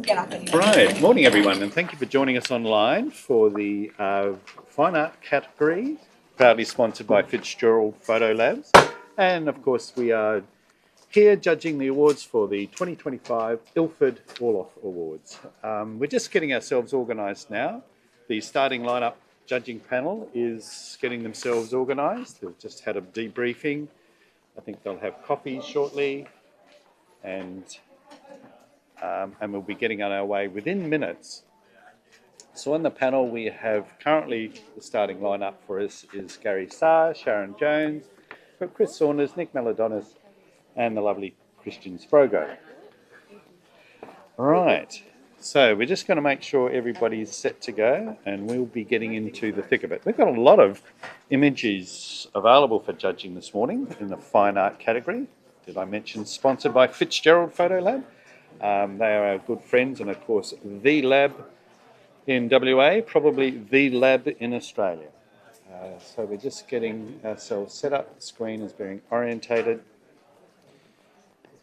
Get up anyway. Right, morning everyone, and thank you for joining us online for the Fine Art category, proudly sponsored by Fitzgerald Photo Labs. And of course, we are here judging the awards for the 2025 Ilford Orloff Awards. We're just getting ourselves organised now. The starting lineup judging panel is getting themselves organised. They've just had a debriefing. I think they'll have coffee shortly, and we'll be getting on our way within minutes. So on the panel we have currently the starting lineup for us is Gary Starr, Sharon Jones, Chris Saunders, Nick Maladonis, and the lovely Christian Sprogo. Right, so we're just going to make sure everybody's set to go, and we'll be getting into the thick of it. We've got a lot of images available for judging this morning in the fine art category. Did I mention sponsored by Fitzgerald Photo Lab? They are our good friends, and of course the lab in WA, probably the lab in Australia. So we're just getting ourselves set up. The screen is being orientated,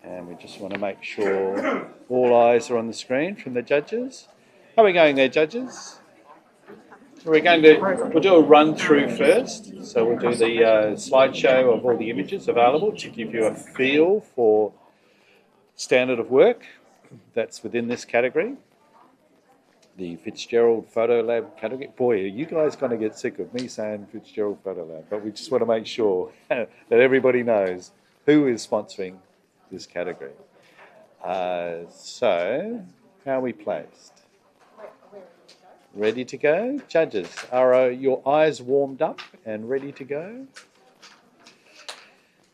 and we just want to make sure all eyes are on the screen from the judges. How are we going there, judges? We'll do a run through first. So we'll do the slideshow of all the images available to give you a feel for standard of work that's within this category. The Fitzgerald Photo Lab category. Boy, are you guys going to get sick of me saying Fitzgerald Photo Lab, but we just want to make sure that everybody knows who is sponsoring this category. So, how are we placed? Ready to go? Judges, are your eyes warmed up and ready to go?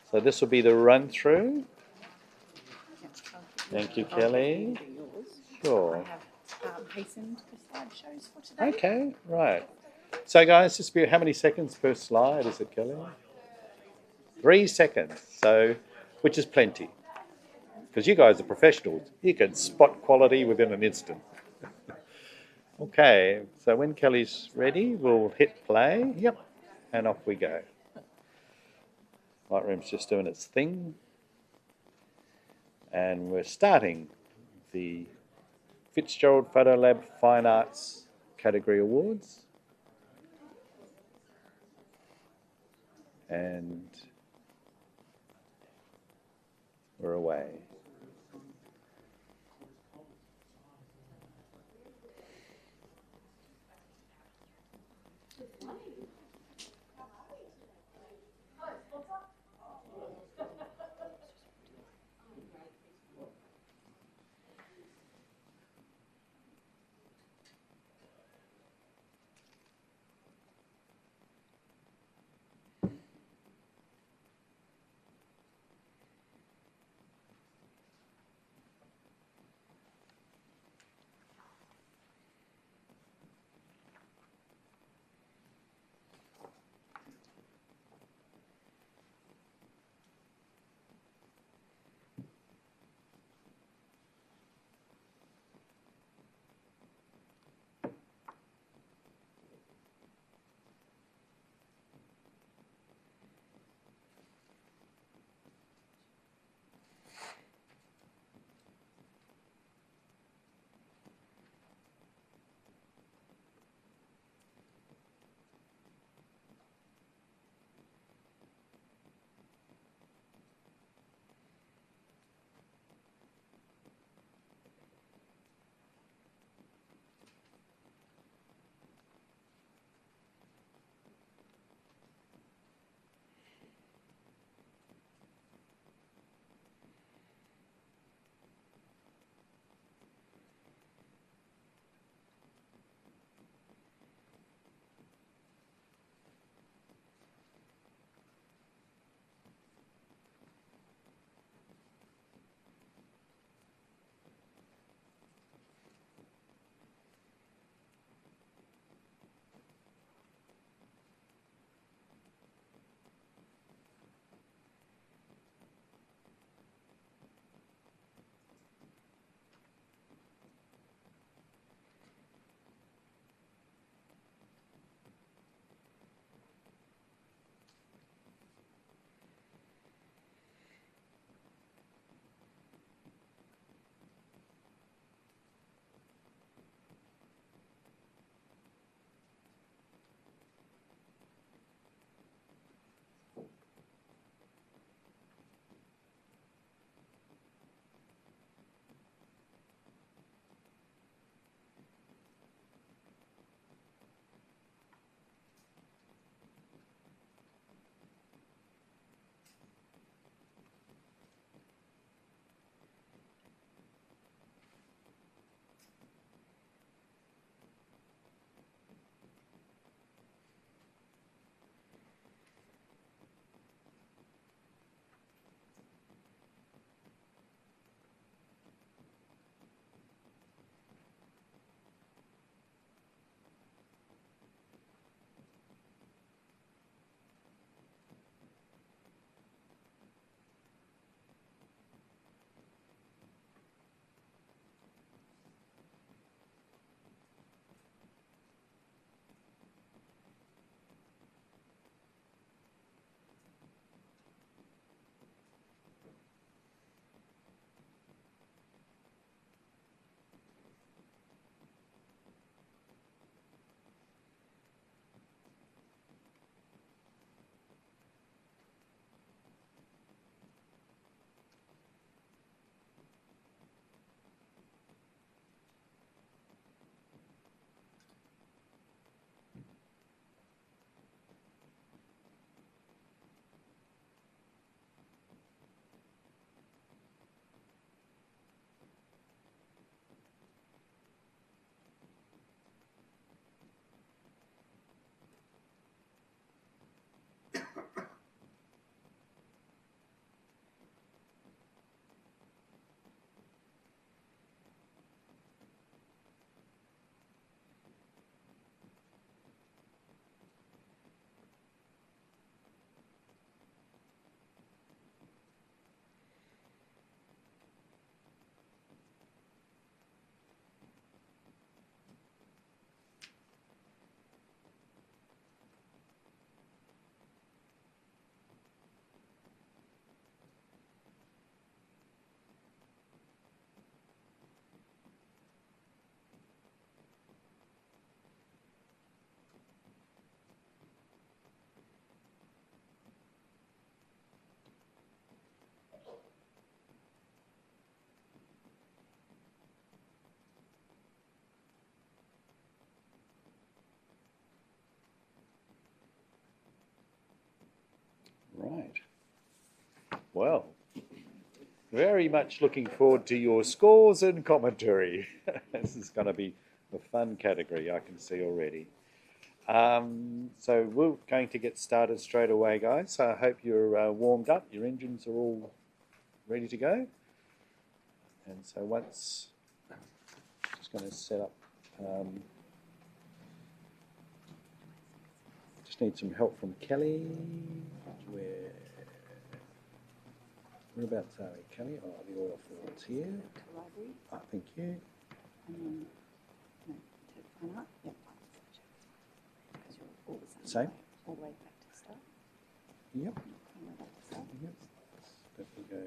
So this will be the run through. Thank you, Kelly. Sure. Hastened the slideshows for today. Okay, right. So guys, just be how many seconds per slide is it, Kelly? 3 seconds, so which is plenty. Because you guys are professionals. You can spot quality within an instant. Okay, so when Kelly's ready, we'll hit play. Yep. And off we go. Lightroom's just doing its thing. And we're starting the Fitzgerald Photo Lab Fine Arts Category Awards. And we're away. Right. Well, very much looking forward to your scores and commentary. This is going to be a fun category, I can see already. So we're going to get started straight away, guys. I hope you're warmed up, your engines are all ready to go. And so once, just going to set up, just need some help from Kelly. Whereabouts are we, Kelly? Oh, the Orloff Awards here. Library. Oh, thank you. And then, no, to fine art. Yep. Because you're all the same. Same? All the way back to the start. Yep. All the way back to the start. Yep. Let me go.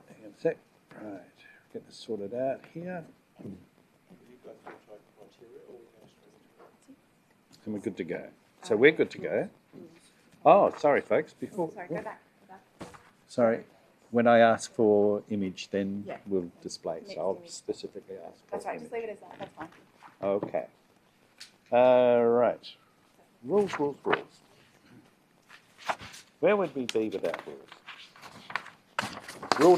Hang on a sec. Right. Get this sorted out here. And we're good to go. So we're good to go. Oh, sorry, folks. Before. Sorry, go back. Sorry. When I ask for image, then Yeah. we'll display. Next So I'll image. specifically ask for That's right, image. just leave it as that. That's fine. Okay. Right. Rules. Where would we be without rules? Rule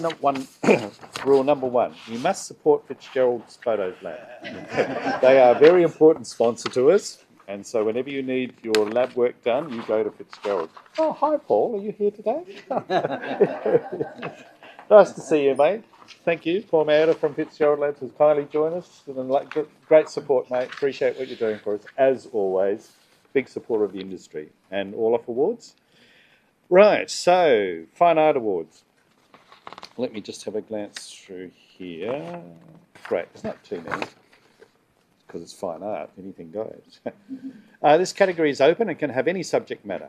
number one. You must support Fitzgerald's Photos Lab. They are a very important sponsor to us. And so whenever you need your lab work done, you go to Fitzgerald. Oh, hi, Paul. Are you here today? Nice to see you, mate. Thank you. Paul Maeda from Fitzgerald Labs has kindly joined us. Great support, mate. Appreciate what you're doing for us. As always, big supporter of the industry and Orloff Awards. Right, so Fine Art Awards. Let me just have a glance through here. Great, there's not too many because it's fine art, anything goes. This category is open and can have any subject matter.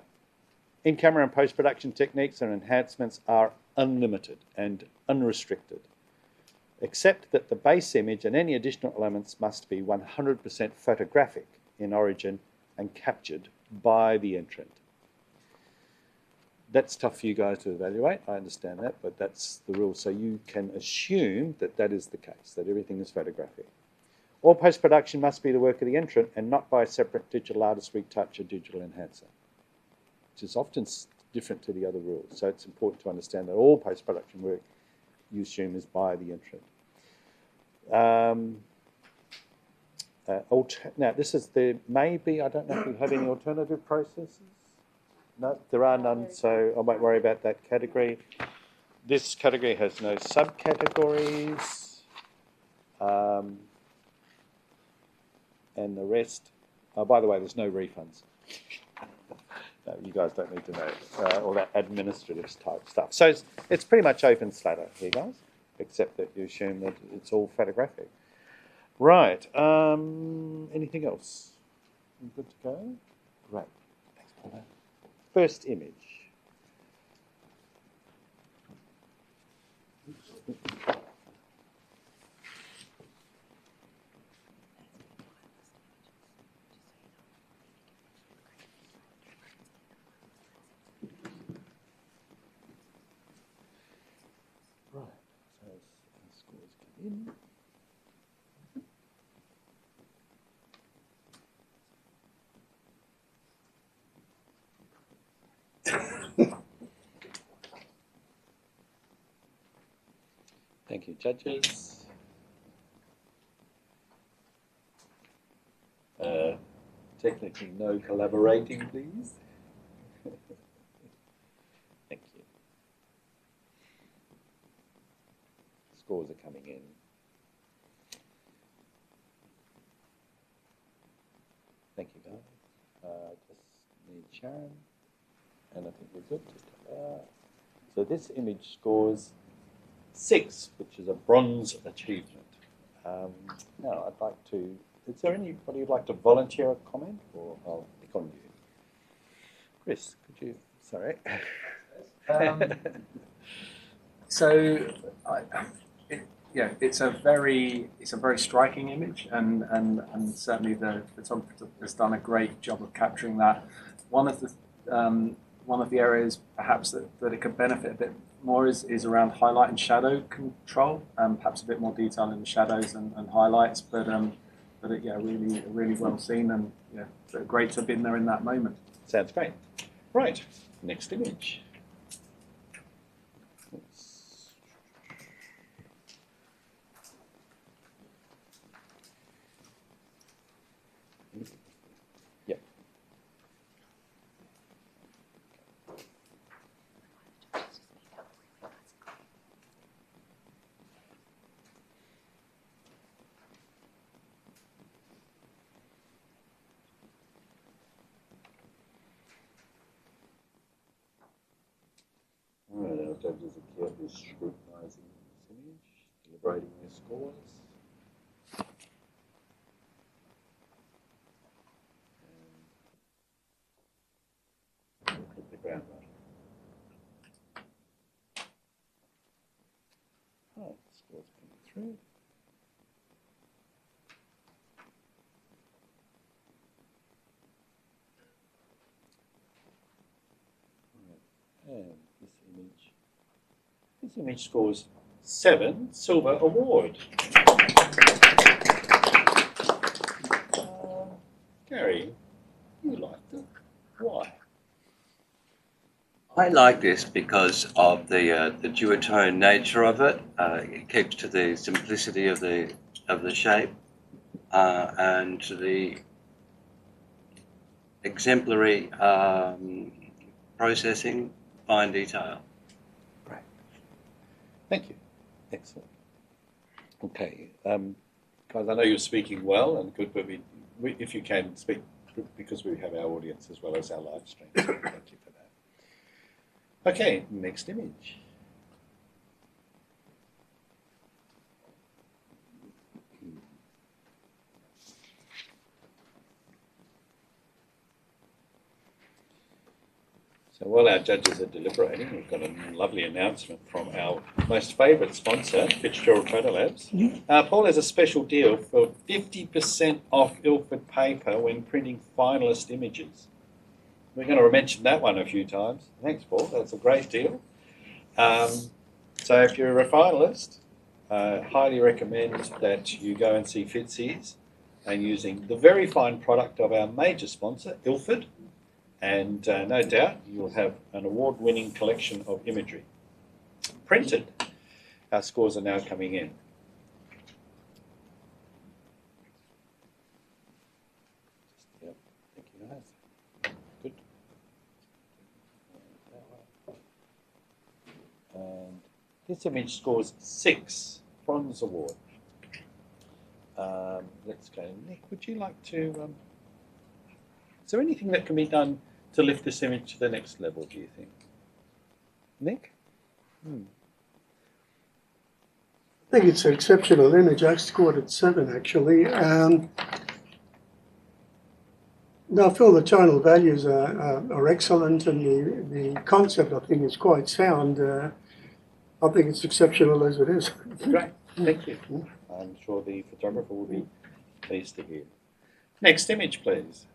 In-camera and post-production techniques and enhancements are unlimited and unrestricted, except that the base image and any additional elements must be 100% photographic in origin and captured by the entrant. That's tough for you guys to evaluate, I understand that, but that's the rule. So you can assume that that is the case, that everything is photographic. All post-production must be the work of the entrant and not by a separate digital artist, retouch, or digital enhancer, which is often different to the other rules. So it's important to understand that all post-production work you assume is by the entrant. Now, this is the maybe, I don't know if we have any alternative processes. No, there are none, so I won't worry about that category. This category has no subcategories. And the rest, by the way, there's no refunds. No, you guys don't need to know all that administrative type stuff. So it's pretty much open slather here, guys, except that you assume that it's all photographic. Right, anything else? You good to go? Great, thanks for that. First image. Right, so as scores come in. Thank you, judges. Technically, no collaborating, please. Thank you. Scores are coming in. Thank you, guys. Just need Sharon, and I think we're good. So this image scores 6, which is a bronze achievement. Now, I'd like to. Is there anybody who'd like to volunteer a comment, or I'll pick on you? Chris, could you? Sorry. It's a very striking image, and certainly the photographer has done a great job of capturing that. One of the areas perhaps that it could benefit a bit more is around highlight and shadow control, perhaps a bit more detail in the shadows and highlights, but really well seen, and great to have been there in that moment. Sounds great. Right. Next image. Oops. Yep. All right, our judges are carefully scrutinising this image, deliberating their scores. And hit the ground running. Right, scores coming through. And this image scores 7, silver award. Gary, you liked it. Why? I like this because of the duotone nature of it. It keeps to the simplicity of the shape and the exemplary processing, fine detail. Great. Thank you. Excellent. Okay, guys, I know you're speaking well and good, but if you can speak, because we have our audience as well as our live stream. So thank you for that. Okay, next image. So while our judges are deliberating, we've got a lovely announcement from our most favourite sponsor, Fitzgerald Photo Labs. Paul has a special deal for 50% off Ilford paper when printing finalist images. We're going to mention that one a few times. Thanks, Paul. That's a great deal. So if you're a finalist, highly recommend that you go and see Fitzy's and using the very fine product of our major sponsor, Ilford. And no doubt you'll have an award-winning collection of imagery. Printed. Our scores are now coming in. Yep. Thank you, guys. Good. And this image scores 6, Bronze Award. Let's go. Nick, would you like to... is there anything that can be done to lift this image to the next level, do you think? Nick? I think it's an exceptional image. I scored it 7, actually. No, I feel the tonal values are excellent, and the concept, I think, is quite sound. I think it's exceptional as it is. Great, thank you. I'm sure the photographer will be pleased to hear. Next image, please.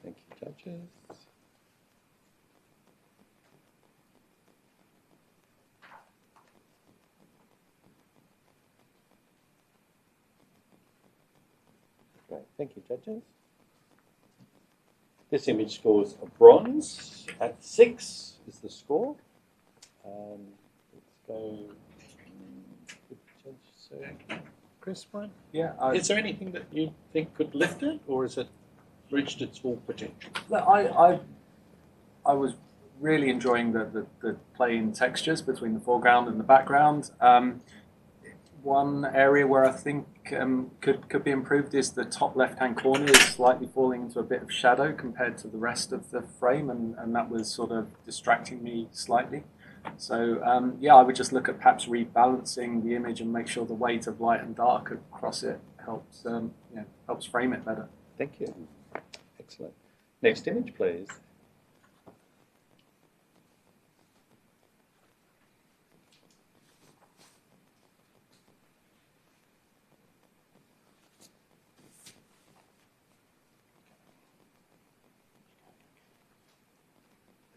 Thank you, judges. Great, thank you, judges. This image scores a bronze at 6 is the score. Let's go. Judge, Chris, one. Yeah. Is there anything that you think could lift it, or is it reached its full potential? I was really enjoying the play in textures between the foreground and the background. one area where I think could be improved is the top left-hand corner is slightly falling into a bit of shadow compared to the rest of the frame, and that was sort of distracting me slightly. So yeah, I would just look at perhaps rebalancing the image and make sure the weight of light and dark across it helps helps frame it better. Thank you. Excellent. Next image, please.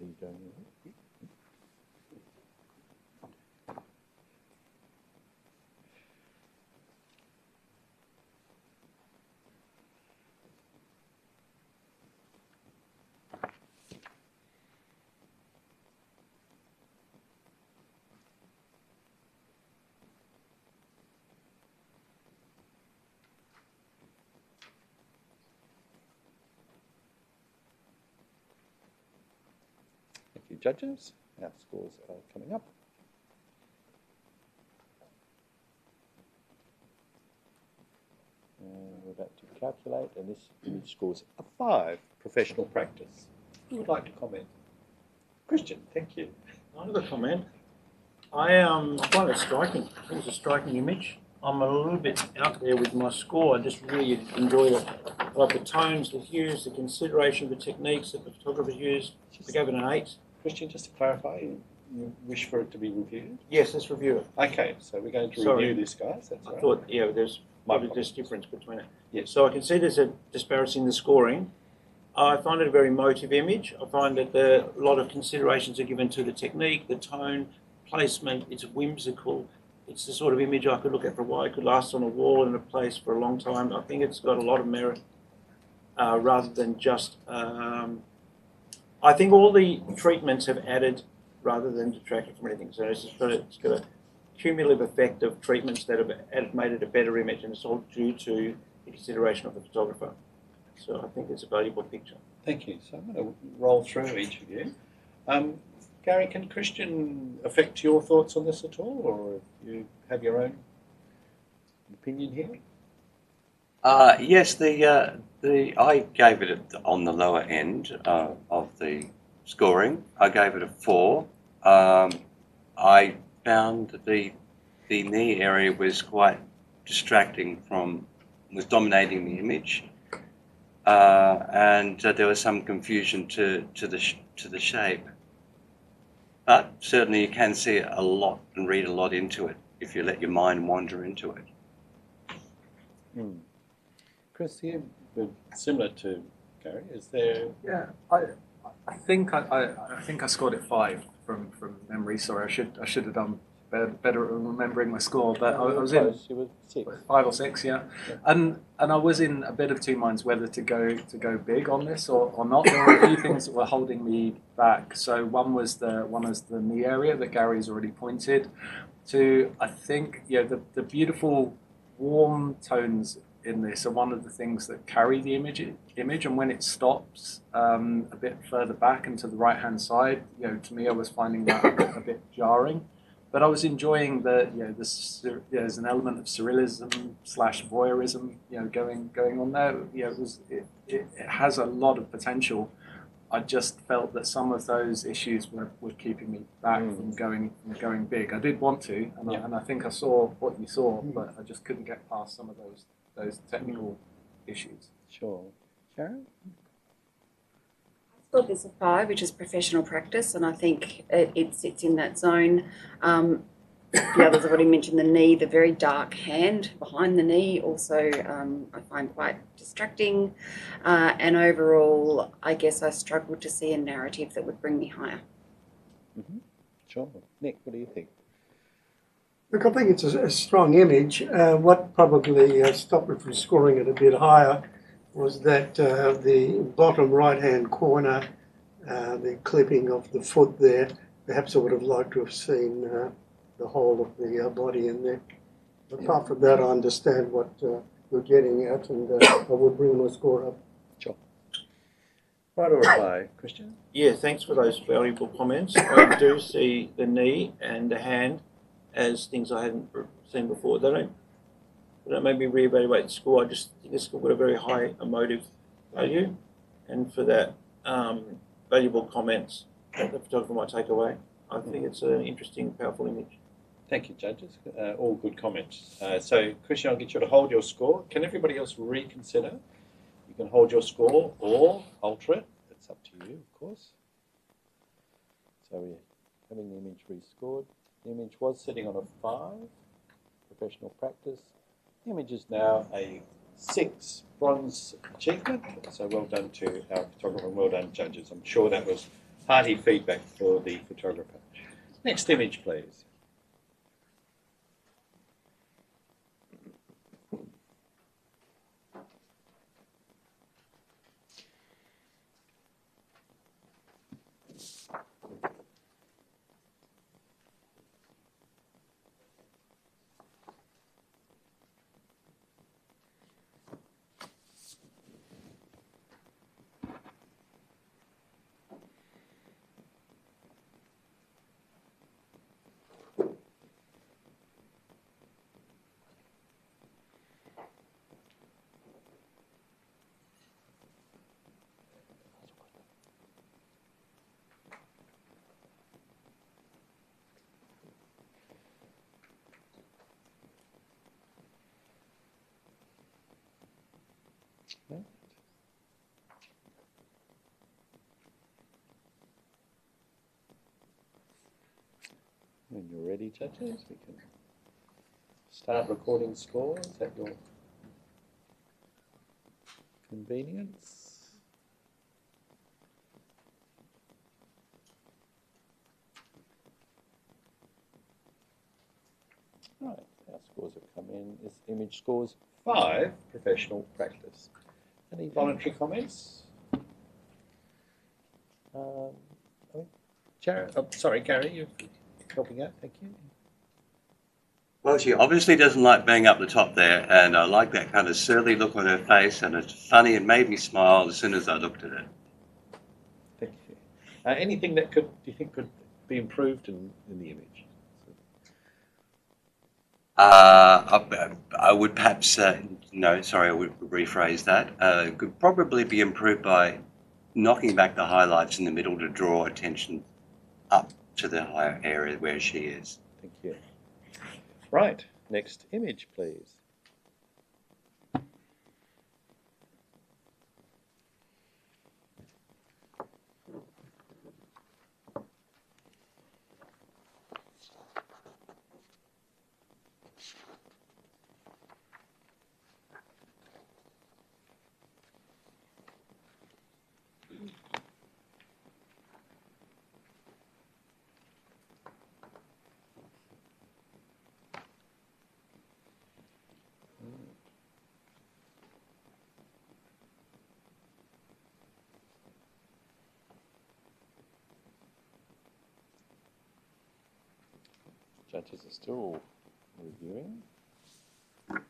Are you going with it? Thank you, judges. Our scores are coming up. We're about to calculate, and this image scores a 5, professional practice. Who would like to comment? Christian, thank you. I have a comment. I find it striking. I think it's a striking image. I'm a little bit out there with my score. I just really enjoyed it. I like the tones, the hues, the consideration of the techniques that the photographers used. I gave it an 8. Christian, just to clarify, you wish for it to be reviewed? Yes, let's review it. Okay, so we're going to Sorry. review this, guys. That's I right. thought, yeah, there's probably problem. this difference between it. Yes. So I can see there's a disparity in the scoring. I find it a very emotive image. I find that a lot of considerations are given to the technique, the tone, placement. It's whimsical. It's the sort of image I could look at for a while. It could last on a wall in a place for a long time. I think it's got a lot of merit rather than just... I think all the treatments have added rather than detracted from anything. So it's got a cumulative effect of treatments that have made it a better image, and it's all due to the consideration of the photographer. So I think it's a valuable picture. Thank you. So I'm going to roll through each of you. Gary, can Christian affect your thoughts on this at all, or you have your own opinion here? Yes, I gave it on the lower end of the scoring. I gave it a 4. I found that the knee area was quite distracting was dominating the image, and there was some confusion to the shape. But certainly you can see a lot and read a lot into it if you let your mind wander into it. Chris, here, similar to Gary, is there... Yeah, I think I scored it 5 from memory. Sorry, I should have done better at remembering my score, but I was in You were 6. 5 or 6, yeah. And I was in a bit of two minds whether to go big on this or not. There were a few things that were holding me back. So one was the knee area that Gary's already pointed to. I think the beautiful warm tones in this are one of the things that carry the image, and when it stops a bit further back and to the right hand side, to me I was finding that a bit jarring. But I was enjoying there's an element of surrealism / voyeurism, going on there. It has a lot of potential. I just felt that some of those issues were keeping me back from going big. I did want to, and I think I saw what you saw, but I just couldn't get past some of those technical issues. Sure. Sharon? I scored this a 5, which is professional practice, and I think it sits in that zone. The others have already mentioned the knee, the very dark hand behind the knee also I find quite distracting, and overall I guess I struggled to see a narrative that would bring me higher. Sure. Nick, what do you think? Look, I think it's a strong image. What probably stopped me from scoring it a bit higher was that the bottom right-hand corner, the clipping of the foot there, perhaps I would have liked to have seen the whole of the body in there. Apart from that, I understand what you're getting at, and I would bring my score up. Sure. Right or reply, Christian? Yeah, thanks for those valuable comments. I do see the knee and the hand as things I hadn't seen before. They don't make me reevaluate the score. I just think the score got a very high emotive value, and for that, valuable comments that the photographer might take away. I think it's an interesting, powerful image. Thank you, judges. All good comments. So, Christian, I'll get you to hold your score. Can everybody else reconsider? You can hold your score or alter it. It's up to you, of course. So we're having the image rescored. The image was sitting on a 5, professional practice. The image is now a 6, bronze achievement. So well done to our photographer and well done, judges. I'm sure that was hearty feedback for the photographer. Next image, please. When you're ready, judges, we can start recording scores at your convenience. Right, our scores have come in. This image scores 5, professional practice. Any voluntary comments? Jared, sorry, Gary, you're helping out, thank you. Well, she obviously doesn't like being up the top there, and I like that kind of surly look on her face, and it's funny. It made me smile as soon as I looked at it. Thank you. Anything that do you think could be improved in the image? I would perhaps, no, sorry, I would rephrase that. It could probably be improved by knocking back the highlights in the middle to draw attention up to the higher area where she is. Thank you. Right, next image, please. Judges are still reviewing. Our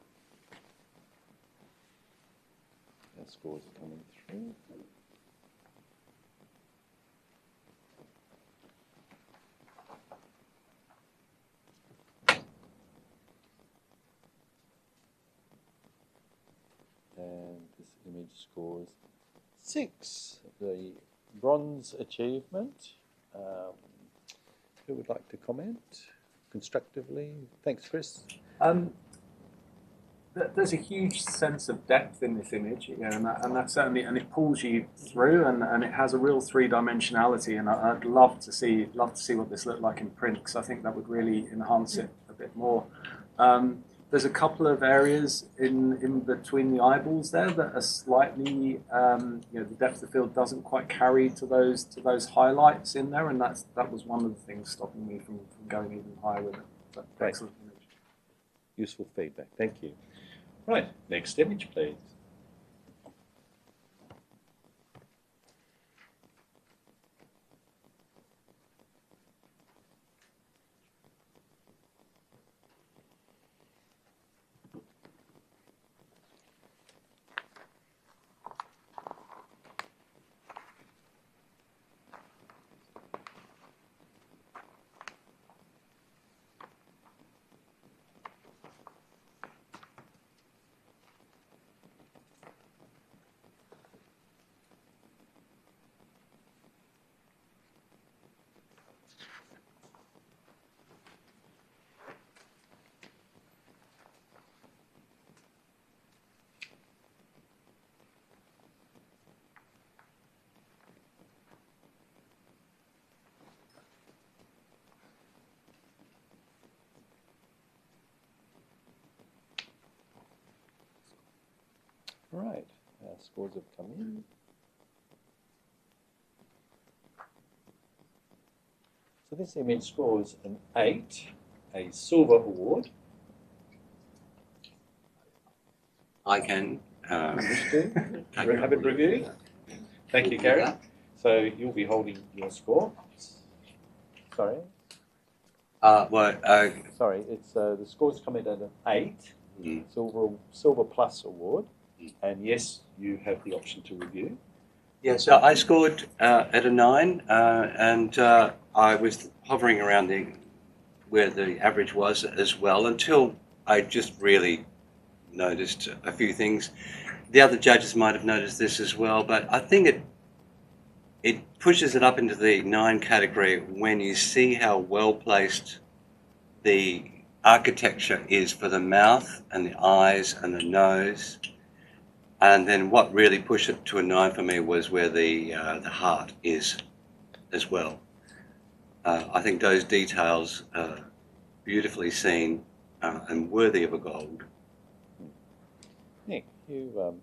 scores are coming through. And this image scores 6, the bronze achievement. Who would like to comment constructively? Thanks, Chris. There's a huge sense of depth in this image, and that certainly, and it pulls you through, and it has a real 3-dimensionality, and I'd love to see what this looked like in print, because I think that would really enhance it a bit more. There's a couple of areas in between the eyeballs there that are slightly, the depth of field doesn't quite carry to those highlights in there, and that was one of the things stopping me from going even higher with it. But excellent image. Useful feedback, thank you. Right, next image, please. Right, our scores have come in. So this image scores an 8, a silver award. I can Wish to take have it reviewed. Thank you, Gary. So you'll be holding your score. Sorry. Sorry, it's the scores come in at an 8, silver plus award, and yes, you have the option to review. Yeah, so I scored at a 9, and I was hovering around where the average was as well until I just really noticed a few things. The other judges might have noticed this as well, but I think it pushes it up into the 9 category when you see how well placed the architecture is for the mouth and the eyes and the nose. And then what really pushed it to a 9 for me was where the heart is as well. I think those details are beautifully seen and worthy of a gold. Nick, you...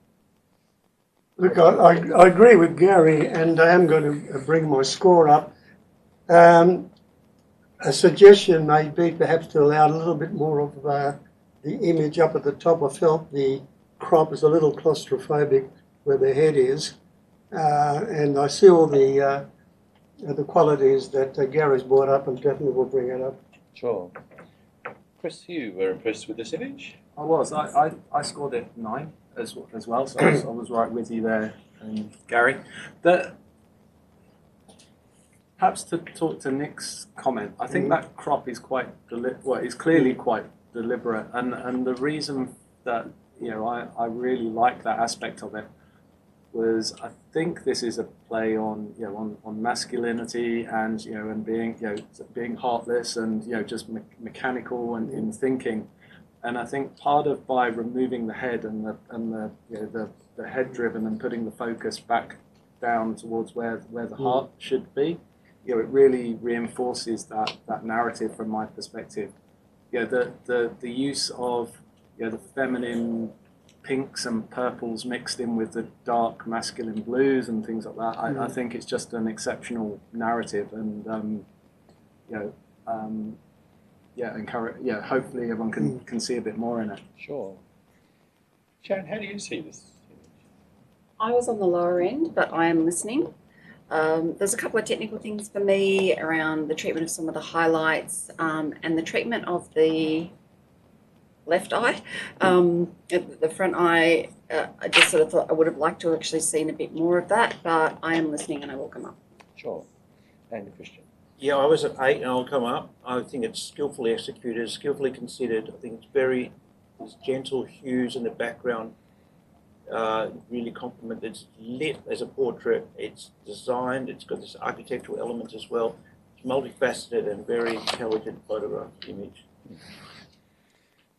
Look, I agree with Gary, and I am going to bring my score up. A suggestion may be perhaps to allow a little bit more of the image up at the top. I felt the crop is a little claustrophobic where the head is, and I see all the qualities that Gary's brought up, and definitely will bring it up. Sure. Chris, you were impressed with this image? I was. I scored it 9 as well, so I was right with you there, Gary. Perhaps to talk to Nick's comment, I think that crop is quite is clearly quite deliberate, and the reason that I really like that aspect of it was I think this is a play on on masculinity and and being heartless and just mechanical and in thinking, and I think part of by removing the head and the head driven and putting the focus back down towards where the heart should be, it really reinforces that narrative from my perspective. The use of the feminine pinks and purples mixed in with the dark masculine blues and things like that. I think it's just an exceptional narrative, and hopefully everyone can see a bit more in it. Sure. Sharon, how do you see this image? I was on the lower end, but I am listening. There's a couple of technical things for me around the treatment of some of the highlights and the treatment of the left eye. The front eye, I just sort of thought I would have liked to have actually seen a bit more of that, but I am listening and I will come up. Sure. And Christian? Yeah, I was at 8 and I'll come up. I think it's skillfully executed, skillfully considered. I think there's gentle hues in the background. Really compliment. It's lit as a portrait. It's designed. It's got this architectural element as well. It's multifaceted and very intelligent photograph image.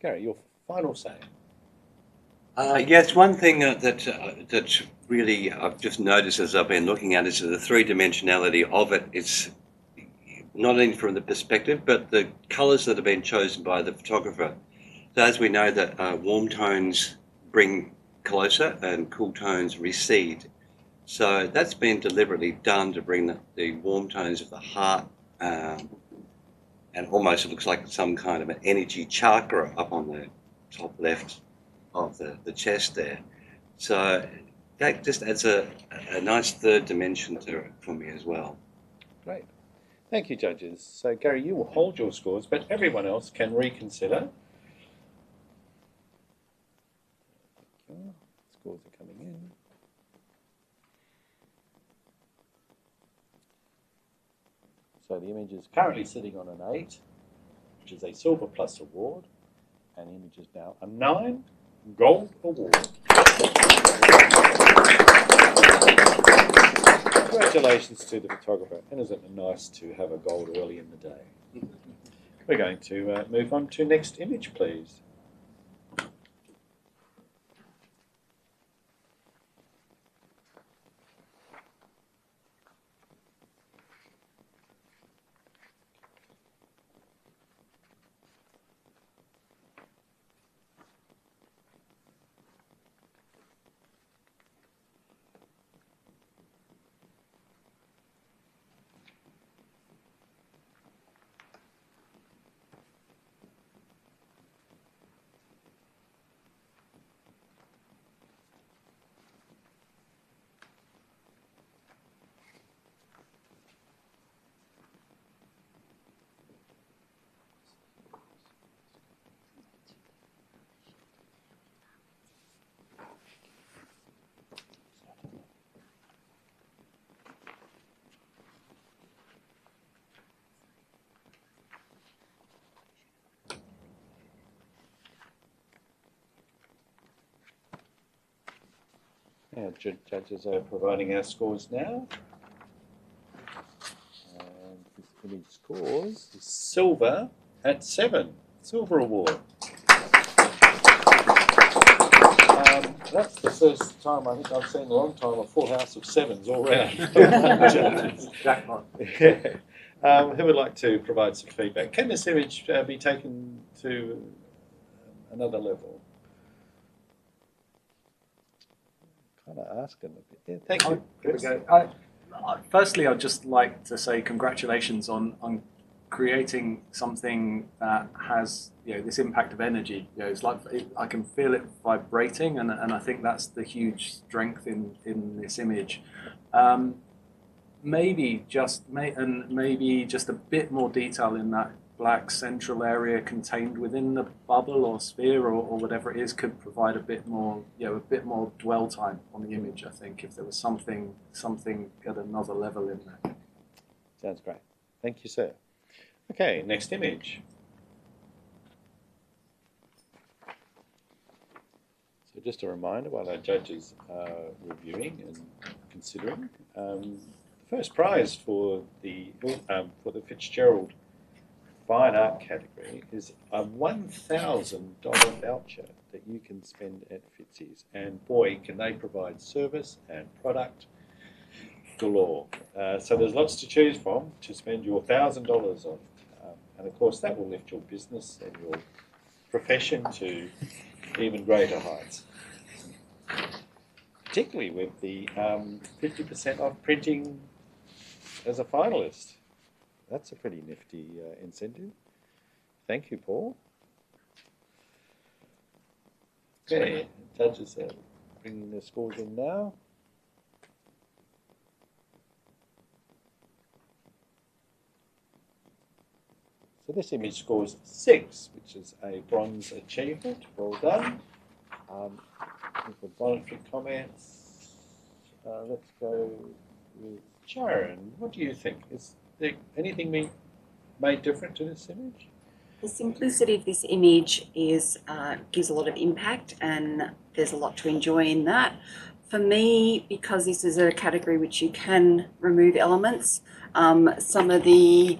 Gary, your final say. Yes, one thing that really I've just noticed as I've been looking at is the 3-dimensionality of it. It's not only from the perspective, but the colours that have been chosen by the photographer. So as we know that warm tones bring closer and cool tones recede. So that's been deliberately done to bring the warm tones of the heart and almost it looks like some kind of an energy chakra up on the top left of the chest there. So that just adds a nice third dimension to it for me as well. Great. Thank you, judges. So Gary, you will hold your scores, but everyone else can reconsider. Scores are coming in. So the image is currently sitting on an 8, which is a Silver Plus award, and the image is now a 9 Gold award. Congratulations to the photographer, and isn't it nice to have a gold early in the day? We're going to move on to next image, please. Our judges are providing our scores now. And this image scores is silver at 7. Silver award. That's the first time I think I've seen in a long time a full house of 7s all round. Jackpot. Yeah. Who would like to provide some feedback? Can this image be taken to another level? Kind of asking a bit. Yeah, thank you, Chris. Here we go. Firstly, I'd just like to say congratulations on creating something that has this impact of energy. It's like I can feel it vibrating, and I think that's the huge strength in this image. Maybe just a bit more detail in that black central area contained within the bubble or sphere or whatever it is could provide a bit more dwell time on the image. I think if there was something at another level in there. Sounds great. Thank you, sir. Okay, next image. So just a reminder while our judges are reviewing and considering, the first prize for the Fitzgerald Fine Art category is a $1,000 voucher that you can spend at Fitzy's, and boy, can they provide service and product galore. So there's lots to choose from to spend your $1,000 on. And of course, that will lift your business and your profession to even greater heights. Particularly with the 50% off printing as a finalist. That's a pretty nifty incentive. Thank you, Paul. Okay, judges are bringing their scores in now. So this image scores 6, which is a bronze achievement. Well done. For voluntary comments, let's go with Sharon. What do you think? Is there anything being made different to this image? The simplicity of this image gives a lot of impact, and there's a lot to enjoy in that. For me, because this is a category which you can remove elements, some of the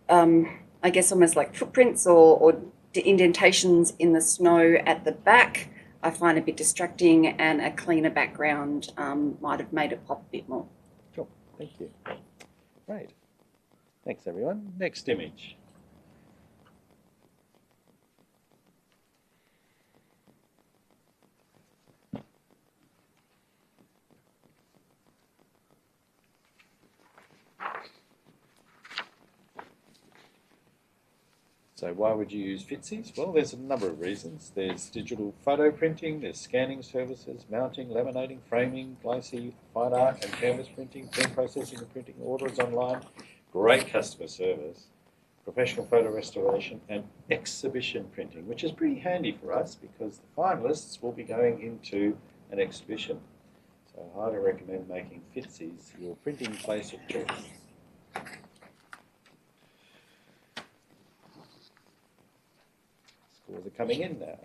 I guess almost like footprints or indentations in the snow at the back, I find a bit distracting, and a cleaner background might have made it pop a bit more. Sure, thank you. Great. Thanks, everyone. Next image. So why would you use Fitzy's? Well, there's a number of reasons. There's digital photo printing, there's scanning services, mounting, laminating, framing, glassy, fine art and canvas printing, print processing and printing, orders online, great customer service, professional photo restoration and exhibition printing, which is pretty handy for us because the finalists will be going into an exhibition. So I highly recommend making Fitzy's your printing place of choice. Scores are coming in now.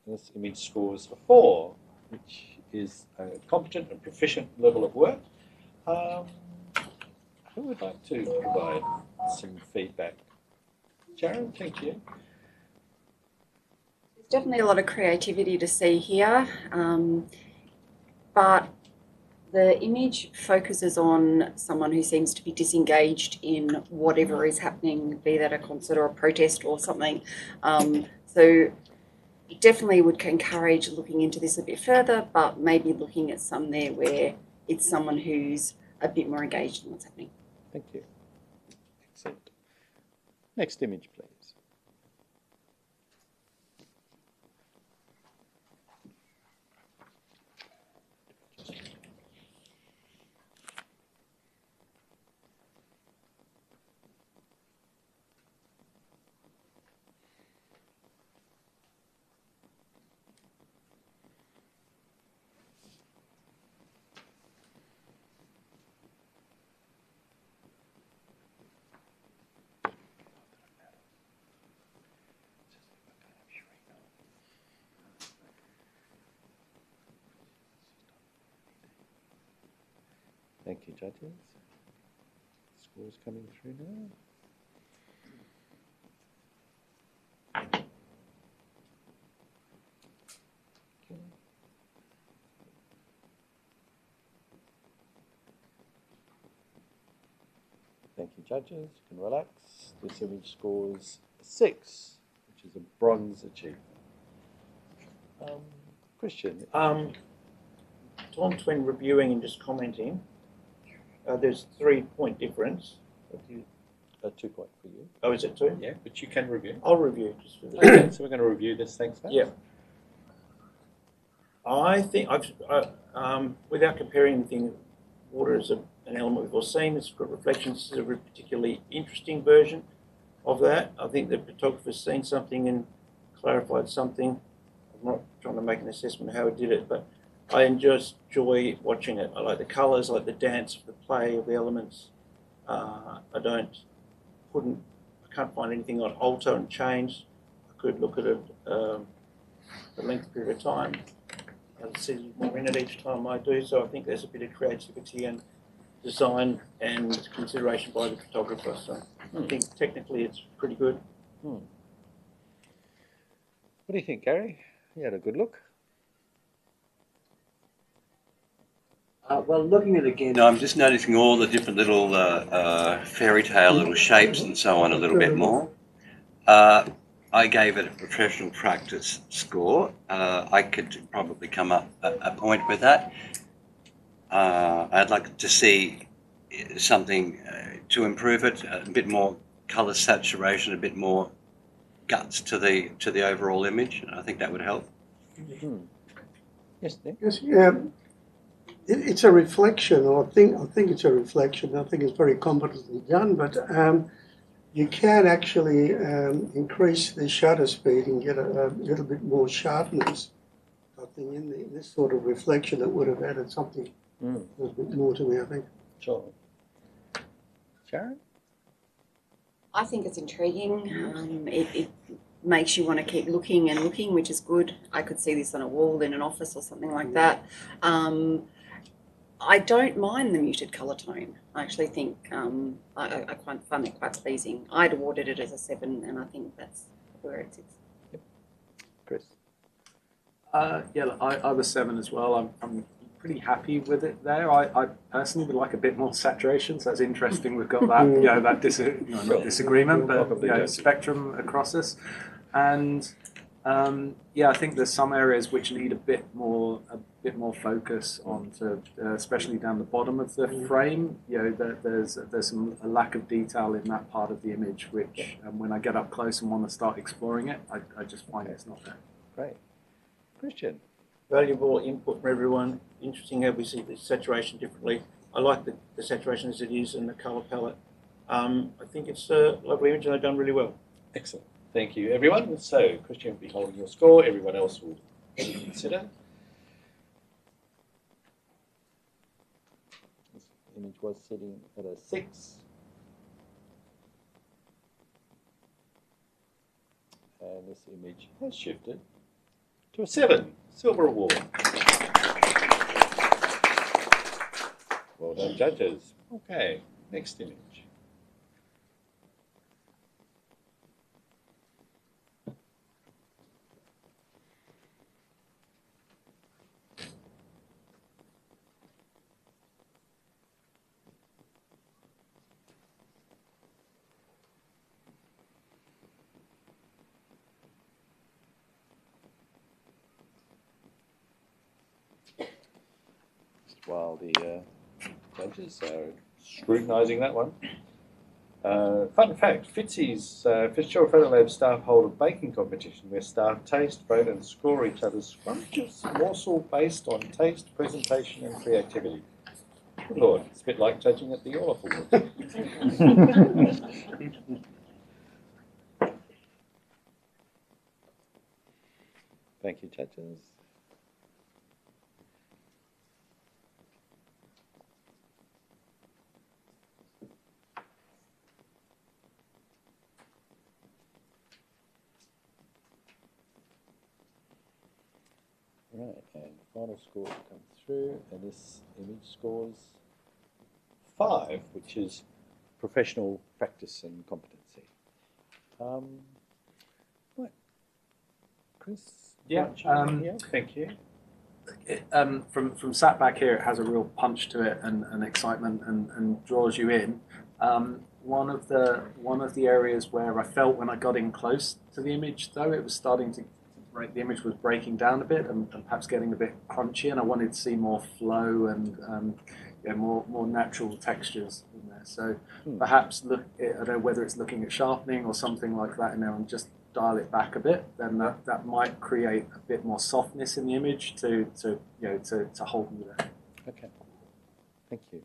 This image scores a 4, which is a competent and proficient level of work. Who would like to provide some feedback? Sharon, thank you. There's definitely a lot of creativity to see here, but the image focuses on someone who seems to be disengaged in whatever is happening, be that a concert or a protest or something. So it definitely would encourage looking into this a bit further, but maybe looking at some there where it's someone who's a bit more engaged in what's happening. Thank you. Excellent. Next image, please. Thank you, judges. Scores coming through now. Thank you, judges. You can relax. This image scores 6, which is a bronze achievement. Christian. Between reviewing and just commenting, there's 3-point difference. A 2 point for you. Oh, is it 2? Yeah, but you can review. I'll review just for the Okay, so we're going to review this. Thanks, Matt. Yeah. I think without comparing anything, water is an element we've all seen. It's got reflections. This is a particularly interesting version of that. I think the photographer's seen something and clarified something. I'm not trying to make an assessment of how it did it, but I just enjoy watching it. I like the colours, I like the dance, the play of the elements. I can't find anything on alter and change. I could look at it a length period of time. I see more in it each time I do, so I think there's a bit of creativity and design and consideration by the photographer. So I think technically it's pretty good. What do you think, Gary? You had a good look. Well, looking at it again, I'm just noticing all the different little fairy tale little shapes and so on a little bit more. I gave it a professional practice score. I could probably come up a point with that. I'd like to see something to improve it, a bit more colour saturation, a bit more guts to the overall image. I think that would help. Yes, Nick? Yes, it's a reflection, or I think it's a reflection. I think it's very competently done, but you can actually increase the shutter speed and get a little bit more sharpness. I think in this sort of reflection, it would have added something a little bit more to me, I think. Sure. Sharon? I think it's intriguing. It makes you want to keep looking and looking, which is good. I could see this on a wall in an office or something like that. I don't mind the muted colour tone. I actually think I find it quite pleasing. I'd awarded it as a 7, and I think that's where it sits. Yep. Chris? Yeah, I was 7 as well. I'm pretty happy with it there. I personally would like a bit more saturation, so it's interesting we've got that not disagreement, but spectrum across this. And I think there's some areas which need a bit more focus on, especially down the bottom of the frame. There's a lack of detail in that part of the image, which when I get up close and want to start exploring it, I just find it's not there. Great. Christian? Valuable input from everyone. Interesting how we see the saturation differently. I like the saturation as it is and the colour palette. I think it's a lovely image and they've done really well. Excellent. Thank you, everyone. So, Christian will be holding your score. Everyone else will consider. This image was sitting at a 6. And this image has shifted to a 7. Silver award. Well done, judges. Okay, next image. While the judges are scrutinising that one. Fun fact, Fitzgerald Photo Lab staff hold a baking competition where staff taste, vote and score each other's scrumptious morsel based on taste, presentation and creativity. Good Lord, it's a bit like judging at the Orloff Awards. Thank you, judges. Right, and final score comes through, and this image scores 5, which is professional practice and competency. Right. Chris? Yeah, thank you. From sat back here, it has a real punch to it and excitement and draws you in. One of the areas where I felt when I got in close to the image, though, it was starting to break. The image was breaking down a bit and perhaps getting a bit crunchy, and I wanted to see more flow and more natural textures in there. So perhaps I don't know whether it's looking at sharpening or something like that in there, and just dial it back a bit. Then that might create a bit more softness in the image to hold you there. Okay, thank you.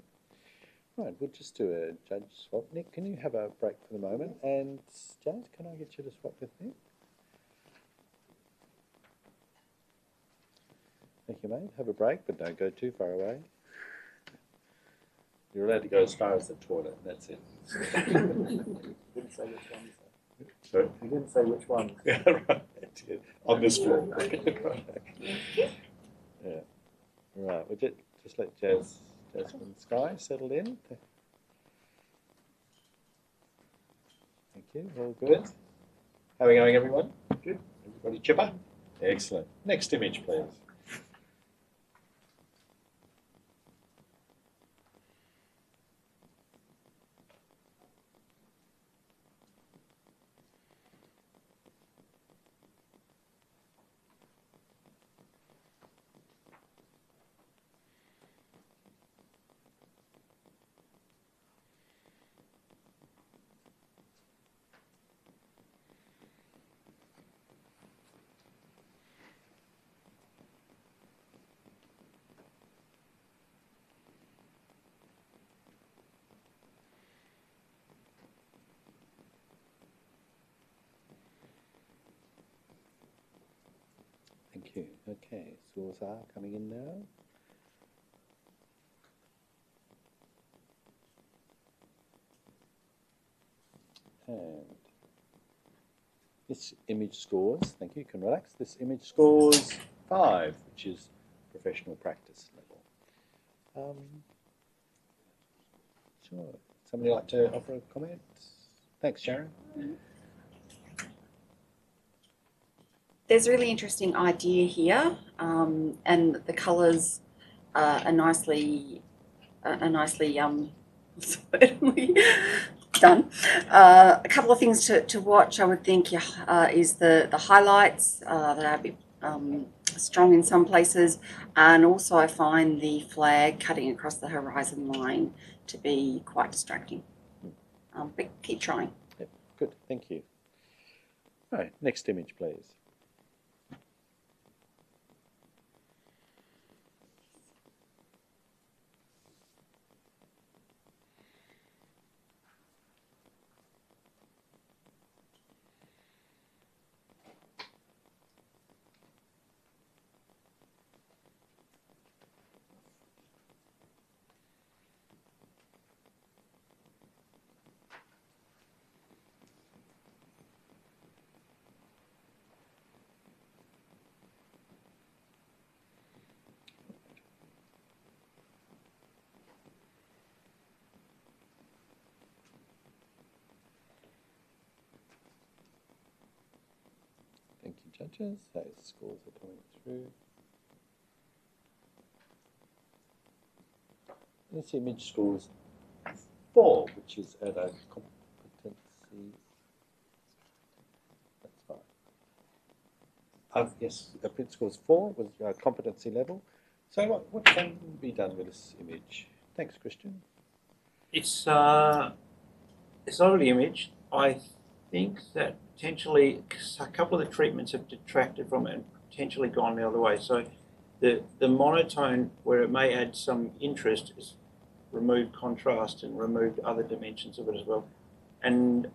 Right, we'll just do a judge swap. Nick, can you have a break for the moment? And James, can I get you to swap with me? Thank you, mate. Have a break, but don't go too far away. You're allowed to go as far as the toilet, that's it. Didn't say which ones. Sorry? You didn't say which ones. Yeah, right. On this floor. Yeah. Right, we'll just let Jasmine Sky settle in. Thank you, all good. How are we going, everyone? Good. Everybody chipper? Excellent. Next image, please. Thank you. Okay, scores are coming in now. And this image scores, thank you, you can relax. This image scores 5, which is professional practice level. Sure. Somebody like to offer a comment? Thanks, Sharon. There's a really interesting idea here, and the colours are nicely certainly done. A couple of things to watch, I would think, is the highlights that are a bit strong in some places, and also I find the flag cutting across the horizon line to be quite distracting. But keep trying. Yep, good, thank you. Right, next image, please. Thank you, judges. Those scores are coming through. This image scores 4, which is at a competency. That's fine. Yes, the print scores 4 was competency level. So what can be done with this image? Thanks, Christian. It's not an image. I think that potentially a couple of the treatments have detracted from it and potentially gone the other way. So the monotone, where it may add some interest, is removed contrast and removed other dimensions of it as well. And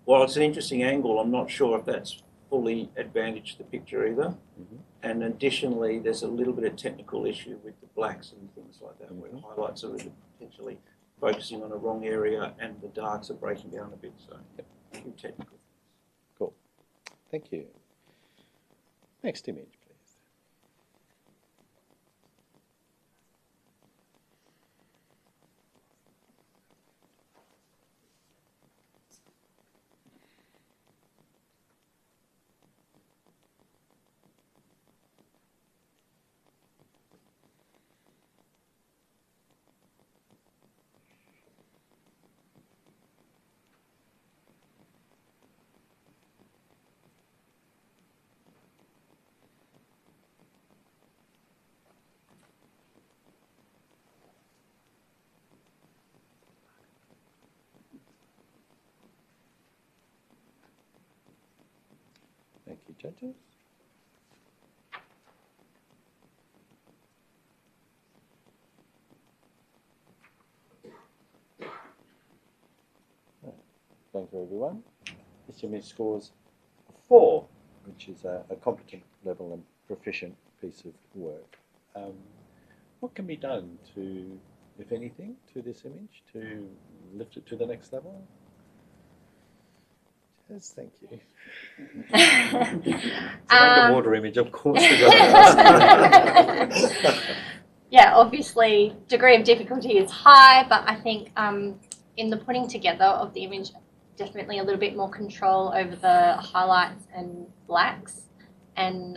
while it's an interesting angle, I'm not sure if that's fully advantaged the picture either. Mm-hmm. And additionally, there's a little bit of technical issue with the blacks and things like that, where the highlights are potentially focusing on a wrong area and the darks are breaking down a bit. So, a few technical things. Cool. Thank you. Next image, please. judges. Thank you, everyone. This image scores 4, which is a competent level and proficient piece of work. What can be done to, if anything, to this image to lift it to the next level? Yes, thank you. It's an underwater image, of course we've got to ask. Yeah, obviously degree of difficulty is high, but I think in the putting together of the image, definitely a little bit more control over the highlights and blacks and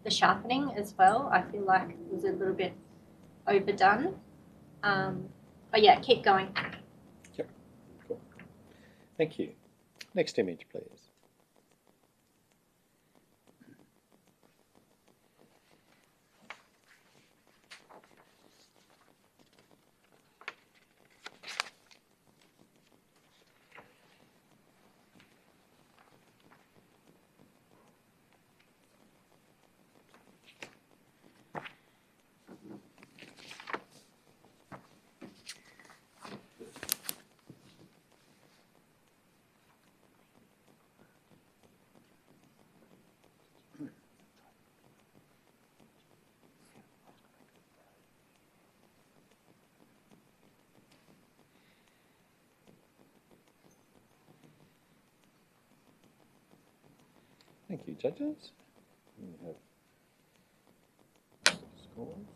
the sharpening as well. I feel like it was a little bit overdone. But yeah, keep going. Yep, cool. Thank you. Next image, please. Thank you, judges. We have scores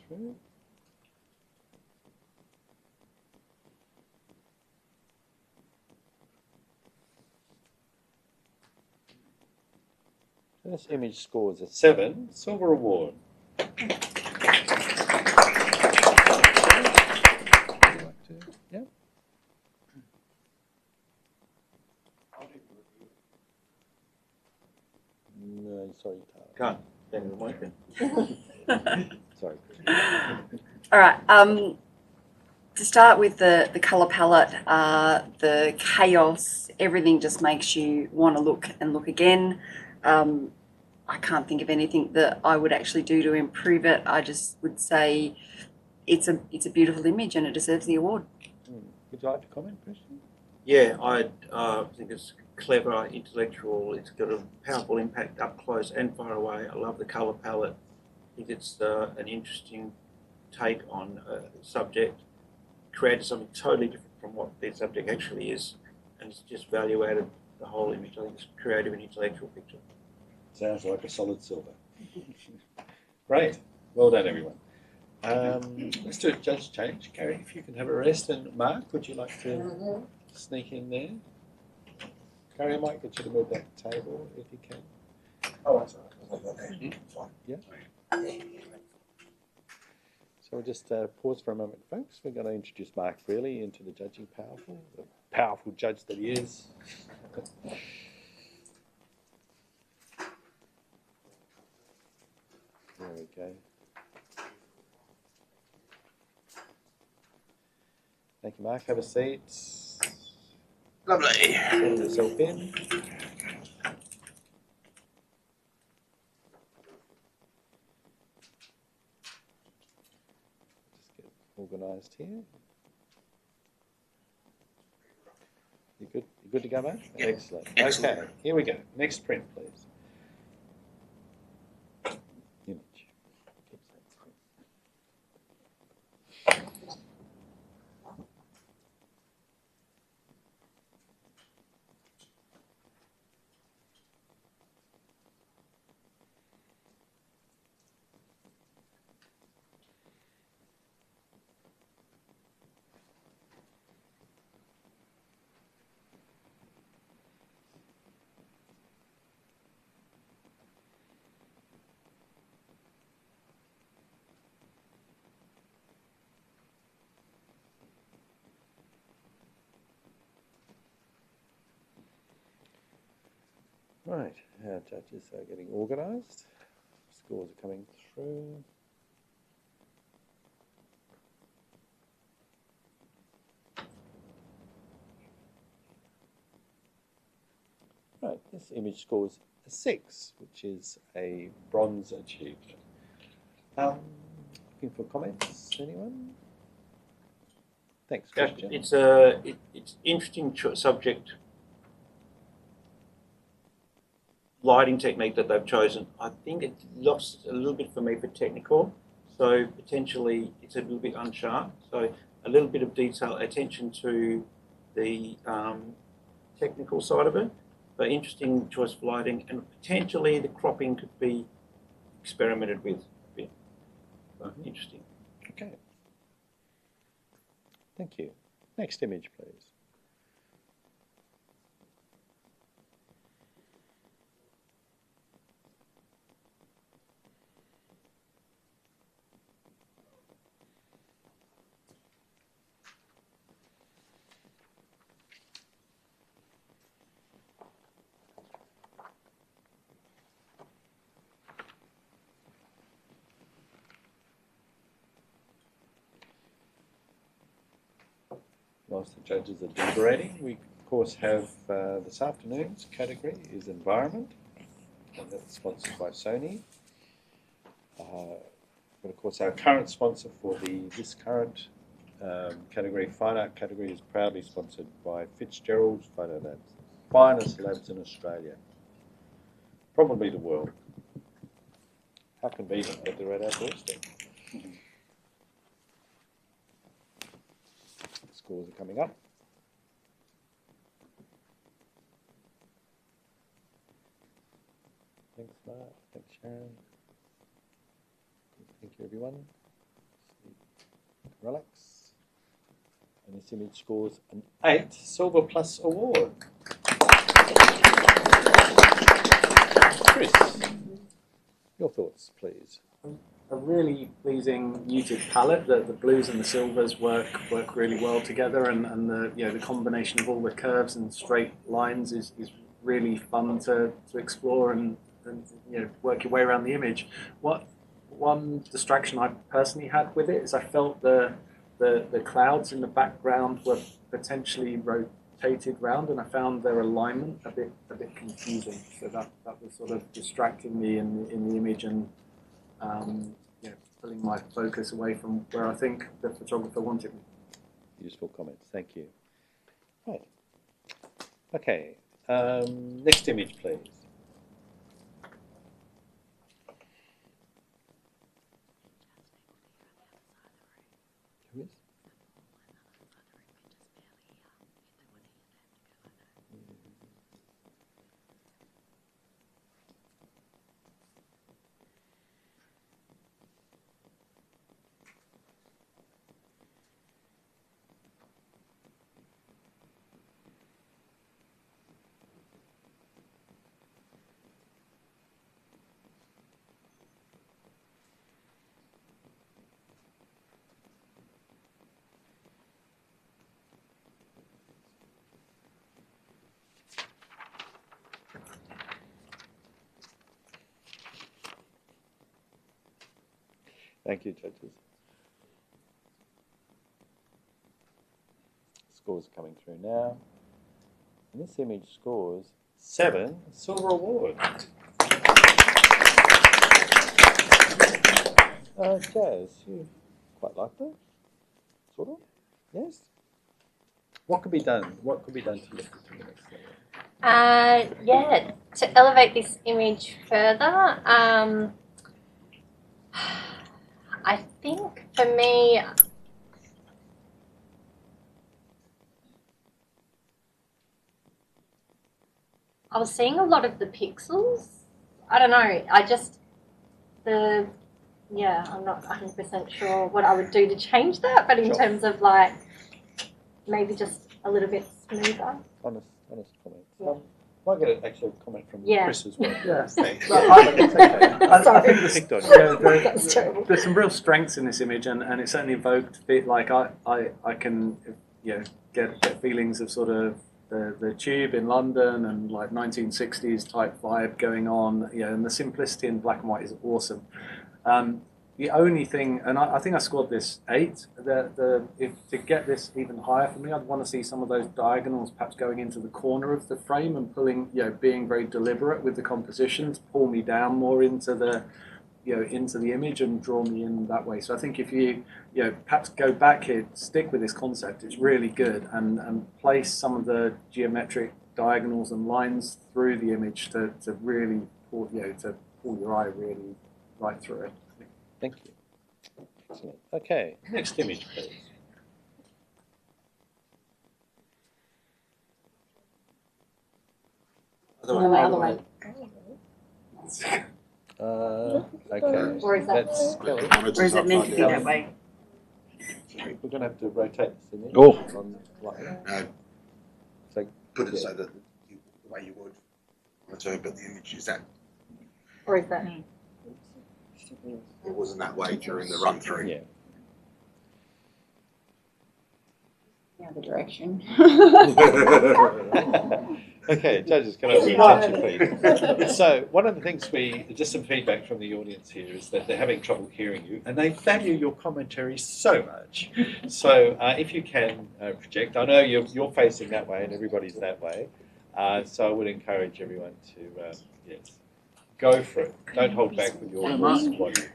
through. So this image scores a 7, silver award. Yeah. No, sorry, Can't. Then it won't be. sorry. All right. To start with the colour palette, the chaos, everything just makes you want to look and look again. I can't think of anything that I would actually do to improve it. I just would say it's a beautiful image and it deserves the award. Would you like to comment, Christian? Yeah, I think it's clever, intellectual. It's got a powerful impact up close and far away. I love the colour palette. I think it's an interesting take on a subject, created something totally different from what the subject actually is, and it's just value added the whole image. I think it's a creative and intellectual picture. Sounds like a solid silver. Great. Well done, everyone. Let's do a judge change. Carrie, if you can have a rest. And Mark, would you like to sneak in there? Carrie, I might get you to move that table if you can. Oh, that's all right. Fine. Yeah. So we'll just pause for a moment, folks. We're going to introduce Mark Freely into the judging powerful, the powerful judge that he is. There we go. Thank you, Mark. Have a seat. Lovely. Settle yourself in. Just get organised here. You good? You good to go, Mark? Yeah. Excellent. Excellent. Okay, here we go. Next print, please. Image. Right, our judges are getting organised. Scores are coming through. Right, this image scores a 6, which is a bronze achievement. Looking for comments, anyone? Thanks, Yeah, Christian. it's interesting subject. Lighting technique that they've chosen. I think it lost a little bit for me for technical, so potentially it's a little bit unsharp. So a little bit of detail, attention to the technical side of it, but interesting choice for lighting, and potentially the cropping could be experimented with a bit. But interesting. Okay. Thank you. Next image, please. Whilst the judges are deliberating, we of course have this afternoon's category is environment, and that's sponsored by Sony. But of course our current sponsor for this current category, fine art category, is proudly sponsored by Fitzgerald's Photo Labs, finest labs in Australia, probably the world. How convenient that they're at our doorstep. Scores are coming up. Thanks, Mark. Thanks, Sharon. Thank you, everyone. Relax. And this image scores an 8 Silver Plus Award. Chris, your thoughts, please. A really pleasing muted palette. The blues and the silvers work really well together, and the combination of all the curves and straight lines is really fun to explore and work your way around the image. One distraction I personally had with it is I felt the clouds in the background were potentially rotated round, and I found their alignment a bit confusing. So that was sort of distracting me in the image, and pulling my focus away from where I think the photographer wanted me. Useful comments, thank you. Right. Okay, next image, please. Who is? Thank you, judges. Scores are coming through now. And this image scores 7 Silver Awards. Jazz, you quite like that? Sort of? Yes? What could be done? What could be done to lift it to the next level? Yeah, to elevate this image further, I think for me, I was seeing a lot of the pixels. I don't know, I'm not 100% sure what I would do to change that, but in terms of like, maybe just a little bit smoother. Honest comment. Yeah. Might get an actual comment from Chris as well. Yeah. Thanks. That's terrible. There's some real strengths in this image, and it certainly evoked like I can get feelings of sort of the tube in London and like 1960s type vibe going on, and the simplicity in black and white is awesome. The only thing, and I think I scored this 8. If to get this even higher for me, I'd want to see some of those diagonals perhaps going into the corner of the frame and pulling, being very deliberate with the composition to pull me down more into the, into the image and draw me in that way. So I think if you, perhaps go back here, stick with this concept, it's really good, and place some of the geometric diagonals and lines through the image to really pull, to pull your eye really right through it. Thank you. Excellent. Okay, next image, please. Other No, way. other way. Okay. Or is that? That's Kelly. Or is it meant to be that way? We're going to have to rotate this image. Oh. So, Put it yeah. so that the way you would interpret the image is that Or is that? it wasn't that way during the run through. Yeah. The other direction. Okay, judges, can I have your attention, please? So, one of the things just some feedback from the audience here is that they're having trouble hearing you, and they value your commentary so much. So, if you can project, I know you're facing that way and everybody's that way, so I would encourage everyone to, yes, go for it. Don't hold back with your voice volume.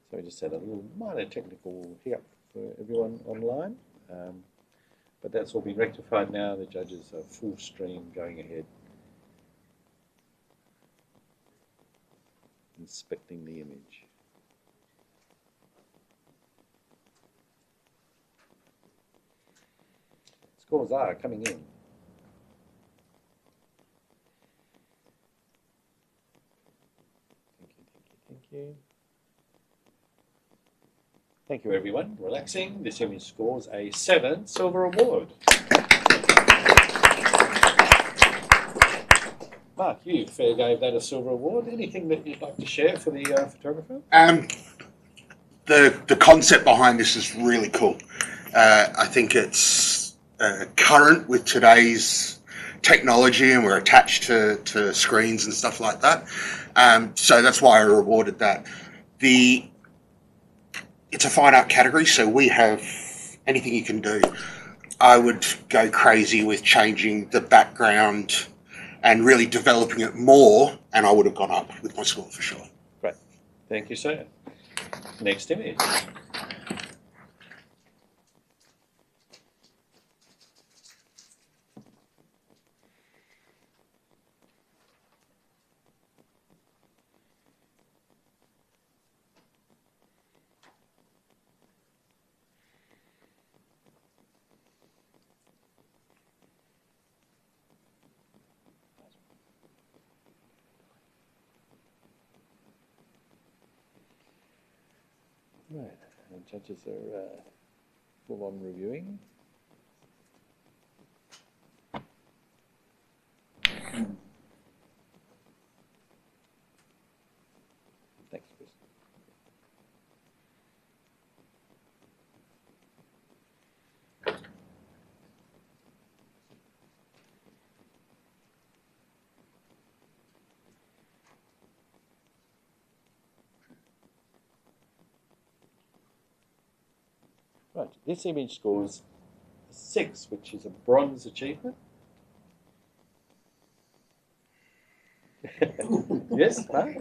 So we just had a little minor technical hiccup for everyone online, but that's all been rectified now. The judges are full stream going ahead, inspecting the image. Scores are coming in. Thank you. Thank you, everyone. Relaxing. This image scores a 7 silver award. Mark, you fair gave that a silver award. Anything that you'd like to share for the photographer? The concept behind this is really cool. I think it's current with today's technology, and we're attached to screens and stuff like that. So that's why I rewarded that. It's a fine art category, so we have anything you can do. I would go crazy with changing the background and really developing it more, and I would have gone up with my score for sure. Great. Thank you, sir. Next image. Right, and judges are full on reviewing. Thanks, Chris. Right, this image scores a 6, which is a bronze achievement. Yes, Mark?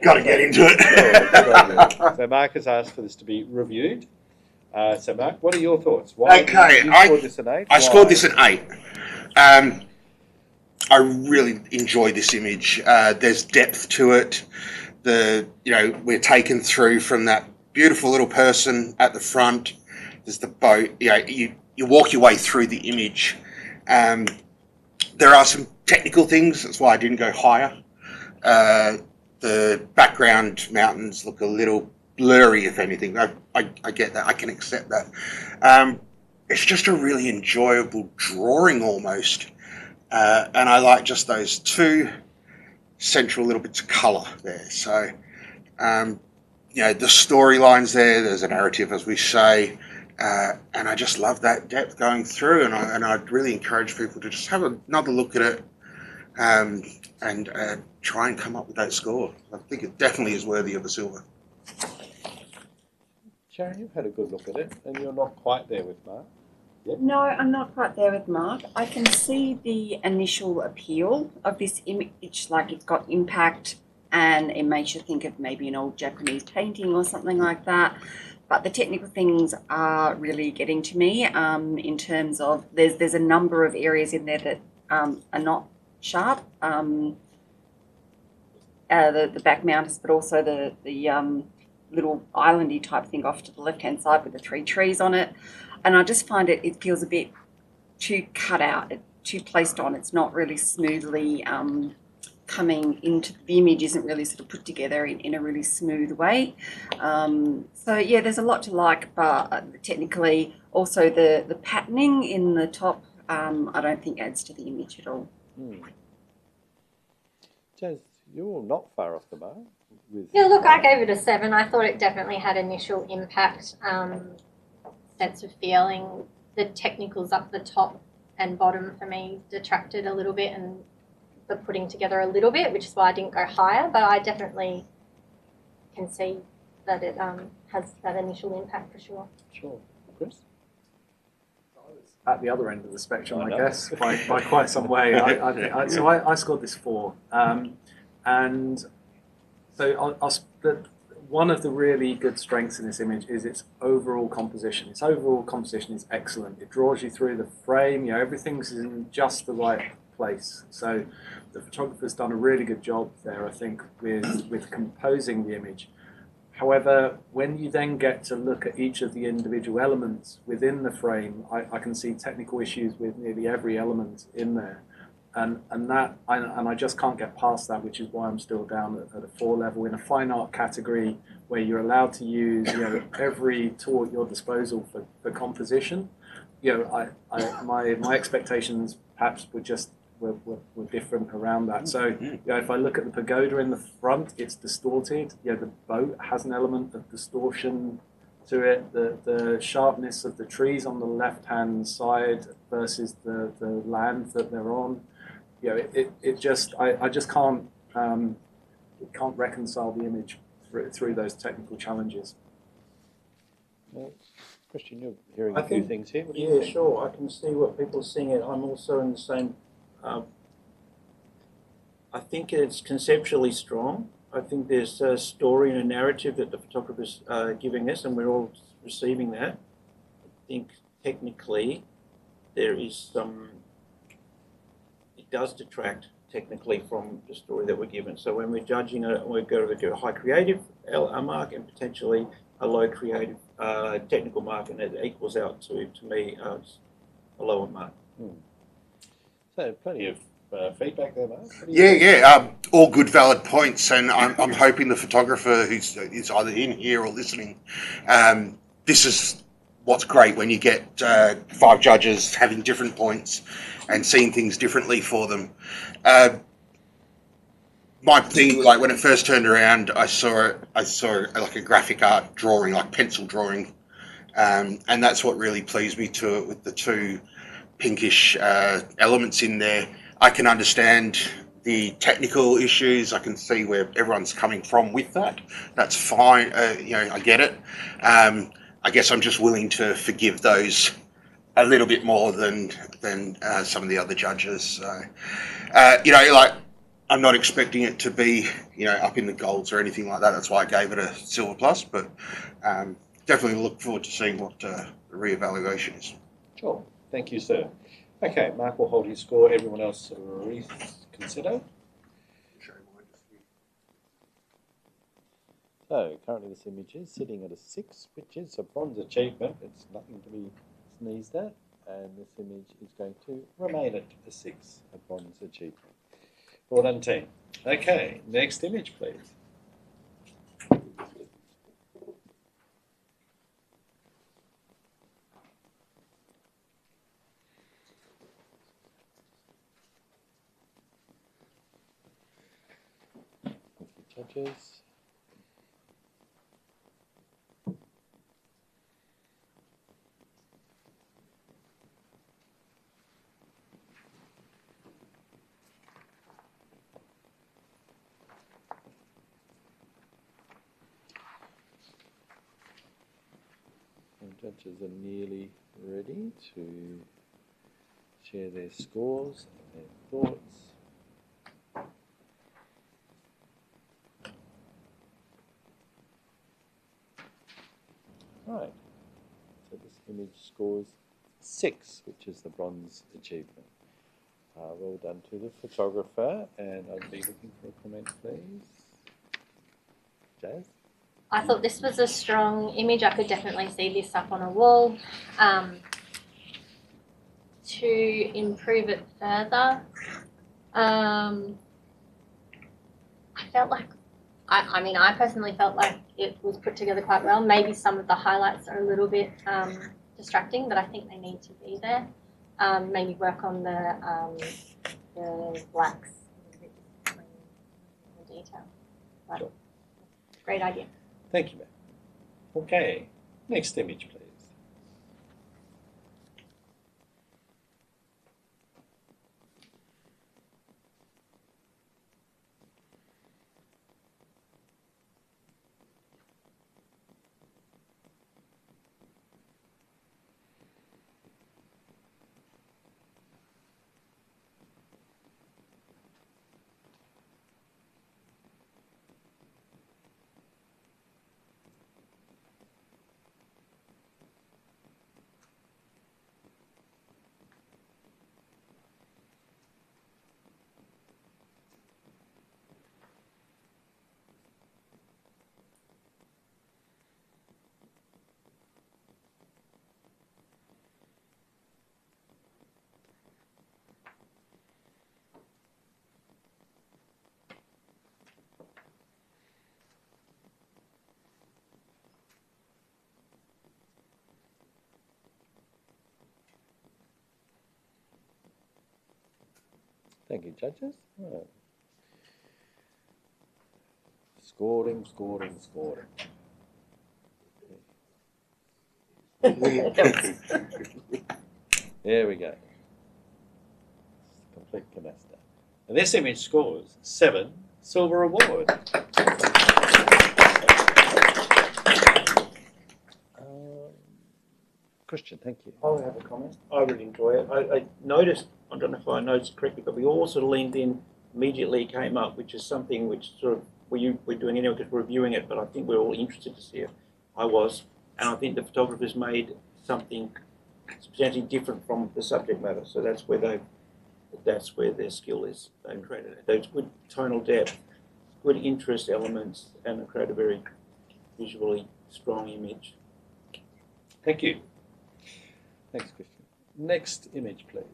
Got to get into it. So Mark has asked for this to be reviewed. So Mark, what are your thoughts? Why Okay, you scored this an 8? I scored this an 8. I really enjoy this image. There's depth to it. We're taken through from that beautiful little person at the front. There's the boat. You walk your way through the image. There are some technical things. That's why I didn't go higher. The background mountains look a little blurry, if anything. I get that. I can accept that. It's just a really enjoyable drawing almost. And I like just those two central little bits of colour there. So the storylines there. There's a narrative, as we say, and I just love that depth going through. And I'd really encourage people to just have another look at it, and try and come up with that score. I think it definitely is worthy of a silver. Sharon, you've had a good look at it, and you're not quite there with Mark. No, I'm not quite there with Mark. I can see the initial appeal of this image, like it's got impact and it makes you think of maybe an old Japanese painting or something like that. But the technical things are really getting to me in terms of there's a number of areas in there that are not sharp. The back mountains, but also the little islandy type thing off to the left-hand side with the 3 trees on it. And I just find it feels a bit too cut out, too placed on. It's not really smoothly coming into the image, isn't really sort of put together in a really smooth way. So yeah, there's a lot to like, but technically also the patterning in the top, I don't think adds to the image at all. Jazz, you're not far off the mark. Yeah, look, I gave it a 7. I thought it definitely had initial impact, sense of feeling. The technicals up the top and bottom for me detracted a little bit, and the putting together a little bit, which is why I didn't go higher, but I definitely can see that it has that initial impact for sure. Sure. Chris? At the other end of the spectrum, I know. guess, by quite some way. I scored this 4, and so one of the really good strengths in this image is its overall composition. Its overall composition is excellent. It draws you through the frame. Everything's in just the right place. So the photographer's done a really good job there, I think, with composing the image. However, when you then get to look at each of the individual elements within the frame, I can see technical issues with nearly every element in there. And I just can't get past that, which is why I'm still down at a 4 level in a fine art category where you're allowed to use every tool at your disposal for composition. My expectations perhaps were different around that. So if I look at the pagoda in the front, it's distorted. The boat has an element of distortion to it. The sharpness of the trees on the left-hand side versus the land that they're on. I just can't reconcile the image through those technical challenges. Well, Christian, you're hearing a few things here. What do you think? Sure. I can see what people are seeing it. I'm also in the same. I think it's conceptually strong. I think there's a story and a narrative that the photographer's giving us, and we're all receiving that. I think technically there is some. It does detract technically from the story that we're given. So when we're judging it, we're going to do a high creative mark and potentially a low creative technical mark, and it equals out to me a lower mark. So plenty of feedback there, Mark. All good, valid points, and I'm hoping the photographer who's either in here or listening, this is what's great when you get 5 judges having different points and seeing things differently for them. My thing, like when it first turned around, I saw like a graphic art drawing, like pencil drawing, and that's what really pleased me to it with the 2 pinkish elements in there. I can understand the technical issues. I can see where everyone's coming from with that. That's fine. I get it. I guess I'm just willing to forgive those a little bit more than some of the other judges. So, I'm not expecting it to be, up in the golds or anything like that. That's why I gave it a silver plus. But definitely look forward to seeing what the reevaluation is. Sure. Thank you, sir. Okay, Mark will hold his score. Everyone else reconsider. So currently this image is sitting at a 6, which is a bronze achievement. It's nothing to be sneezed at. And this image is going to remain at a 6, a bronze achievement. Well done, team. Okay, next image, please. Judges. Judges are nearly ready to share their scores and their thoughts. Right, so this image scores 6, which is the bronze achievement. Well done to the photographer, and I'd be looking for a comment, please. Jazz? I thought this was a strong image. I could definitely see this up on a wall. To improve it further, I felt like, I personally felt like it was put together quite well. Maybe some of the highlights are a little bit distracting, but I think they need to be there. Maybe work on the blacks a bit more detail. But Sure. Great idea. Thank you, ma'am. Okay, next image, please. Thank you, judges. Right. Scoring. There we go. Complete canasta. And this image scores 7 silver award. Christian, thank you. I'll have a comment. I really enjoy it. I noticed, I don't know if I noticed correctly, but we all sort of leaned in immediately, came up, which is something which sort of we're doing anyway because we're reviewing it, but I think we're all interested to see it. I was, and I think the photographers made something substantially different from the subject matter. So that's where their skill is. They've created it. There's good tonal depth, good interest elements, and they create a very visually strong image. Thank you. Thanks, Christian. Next image, please.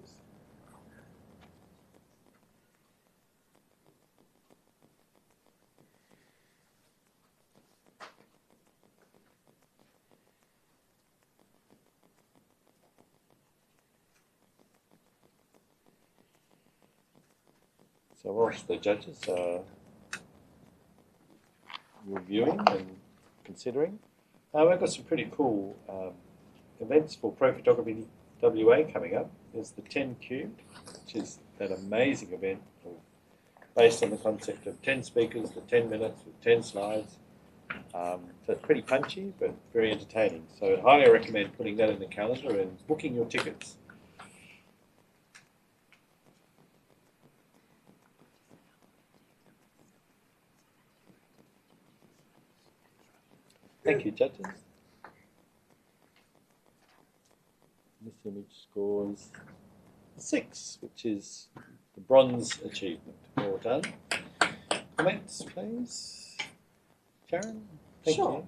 So whilst the judges are reviewing and considering, we've got some pretty cool events for Pro Photography WA coming up. There's the 10 Cubed, which is that amazing event based on the concept of 10 speakers for 10 minutes with 10 slides. So it's pretty punchy, but very entertaining. So I'd highly recommend putting that in the calendar and booking your tickets. Thank you, judges. This image scores 6, which is the bronze achievement. Well done. Comments, please. Sharon? Thank Sure.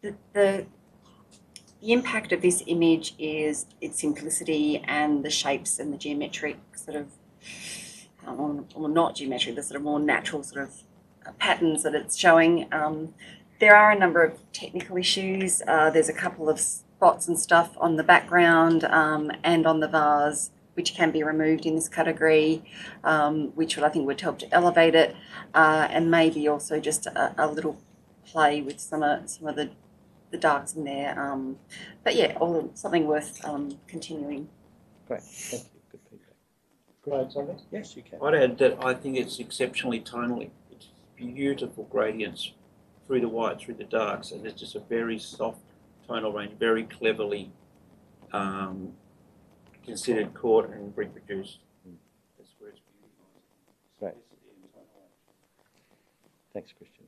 you. The impact of this image is its simplicity and the shapes and the geometric sort of, or not geometric, the sort of more natural sort of patterns that it's showing. There are a number of technical issues. There's a couple of spots and stuff on the background and on the vase which can be removed in this category, which I think would help to elevate it, and maybe also just a little play with some of the darks in there. But yeah, something worth continuing. Great, thank you. Good feedback. Can I add something? Yes, you can. I'd add that I think it's exceptionally tonally. It's beautiful gradients, through the white, through the darks, and it's just a very soft tonal range, very cleverly considered, caught, and reproduced. That's where it's beauty lies. Great. Thanks, Christian.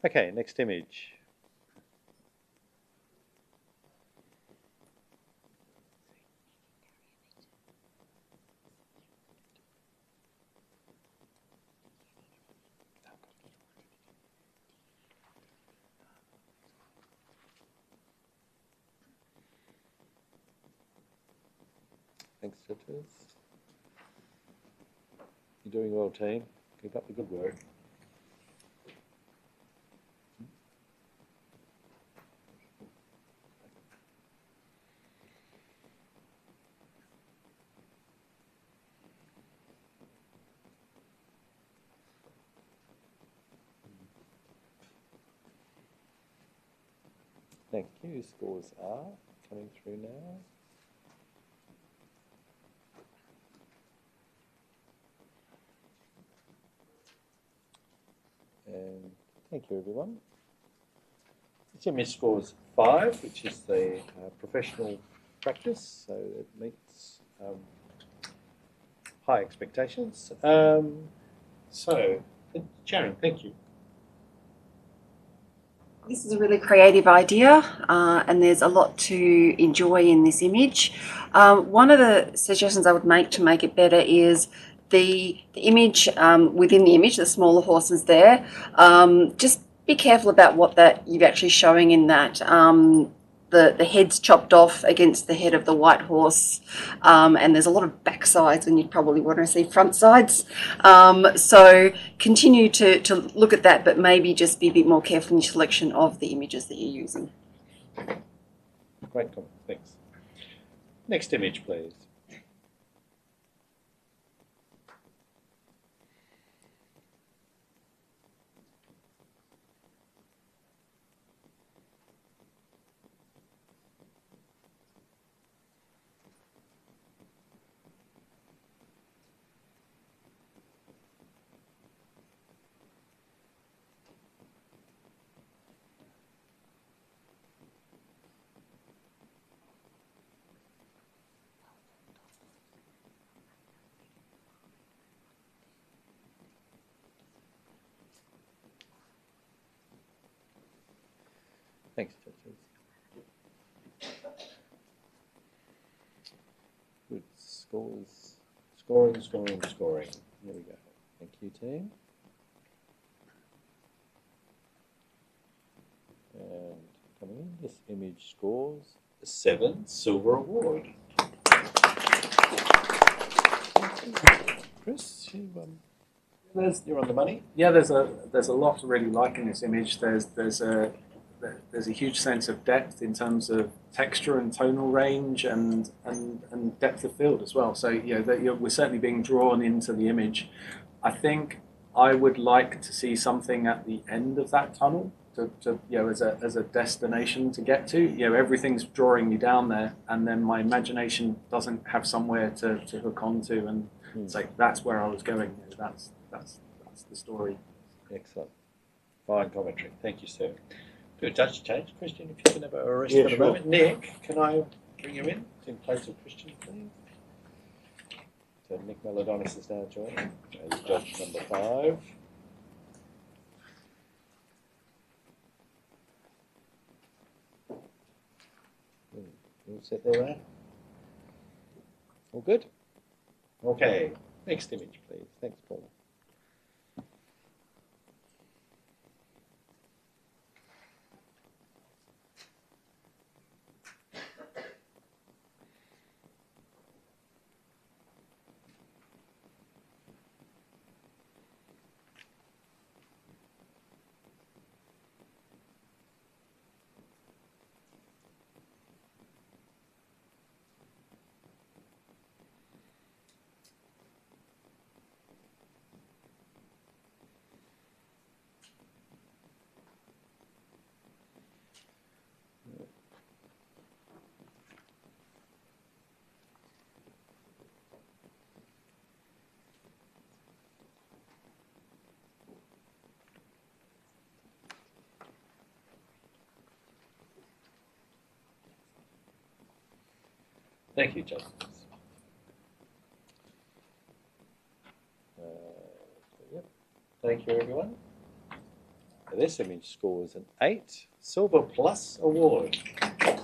Okay, next image. Thanks, judges. You're doing well, team. Keep up the good work. Thank you. Scores are coming through now. And thank you, everyone. This image scores 5, which is the professional practice, so it meets high expectations. So, Sharon, thank you. This is a really creative idea, and there's a lot to enjoy in this image. One of the suggestions I would make to make it better is the image, within the image, the smaller horses there, just be careful about what that you're actually showing in that. The head's chopped off against the head of the white horse, and there's a lot of back sides when you'd probably want to see front sides. So continue to look at that, but maybe just be a bit more careful in your selection of the images that you're using. Great comment, thanks. Next image, please. Thanks, judges. Good. Scores. Scoring. There we go. Thank you, team. And coming in, this image scores a 7 silver award. Chris, you're on the money. Yeah, there's a lot to really like in this image. There's a huge sense of depth in terms of texture and tonal range and depth of field as well. So we're certainly being drawn into the image. I think I would like to see something at the end of that tunnel to as a destination to get to. Everything's drawing me down there, and then my imagination doesn't have somewhere to hook onto and say that's where I was going. That's the story. Excellent. Fine commentary. Thank you, sir. Do a judge change, Christian, if you can have a rest for a moment. Nick, can I bring you in place of Christian, please? So Nick Melodonis is now joining as judge number 5. All set there, right? All good? Okay, next image, please. Thanks, Paul. Thank you, Justice. Yep. Thank you, everyone. This image scores an 8, Silver Plus Award. So,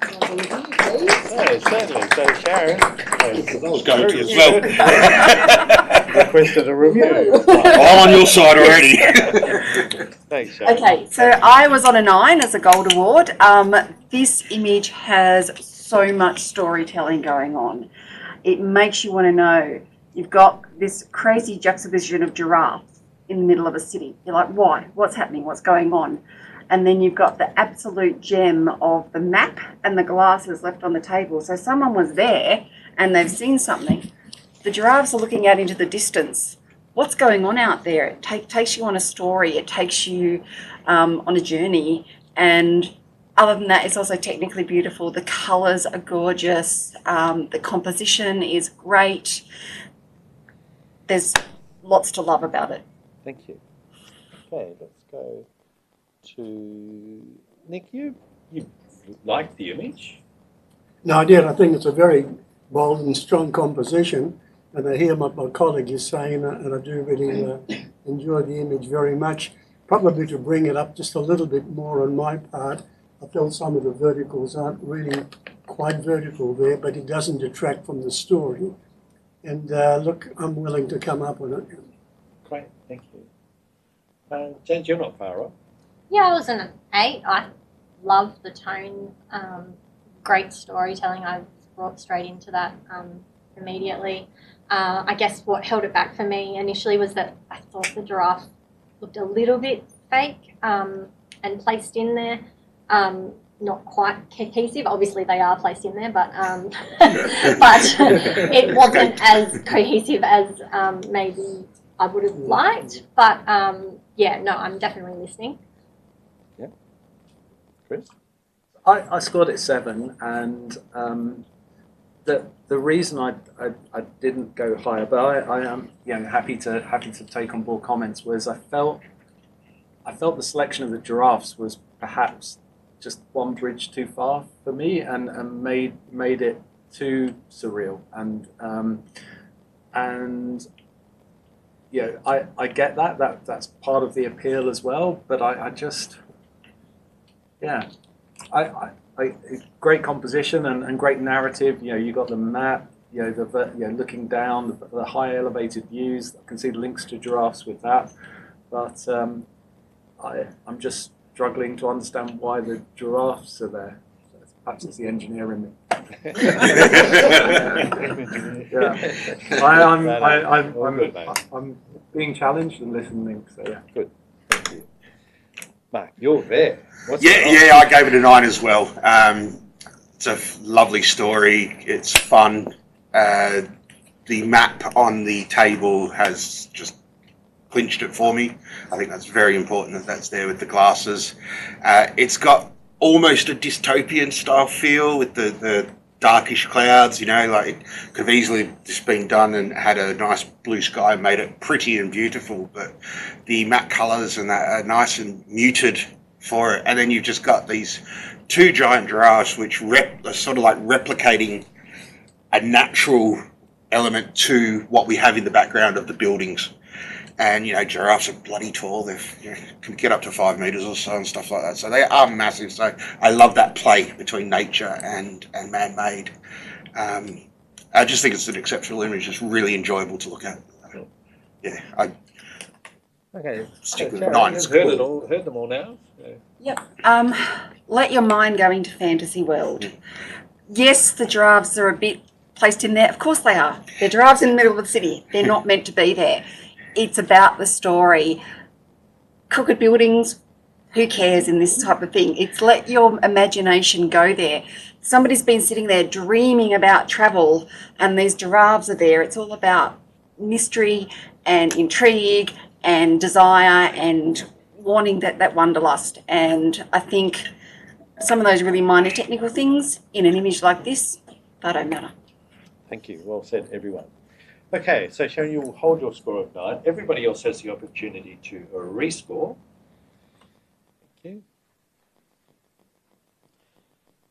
certainly. So, Sharon, I was going to as well. requested a review. I'm on your side already. Thanks, Sharon. Okay, so I was on a 9 as a gold award. This image has so much storytelling going on. It makes you want to know. You've got this crazy juxtaposition of giraffes in the middle of a city. You're like, why? What's happening? What's going on? And then you've got the absolute gem of the map and the glasses left on the table. So someone was there and they've seen something. The giraffes are looking out into the distance. What's going on out there? It takes you on a story. It takes you on a journey. And other than that, it's also technically beautiful. The colours are gorgeous. The composition is great. There's lots to love about it. Thank you. Okay, let's go to Nick. You liked the image? No, I did. I think it's a very bold and strong composition. And I hear what my colleague is saying, and I do really enjoy the image very much. Probably to bring it up just a little bit more on my part, I felt some of the verticals aren't really quite vertical there, but it doesn't detract from the story. And look, I'm willing to come up with it. Great, thank you. James, you're not far off. Yeah, I was an 8. I love the tone. Great storytelling. I was brought straight into that immediately. I guess what held it back for me initially was that I thought the giraffe looked a little bit fake and placed in there. Not quite cohesive. Obviously, they are placed in there, but but it wasn't as cohesive as maybe I would have liked. But yeah, no, I'm definitely listening. Yeah, Chris. I scored it 7, and the reason I didn't go higher, but I am happy to take on board comments, was I felt the selection of the giraffes was perhaps just one bridge too far for me, and made it too surreal, and yeah, I get that's part of the appeal as well, but I just great composition and great narrative. You got the map, looking down the high elevated views. I can see the links to giraffes with that, but I'm just struggling to understand why the giraffes are there. So perhaps it's the engineer in me. I'm being challenged and listening. So yeah, good. Thank you. Mark, you're there. Yeah, I gave it a 9 as well. It's a lovely story. It's fun. The map on the table has just clinched it for me. I think that's very important that that's there with the glasses. It's got almost a dystopian style feel with the darkish clouds, like it could have easily just been done and had a nice blue sky and made it pretty and beautiful, but the matte colours and that are nice and muted for it. And then you've just got these 2 giant giraffes which are sort of like replicating a natural element to what we have in the background of the buildings. And giraffes are bloody tall. They can get up to 5 meters or so and stuff like that. So they are massive. So I love that play between nature and man-made. I just think it's an exceptional image. It's really enjoyable to look at. Yeah, Okay. stick with Sharon, 9. you've heard them all now. So. Yep. Let your mind go into fantasy world. Yes, the giraffes are a bit placed in there. Of course they are. They're giraffes in the middle of the city. They're not meant to be there. It's about the story. Crooked buildings, who cares in this type of thing? It's let your imagination go there. Somebody's been sitting there dreaming about travel and these giraffes are there. It's all about mystery and intrigue and desire and wanting that wanderlust. And I think some of those really minor technical things in an image like this, they don't matter. Thank you. Well said, everyone. Okay, so Sharon, you will hold your score of 9. Everybody else has the opportunity to rescore. Thank you.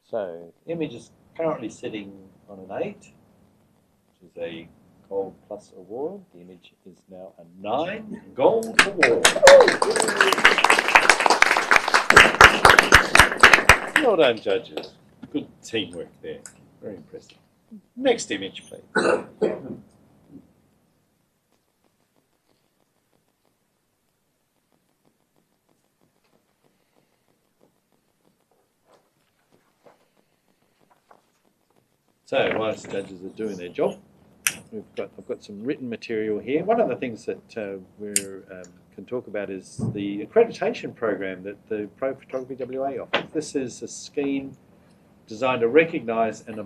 So, image is currently sitting on an 8, which is a Gold Plus award. The image is now a 9 Gold award. Well done, judges. Good teamwork there. Very impressive. Next image, please. So, whilst the judges are doing their job, I've got some written material here. One of the things that we can talk about is the accreditation program that the Pro Photography WA offers. This is a scheme designed to recognise and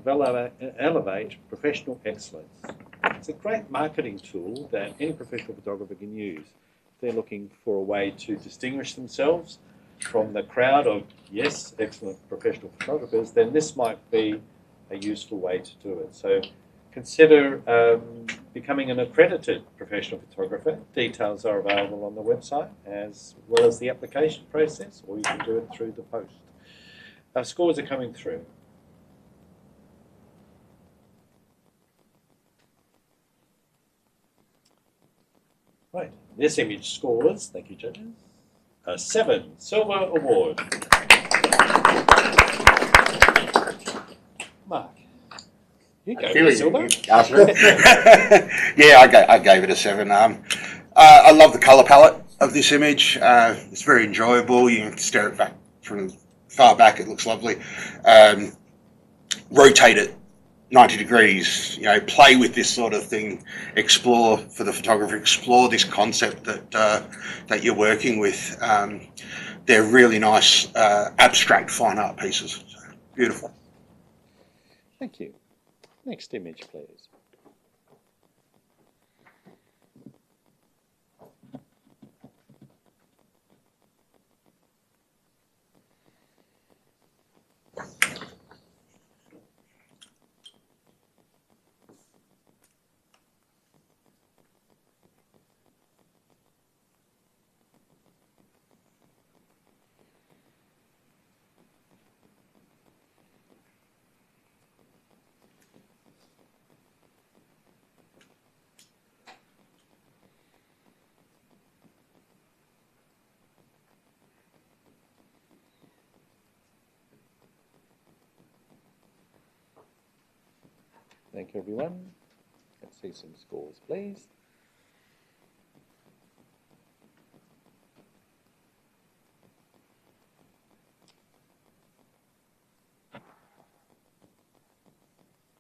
elevate professional excellence. It's a great marketing tool that any professional photographer can use. If they're looking for a way to distinguish themselves from the crowd of, yes, excellent professional photographers, then this might be a useful way to do it. So consider becoming an accredited professional photographer. Details are available on the website, as well as the application process, or you can do it through the post. Our scores are coming through. Right, this image scores, thank you judges, a 7 Silver Award. Mark, you go for silver. Yeah, I gave it a 7. I love the colour palette of this image. It's very enjoyable. You can stare it back from far back. It looks lovely. Rotate it 90 degrees. You know, play with this sort of thing. Explore for the photographer. Explore this concept that you're working with. They're really nice abstract fine art pieces. So, beautiful. Thank you. Next image, please. Thank you, everyone. Let's see some scores, please.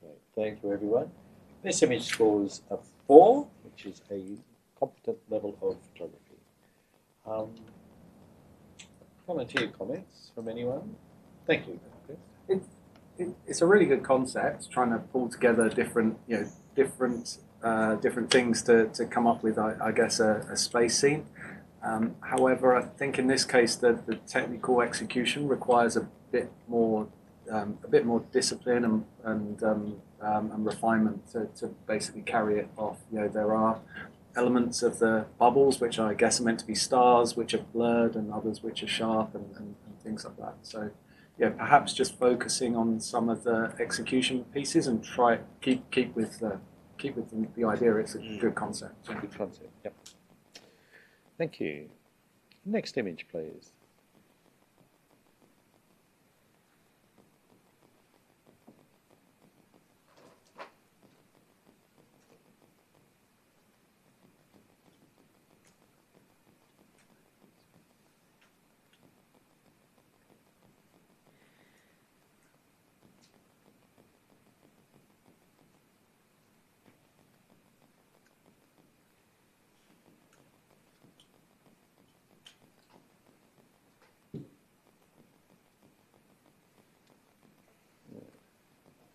Great. Thank you, everyone. This image scores a 4, which is a competent level of photography. Volunteer comments from anyone? Thank you. It's a really good concept, trying to pull together different things to come up with, I guess, a space scene. However, I think in this case the technical execution requires a bit more discipline and refinement to basically carry it off. You know, there are elements of the bubbles which I guess are meant to be stars, which are blurred, and others which are sharp, and things like that. So, yeah, perhaps just focusing on some of the execution pieces and keep with the idea. It's a good concept. So. Good concept. Yep. Thank you. Next image, please.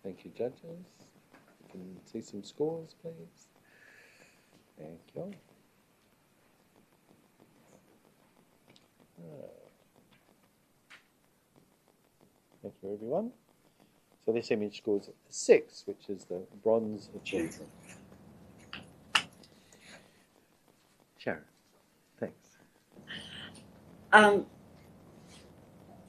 Thank you, judges. You can see some scores, please. Thank you. Thank you, everyone. So this image scores 6, which is the bronze achievement. Sharon, thanks.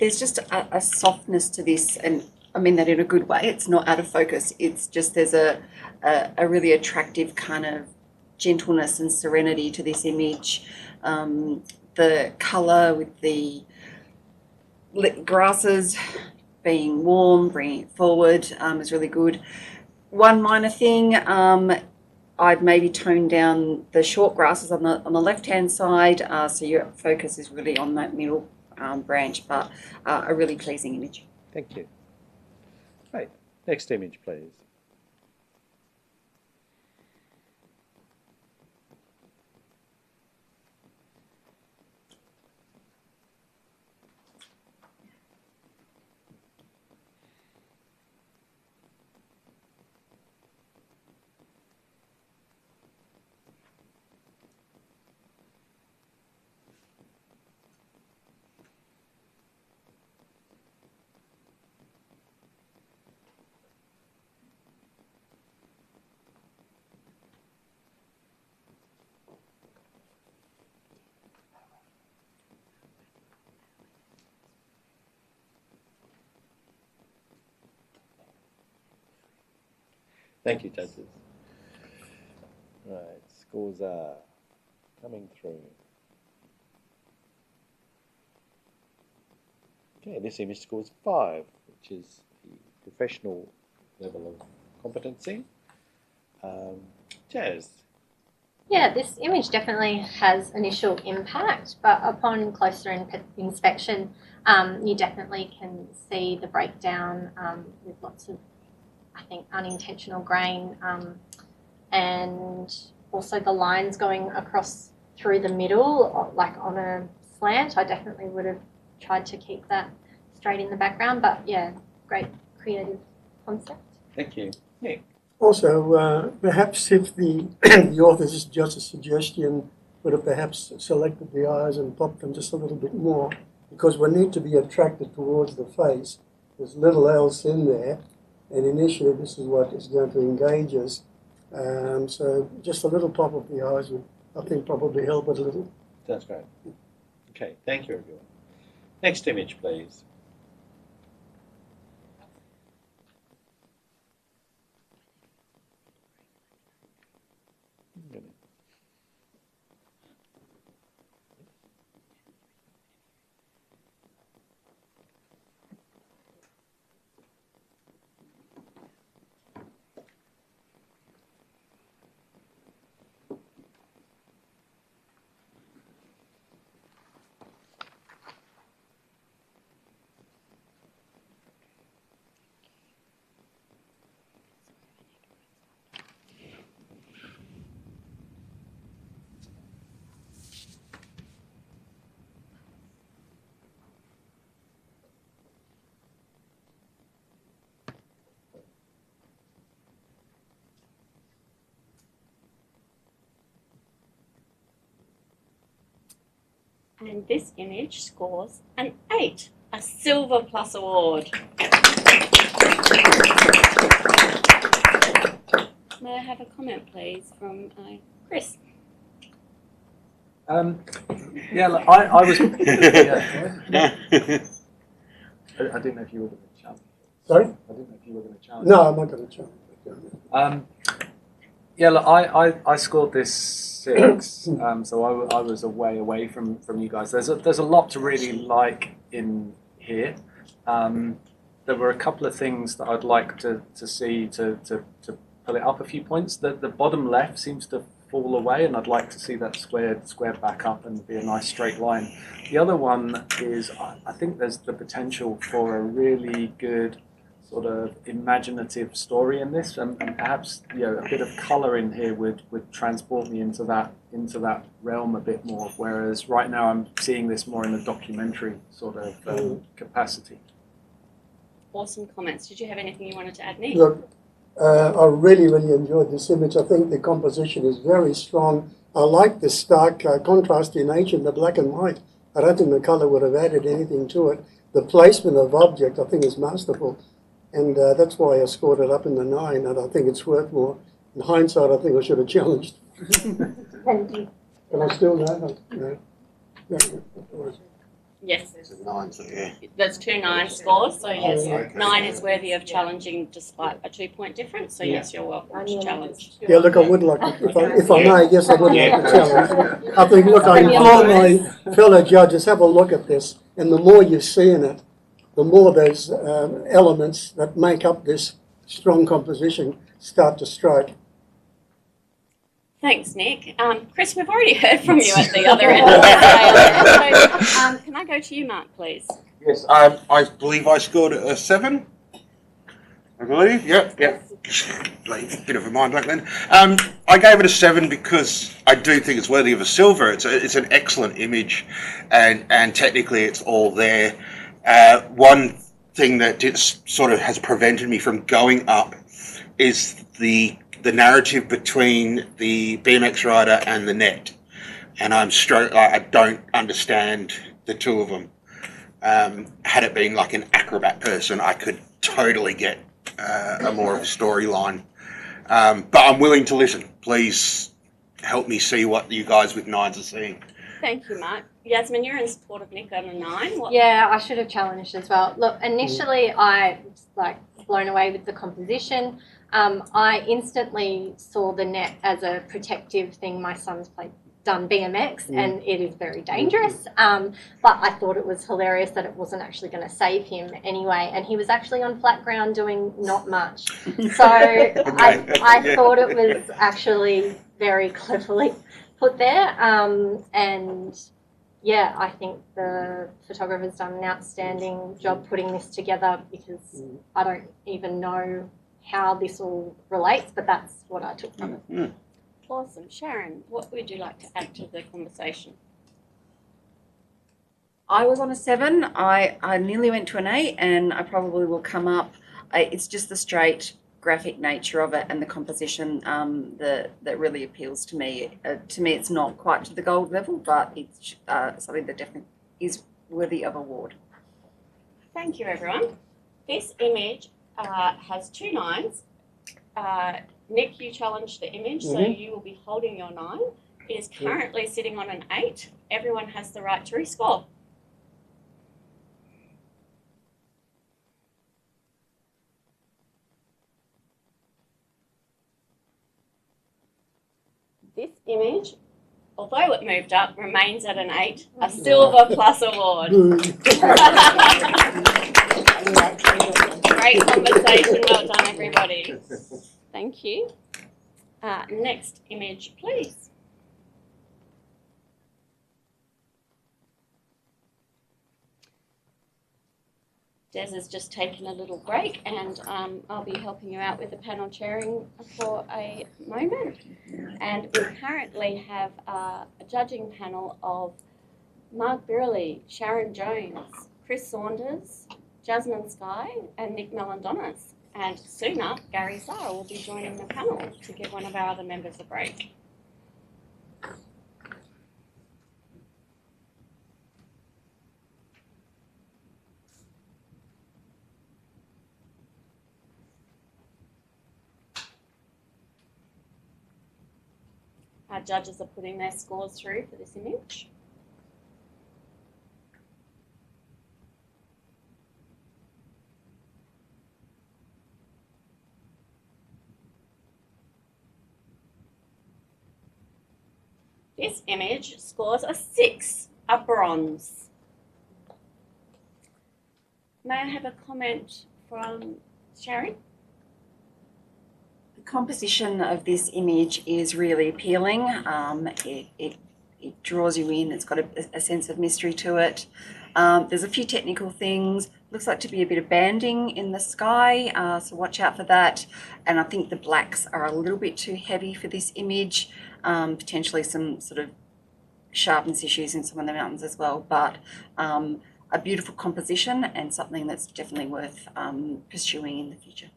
There's just a softness to this, and I mean that in a good way. It's not out of focus. It's just there's a really attractive kind of gentleness and serenity to this image. The colour with the lit grasses being warm, bringing it forward is really good. One minor thing, I've maybe toned down the short grasses on the left-hand side, so your focus is really on that middle branch, but a really pleasing image. Thank you. Right, next image, please. Thank you, judges. Right, scores are coming through. Okay, this image scores 5, which is the professional level of competency. Jazz. Yeah, this image definitely has initial impact, but upon closer inspection, you definitely can see the breakdown with lots of, I think, unintentional grain, and also the lines going across through the middle, like on a slant. I definitely would have tried to keep that straight in the background, but yeah, great creative concept. Thank you. Nick. Also, perhaps if the the author is just a suggestion, would have perhaps selected the eyes and popped them just a little bit more, because we need to be attracted towards the face. There's little else in there, and initially this is what is going to engage us. So just a little pop of the eyes would, I think, probably help it a little. That's great. Okay, thank you, everyone. Next image, please. And this image scores an 8, a Silver Plus award. May I have a comment, please, from Chris? Yeah, look, I was. Yeah. I didn't know if you were going to challenge. Sorry? I didn't know if you were going to challenge. No, I'm not going to challenge. Yeah, look, I scored this 6, so I was a way away from you guys. There's a lot to really like in here. There were a couple of things that I'd like to see to pull it up a few points. The bottom left seems to fall away, and I'd like to see that squared back up and be a nice straight line. The other one is I think there's the potential for a really good sort of imaginative story in this, and perhaps a bit of colour in here would transport me into that realm a bit more. Whereas right now I'm seeing this more in a documentary sort of capacity. Awesome comments. Did you have anything you wanted to add, Nick? Look, I really enjoyed this image. I think the composition is very strong. I like the stark contrasty nature in the black and white. I don't think the colour would have added anything to it. The placement of object, I think, is masterful. And that's why I scored it up in the 9, and I think it's worth more. In hindsight, I think I should have challenged. Thank you. Can I still know? No. Yes, There's a 9, so yeah. there's 2 9 scores, so yes, Okay. 9 is worthy of challenging despite a 2-point difference. So yes, you're welcome to challenge. Yeah, look, I would like to, if I may, yes, I would like to challenge. I think, look, I implore my fellow judges, have a look at this, and the more you see in it, the more those elements that make up this strong composition start to strike. Thanks, Nick. Chris, we've already heard from you at the other end of the scale. So, can I go to you, Mark, please? Yes, I believe I scored a 7. I believe, yep. Bit of a mind blank then. I gave it a 7 because I do think it's worthy of a silver. It's an excellent image, and technically it's all there. One thing that sort of has prevented me from going up is the narrative between the BMX rider and the net, and I don't understand the two of them. Had it been like an acrobat person, I could totally get a more of a storyline. But I'm willing to listen. Please help me see what you guys with 9s are seeing. Thank you, Mark. Yasmin, you're in support of Nick on a 9. What? Yeah, I should have challenged as well. Look, initially I was like blown away with the composition. I instantly saw the net as a protective thing. My son's done BMX and it is very dangerous. But I thought it was hilarious that it wasn't actually going to save him anyway. And he was actually on flat ground doing not much. So I thought it was actually very cleverly put there. And yeah, I think the photographer's done an outstanding job putting this together because I don't even know how this all relates, but that's what I took from it. Awesome. Sharon, what would you like to add to the conversation? I was on a 7. I nearly went to an 8, and I probably will come up. It's just the straight graphic nature of it and the composition that really appeals to me. To me, it's not quite to the gold level, but it's something that definitely is worthy of award. Thank you, everyone. This image has 2 9s. Nick, you challenged the image, so you will be holding your 9. It is currently sitting on an 8. Everyone has the right to rescore. This image, although it moved up, remains at an 8, a Silver Plus award. Great conversation, well done everybody. Thank you. Next image, please. Des has just taken a little break, and I'll be helping you out with the panel chairing for a moment. And we currently have a judging panel of Mark Birley, Sharon Jones, Chris Saunders, Jasmine Skye, and Nick Melandonis. And sooner, Gary Sarr will be joining the panel to give one of our other members a break. Our judges are putting their scores through for this image. This image scores a 6, a bronze. May I have a comment from Sharon? The composition of this image is really appealing. It draws you in. It's got a sense of mystery to it. There's a few technical things. Looks like to be a bit of banding in the sky, so watch out for that. And I think the blacks are a little bit too heavy for this image. Potentially some sort of sharpness issues in some of the mountains as well. But a beautiful composition and something that's definitely worth pursuing in the future.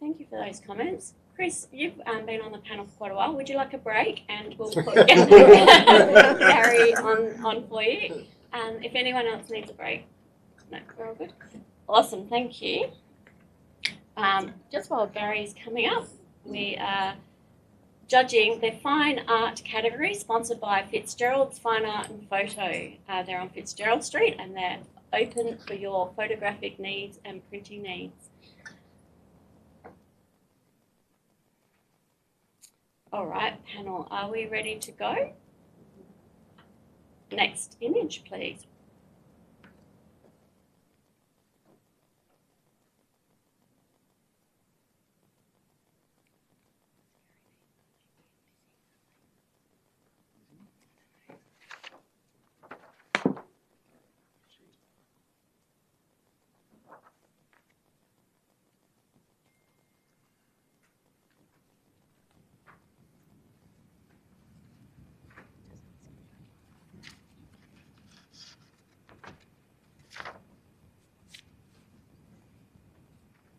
Thank you for those comments. Chris, you've been on the panel for quite a while. Would you like a break? And we'll put Gary on for you. If anyone else needs a break. No, we're all good. Awesome, thank you. Just while Gary's coming up, we are judging the fine art category, sponsored by Fitzgerald's Fine Art and Photo. They're on Fitzgerald Street and they're open for your photographic needs and printing needs. All right, panel, are we ready to go? Next image, please.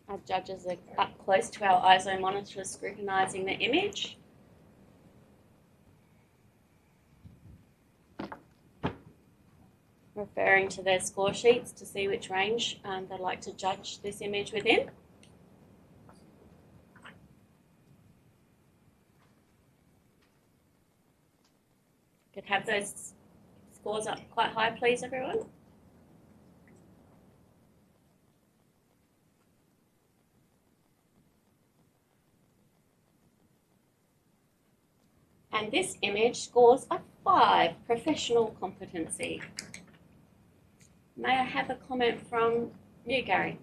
Our judges are up close to our ISO monitors scrutinising the image. Referring to their score sheets to see which range they'd like to judge this image within. Could have those scores up quite high, please, everyone. And this image scores a 5, professional competency. May I have a comment from you, Gary?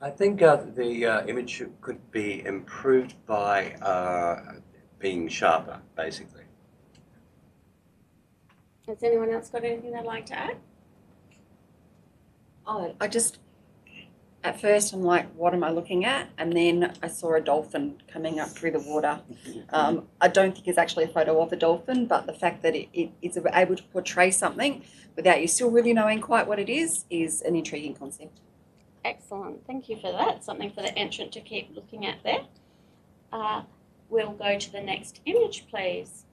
I think the image could be improved by being sharper, basically. Has anyone else got anything they'd like to add? Oh, at first I'm like, what am I looking at? And then I saw a dolphin coming up through the water. I don't think it's actually a photo of a dolphin, but the fact that it's able to portray something without you still really knowing quite what it is an intriguing concept. Excellent, thank you for that. Something for the entrant to keep looking at there. We'll go to the next image, please.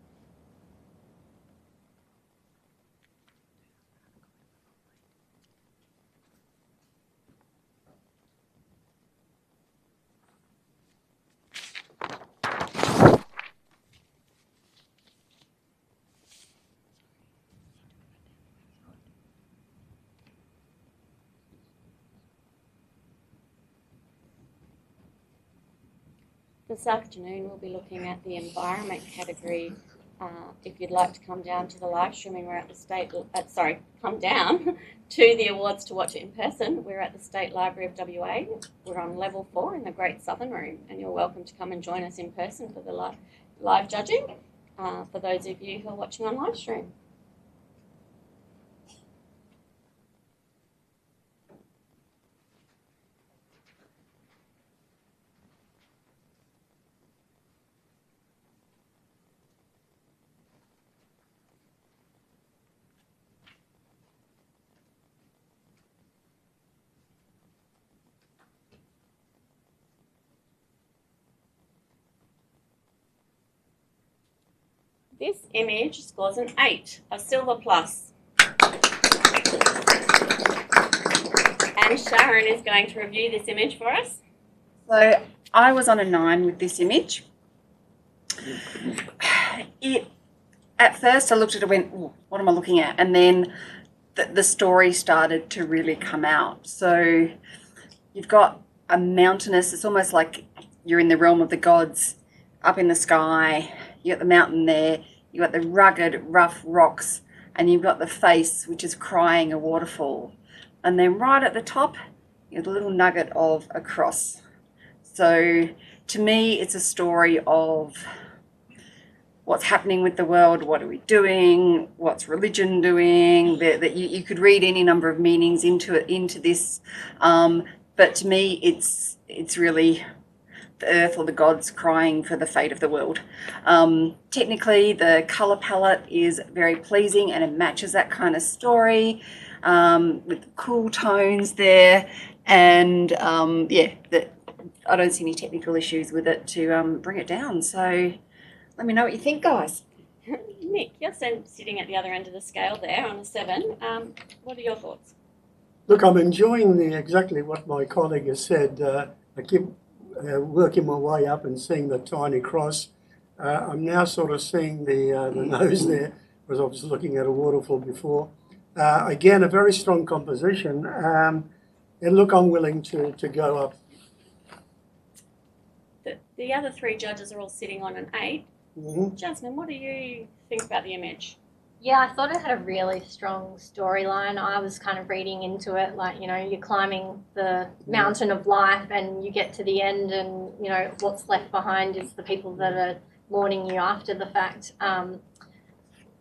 This afternoon we'll be looking at the environment category. If you'd like to come down to the live streaming, we're at the come down to the awards to watch it in person. We're at the State Library of WA. We're on level 4 in the Great Southern Room, and you're welcome to come and join us in person for the live judging, for those of you who are watching on live stream. This image scores an 8, a silver plus. And Sharon is going to review this image for us. So I was on a 9 with this image. At first I looked at it and went, oh, what am I looking at? And then the story started to really come out. So you've got a mountainous, it's almost like you're in the realm of the gods, up in the sky. You got the mountain there, you got the rugged, rough rocks, and you've got the face, which is crying a waterfall. And then right at the top, you have a little nugget of a cross. So to me, it's a story of what's happening with the world, what are we doing, what's religion doing, that you could read any number of meanings into this. But to me, it's really the earth or the gods crying for the fate of the world. Technically, the colour palette is very pleasing and it matches that kind of story with the cool tones there. And I don't see any technical issues with it to bring it down. So let me know what you think, guys. Nick, you're sitting at the other end of the scale there on a 7. What are your thoughts? Look, I'm enjoying exactly what my colleague has said. I give working my way up and seeing the tiny cross. I'm now sort of seeing the nose there, because I was looking at a waterfall before. Again, a very strong composition. And look, I'm willing to go up. The other three judges are all sitting on an 8. Mm-hmm. Jasmine, what do you think about the image? Yeah, I thought it had a really strong storyline. I was kind of reading into it, like, you know, you're climbing the mountain of life and you get to the end and, you know, what's left behind is the people that are mourning you after the fact. And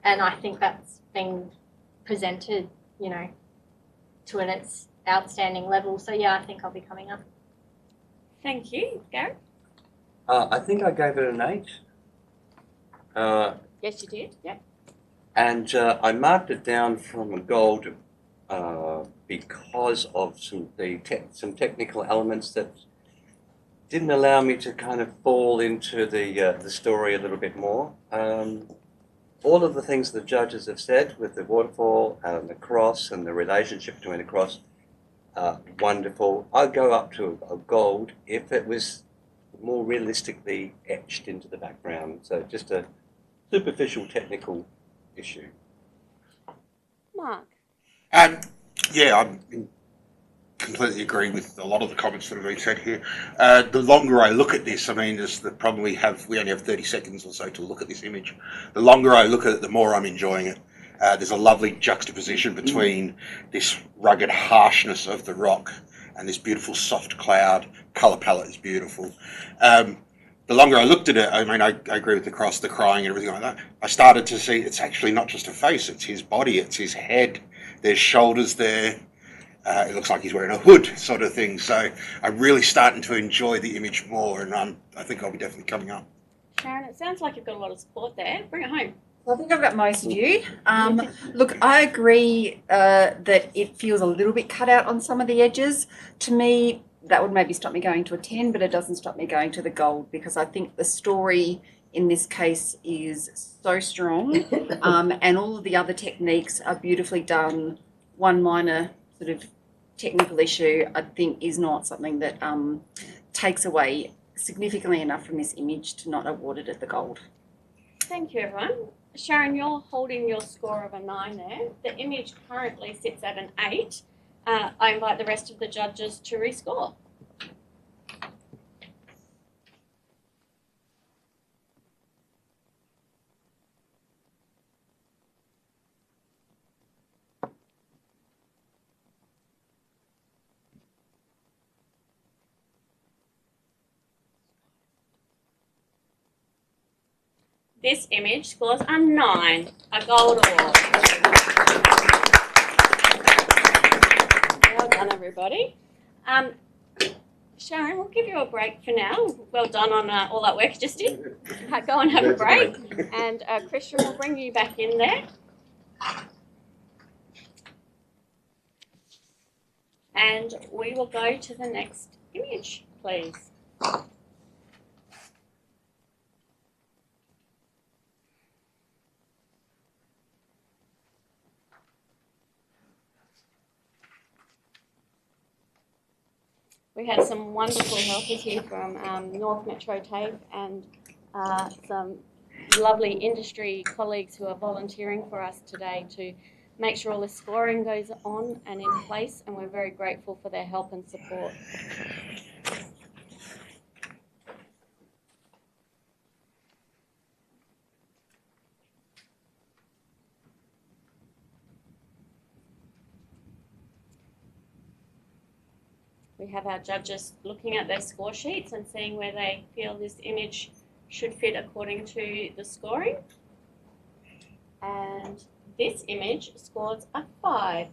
I think that's been presented, you know, to an its outstanding level. So, yeah, I think I'll be coming up. Thank you. Gareth? I think I gave it an 8. Yes, you did. Yep. And I marked it down from a gold because of some technical elements that didn't allow me to kind of fall into the story a little bit more. All of the things the judges have said with the waterfall and the cross and the relationship between the cross, wonderful. I'd go up to a gold if it was more realistically etched into the background. So just a superficial technical issue. Mark? Yeah, I'm completely agree with a lot of the comments that have been said here. The longer I look at this, I mean, there's the problem we only have 30 seconds or so to look at this image. The longer I look at it, the more I'm enjoying it. There's a lovely juxtaposition between this rugged harshness of the rock and this beautiful soft cloud. Colour palette is beautiful. The longer I looked at it, I mean, I agree with the cross, the crying and everything like that. I started to see it's actually not just a face, it's his body, it's his head. There's shoulders there. It looks like he's wearing a hood sort of thing. So I'm really starting to enjoy the image more, and I think I'll be definitely coming up. Sharon, it sounds like you've got a lot of support there. Bring it home. Well, I think I've got most of you. Look, I agree that it feels a little bit cut out on some of the edges. To me, that would maybe stop me going to a 10, but it doesn't stop me going to the gold, because I think the story in this case is so strong, and all of the other techniques are beautifully done. One minor sort of technical issue, I think, is not something that takes away significantly enough from this image to not award it at the gold. Thank you, everyone. Sharon, you're holding your score of a 9 there. The image currently sits at an 8. I invite the rest of the judges to rescore. This image scores a 9, a gold award. Well done, everybody. Sharon, we'll give you a break for now. Well done on all that work you just did. Go and have a break. And Christian will bring you back in there. And we will go to the next image, please. We had some wonderful helpers here from North Metro TAFE and some lovely industry colleagues who are volunteering for us today to make sure all the scoring goes on and in place, and we're very grateful for their help and support. We have our judges looking at their score sheets and seeing where they feel this image should fit according to the scoring. And this image scores a 5,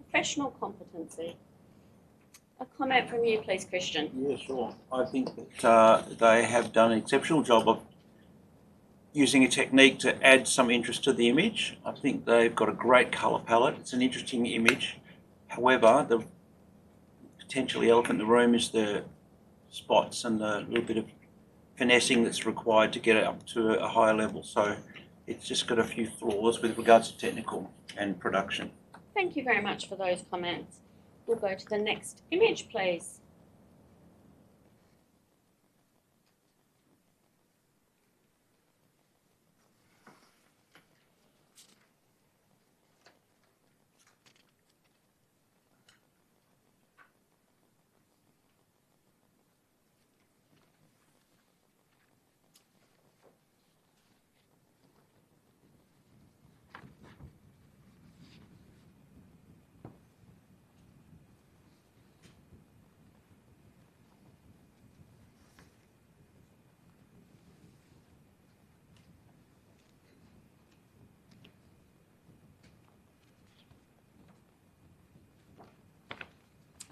professional competency. A comment from you, please, Christian. Yeah, sure. I think that they have done an exceptional job of using a technique to add some interest to the image. I think they've got a great colour palette. It's an interesting image. However, the potentially elephant in the room is the spots and the little bit of finessing that's required to get it up to a higher level. So it's just got a few flaws with regards to technical and production. Thank you very much for those comments. We'll go to the next image, please.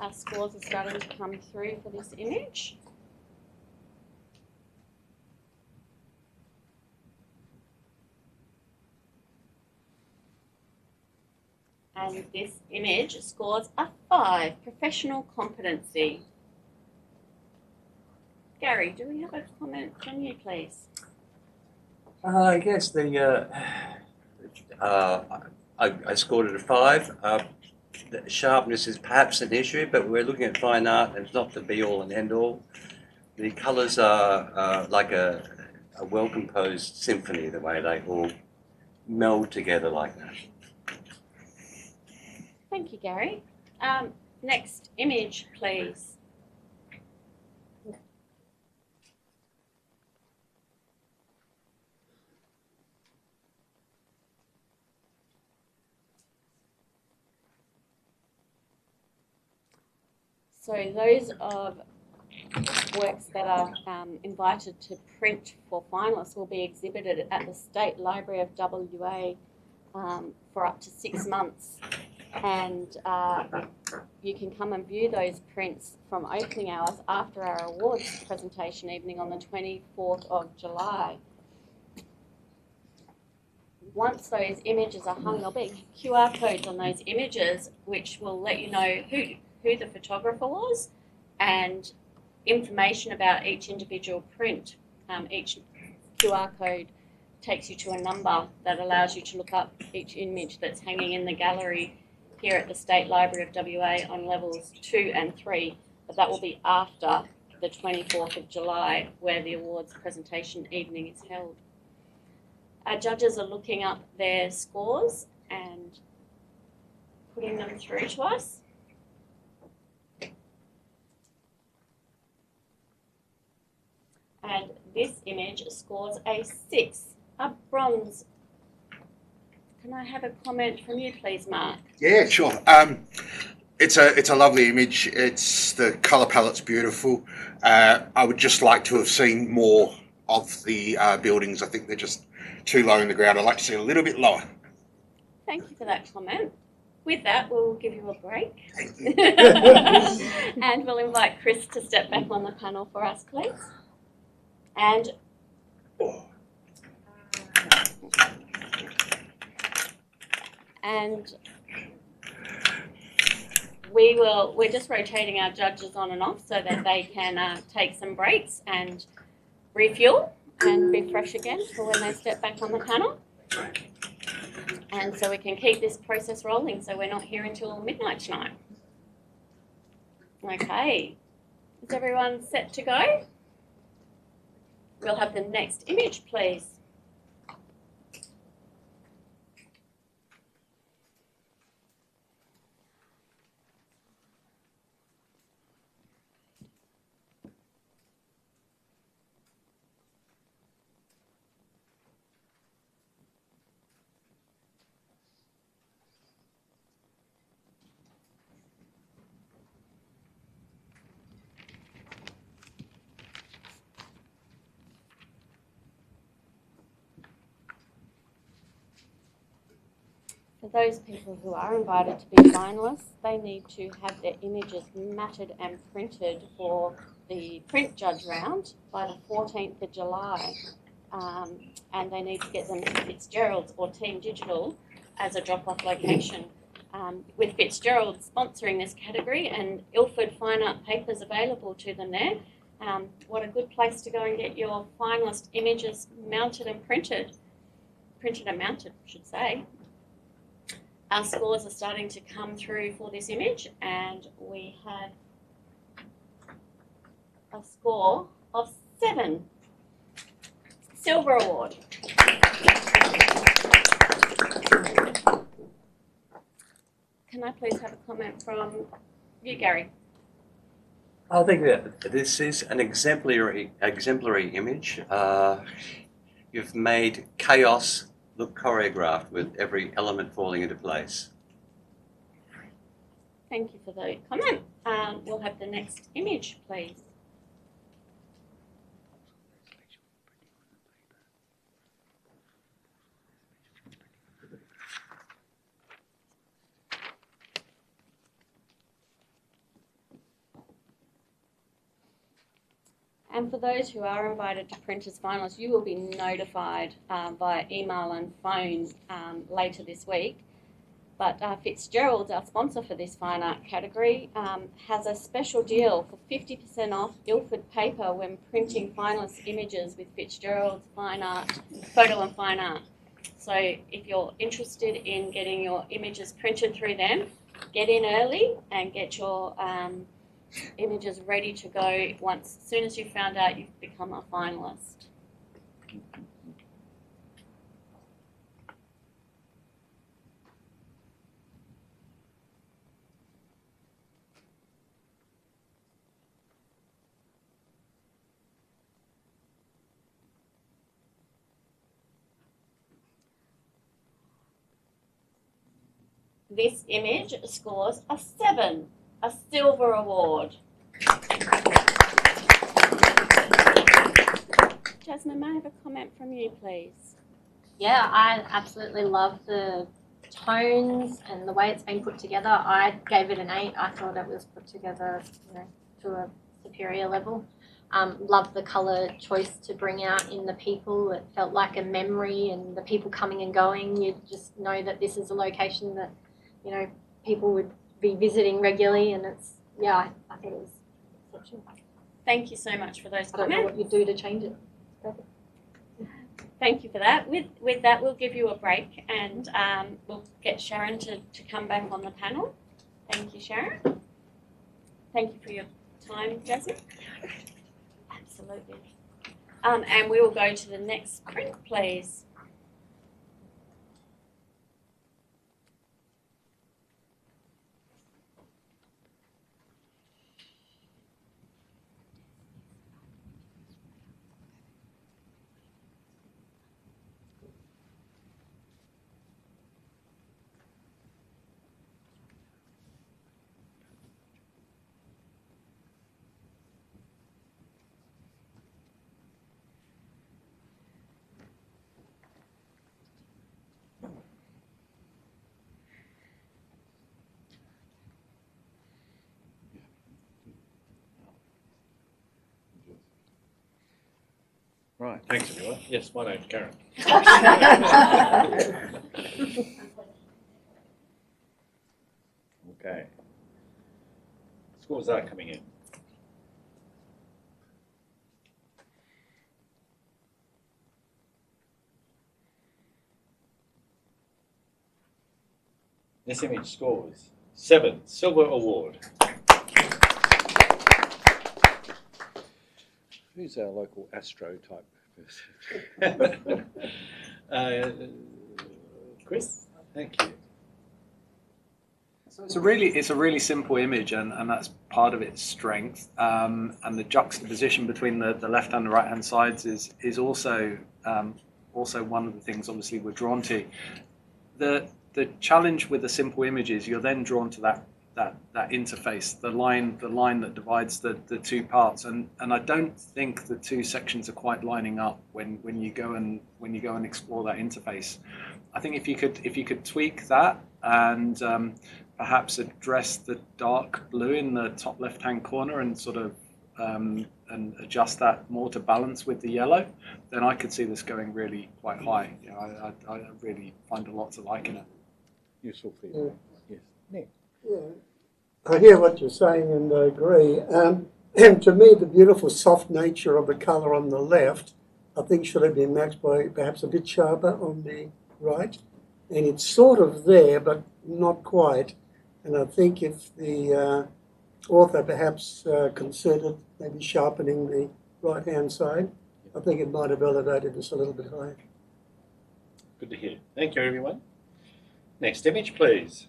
Our scores are starting to come through for this image. And this image scores a 5, professional competency. Gary, do we have a comment from you, please? Yes, I scored it a 5. The sharpness is perhaps an issue, but we're looking at fine art and it's not the be-all and end-all. The colours are like a well-composed symphony, the way they all meld together like that. Thank you, Gary. Next image, please. So those of works that are invited to print for finalists will be exhibited at the State Library of WA for up to 6 months. And you can come and view those prints from opening hours after our awards presentation evening on the 24th of July. Once those images are hung, there'll be QR codes on those images which will let you know who the photographer was and information about each individual print. Each QR code takes you to a number that allows you to look up each image that's hanging in the gallery here at the State Library of WA on levels 2 and 3, but that will be after the 24th of July where the awards presentation evening is held. Our judges are looking up their scores and putting them through to us. And this image scores a 6, a bronze. Can I have a comment from you, please, Mark? Yeah, sure. It's a lovely image. It's the colour palette's beautiful. I would just like to have seen more of the buildings. I think they're just too low in the ground. I'd like to see a little bit lower. Thank you for that comment. With that, we'll give you a break. Thank you. And we'll invite Chris to step back on the panel for us, please. And we're just rotating our judges on and off so that they can take some breaks and refuel and be fresh again for when they step back on the panel. And so we can keep this process rolling so we're not here until midnight tonight. Okay, is everyone set to go? We'll have the next image, please. For those people who are invited to be finalists, they need to have their images matted and printed for the print judge round by the 14th of July. And they need to get them to Fitzgerald's or Team Digital as a drop-off location. With Fitzgerald sponsoring this category and Ilford Fine Art Papers available to them there, what a good place to go and get your finalist images mounted and printed. Printed and mounted, I should say. Our scores are starting to come through for this image, and we have a score of 7. Silver Award. Can I please have a comment from you, Gary? I think that this is an exemplary image. You've made chaos look choreographed with every element falling into place. Thank you for the comment. We'll have the next image, please. And for those who are invited to printers finals, you will be notified via email and phone later this week. But Fitzgerald, our sponsor for this fine art category, has a special deal for 50% off Ilford paper when printing finalist images with Fitzgerald's fine art, photo and fine art. So if you're interested in getting your images printed through them, get in early and get your images ready to go as soon as you've found out you've become a finalist. This image scores a 7, a silver award. Jasmine, may I have a comment from you, please? Yeah, I absolutely love the tones and the way it's been put together. I gave it an 8. I thought it was put together, to a superior level. Love the colour choice to bring out in the people. It felt like a memory, and the people coming and going. You just know that this is a location that, people would be visiting regularly, and it's, I thought it was exceptional. Thank you so much for those I don't know comments. what you do to change it. Perfect. Thank you for that. With that, we'll give you a break, and we'll get Sharon to come back on the panel. Thank you, Sharon. Thank you for your time, Jasmine. Absolutely. And we will go to the next print, please. Right. Thanks, everyone. Yes, my name's Karen. Okay. Scores are coming in. This image scores 7, silver award. Who's our local astro type person? Chris, thank you. So it's a really simple image, and that's part of its strength. And the juxtaposition between the left and the right hand sides is also one of the things obviously we're drawn to. The challenge with a simple image is you're then drawn to that interface, the line that divides the two parts, and I don't think the two sections are quite lining up when you go and explore that interface. I think if you could tweak that and perhaps address the dark blue in the top left hand corner and sort of and adjust that more to balance with the yellow, then I could see this going really quite high. I really find a lot to like in it. Useful for you. Yes. Nick. Yeah. I hear what you're saying and I agree. And to me, the beautiful soft nature of the colour on the left, I think should have been matched by perhaps a bit sharper on the right. And it's sort of there, but not quite. And I think if the author perhaps considered maybe sharpening the right-hand side, I think it might have elevated this a little bit higher. Good to hear. Thank you, everyone. Next image, please.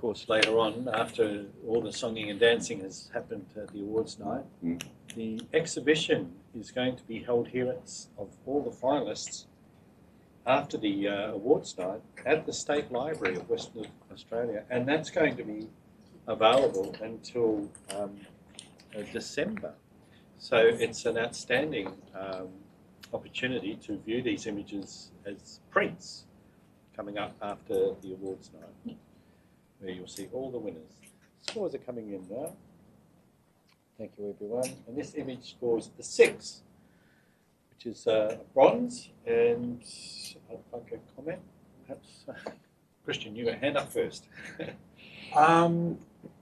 Of course, later on, after all the songing and dancing has happened at the awards night, the exhibition is going to be held here of all the finalists after the awards night at the State Library of Western Australia, and that's going to be available until December. So it's an outstanding opportunity to view these images as prints coming up after the awards night, where you'll see all the winners. Scores are coming in now. Thank you, everyone. And this image scores a 6, which is bronze. And I'd like a comment, perhaps. Christian, you got a hand up first. I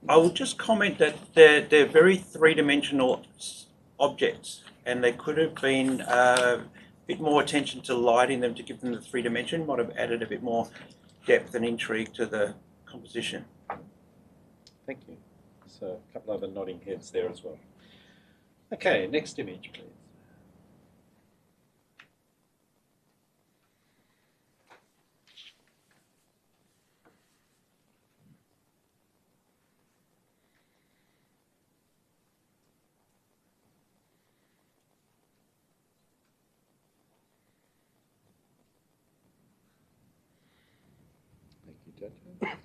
will just comment that they're very three-dimensional objects, and there could have been a bit more attention to lighting them to give them the 3-dimension, might have added a bit more depth and intrigue to the composition. Thank you. So a couple other nodding heads there as well. Okay, next image, please. Thank you, judges.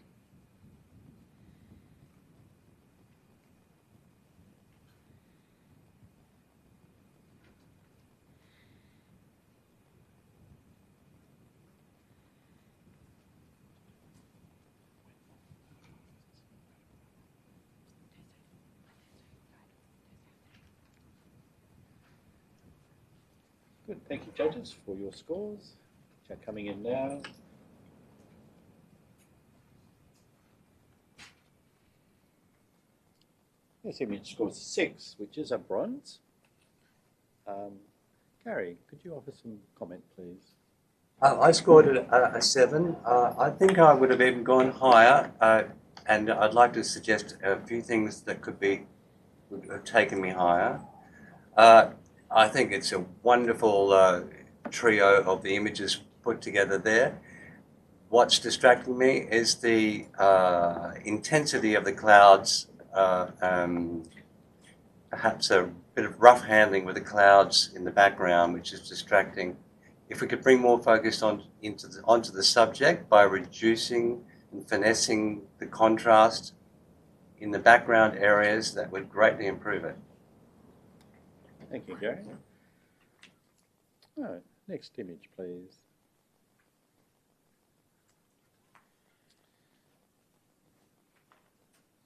Good, thank you, judges, for your scores, which are coming in now. This image scores a 6, which is a bronze. Gary, could you offer some comment, please? I scored a 7. I think I would have even gone higher, and I'd like to suggest a few things that would have taken me higher. I think it's a wonderful trio of the images put together there. What's distracting me is the intensity of the clouds, perhaps a bit of rough handling with the clouds in the background, which is distracting. If we could bring more focus onto the subject by reducing and finessing the contrast in the background areas, that would greatly improve it. Thank you, Gary. All right, next image, please.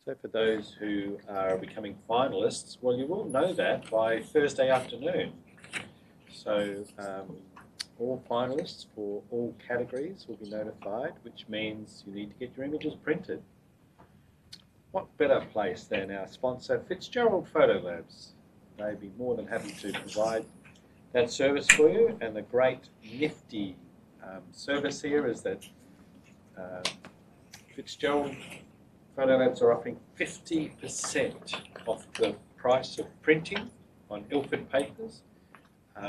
So for those who are becoming finalists, well, you will know that by Thursday afternoon. So all finalists for all categories will be notified, which means you need to get your images printed. What better place than our sponsor, Fitzgerald Photo Labs? They'd be more than happy to provide that service for you. And the great nifty service here is that Fitzgerald Photo Labs are offering 50% off the price of printing on Ilford papers,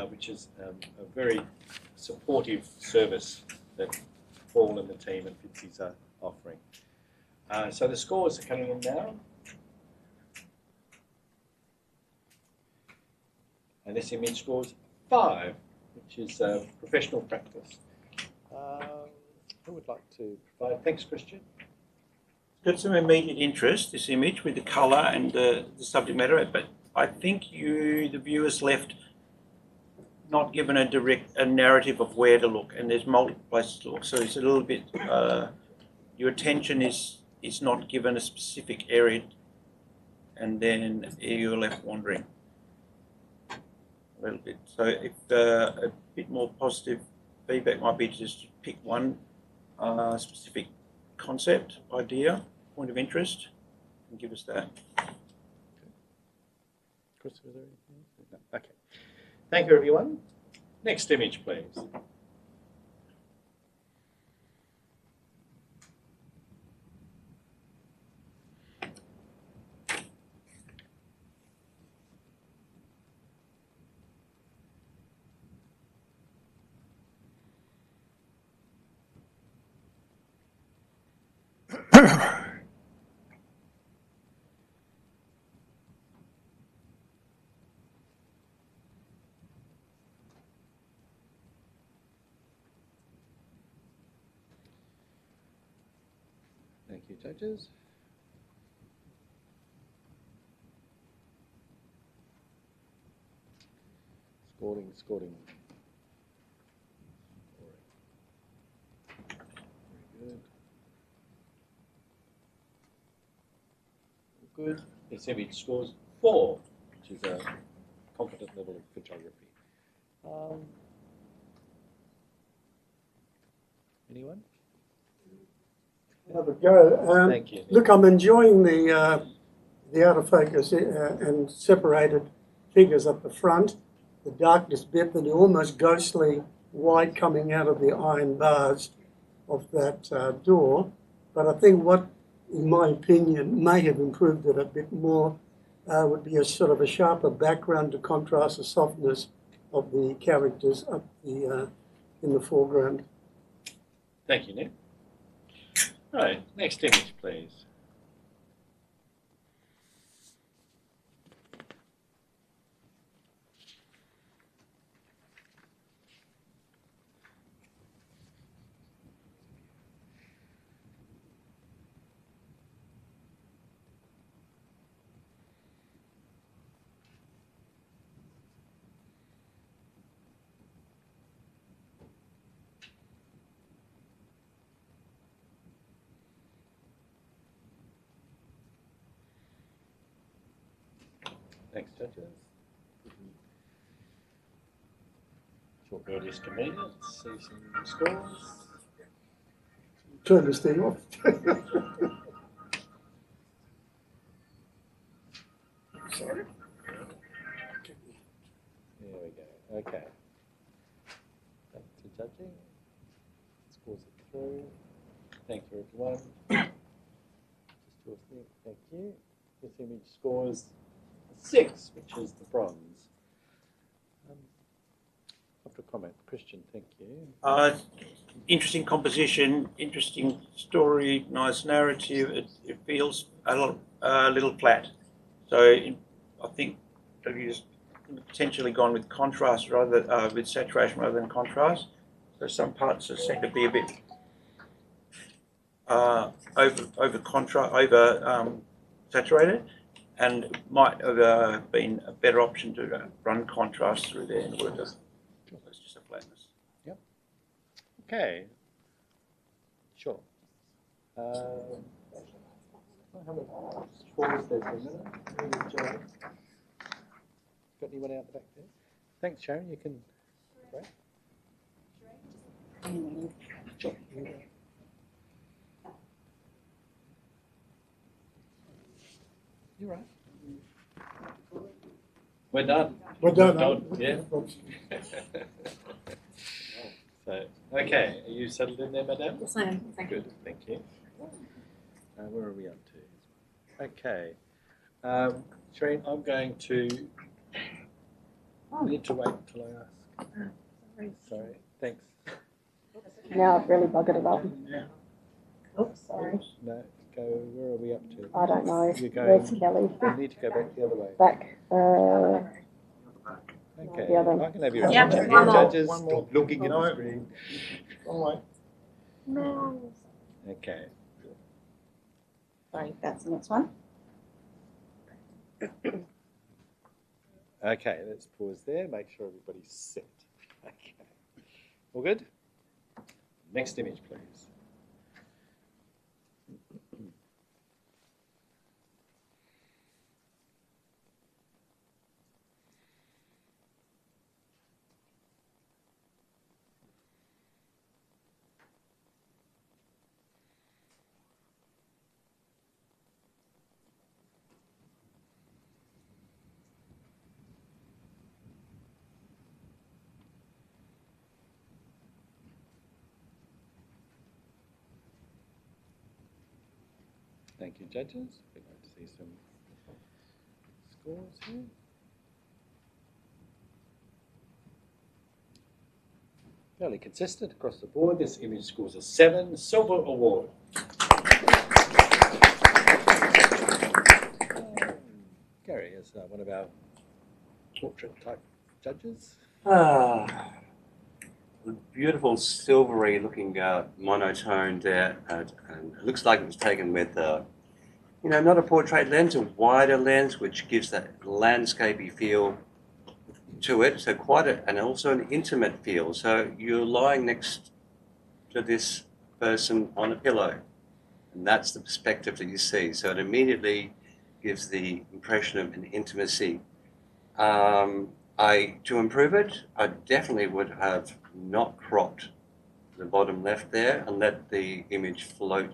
which is a very supportive service that Paul and the team at Fitzies are offering. So the scores are coming in now. And this image scores 5, which is professional practice. Who would like to provide? Thanks, Christian. Got some immediate interest, this image, with the colour and the subject matter, but I think the viewers left not given a narrative of where to look, and there's multiple places to look. So it's a little bit, your attention is not given a specific area, and then you're left wandering a little bit. So if a bit more positive feedback might be to just pick one specific concept, idea, point of interest, and give us that. Chris, was there anything else? No. Okay. Thank you, everyone. Next image, please. you, judges. Scoring. Very good. Good. This image scores 4, which is a competent level of photography. Anyone? Have a go. Thank you. Look, I'm enjoying the out of focus and separated figures up the front, the darkness bit, the almost ghostly white coming out of the iron bars of that door. But I think what, in my opinion, may have improved it a bit more would be a sort of a sharper background to contrast the softness of the characters up the in the foreground. Thank you, Nick. Right, next image, please. Thanks, judges. Short radius convenience, see some scores. Turn this thing off. Sorry. There we go. Okay. Back to judging. Scores it through. Thank you, everyone. Just your thing. Thank you. This image scores 6, which is the bronze. After comment, Christian, thank you. Interesting composition, interesting story, nice narrative. It feels a little flat. So I think that he's potentially gone with contrast rather with saturation rather than contrast. So some parts seem to be a bit over saturated, and it might have been a better option to run contrast through there in order to. It's just a flatness. Yep. Okay. Sure. How many scores there's a minute? Got anyone out the back there? Thanks, Sharon. You can. Right. Sure. You're right. We're done. We're done. Yeah. So, okay, are you settled in there, madame? Yes, I am. Thank you. Good, thank you. Where are we up to? Okay. Shereen, I'm going to. I need to wait until I ask. Sorry, thanks. Now I've really buggered it up. Yeah. Oops, sorry. No, go. Where are we up to? I don't know. You're going. Where's Kelly? You need to go back the other way. Back. Okay. The other. I can have your Yeah, attention. one more. Judges, stop looking at the screen. No. Okay. Sorry, that's the next one. Okay, let's pause there. Make sure everybody's set. Okay. All good? Next image, please. Thank you, judges. We'd like to see some scores here. Fairly consistent across the board. This image scores a 7, Silver Award. Gary is one of our portrait type judges. beautiful silvery looking monotone there, and it looks like it was taken with, not a portrait lens, a wider lens, which gives that landscapey feel to it. So and also an intimate feel. So you're lying next to this person on a pillow, and that's the perspective that you see. So it immediately gives the impression of an intimacy. To improve it, I definitely would have not cropped the bottom left there and let the image float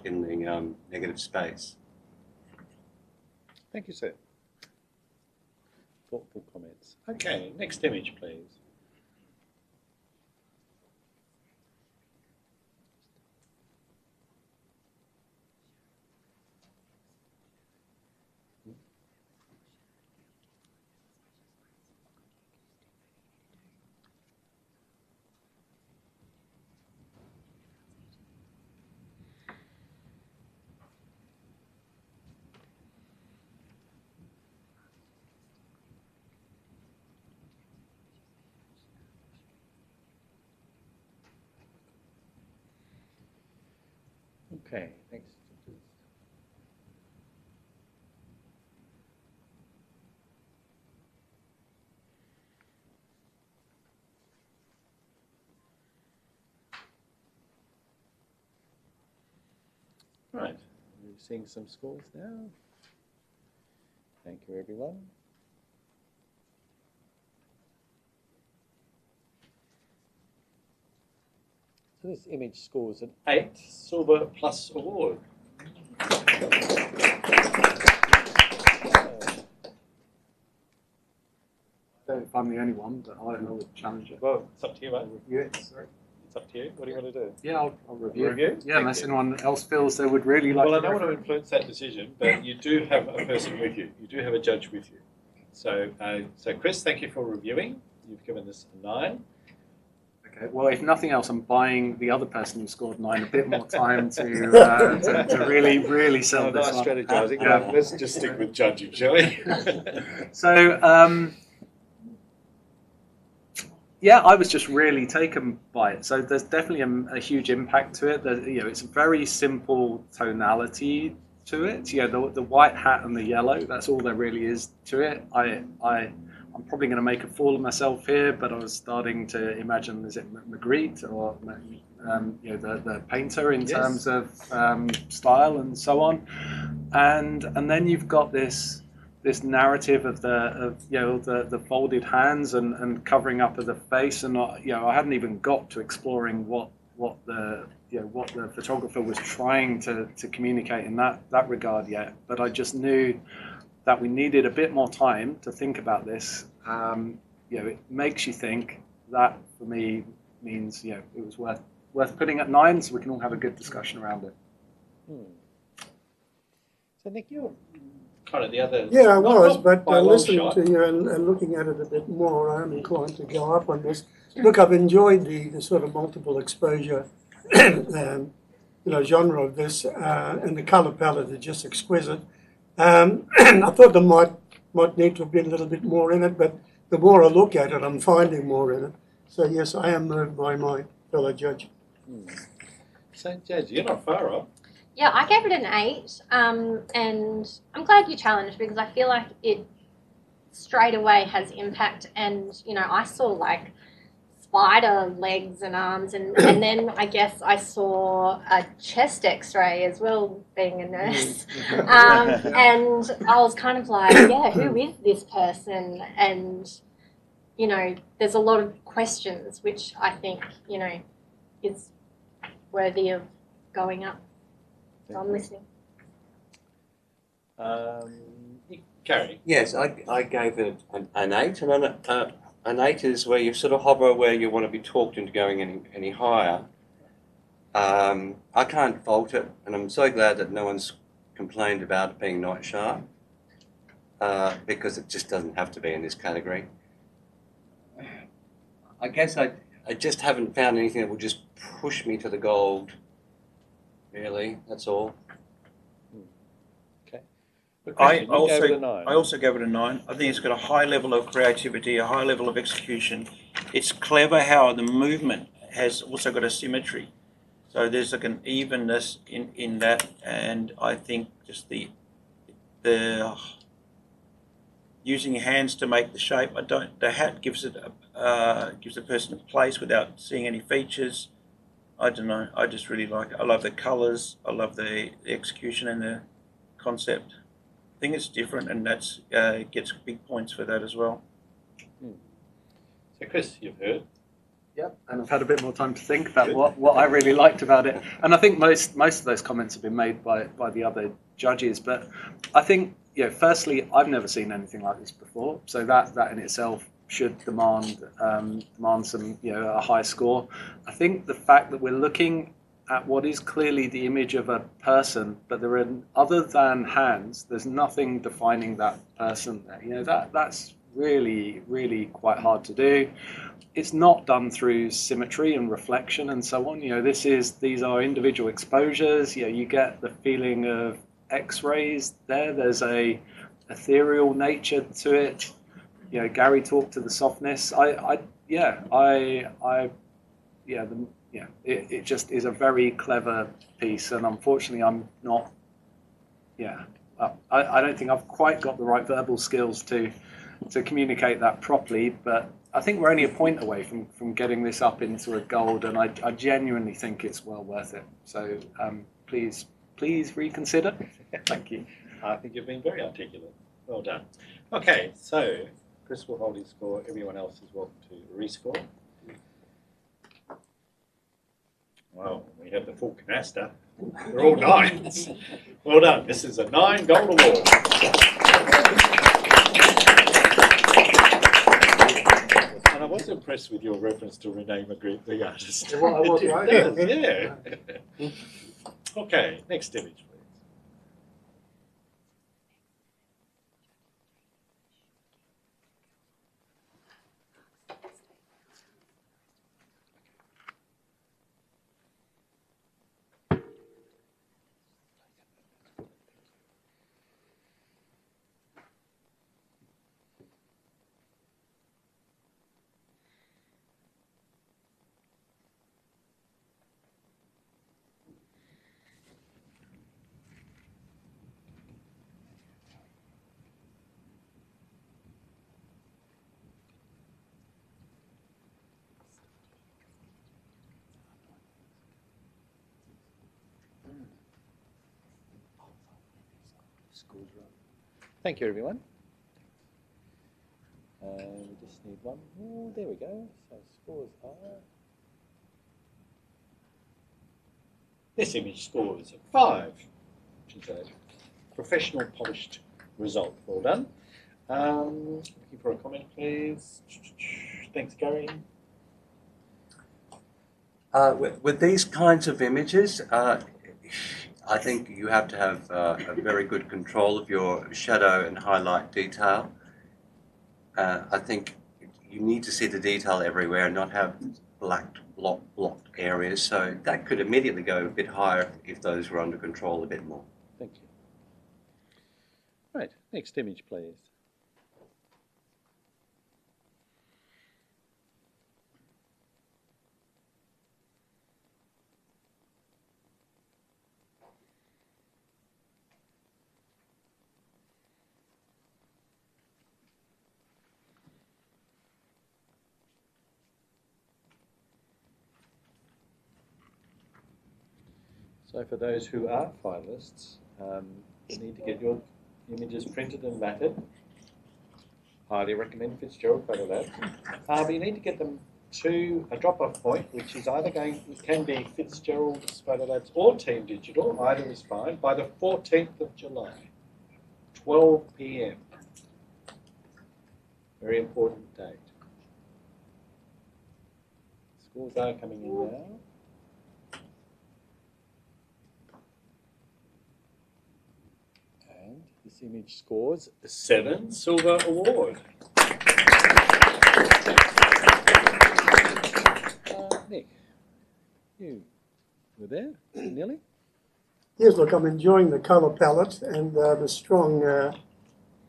in the negative space. Thank you, sir. Thoughtful comments. Okay, next image, please. Okay, next. Right, we're seeing some scores now. Thank you, everyone. So this image scores an 8, Silver Plus Award. I don't know if I'm the only one, but I would challenge it. Well, it's up to you, mate. Review it, sorry. It's up to you. What do you want to do? Yeah, I'll review. Review? Yeah, unless anyone else feels they would really like Well, I to. don't want to influence that decision, but you do have a person with you. You do have a judge with you. So, Chris, thank you for reviewing. You've given this a 9. Okay. Well, if nothing else, I'm buying the other person who scored 9 a bit more time to really sell this nice one. strategizing. Yeah. Let's just stick with judging, shall we? So, yeah, I was just really taken by it. So there's definitely a huge impact to it. It's a very simple tonality to it. The white hat and the yellow, that's all there really is to it. I'm probably going to make a fool of myself here, but I was starting to imagine, is it Magritte or the painter in terms of style and so on, and then you've got this narrative of the folded hands and covering up of the face, and I hadn't even got to exploring what the photographer was trying to communicate in that regard yet, but I just knew that we needed a bit more time to think about this. It makes you think. That for me means it was worth putting at 9, so we can all have a good discussion around it. So Nick, you're kind of the other. Yeah, I was, but by a long listening shot. to you and looking at it a bit more, I'm inclined to go up on this. Look, I've enjoyed the sort of multiple exposure genre of this, and the colour palette is just exquisite. I thought there might need to have been a little bit more in it, but the more I look at it, I'm finding more in it. So yes, I am moved by my fellow judge. So Jazz, you're not far off. Yeah, I gave it an 8, and I'm glad you challenged, because I feel like it straight away has impact. And I saw like spider legs and arms, and then I guess I saw a chest X-ray as well, being a nurse, and I was kind of like, yeah, who is this person? And there's a lot of questions which I think is worthy of going up. So I'm listening. Carrie? Yes, I gave it an 8, and an 8 is where you sort of hover where you want to be talked into going any higher. I can't fault it, and I'm so glad that no one's complained about it being not sharp, because it just doesn't have to be in this category. I guess I just haven't found anything that will just push me to the gold. Really, that's all. Okay. I also also gave it a 9. I think it's got a high level of creativity, a high level of execution, it's clever how the movement has also got a symmetry. So there's like an evenness in that, and I think just the using your hands to make the shape. The hat gives it gives the person a place without seeing any features. I don't know. I just really like it. I love the colours. I love the execution and the concept. I think it's different, and that's gets big points for that as well. So Chris, you've heard. Yep, and I've had a bit more time to think about what I really liked about it. And I think most of those comments have been made by the other judges. But I think, firstly, I've never seen anything like this before. So that in itself should demand some, a high score. I think the fact that we're looking at what is clearly the image of a person, but there are, other than hands, there's nothing defining that person there. That's really, really quite hard to do. It's not done through symmetry and reflection and so on. These are individual exposures. You get the feeling of X-rays there. There's a ethereal nature to it. Gary talked to the softness. It just is a very clever piece. And unfortunately, I'm not. I don't think I've quite got the right verbal skills to communicate that properly, but I think we're only a point away from getting this up into a gold, and I genuinely think it's well worth it. So please reconsider. Thank you. I think you've been very articulate. Well done. Okay, so Chris will hold his score. Everyone else is welcome to rescore. Well, we have the full canaster. They're all 9s. Well done. This is a 9 gold award. And I was impressed with your reference to Renee Magritte, the artist. Well, I was right. Yeah. Okay, next image, please. Thank you, everyone. We just need one more. There we go. So scores are... This image scores 5, which is a professional, polished result. Well done. Looking for a comment, please. Thanks, Gary. With these kinds of images, I think you have to have a very good control of your shadow and highlight detail. I think you need to see the detail everywhere and not have blocked areas. So that could immediately go a bit higher if those were under control a bit more. Thank you. Right, next image, please. So for those who are finalists, you need to get your images printed and matted. Highly recommend Fitzgerald Photo Lab. But you need to get them to a drop-off point, which is either it can be Fitzgerald's Photo Labs or Team Digital, either is fine, by the 14th of July, 12 p.m. Very important date. Scores are coming in now. This image scores a 7 silver award. Nick, you were there nearly? Yes, look, I'm enjoying the colour palette and the strong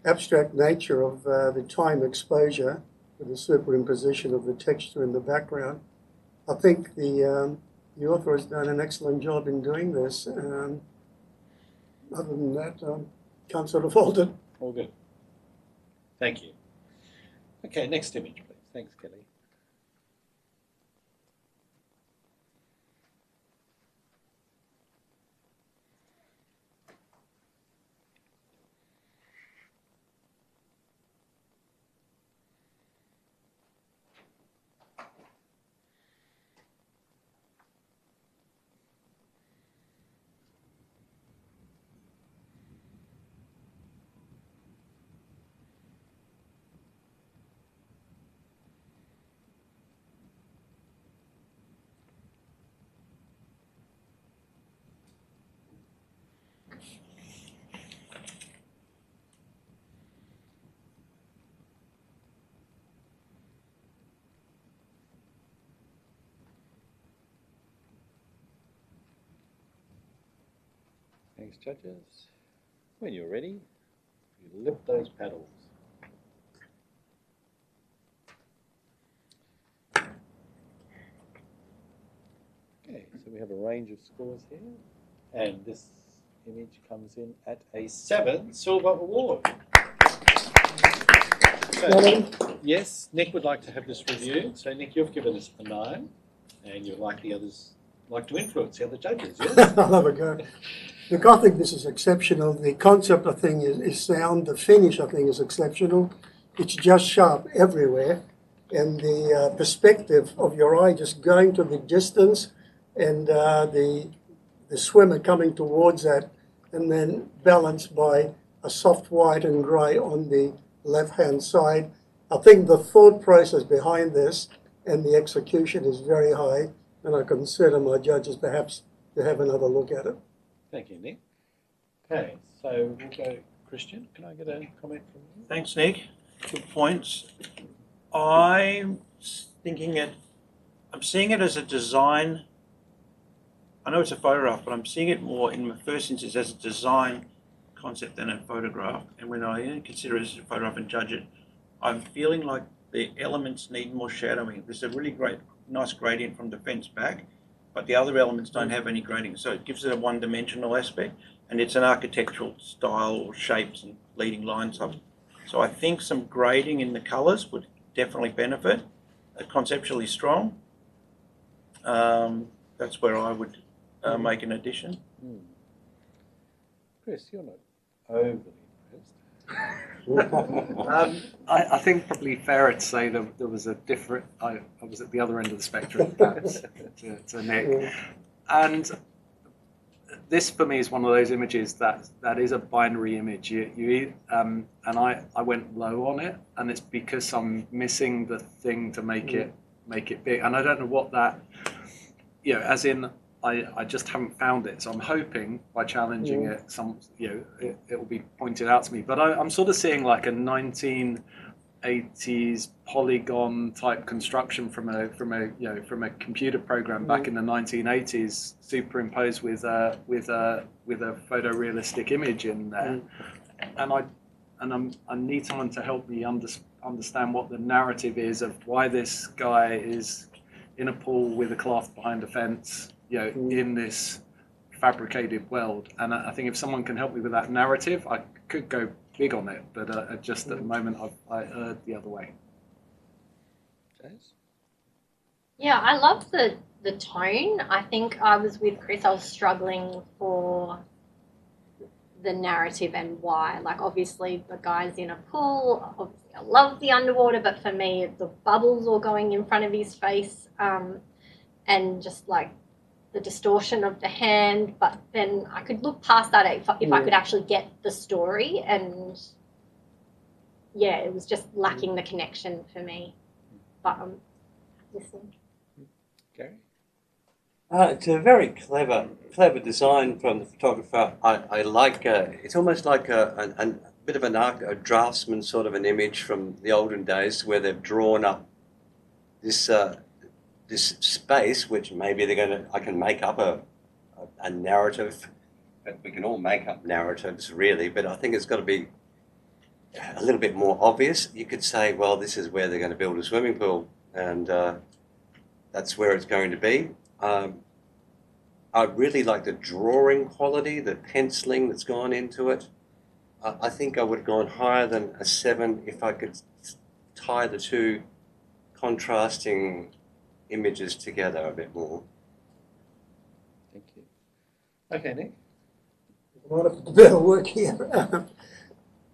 abstract nature of the time exposure. with the superimposition of the texture in the background. I think the author has done an excellent job in doing this. Other than that, can't sort of fault it. All good. Thank you. Okay, next image, please. Thanks, Kelly. Thanks, judges. When you're ready, you lift those paddles. Okay, so we have a range of scores here, and this image comes in at a 7 silver award. So, yes, Nick would like to have this reviewed. So, Nick, you've given us a 9, and you'd like the others to influence the other judges, yes? I'll have a go. Look, I think this is exceptional. The concept, I think, is sound. The finish, I think, is exceptional. It's just sharp everywhere. And the perspective of your eye just going to the distance and the swimmer coming towards that, and then balanced by a soft white and grey on the left-hand side. I think the thought process behind this and the execution is very high, and I consider my judges perhaps to have another look at it. Thank you, Nick. Okay, so we'll go Christian. Can I get a comment from you? Thanks, Nick. Good points. I'm seeing it as a design. I know it's a photograph, but I'm seeing it more in my first instance as a design concept than a photograph. And when I consider it as a photograph and judge it, I'm feeling like the elements need more shadowing. There's a really nice gradient from the fence back, but the other elements don't have any grading. So it gives it a one-dimensional aspect, and it's an architectural style or shapes and leading lines up. So I think some grading in the colours would definitely benefit. Conceptually strong. That's where I would make an addition. Chris, you're not overly impressed. I think probably fairer to say that there was a different. I was at the other end of the spectrum, perhaps, to Nick, and this for me is one of those images that is a binary image. And I went low on it, and it's because I'm missing the thing to make it big, and I don't know what that, as in. I just haven't found it, so I'm hoping by challenging it, it will be pointed out to me. But I'm sort of seeing like a 1980s polygon type construction from a computer program back in the 1980s, superimposed with a photorealistic image in there, and I need someone to help me understand what the narrative is of why this guy is in a pool with a cloth behind a fence. In this fabricated world, and I think if someone can help me with that narrative, I could go big on it. But just at the moment, I erred the other way. Yeah, I love the tone. I think I was with Chris. I was struggling for the narrative and why. Like, obviously, the guy's in a pool. Obviously, I love the underwater, but for me, the bubbles all going in front of his face, and just like the distortion of the hand, but then I could look past that if I could actually get the story, and it was just lacking the connection for me. But I'm listening. Gary? It's a very clever design from the photographer. I like it's almost like a bit of a draftsman sort of an image from the olden days where they've drawn up this space, which maybe I can make up a narrative. But we can all make up narratives, really, but I think it's got to be a little bit more obvious. You could say, well, this is where they're going to build a swimming pool, and that's where it's going to be. I really like the drawing quality, the penciling that's gone into it. I think I would have gone higher than a 7 if I could tie the two contrasting images together a bit more. Thank you. Okay, Nick. A lot of bit of work here.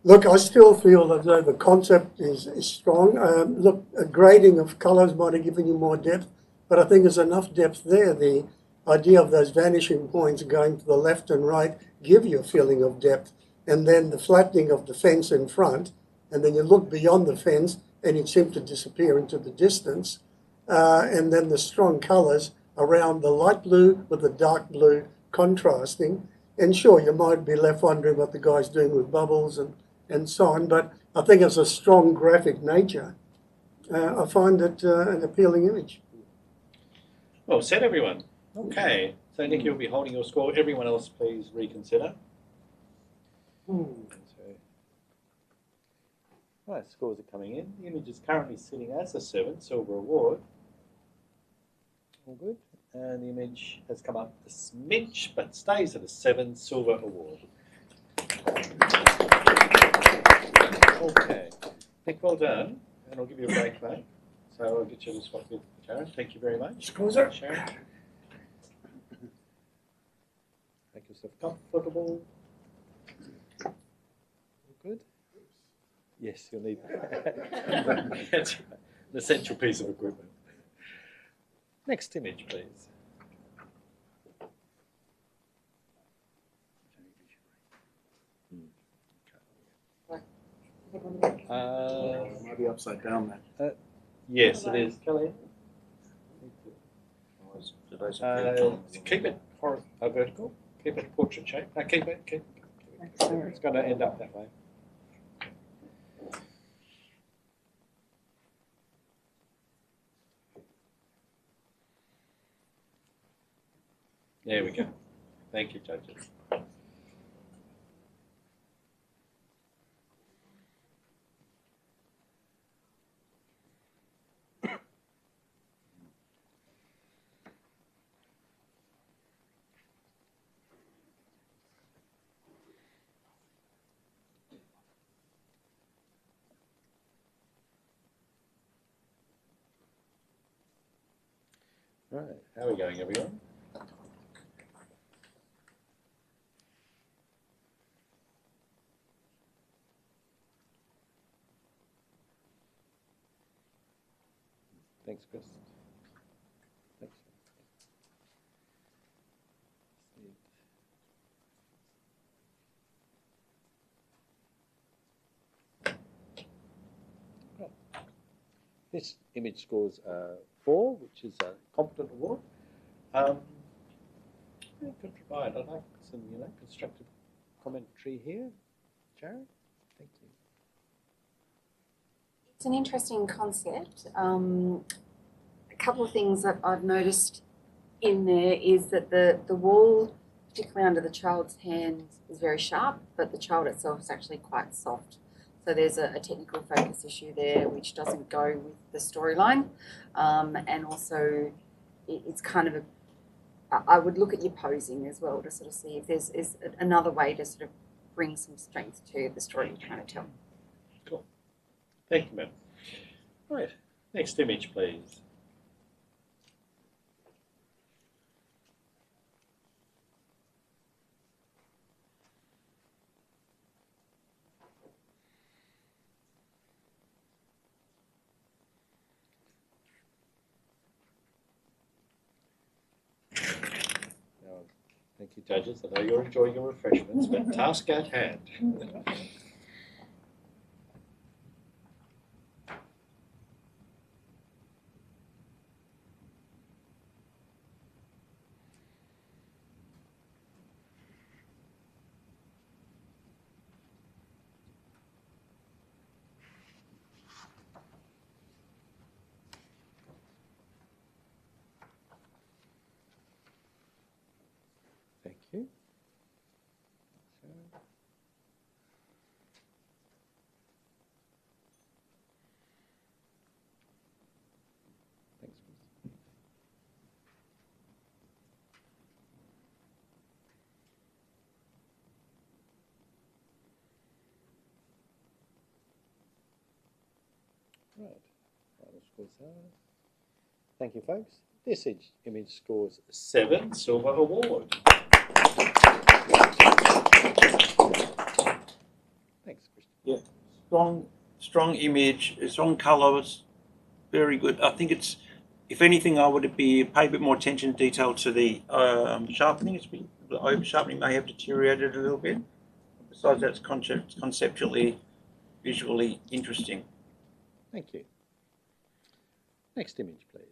Look, I still feel that the concept is strong. Look, a grading of colours might have given you more depth, but I think there's enough depth there. The idea of those vanishing points going to the left and right give you a feeling of depth. And then the flattening of the fence in front, and then you look beyond the fence and it seemed to disappear into the distance. And then the strong colours around the light blue with the dark blue contrasting. And sure, you might be left wondering what the guy's doing with bubbles and so on, but I think it's a strong graphic nature. I find it an appealing image. Well said, everyone. Okay, so Nick, you'll be holding your score. Everyone else, please reconsider. Right, scores are coming in. The image is currently sitting as a 7, silver award. All good. And the image has come up a smidge, but stays at a 7, silver award. Okay. Nick, well done. And I'll give you a break, mate. So I'll get you to swap with Sharon. Thank you very much. Scores are. Sharon. Make yourself comfortable. All good? Yes, you'll need that. That's right. An essential piece of equipment. Next image, please. Maybe upside down then. Yes, it is. Kelly? Keep it vertical. Keep it portrait shape. No, keep it. It's going to end up that way. There we go. Thank you, judges. Right, how are we going, everyone? Thanks, Chris. Thanks. Right. This image scores 4, which is a competent award. You could provide, I'd like some, constructive commentary here. Sharon, thank you. It's an interesting concept. A couple of things that I've noticed in there is that the wall, particularly under the child's hand, is very sharp, but the child itself is actually quite soft. So there's a technical focus issue there which doesn't go with the storyline. And also it's kind of I would look at your posing as well to sort of see if there's another way to sort of bring some strength to the story you're trying to tell. Cool. Thank you, ma'am. Right, next image, please. Thank you, judges. I know you're enjoying your refreshments, but task at hand. Thank you. scores are. Thank you, folks. This image scores 7, silver award. Thanks, Christian. Yeah, strong image, strong colours, very good. I think it's, if anything, I would pay a bit more attention to detail to the sharpening. The over sharpening may have deteriorated a little bit. Besides that, it's conceptually, visually interesting. Thank you. Next image, please.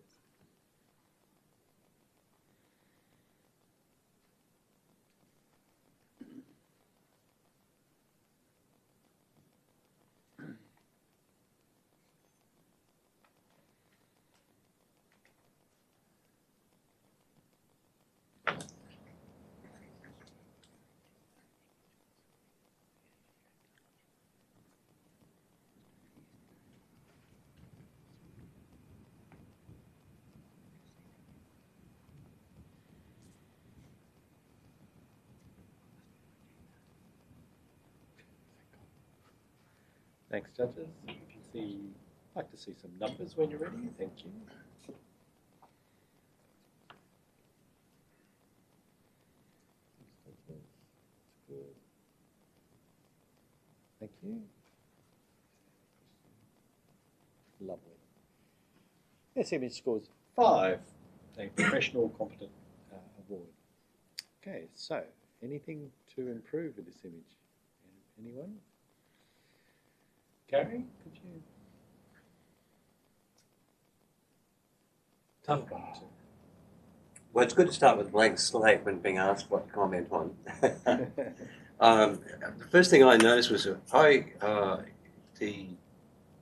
Thanks, judges. You can see, I'd like to see some numbers when you're ready. Thank you. Thank you. Lovely. This image scores 5, a professional competent award. Okay, so anything to improve with this image? Anyone? Gary, could you? Tough one, too. Well, it's good to start with a blank slate when being asked what to comment on. The first thing I noticed was the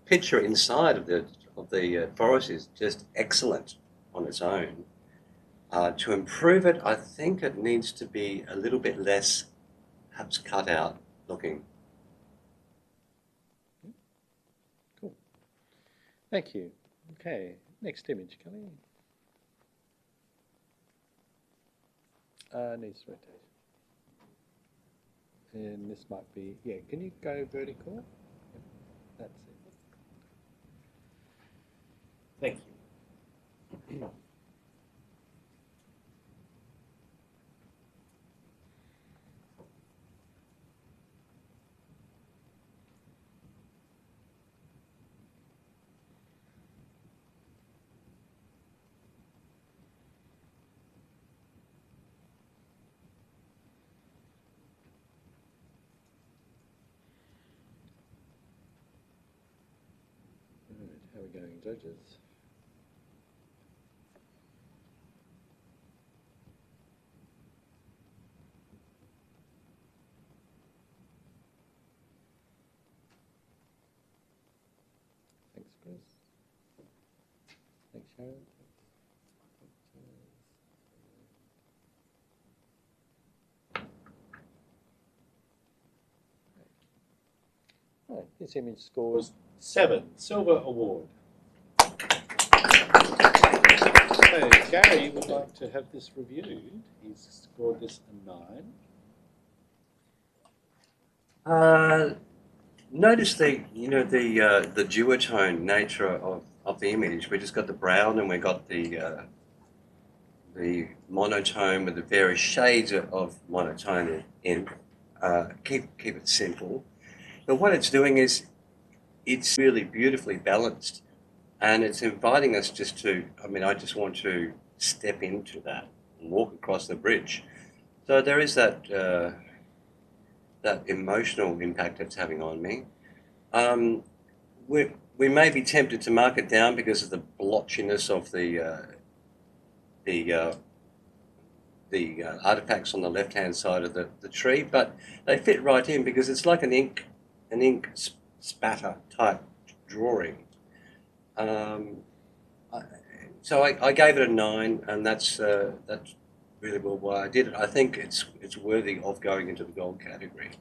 picture inside of the forest is just excellent on its own. To improve it, I think it needs to be a little bit less, perhaps cut out looking. Cool. Thank you. Okay, next image, Kelly. Needs rotation. And this might be, yeah, can you go vertical? Yep, that's it. Thank you. How are we going, judges? Thanks, Chris. Thanks, Sharon. Right, this image scores 7, silver award. So Gary would like to have this reviewed. He's scored this a 9. Notice the duotone nature of the image. We just got the brown and we got the monotone with the various shades of monotone in. Keep it simple. But what it's doing is it's really beautifully balanced, and it's inviting us just to, I just want to step into that and walk across the bridge. So there is that that emotional impact it's having on me. We may be tempted to mark it down because of the blotchiness of the artifacts on the left-hand side of the tree, but they fit right in because it's like an ink spatter type drawing. So I gave it a 9, and that's really well why I did it. I think it's worthy of going into the gold category.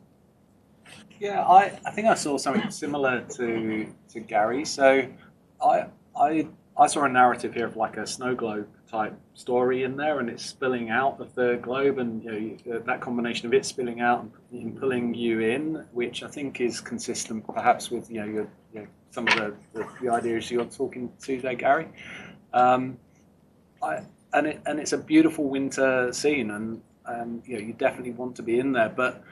Yeah, I think I saw something similar to Gary. So I saw a narrative here of like a snow globe type story in there, and it's spilling out of the globe, and that combination of it spilling out and pulling you in, which I think is consistent perhaps with some of the ideas you're talking to there, Gary. And it's a beautiful winter scene, and you definitely want to be in there, but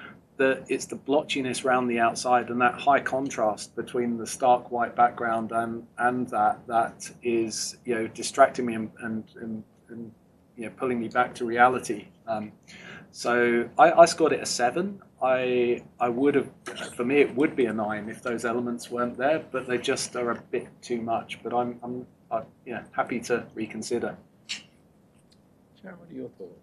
it's the blotchiness around the outside and that high contrast between the stark white background and that is distracting me and pulling me back to reality. So I scored it a 7. I would have, for me, it would be a 9 if those elements weren't there, but they just are a bit too much. But I'm happy to reconsider. Sharon, what are your thoughts?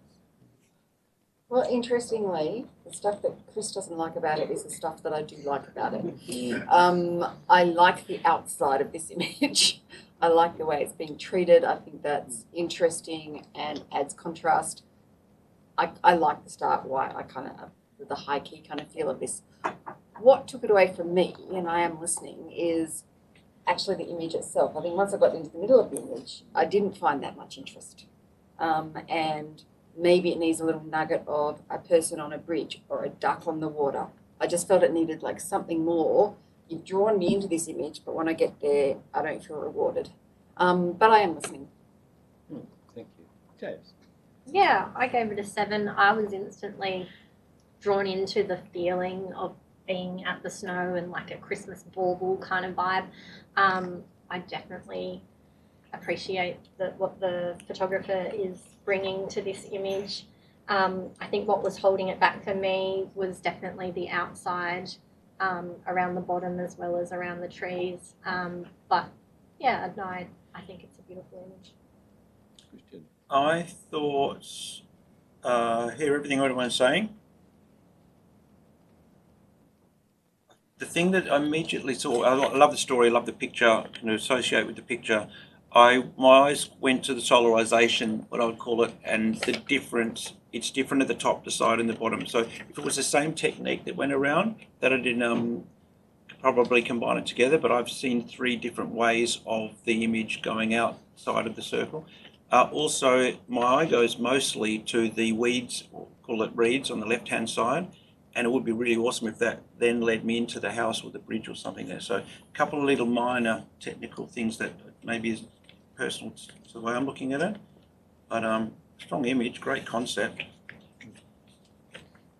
Well, interestingly, the stuff that Chris doesn't like about it is the stuff that I do like about it. I like the outside of this image. I like the way it's being treated. I think that's interesting and adds contrast. I like the stark white. I kind of, the high key kind of feel of this. What took it away from me, and I am listening, is actually the image itself. I think once I got into the middle of the image, I didn't find that much interest. And maybe it needs a little nugget of a person on a bridge or a duck on the water. I just felt it needed like something more. You've drawn me into this image, but when I get there, I don't feel rewarded. But I am listening. Thank you. James? Yeah, I gave it a 7. I was instantly drawn into the feeling of being at the snow and like a Christmas bauble kind of vibe. I definitely appreciate what the photographer is bringing to this image. I think what was holding it back for me was definitely the outside around the bottom as well as around the trees. But yeah, no, I think it's a beautiful image. Christian? I thought, hear everything everyone's saying. The thing that I immediately saw, I love the story, I love the picture, can associate with the picture. My eyes went to the solarization, what I would call it, and it's different at the top, the side, and the bottom. So if it was the same technique that went around, that I didn't probably combine it together, but I've seen 3 different ways of the image going outside of the circle. Also, my eye goes mostly to the weeds, or call it reeds, on the left-hand side, and it would be really awesome if that then led me into the house or the bridge or something there. So a couple of little minor technical things that maybe is personal to the way I'm looking at it, but strong image, great concept.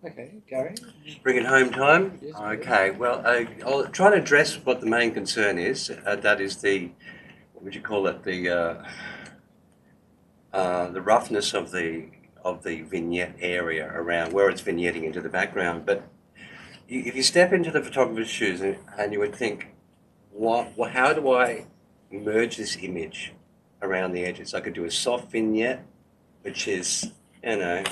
Okay, Gary? Bring it home time? Yes, Okay, well, I'll try to address what the main concern is. That is what would you call it, the roughness of the vignette area around where it's vignetting into the background. But if you step into the photographer's shoes and you would think, how do I merge this image around the edges? I could do a soft vignette, which is, ho-hum.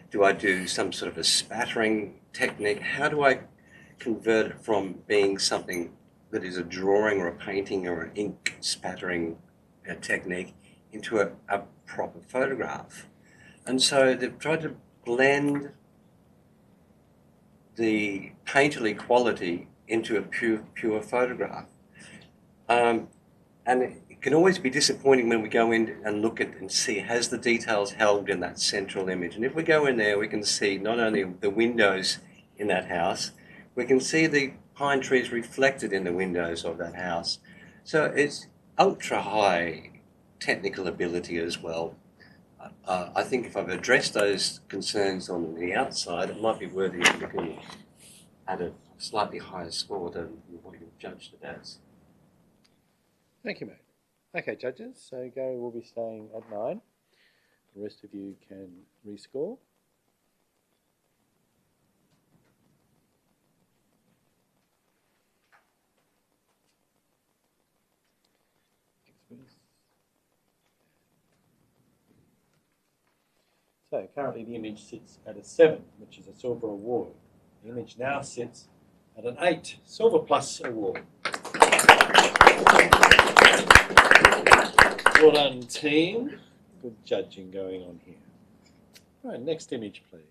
Do I do some sort of a spattering technique? How do I convert it from being something that is a drawing or a painting or an ink spattering technique into a proper photograph? And so they've tried to blend the painterly quality into a pure photograph. And it can always be disappointing when we go in and look at and see, has the details held in that central image? And if we go in there, we can see not only the windows in that house, we can see the pine trees reflected in the windows of that house. So it's ultra high technical ability as well. I think if I've addressed those concerns on the outside, it might be worthy of looking at a slightly higher score than what you've judged it as. Thank you, mate. Okay, judges, so Gary will be staying at 9. The rest of you can rescore. So currently the image sits at a 7, which is a silver award. The image now sits at an 8, silver plus award. Well done, team. Good judging going on here. Right, next image, please.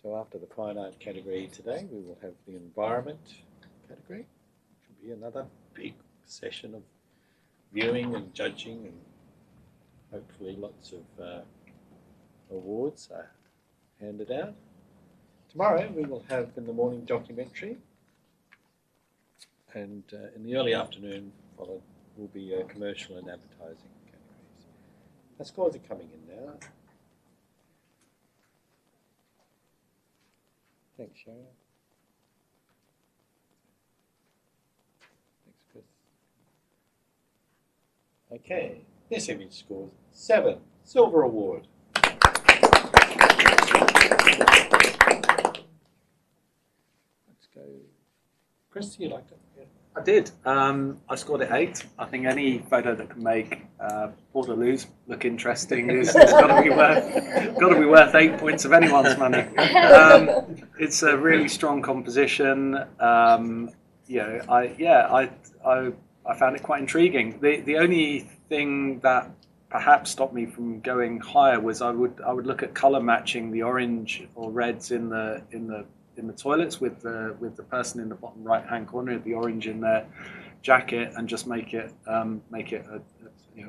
So after the fine art category today, we will have the environment category, which will be another big session of viewing and judging, and hopefully lots of awards are handed out. Tomorrow we will have in the morning documentary, and in the early afternoon followed will be commercial and advertising categories. The scores are coming in now. Thanks, Sharon. Thanks, Chris. Okay, this image scores 7, Silver Award. Let's go. Chris, you liked it? Yeah. I did. I scored it 8. I think any photo that can make Portaloos look interesting is got to be worth 8 points of anyone's money. It's a really strong composition. I found it quite intriguing. The only thing that perhaps stopped me from going higher was I would look at color matching the orange or reds in the toilets with the person in the bottom right hand corner of the orange in their jacket, and just make it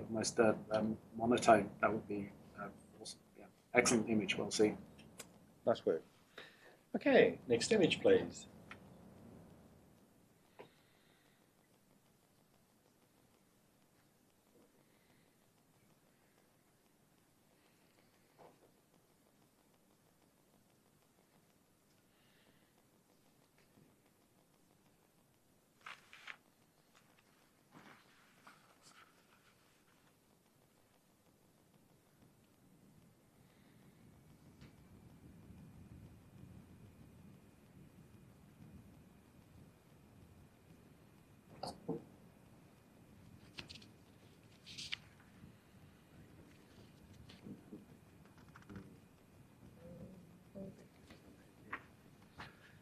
almost monotone. That would be awesome. Yeah. Excellent image. Well seen. Nice work. Okay, next image, please.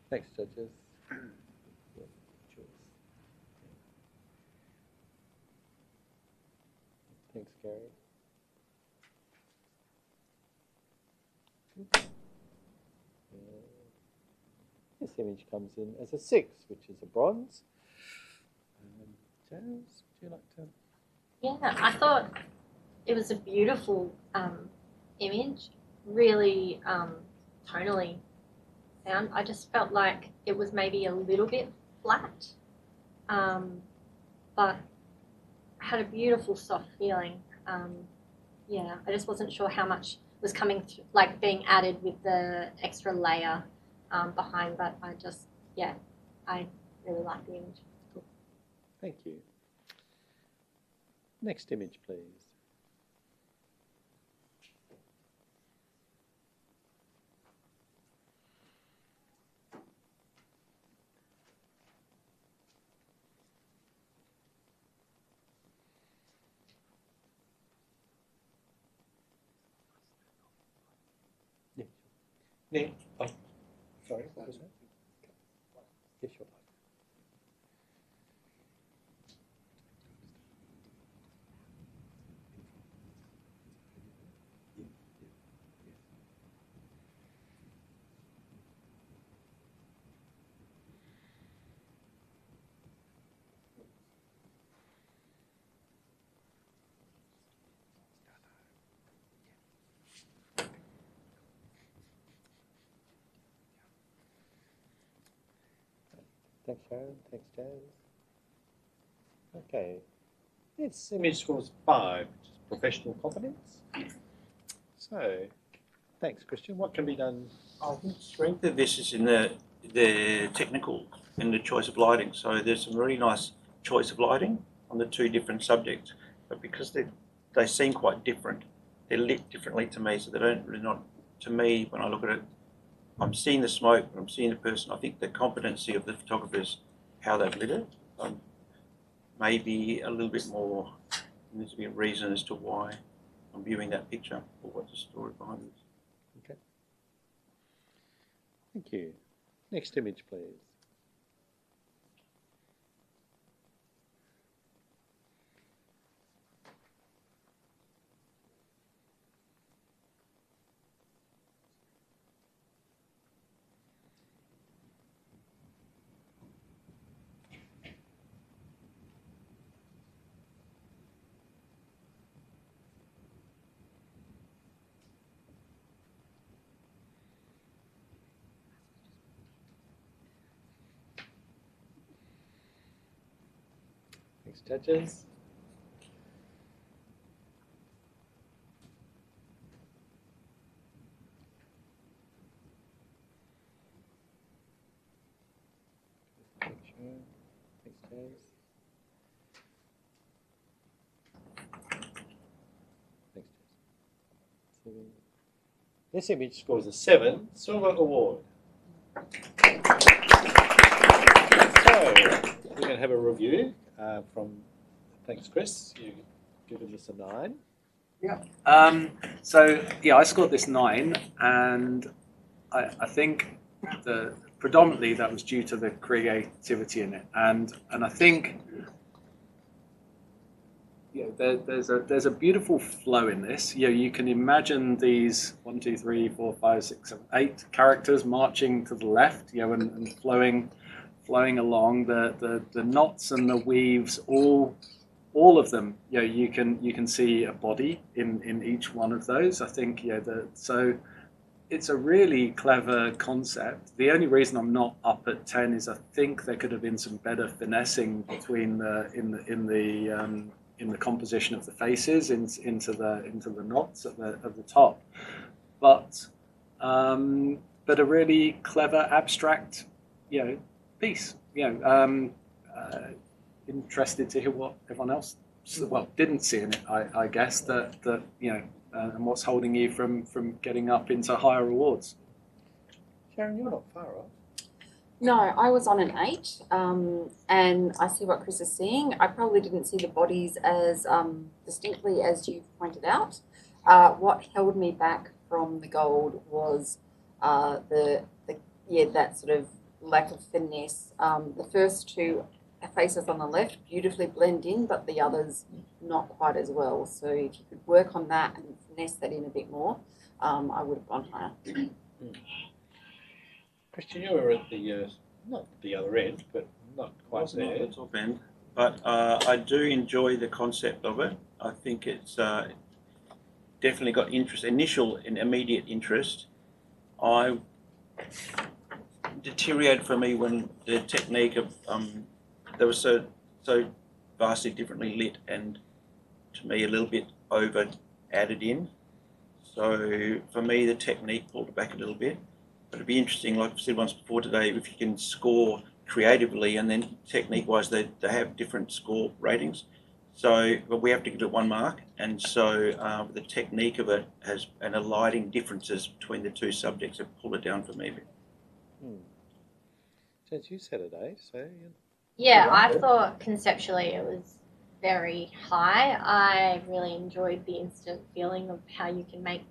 Thanks, judges. Thanks, Gary. This image comes in as a 6, which is a bronze. Jazz, would you like to? Yeah, I thought it was a beautiful image, really tonally sound. I just felt like it was maybe a little bit flat, but had a beautiful soft feeling. Yeah, I just wasn't sure how much was coming through, like being added with the extra layer behind, but I really like the image. Cool. Thank you. Next image, please. Yeah. Oh, sorry, what was that? Yes, sure. Thanks, Sharon. Thanks, Jazz. Okay. This image scores 5, which is professional competence. So, thanks, Christian. What can be done? I think the strength of this is in the technical and the choice of lighting. So there's some really nice choice of lighting on the 2 different subjects, but because they seem quite different, they're lit differently to me. So they don't really not to me when I look at it. I'm seeing the smoke, but I'm seeing the person. I think the competency of the photographers, how they've lit it, maybe a little bit more. There needs to be a reason as to why I'm viewing that picture or what's the story behind it. Okay. Thank you. Next image, please. Thanks, judges. Thanks, James. Thanks, James. This image scores a 7, Silver Award. So, we're going to have a review from, thanks Chris, you've given this a 9. Yeah. So yeah, I scored this 9, and I think predominantly that was due to the creativity in it, and I think there's a beautiful flow in this. You can imagine these 1, 2, 3, 4, 5, 6, 7, 8 characters marching to the left, and flowing along the knots and the weaves, all of them. You can see a body in each one of those. I think so it's a really clever concept. The only reason I'm not up at 10 is I think there could have been some better finessing between in the composition of the faces into the knots at the top, but a really clever abstract piece. Interested to hear what everyone else didn't see in it. I guess that and what's holding you from getting up into higher awards. Sharon, you're not far off. No, I was on an 8, and I see what Chris is seeing. I probably didn't see the bodies as distinctly as you've pointed out. What held me back from the gold was that sort of lack of finesse. The first 2 faces on the left beautifully blend in, but the others not quite as well. So if you could work on that and finesse that in a bit more, I would have gone higher. Christian, you were at the not the other end, but not quite there. Not at the top end, but I do enjoy the concept of it. I think it's definitely got interest, initial and immediate interest. I deteriorated for me when the technique of they were so vastly differently lit, and to me a little bit over added in. So for me the technique pulled it back a little bit. But it'd be interesting, like I said once before today, if you can score creatively and then technique-wise, they have different score ratings. So, but we have to give it 1 mark, and so the technique of it has and the lighting differences between the 2 subjects have pulled it down for me. Since you said it, so yeah, I thought conceptually it was very high. I really enjoyed the instant feeling of how you can make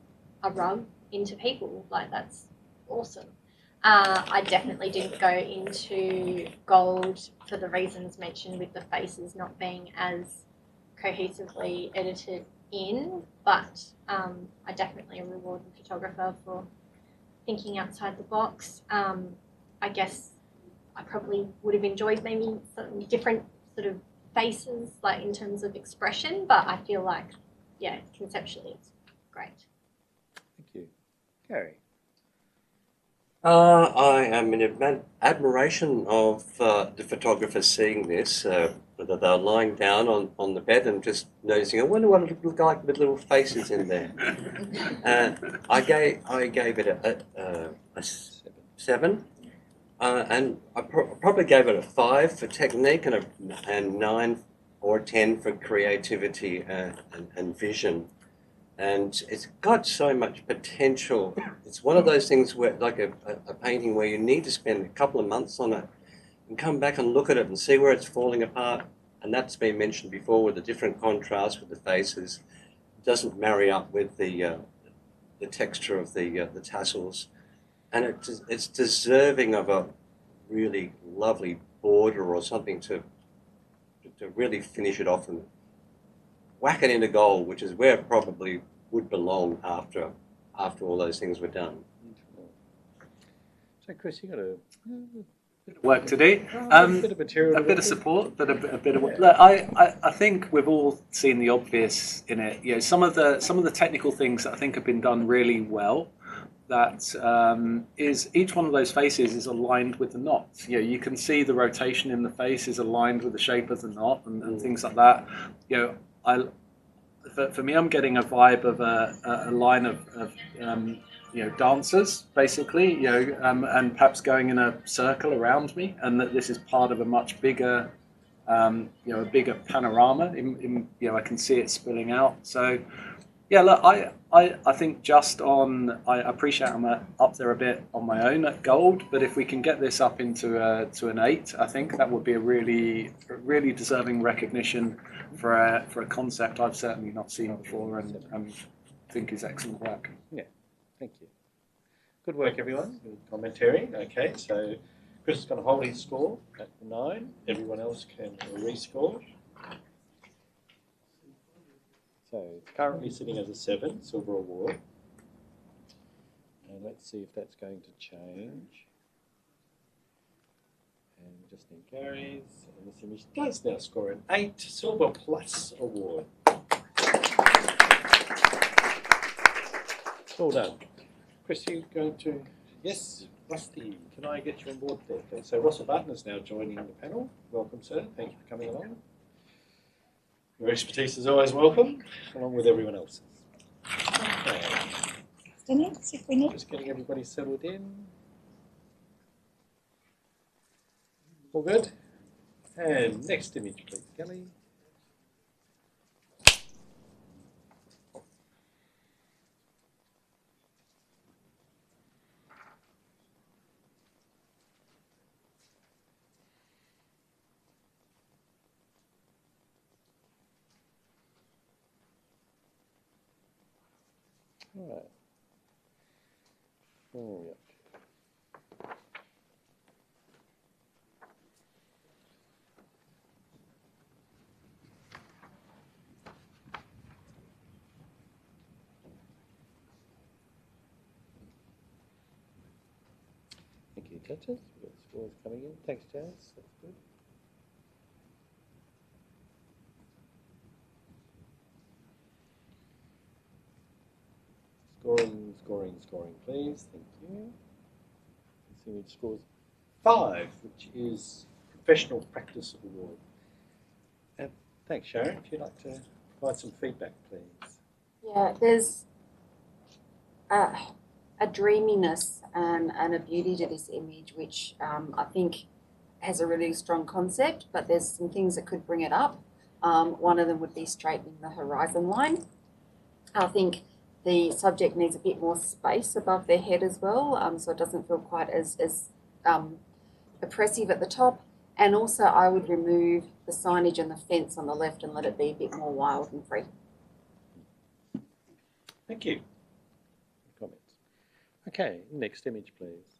a rug into people. Like, that's awesome. I definitely didn't go into gold for the reasons mentioned with the faces not being as cohesively edited in, but I definitely reward the photographer for thinking outside the box. I guess I probably would have enjoyed maybe some different sort of faces, like in terms of expression, but I feel like, yeah, conceptually it's great. Thank you. Gary? I am in admiration of the photographer seeing this, whether they're lying down on the bed and just noticing, I wonder what it looked like with little faces in there. I gave it a 7. And I probably gave it a 5 for technique and a 9 or 10 for creativity and vision. And it's got so much potential. It's one of those things where, like a painting where you need to spend a couple of months on it and come back and look at it and see where it's falling apart. And that's been mentioned before with the different contrast with the faces. It doesn't marry up with the texture of the tassels. And it's deserving of a really lovely border or something to really finish it off and whack it into gold, which is where it probably would belong after all those things were done. So, Chris, you got a bit of work to do. A bit of material, a bit of support, but a bit of work. Look, I think we've all seen the obvious in it. Some of the technical things that I think have been done really well. that is each one of those faces is aligned with the knots. You can see the rotation in the face is aligned with the shape of the knot and things like that. For me, I'm getting a vibe of a line of dancers, basically, and perhaps going in a circle around me, and that this is part of a much bigger, a bigger panorama. I can see it spilling out. So, yeah, look, I think I appreciate I'm up there a bit on my own at gold, but if we can get this up into an 8, I think that would be a really deserving recognition for a concept I've certainly not seen before and think is excellent work. Yeah, thank you. Good work, everyone. Good commentary. Okay, so Chris is going to hold his score at 9. Everyone else can rescore. So it's currently sitting as a 7, silver award. And let's see if that's going to change. And we just need Gary's. And this image does now score an 8, silver plus award. Well done. Chris, you going to... Yes, Rusty, can I get you on board there, please? So Russell Barton is now joining the panel. Welcome, sir. Thank you for coming along. Your expertise is always welcome, along with everyone else's. Okay. If we need. Just getting everybody settled in. All good? And next image, please, Kelly. All right. Oh, yeah. Thank you, judges. We've got scores coming in. Thanks, Jazz. That's good. Scoring, please. Thank you. This image scores 5, which is Professional Practice Award. And thanks, Sharon. If you'd like to provide some feedback, please. Yeah, there's a dreaminess and a beauty to this image, which I think has a really strong concept, but there's some things that could bring it up. One of them would be straightening the horizon line. I think the subject needs a bit more space above their head as well, so it doesn't feel quite as oppressive at the top. And also I would remove the signage and the fence on the left and let it be a bit more wild and free. Thank you. Comments. Okay, next image, please.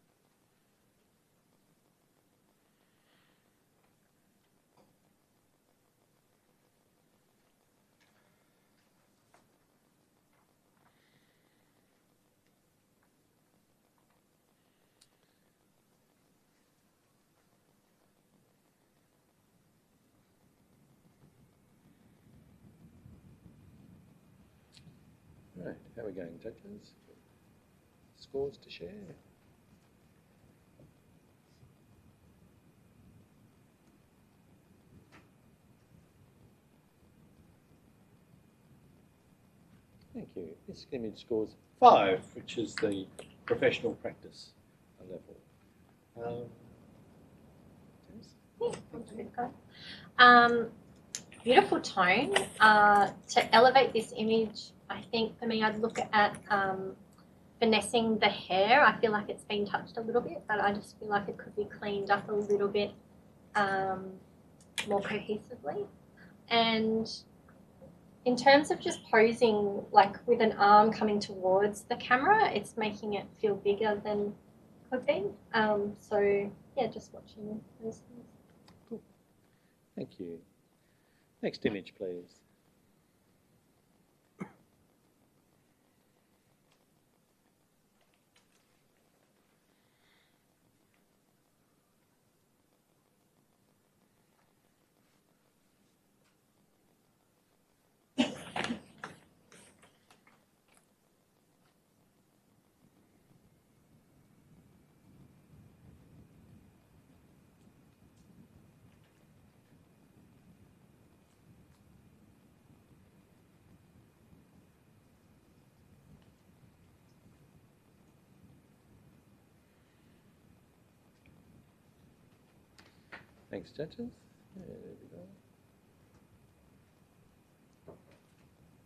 Right, how are we going, judges? Scores to share? Thank you. This image scores 5, which is the professional practice level. Beautiful tone. To elevate this image, I think for me, I'd look at finessing the hair. I feel like it's been touched a little bit, but I just feel like it could be cleaned up a little bit more cohesively. And in terms of just posing, like with an arm coming towards the camera, it's making it feel bigger than it could be. So yeah, just watching those things. Cool. Thank you. Next image, please. Thanks, judges. There we go.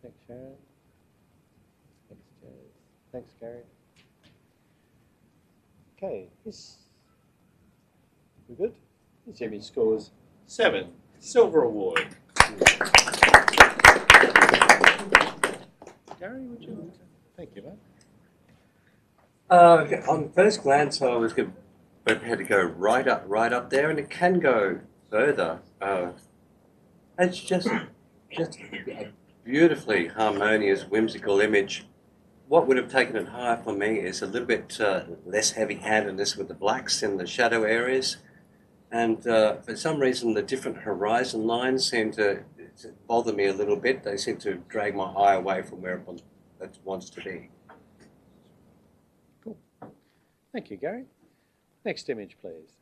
Thanks, Sharon. Thanks, Jez. Thanks, Gary. Okay, this we good? This image scores 7. Silver award. Gary, would you like to? Thank you, mate. On first glance, I was prepared to go right up there, and it can go further. It's just a beautifully harmonious, whimsical image. What would have taken it higher for me is a little bit less heavy-handedness with the blacks in the shadow areas. And for some reason, the different horizon lines seem to bother me a little bit. They seem to drag my eye away from where it wants to be. Cool. Thank you, Gary. Next image, please.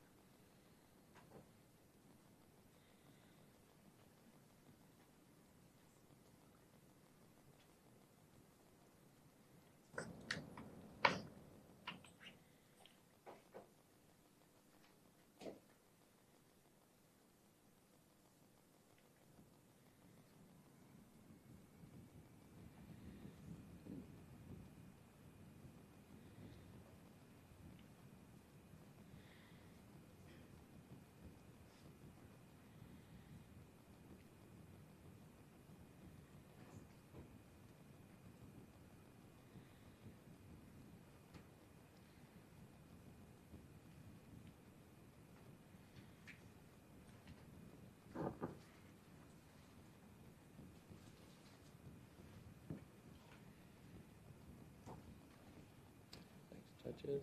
Judges.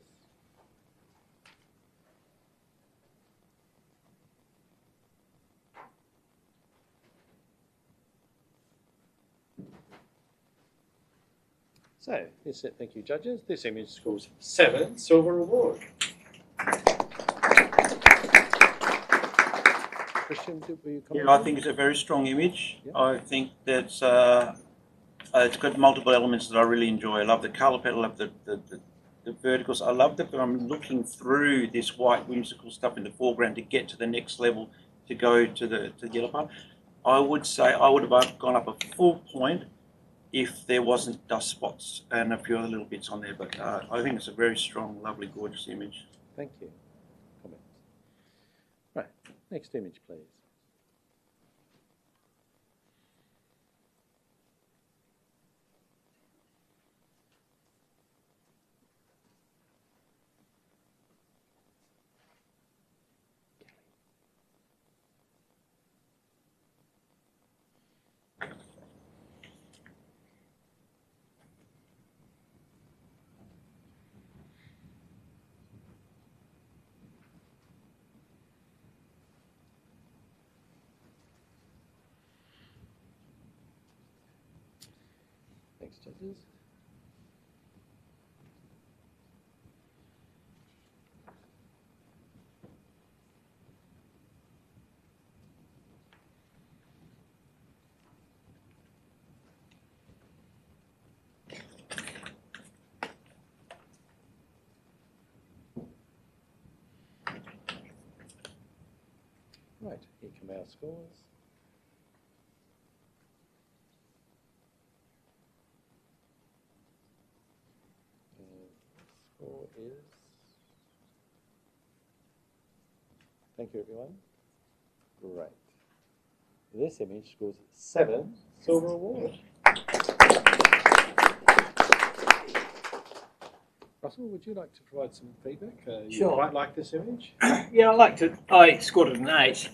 So, thank you, judges. This image scores 7. Silver award. Christian, were you commenting? Yeah, I think it's a very strong image. Yeah. I think that it's got multiple elements that I really enjoy. I love the colour palette, I love the verticals. I love that I'm looking through this white whimsical stuff in the foreground to get to the next level, to go to the yellow part. I would say I would have gone up a full point if there wasn't dust spots and a few other little bits on there. But I think it's a very strong, lovely, gorgeous image. Thank you. Comments. Right, next image, please. Thanks, judges. Right, here come our scores. Score is, thank you everyone. Great. This image scores 7. Silver award. Russell, would you like to provide some feedback? You Sure. quite like this image? Yeah, I liked it. I scored it an 8,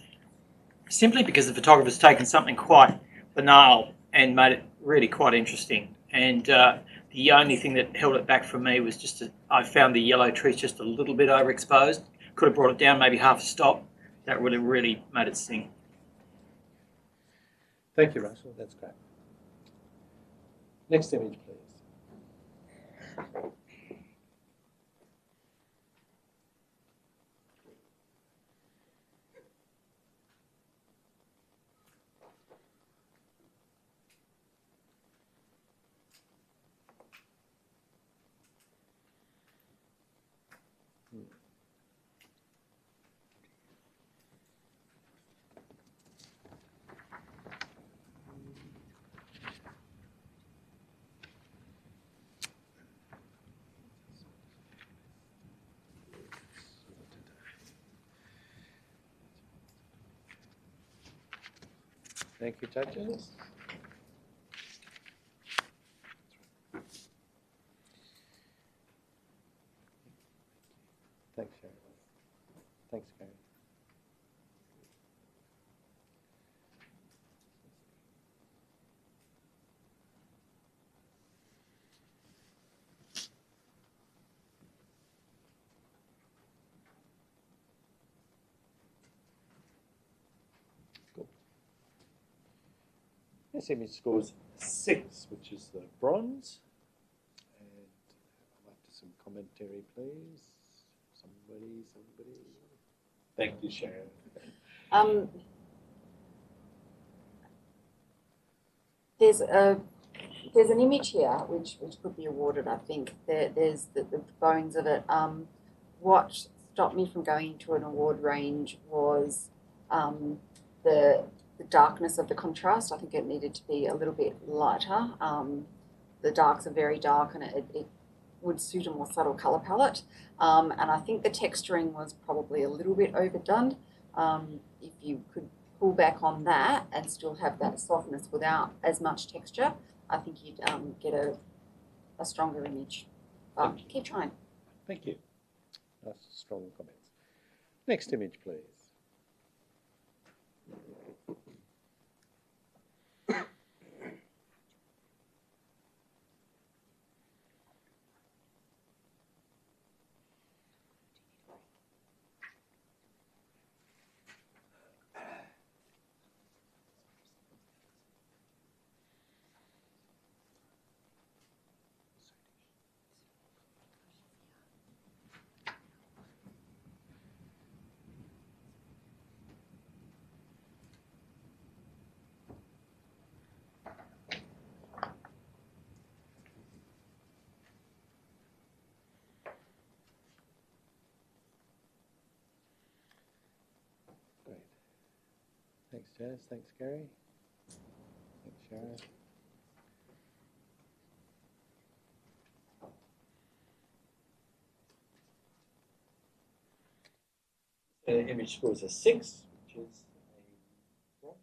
simply because the photographer's taken something quite banal and made it really quite interesting. And the only thing that held it back from me was just I found the yellow trees just a little bit overexposed. Could have brought it down maybe half a stop. That would have really made it sing. Thank you, Russell. That's great. Next image, please. Thank you, judges. Thanks, Sharon. Thanks, Karen. Cool. This image scores 6, which is the bronze. And I'd like to some commentary, please. Somebody. Thank you, Sharon. There's an image here which could be awarded. I think there's the bones of it. What stopped me from going into an award range was the darkness of the contrast. I think it needed to be a little bit lighter. The darks are very dark, and it would suit a more subtle colour palette. And I think the texturing was probably a little bit overdone. If you could pull back on that and still have that softness without as much texture, I think you'd get a stronger image. Keep trying. Thank you. Nice, strong comments. Next image, please. Great. Thanks, Jazz. Thanks, Gary. Thanks, Sharon. The image scores a 6, which is a bronze.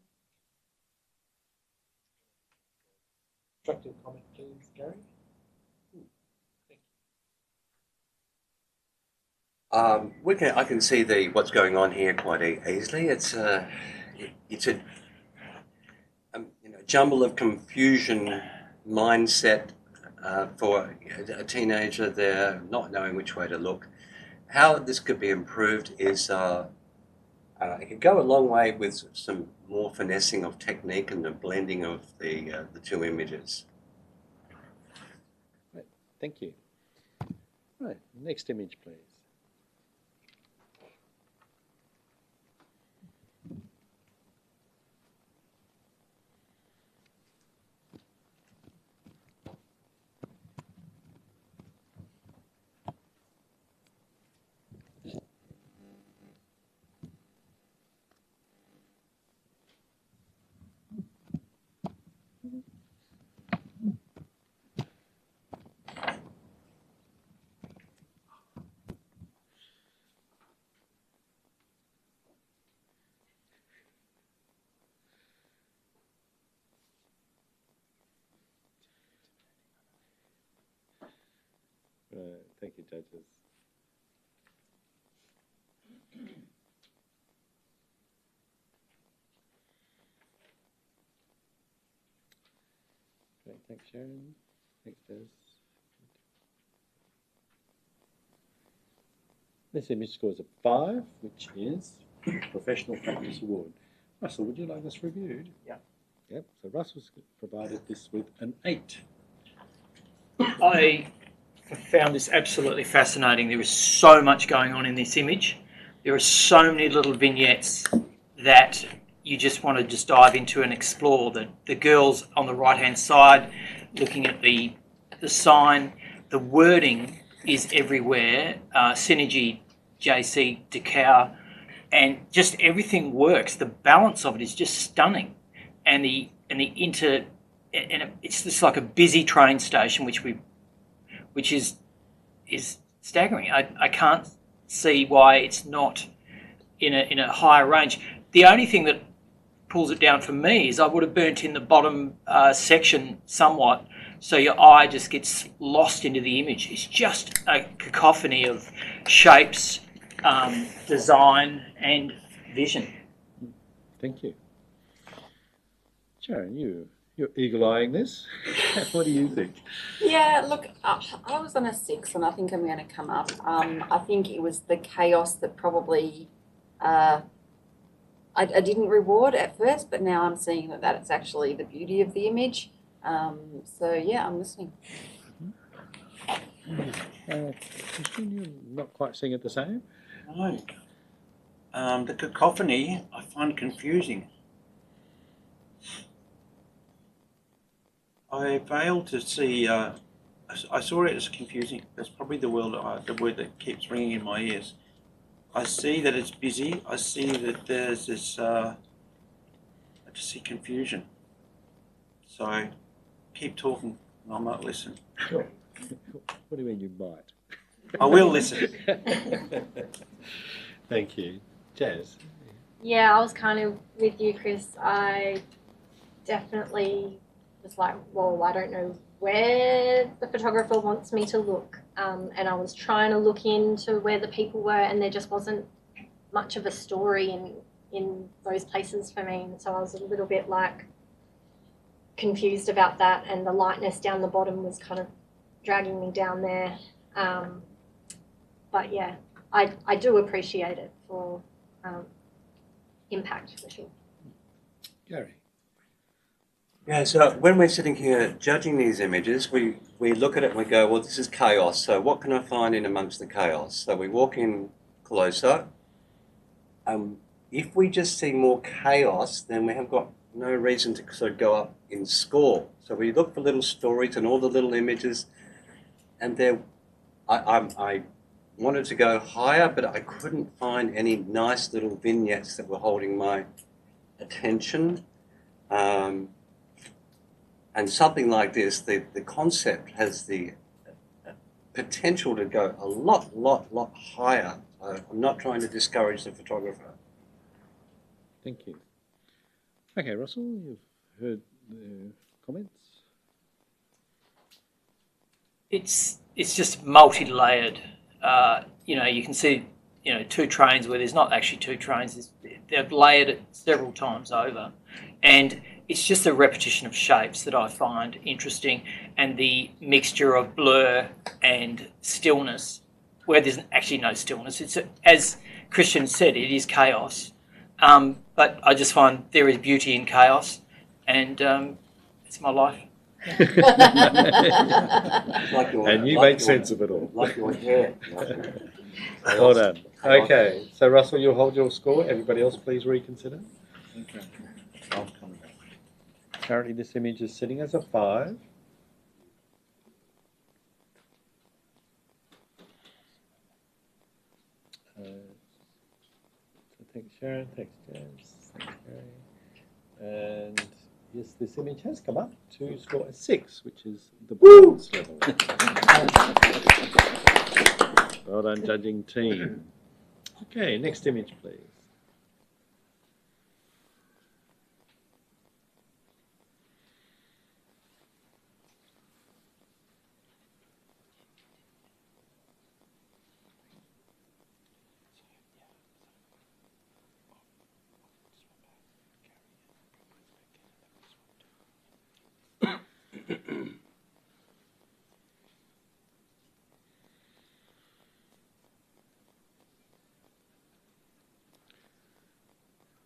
Constructive comment, please, Gary. I can see what's going on here quite easily. It's a jumble of confusion mindset for a teenager. They're not knowing which way to look. How this could be improved is it could go a long way with some more finessing of technique and the blending of the two images. Right. Thank you. Right. Next image, please. Thank you, judges. Great, thanks, Sharon. Thanks, Jazz. This image scores a 5, which is Professional Practice Award. Russell, would you like this reviewed? Yeah. Yep, so Russell's provided this with an 8. I found this absolutely fascinating. There is so much going on in this image. There are so many little vignettes that you just want to just dive into and explore. The girls on the right-hand side looking at the sign. The wording is everywhere. Synergy, JC, Decau, and just everything works. The balance of it is just stunning. And it's just like a busy train station, which is staggering. I can't see why it's not in a higher range. The only thing that pulls it down for me is I would have burnt in the bottom section somewhat, so your eye just gets lost into the image. It's just a cacophony of shapes, design, and vision. Thank you. Sharon, you're eagle-eyeing this. What do you think? Yeah, look, I was on a 6, and I think I'm going to come up. I think it was the chaos that probably I didn't reward at first, but now I'm seeing that that's actually the beauty of the image. So yeah, I'm listening. Christian, you're not quite seeing it the same? No. The cacophony I find confusing. I fail to see. I saw it as confusing. That's probably the word that keeps ringing in my ears. I see that it's busy. I see that there's this. I just see confusion. So, keep talking, and I might listen. Sure. What do you mean you might? I will listen. Thank you. Jazz? Yeah, I was kind of with you, Chris. I definitely was like, well, I don't know where the photographer wants me to look. And I was trying to look into where the people were, and there just wasn't much of a story in those places for me. And so I was a little bit like confused about that, and the lightness down the bottom was kind of dragging me down there. But yeah, I do appreciate it for impact for sure. Gary? Yeah, so when we're sitting here judging these images, we look at it and we go, well, this is chaos, so what can I find in amongst the chaos? So we walk in closer. If we just see more chaos, then we have got no reason to sort of go up in score. So we look for little stories and all the little images, and I wanted to go higher, but I couldn't find any nice little vignettes that were holding my attention. And something like this, the concept has the potential to go a lot higher. I'm not trying to discourage the photographer. Thank you. Okay, Russell, you've heard the comments. It's just multi-layered. You can see, two trains where there's not actually two trains. They've layered it several times over. And it's just a repetition of shapes that I find interesting, and the mixture of blur and stillness, where there's actually no stillness. It's, as Christian said, it is chaos. But I just find there is beauty in chaos, and it's my life. And you make sense of it all. Like your hair. Well done. Okay, so Russell, you'll hold your score. Everybody else, please reconsider. Okay. I'll come back. Currently, this image is sitting as a 5. So thanks, Sharon. Thanks, James. Thanks, Gary. And yes, this image has come up to score a 6, which is the bronze level. Well done, judging team. Okay, next image, please.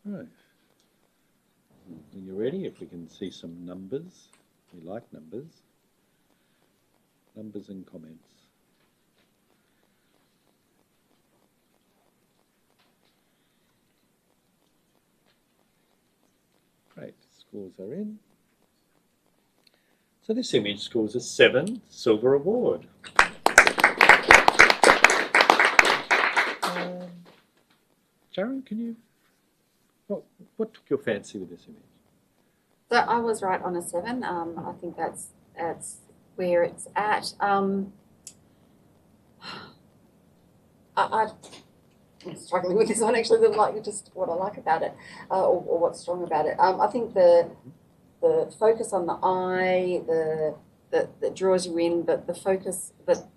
Right. When you're ready, if we can see some numbers. We like numbers. Numbers and comments. Great, scores are in. So this image scores a 7, Silver Award. Sharon, can you... What took your fancy with this image? So I was right on a 7. I think that's where it's at. I'm struggling with this one actually. Like just what I like about it, or what's strong about it. I think the focus on the eye, that draws you in, but the focus, but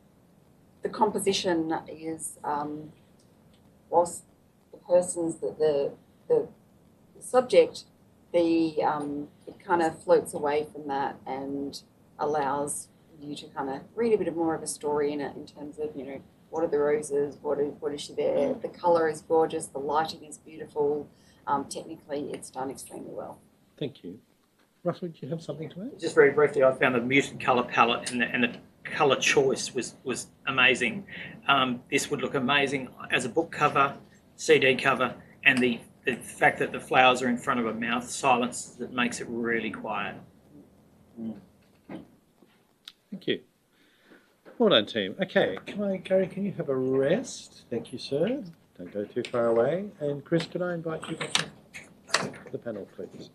the composition is whilst the person's the subject, it kind of floats away from that and allows you to kind of read a bit more of a story in it in terms of, you know, what are the roses, what is she there, the colour is gorgeous, the lighting is beautiful, technically it's done extremely well. Thank you. Russell, do you have something to add? Just very briefly, I found the muted colour palette and the colour choice was amazing. This would look amazing as a book cover, CD cover, and the fact that the flowers are in front of a mouth silence that makes it really quiet. Thank you. Well done, team. Okay, Gary, can you have a rest? Thank you, sir. Don't go too far away. And Chris, could I invite you back to the panel, please?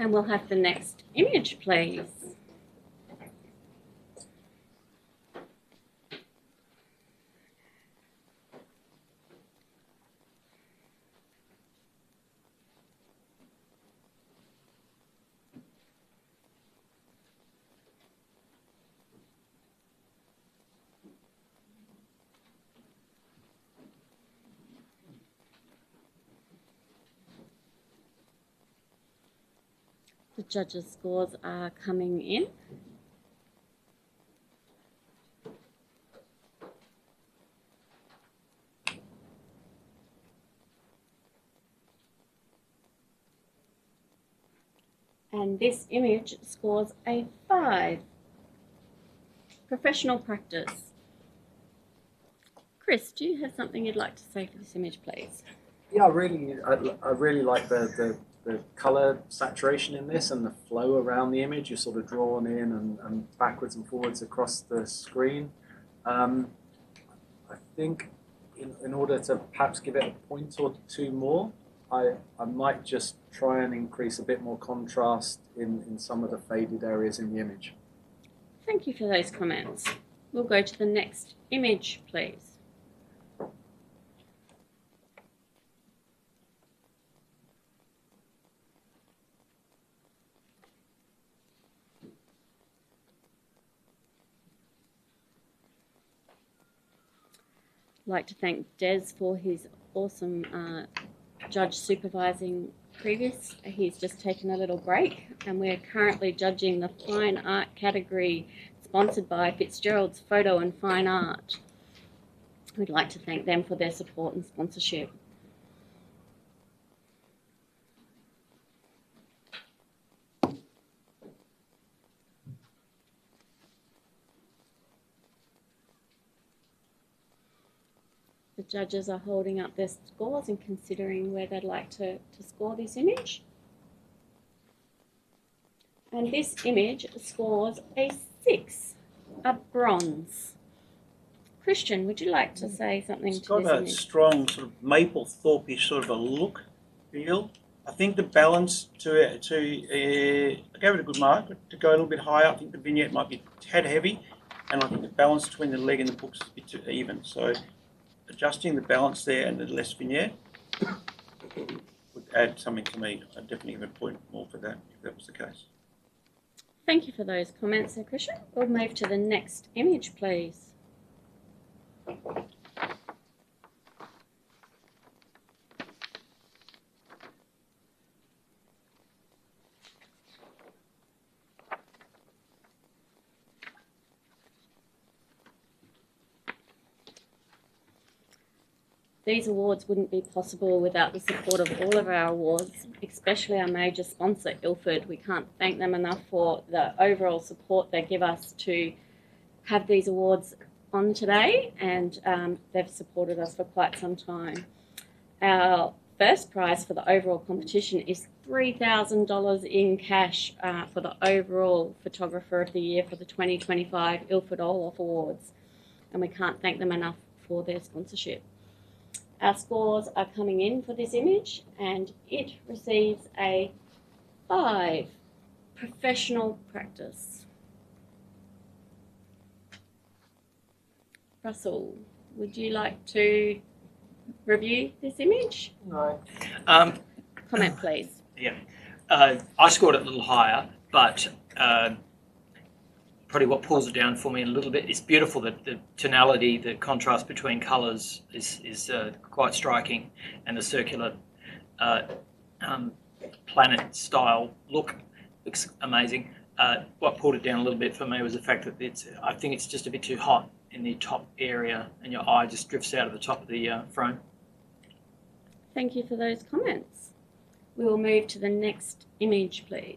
And we'll have the next image, please. The judges' scores are coming in. And this image scores a 5. Professional practice. Chris, do you have something you'd like to say for this image, please? Yeah, I really like the colour saturation in this and the flow around the image. You're sort of drawn in and backwards and forwards across the screen. I think in order to perhaps give it a point or two more, I might just try and increase a bit more contrast in some of the faded areas in the image. Thank you for those comments. We'll go to the next image, please. I'd like to thank Des for his awesome judge supervising previous. He's just taken a little break, and we're currently judging the fine art category sponsored by Fitzgerald's Photo and Fine Art. We'd like to thank them for their support and sponsorship. The judges are holding up their scores and considering where they'd like to score this image. And this image scores a 6, a bronze. Christian, would you like to say something to this image? It's got a strong sort of Mapplethorpe-ish sort of a look, feel. I think the balance I gave it a good mark, but to go a little bit higher, I think the vignette might be a tad heavy, and I think the balance between the leg and the book's a bit too even. So adjusting the balance there and the less vignette would add something to me. I'd definitely give a point more for that if that was the case. Thank you for those comments there, Christian. We'll move to the next image, please. These awards wouldn't be possible without the support of all of our awards, especially our major sponsor, Ilford. We can't thank them enough for the overall support they give us to have these awards on today, and they've supported us for quite some time. Our first prize for the overall competition is $3,000 in cash for the overall Photographer of the Year for the 2025 Ilford Orloff Awards. And we can't thank them enough for their sponsorship. Our scores are coming in for this image, and it receives a 5, professional practice. Russell, would you like to review this image? No. Comment, please. Yeah. I scored it a little higher, but probably what pulls it down for me a little bit. It's beautiful that the tonality, the contrast between colours is quite striking, and the circular planet style look looks amazing. What pulled it down a little bit for me was the fact that I think it's just a bit too hot in the top area, and your eye just drifts out of the top of the frame. Thank you for those comments. We will move to the next image, please.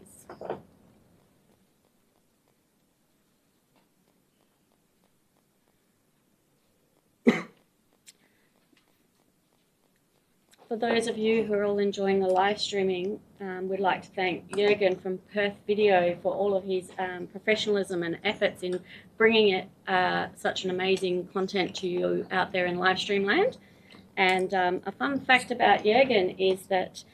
For those of you who are all enjoying the live streaming, we'd like to thank Jürgen from Perth Video for all of his professionalism and efforts in bringing it such an amazing content to you out there in live stream land. And a fun fact about Jürgen is that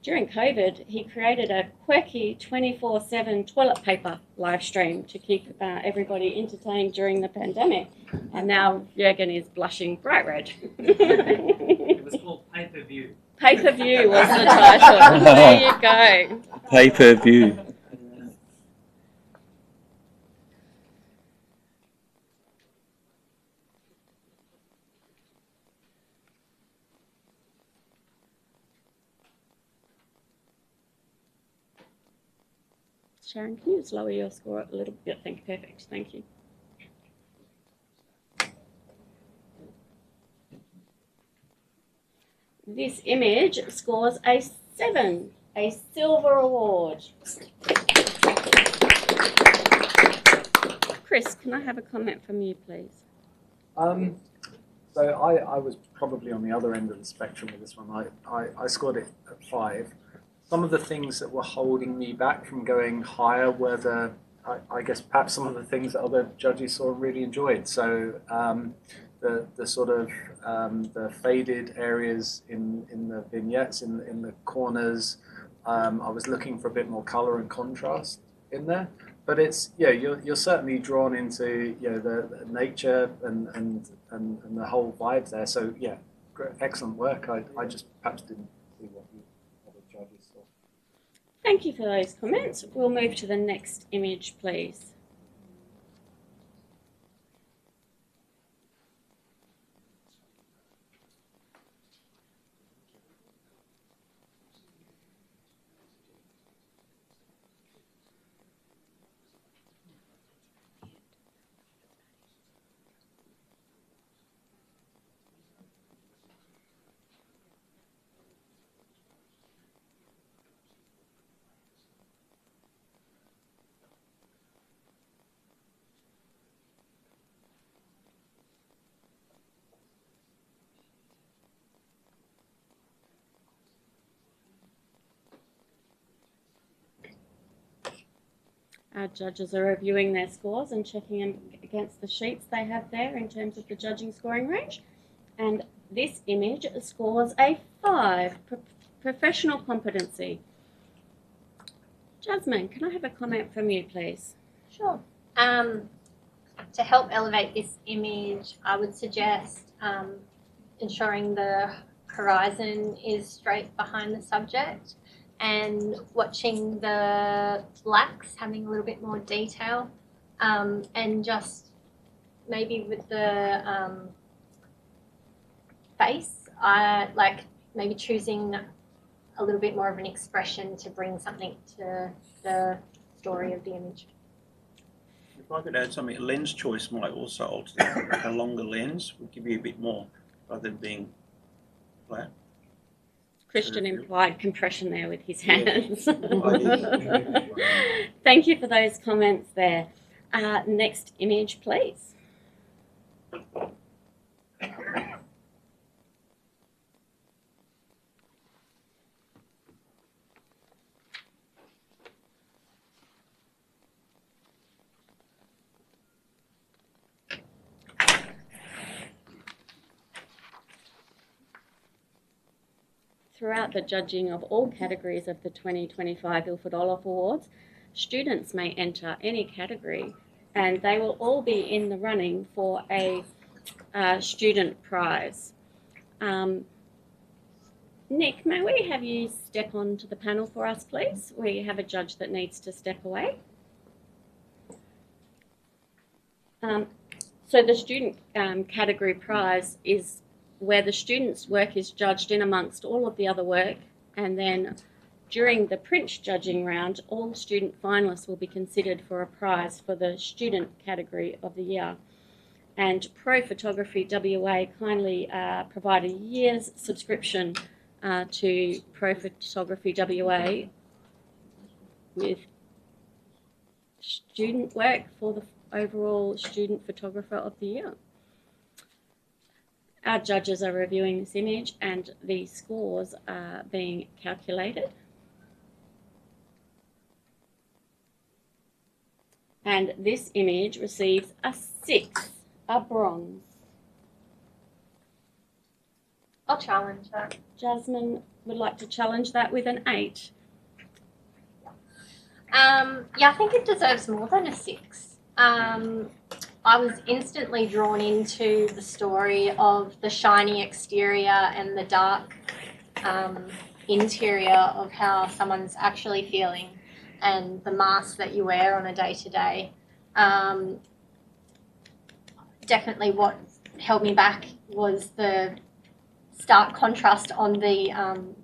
during COVID, he created a quirky 24/7 toilet paper live stream to keep everybody entertained during the pandemic. And now Jürgen is blushing bright red. It was called Pay-Per-View. Pay-Per-View was the title. There you go. Pay-per-view. Sharon, can you just lower your score a little bit? Thank you. Perfect. Thank you. This image scores a 7, a silver award. Chris, can I have a comment from you, please? So I was probably on the other end of the spectrum with this one. I scored it at 5. Some of the things that were holding me back from going higher were I guess perhaps some of the things that other judges saw and really enjoyed. So the sort of the faded areas in the vignettes, in the corners. I was looking for a bit more colour and contrast in there. But it's you're certainly drawn into the nature and the whole vibe there. So yeah, great, excellent work. I just perhaps didn't see what the other judges saw. Thank you for those comments. We'll move to the next image, please. Our judges are reviewing their scores and checking them against the sheets they have there in terms of the judging scoring range. And this image scores a 5, professional competency. Jasmine, can I have a comment from you, please? Sure. To help elevate this image, I would suggest ensuring the horizon is straight behind the subject, and watching the blacks having a little bit more detail, and just maybe with the face, I like maybe choosing a little bit more of an expression to bring something to the story of the image. If I could add something, a lens choice might also alter that. A longer lens would give you a bit more rather than being flat. Christian implied compression there with his hands. Thank you for those comments there. Next image, please. throughout the judging of all categories of the 2025 Ilford Orloff Awards, students may enter any category and they will all be in the running for a student prize. Nick, may we have you step onto the panel for us, please? We have a judge that needs to step away. So the student category prize is where the student's work is judged in amongst all of the other work, and then during the print judging round, all student finalists will be considered for a prize for the student category of the year. And Pro Photography WA kindly provide a year's subscription to Pro Photography WA with student work for the overall student photographer of the year. Our judges are reviewing this image and the scores are being calculated. And this image receives a 6, a bronze. I'll challenge that. Jasmine would like to challenge that with an 8. Yeah, I think it deserves more than a 6. I was instantly drawn into the story of the shiny exterior and the dark interior of how someone's actually feeling, and the mask that you wear on a day-to-day. Definitely what held me back was the stark contrast on the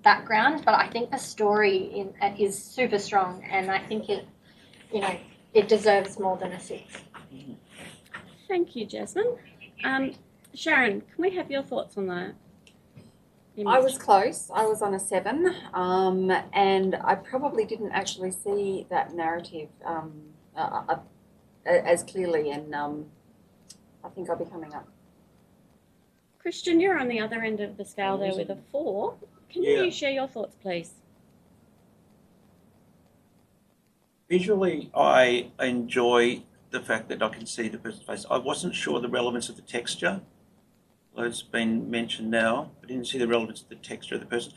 background, but I think the story is super strong, and I think it deserves more than a 6. Thank you, Jasmine. Sharon, can we have your thoughts on that? I was close. I was on a 7, and I probably didn't actually see that narrative as clearly, and I think I'll be coming up. Christian, you're on the other end of the scale there with a 4. Can you share your thoughts, please? Visually, I enjoy the fact that I can see the person's face. I wasn't sure the relevance of the texture. Although it's been mentioned now, I didn't see the relevance of the texture of the person.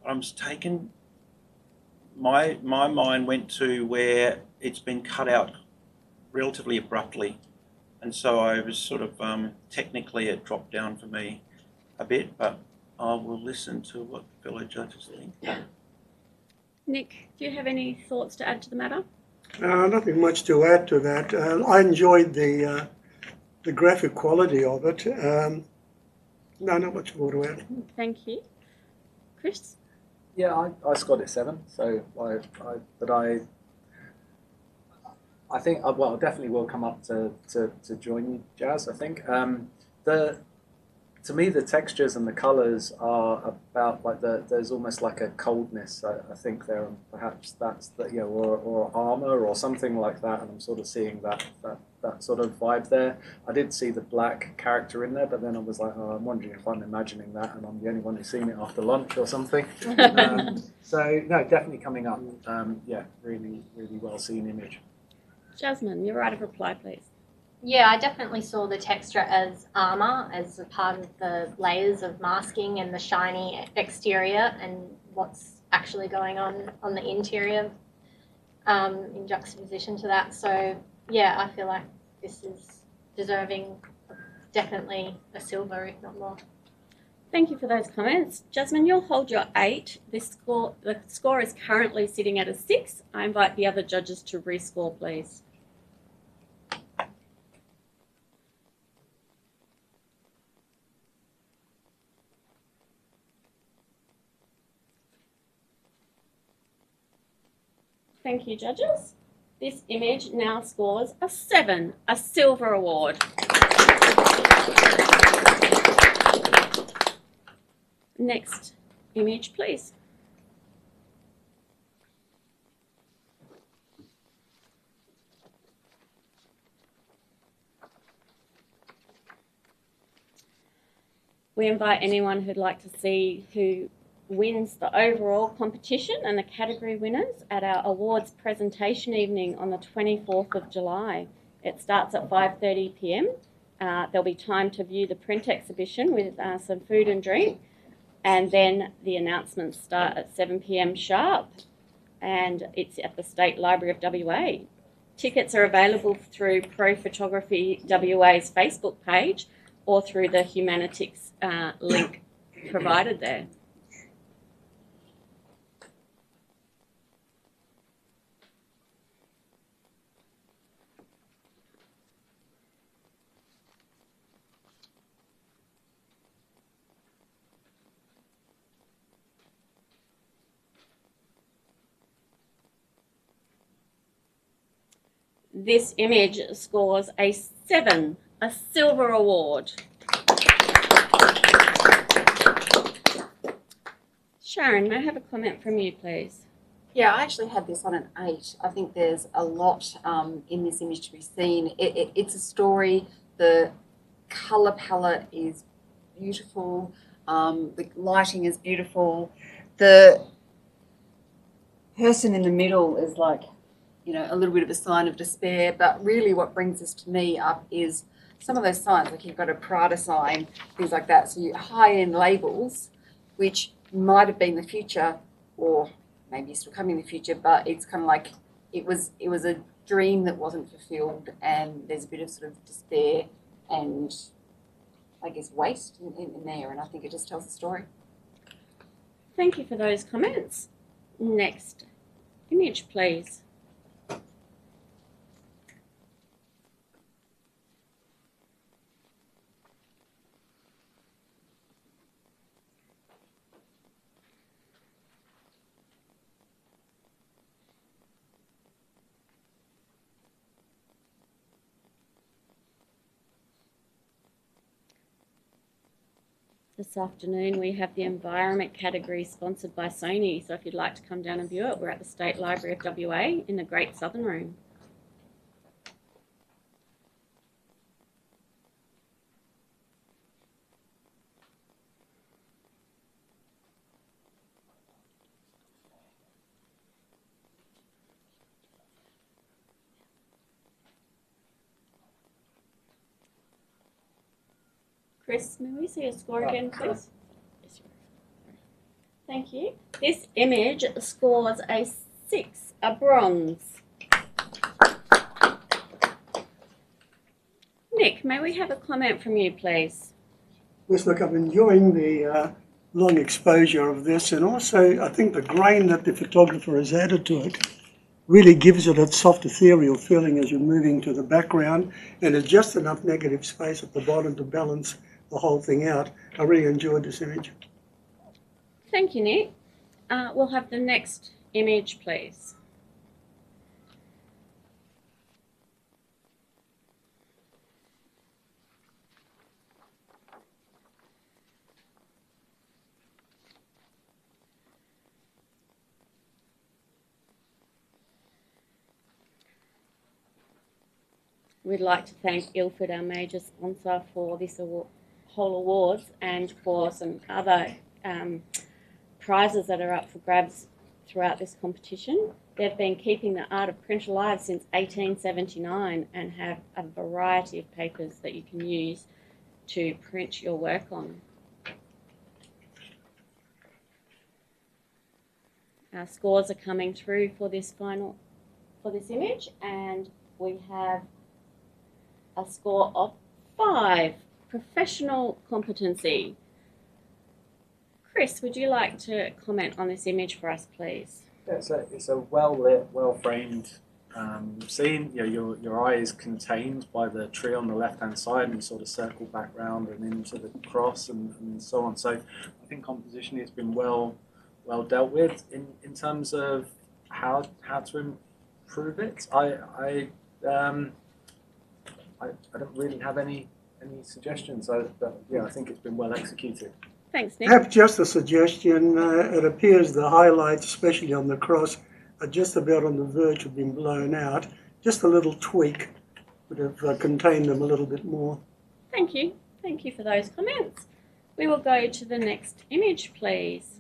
I was taken, my mind went to where it's been cut out relatively abruptly. And so I was sort of, technically it dropped down for me a bit, but I will listen to what fellow judges think. Nick, do you have any thoughts to add to the matter? Nothing much to add to that. I enjoyed the graphic quality of it. No, not much more to add. Thank you. Chris? Yeah, I scored it 7. So I think I definitely will come up to join you, Jazz. I think to me the textures and the colours are about like there's almost like a coldness. I think there, and perhaps that's the or armour or something like that. And I'm sort of seeing that sort of vibe there. I did see the black character in there, but then I was like, oh, I'm wondering if I'm imagining that, and I'm the only one who's seen it after lunch or something. So no, definitely coming up. Yeah, really well seen image. Jasmine, your right of reply, please. Yeah, I definitely saw the texture as armour, as a part of the layers of masking and the shiny exterior and what's actually going on the interior in juxtaposition to that. So, yeah, I feel like this is deserving definitely a silver, if not more. Thank you for those comments. Jasmine, you'll hold your 8. The score is currently sitting at a 6. I invite the other judges to rescore, please. Thank you, judges. This image now scores a 7, a silver award. Next image, please. We invite anyone who'd like to see who wins the overall competition and the category winners at our awards presentation evening on the 24th of July. It starts at 5:30 p.m. There'll be time to view the print exhibition with some food and drink, And then the announcements start at 7 p.m. sharp, and it's at the State Library of WA. Tickets are available through Pro Photography WA's Facebook page or through the Humanitics link provided there. This image scores a 7, a silver award. Sharon, may I have a comment from you, please? Yeah, I actually had this on an 8. I think there's a lot in this image to be seen. It's a story. The colour palette is beautiful. The lighting is beautiful. The person in the middle is like, you know, a little bit of a sign of despair, but really what brings this to me up is some of those signs, like you've got a Prada sign, things like that. So you high-end labels, which might have been the future, or maybe still coming in the future, but it's kind of like it was a dream that wasn't fulfilled, and there's a bit of sort of despair and I guess waste in there, and I think it just tells the story. Thank you for those comments. Next image, please. This afternoon we have the environment category sponsored by Sony, so if you'd like to come down and view it, we're at the State Library of WA in the Great Southern Room. Chris, may we see your score again, please? Thank you. This image scores a 6, a bronze. Nick, may we have a comment from you, please? Yes, look, I'm enjoying the long exposure of this, and also I think the grain that the photographer has added to it really gives it a soft ethereal feeling as you're moving to the background, and there's just enough negative space at the bottom to balance the whole thing out. I really enjoyed this image. Thank you, Nick. We'll have the next image, please. We'd like to thank Ilford, our major sponsor, for this whole awards and for some other prizes that are up for grabs throughout this competition. They've been keeping the art of print alive since 1879 and have a variety of papers that you can use to print your work on. Our scores are coming through for this image, and we have a score of 5, professional competency. Chris, would you like to comment on this image for us, please? Yeah, it's a well-lit, well-framed scene. You know, your eye is contained by the tree on the left-hand side, and sort of circle back round and into the cross and so on. So I think compositionally it's been well dealt with. In terms of how to improve it, I don't really have any suggestions. Yeah, I think it's been well executed. Thanks, Nick. Perhaps just a suggestion. It appears the highlights, especially on the cross, are just about on the verge of being blown out. Just a little tweak would have contained them a little bit more. Thank you. Thank you for those comments. We will go to the next image, please,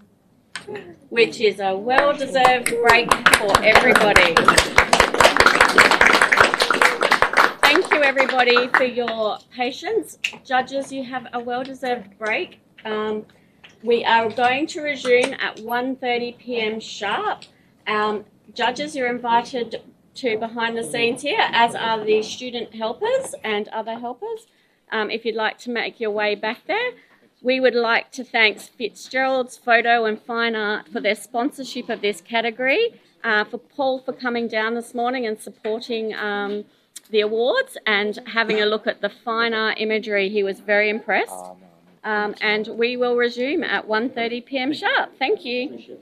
which is a well-deserved break for everybody. Thank you, everybody, for your patience. Judges, you have a well-deserved break. We are going to resume at 1:30 p.m. sharp. Judges, you're invited to behind the scenes here, as are the student helpers and other helpers, if you'd like to make your way back there. We would like to thank Fitzgerald's Photo and Fine Art for their sponsorship of this category, for Paul for coming down this morning and supporting the awards and having a look at the fine art imagery. He was very impressed. And we will resume at 1:30 p.m. sharp. Thank you.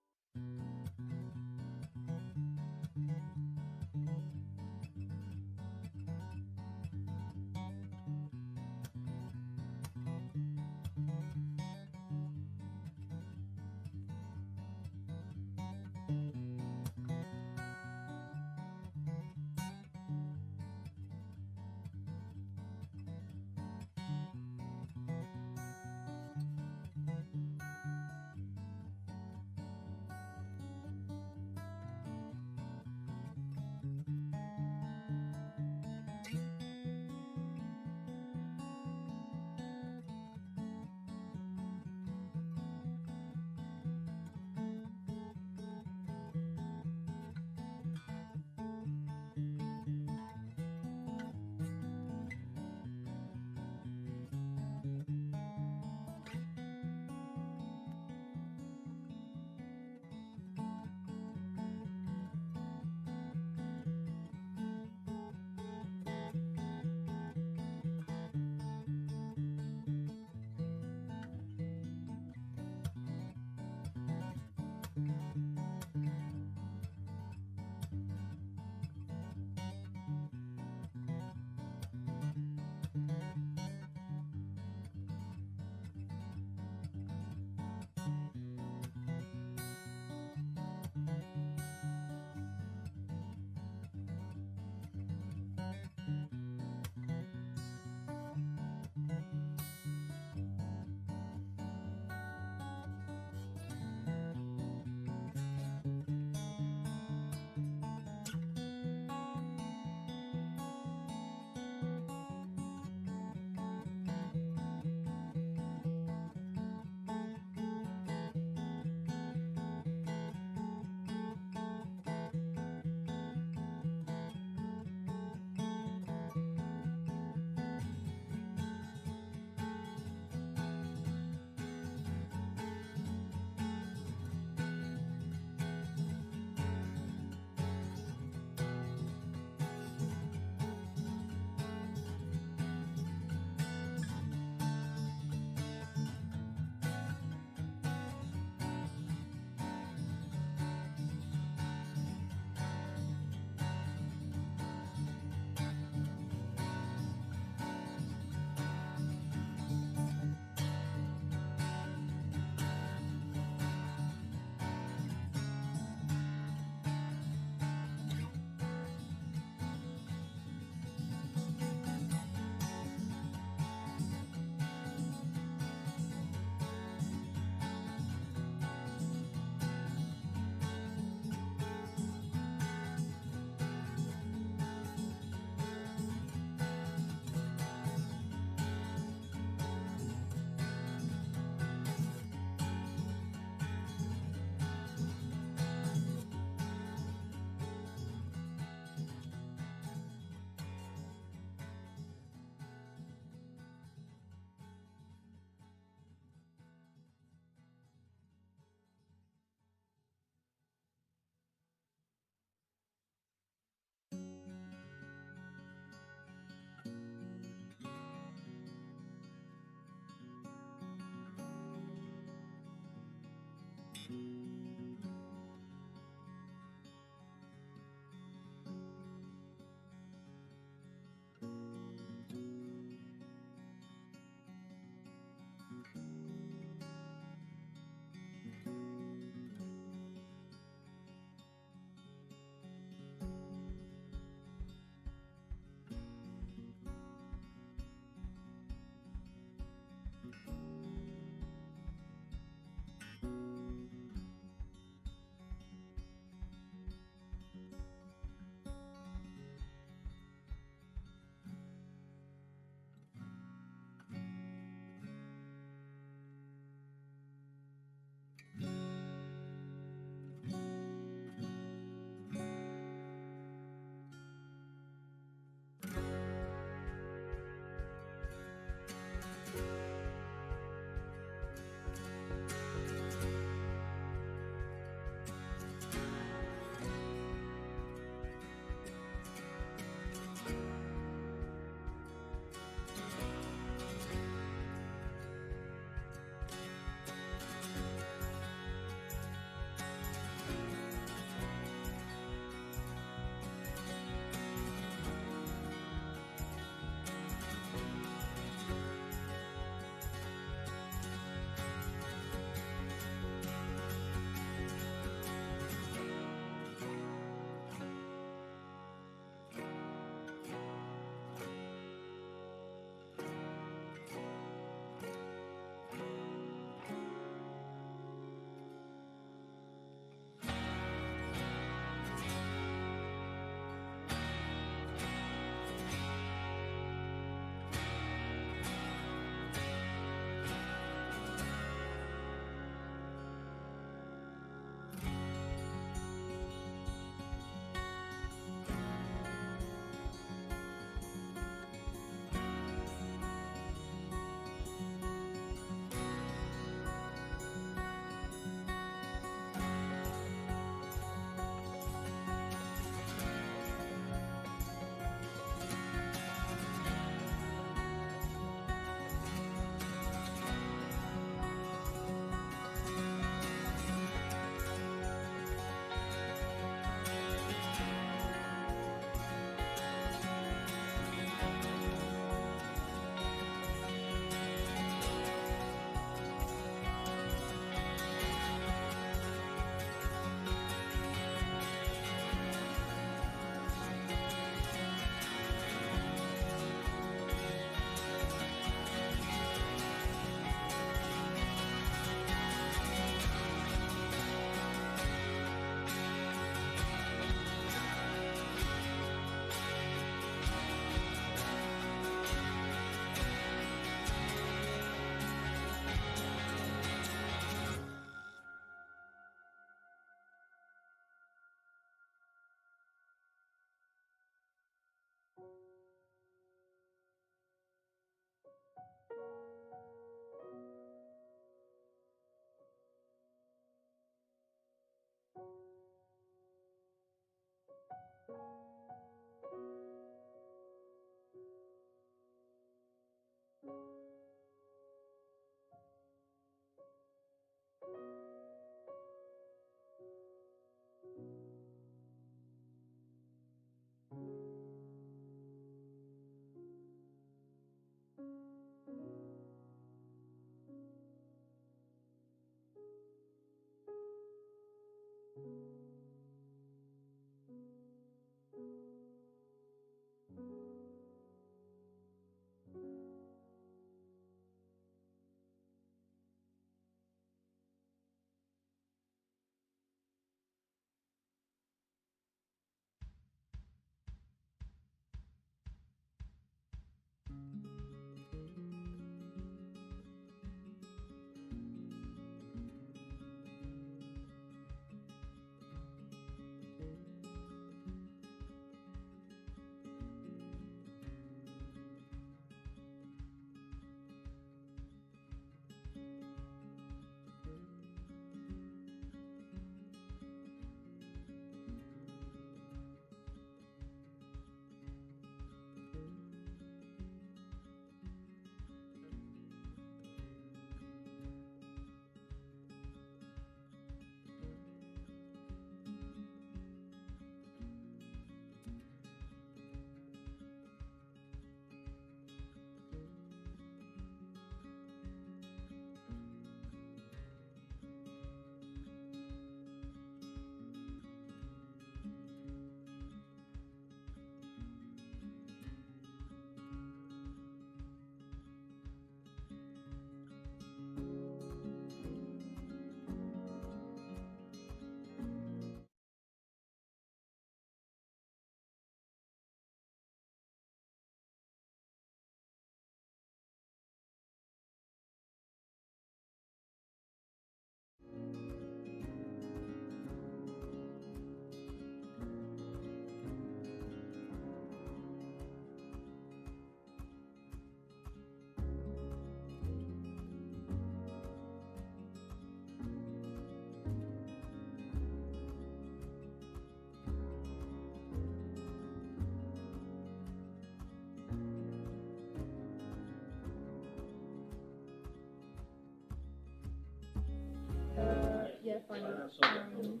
Yeah, fine. Let me just go back to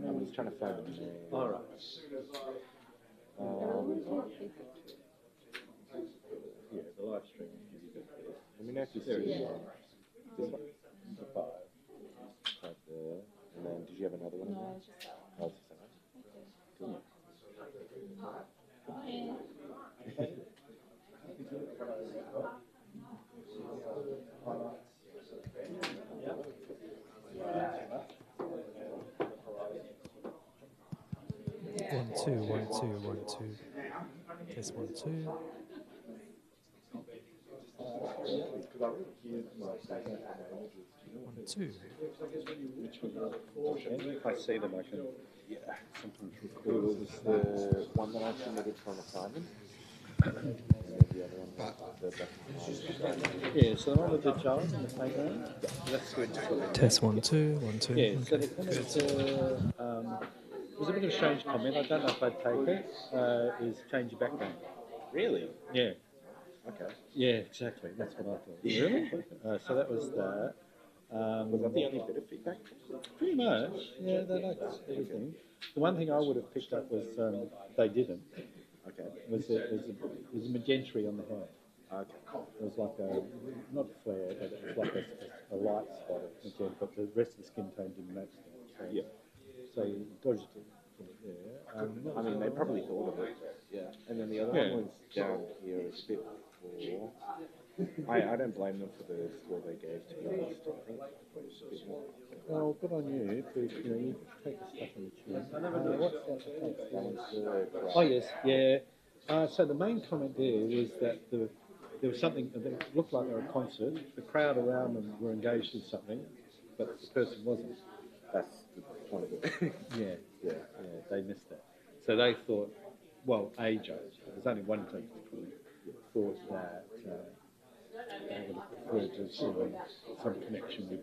I'm just trying to find the name. All right. Yeah, the live stream. Let me know if you see this one. This one? The 5. Right there. And then, did you have another one? No, it's just that one. Oh, it's just that one? Cool. One, two, one, two, one, two. Test 1, 2. One, two. If I see them, I can sometimes It record. was the one that I submitted for an assignment. And then the other one was the document. Yeah, so the one with the jar in the playground, that's good. Test 1, 2, 1, 2. Yeah, so Okay, the comment good. it was a bit of a strange comment. I don't know if I'd take it. Is change your background. Really? Yeah. Okay. Yeah, exactly. That's what I thought. Really? So that was that. Was that the only bit of feedback? Pretty much. Yeah, they liked everything. The one thing I would have picked up was they didn't. Okay. Was it was a magentry on the hair. Okay. It was like a not a flare, but it was like a light spot of magenta, but the rest of the skin tone didn't match that. So, Yeah. So you dodged it there. I mean, they probably thought of it. Yeah. And then the other one was down here a bit before. I don't blame them for the score they gave, to be honest. I think it was a bit more. Well, good on you, because you know you take the stuff on the chin. What's that? That one's the Oh yes, yeah. So the main comment there was that there was something that looked like they were a concert. The crowd around them were engaged in something, but the person wasn't. That's the point of it. Yeah, they missed that. So they thought, well, a judge, there's only one judge probably, thought that they would have preferred to see some connection with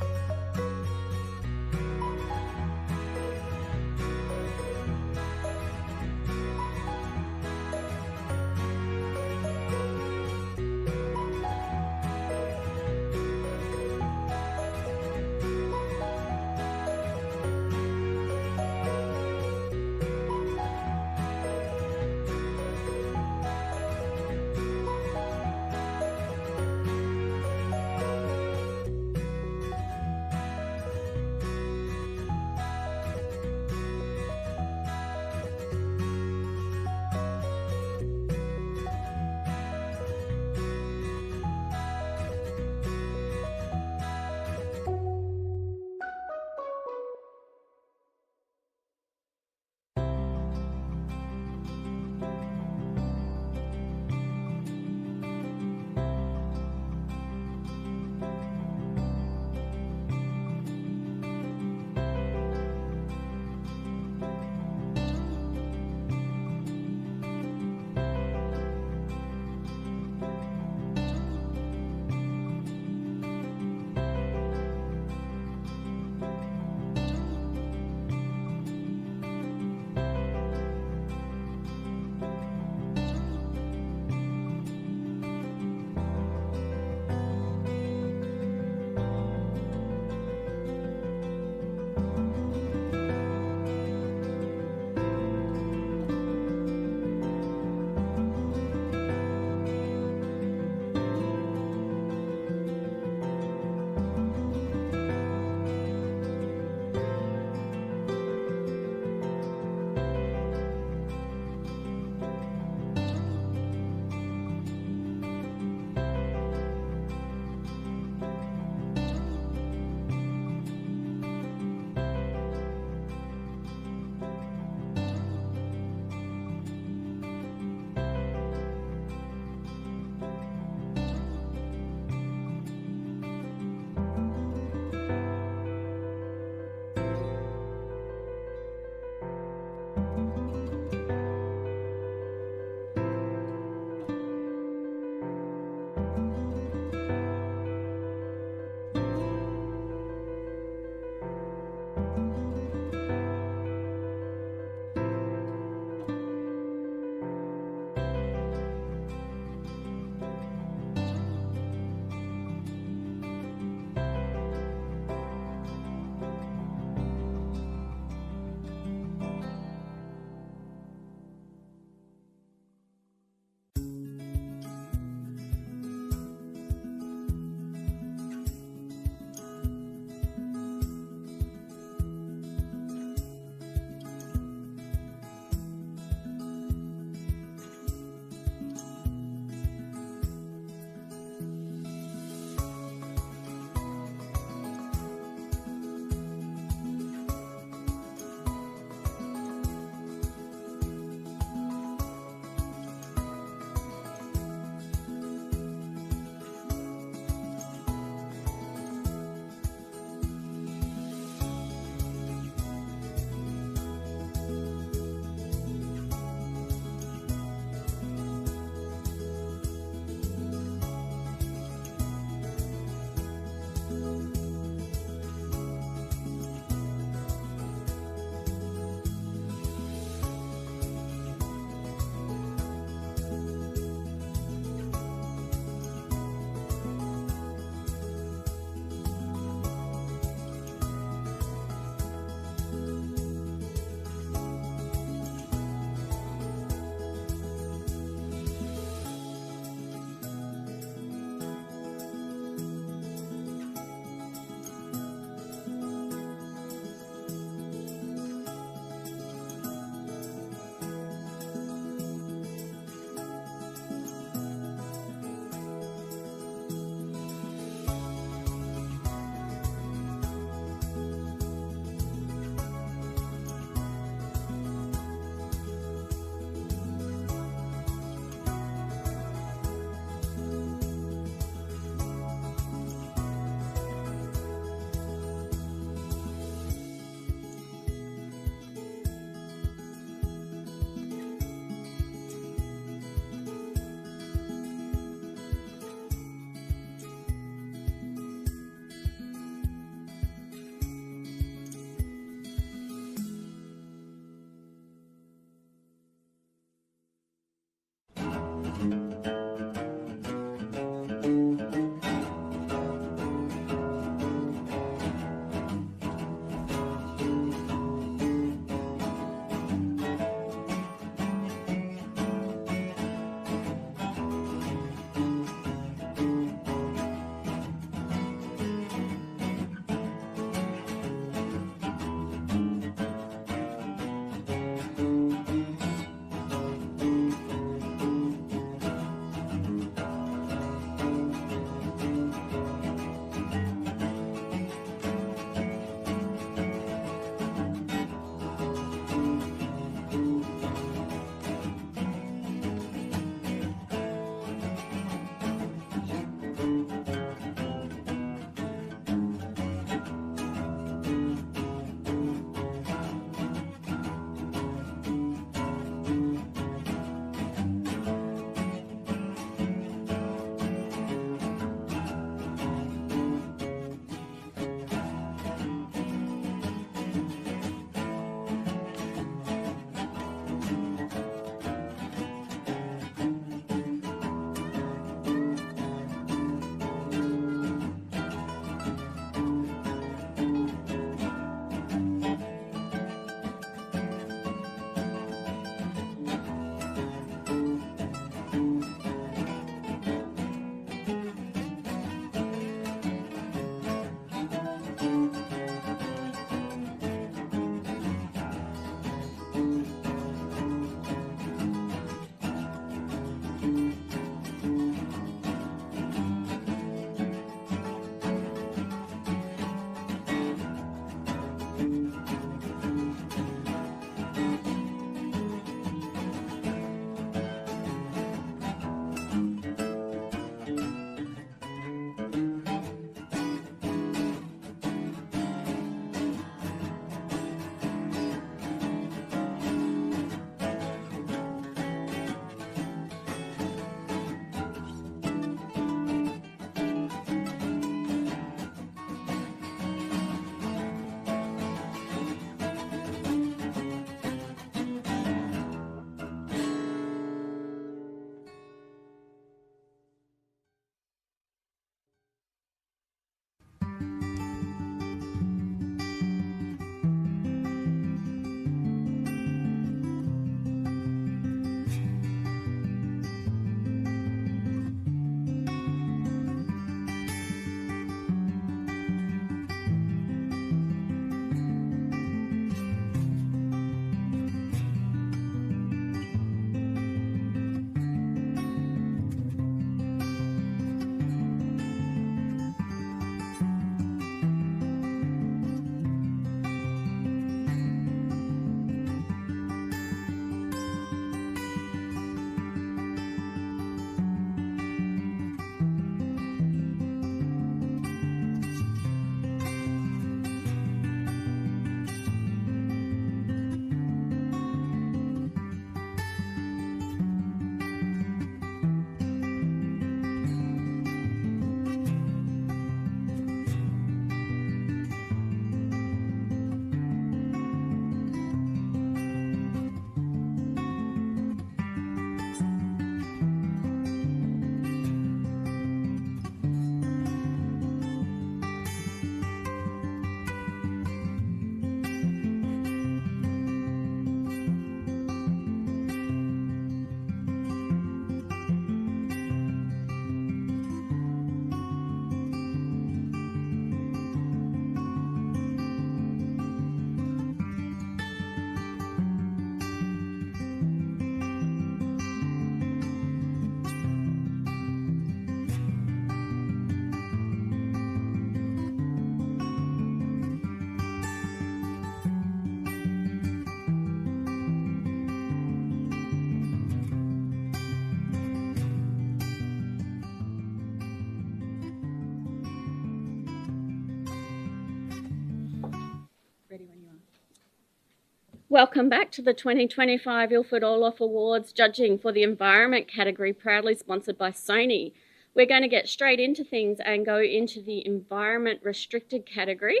Welcome back to the 2025 Ilford Orloff Awards judging for the environment category, proudly sponsored by Sony. We're going to get straight into things and go into the environment restricted category.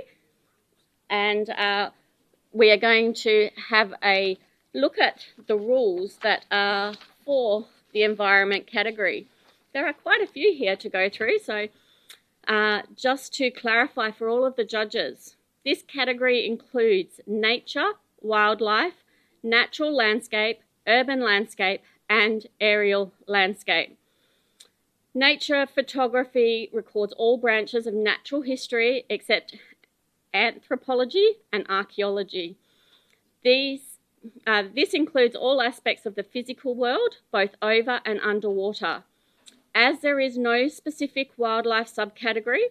And we are going to have a look at the rules that are for the environment category. There are quite a few here to go through, so just to clarify for all of the judges, this category includes nature, wildlife, natural landscape, urban landscape, and aerial landscape. Nature photography records all branches of natural history except anthropology and archaeology. This includes all aspects of the physical world, both over and underwater. As there is no specific wildlife subcategory,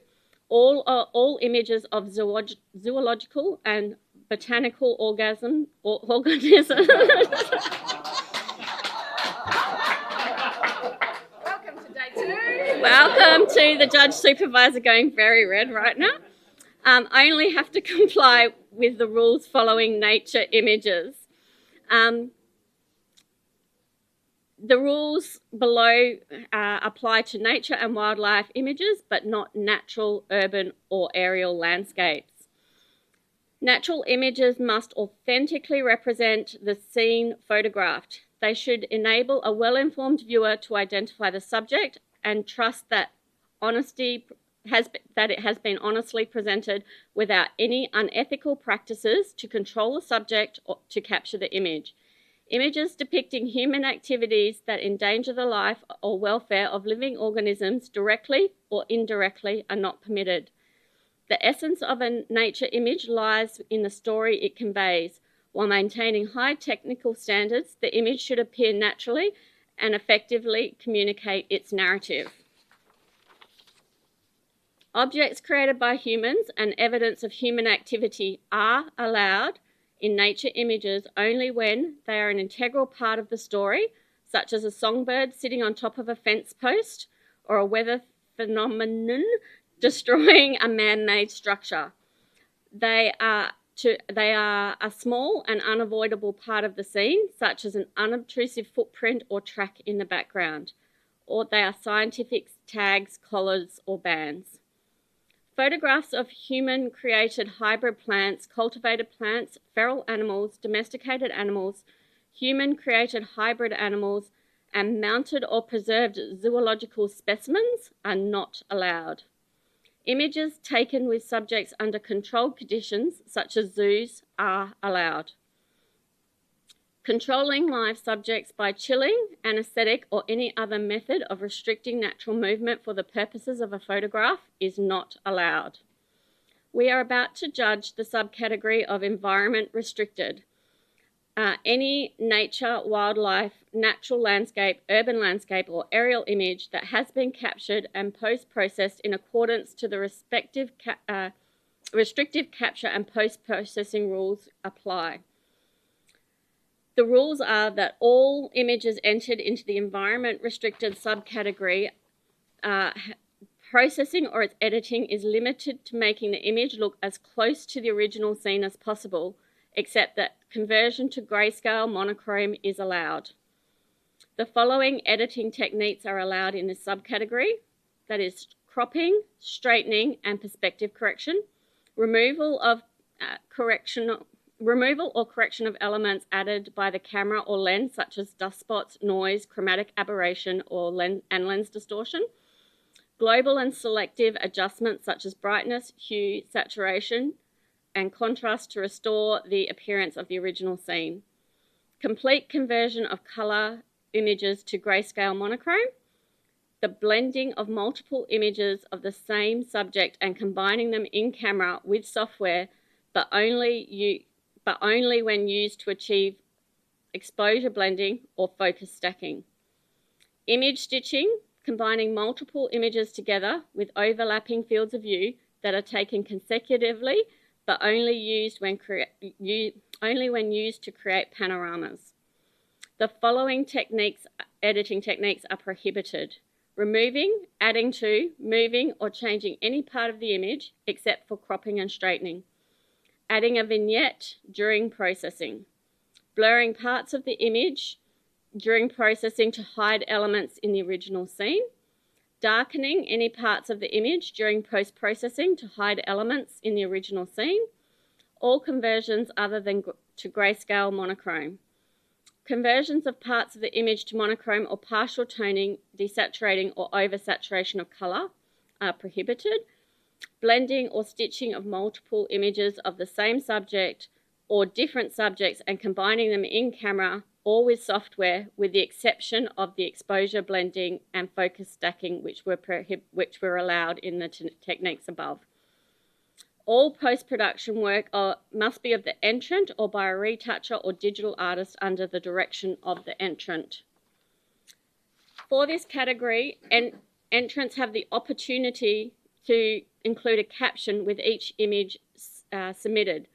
all images of zoological and botanical organisms. Welcome to day 2. Welcome to the judge supervisor going very red right now. Only have to comply with the rules following nature images. The rules below apply to nature and wildlife images, but not natural, urban, or aerial landscapes. Natural images must authentically represent the scene photographed. They should enable a well-informed viewer to identify the subject and trust that it has been honestly presented without any unethical practices to control the subject or to capture the image. Images depicting human activities that endanger the life or welfare of living organisms directly or indirectly are not permitted. The essence of a nature image lies in the story it conveys. While maintaining high technical standards, the image should appear naturally and effectively communicate its narrative. Objects created by humans and evidence of human activity are allowed in nature images only when they are an integral part of the story, such as a songbird sitting on top of a fence post or a weather phenomenon destroying a man-made structure. They are a small and unavoidable part of the scene, such as an unobtrusive footprint or track in the background, or they are scientific tags, collars, or bands. Photographs of human-created hybrid plants, cultivated plants, feral animals, domesticated animals, human-created hybrid animals, and mounted or preserved zoological specimens are not allowed. Images taken with subjects under controlled conditions, such as zoos, are allowed. Controlling live subjects by chilling, anaesthetic, or any other method of restricting natural movement for the purposes of a photograph is not allowed. We are about to judge the subcategory of environment restricted. Any nature, wildlife, natural landscape, urban landscape, or aerial image that has been captured and post-processed in accordance to the respective restrictive capture and post-processing rules apply. The rules are that all images entered into the environment restricted subcategory processing or its editing is limited to making the image look as close to the original scene as possible, except that conversion to grayscale monochrome is allowed. The following editing techniques are allowed in this subcategory, that is cropping, straightening, and perspective correction, removal or correction of elements added by the camera or lens, such as dust spots, noise, chromatic aberration, or lens distortion, global and selective adjustments such as brightness, hue, saturation, and contrast to restore the appearance of the original scene. Complete conversion of colour images to grayscale monochrome. The blending of multiple images of the same subject and combining them in camera with software, but only when used to achieve exposure blending or focus stacking. Image stitching, combining multiple images together with overlapping fields of view that are taken consecutively, but only when used to create panoramas. The following editing techniques are prohibited: removing, adding to, moving, or changing any part of the image except for cropping and straightening. Adding a vignette during processing. blurring parts of the image during processing to hide elements in the original scene, darkening any parts of the image during post-processing to hide elements in the original scene, all conversions other than to grayscale monochrome. Conversions of parts of the image to monochrome or partial toning, desaturating or oversaturation of colour are prohibited. Blending or stitching of multiple images of the same subject or different subjects and combining them in camera or with software, with the exception of the exposure blending and focus stacking, which were allowed in the techniques above. All post-production work must be of the entrant or by a retoucher or digital artist under the direction of the entrant. For this category, entrants have the opportunity to include a caption with each image submitted.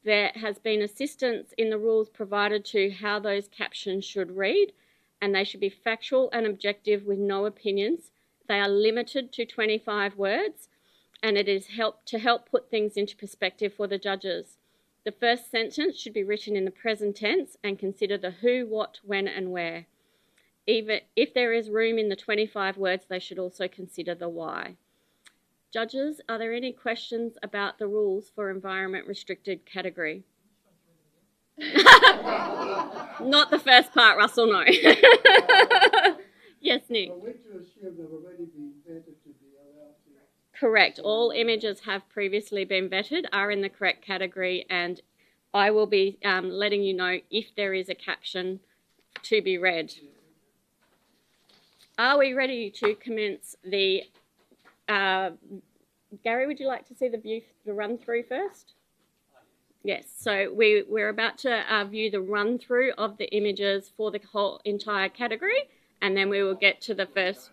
There has been assistance in the rules provided to how those captions should read, and they should be factual and objective with no opinions. They are limited to 25 words, and it is to help put things into perspective for the judges. The first sentence should be written in the present tense and consider the who, what, when, and where. Even if there is room in the 25 words, they should also consider the why. Judges, are there any questions about the rules for environment restricted category? Not the first part, Russell, no. Yes, Nick. Are we to assume they've already been vetted to be allowed to? Correct. All images have previously been vetted, are in the correct category, and I will be letting you know if there is a caption to be read. Are we ready to commence the... Gary, would you like to see the run through first? Yes, so we're about to view the run through of the images for the whole entire category, and then we will get to the first.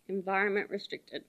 Environment restricted.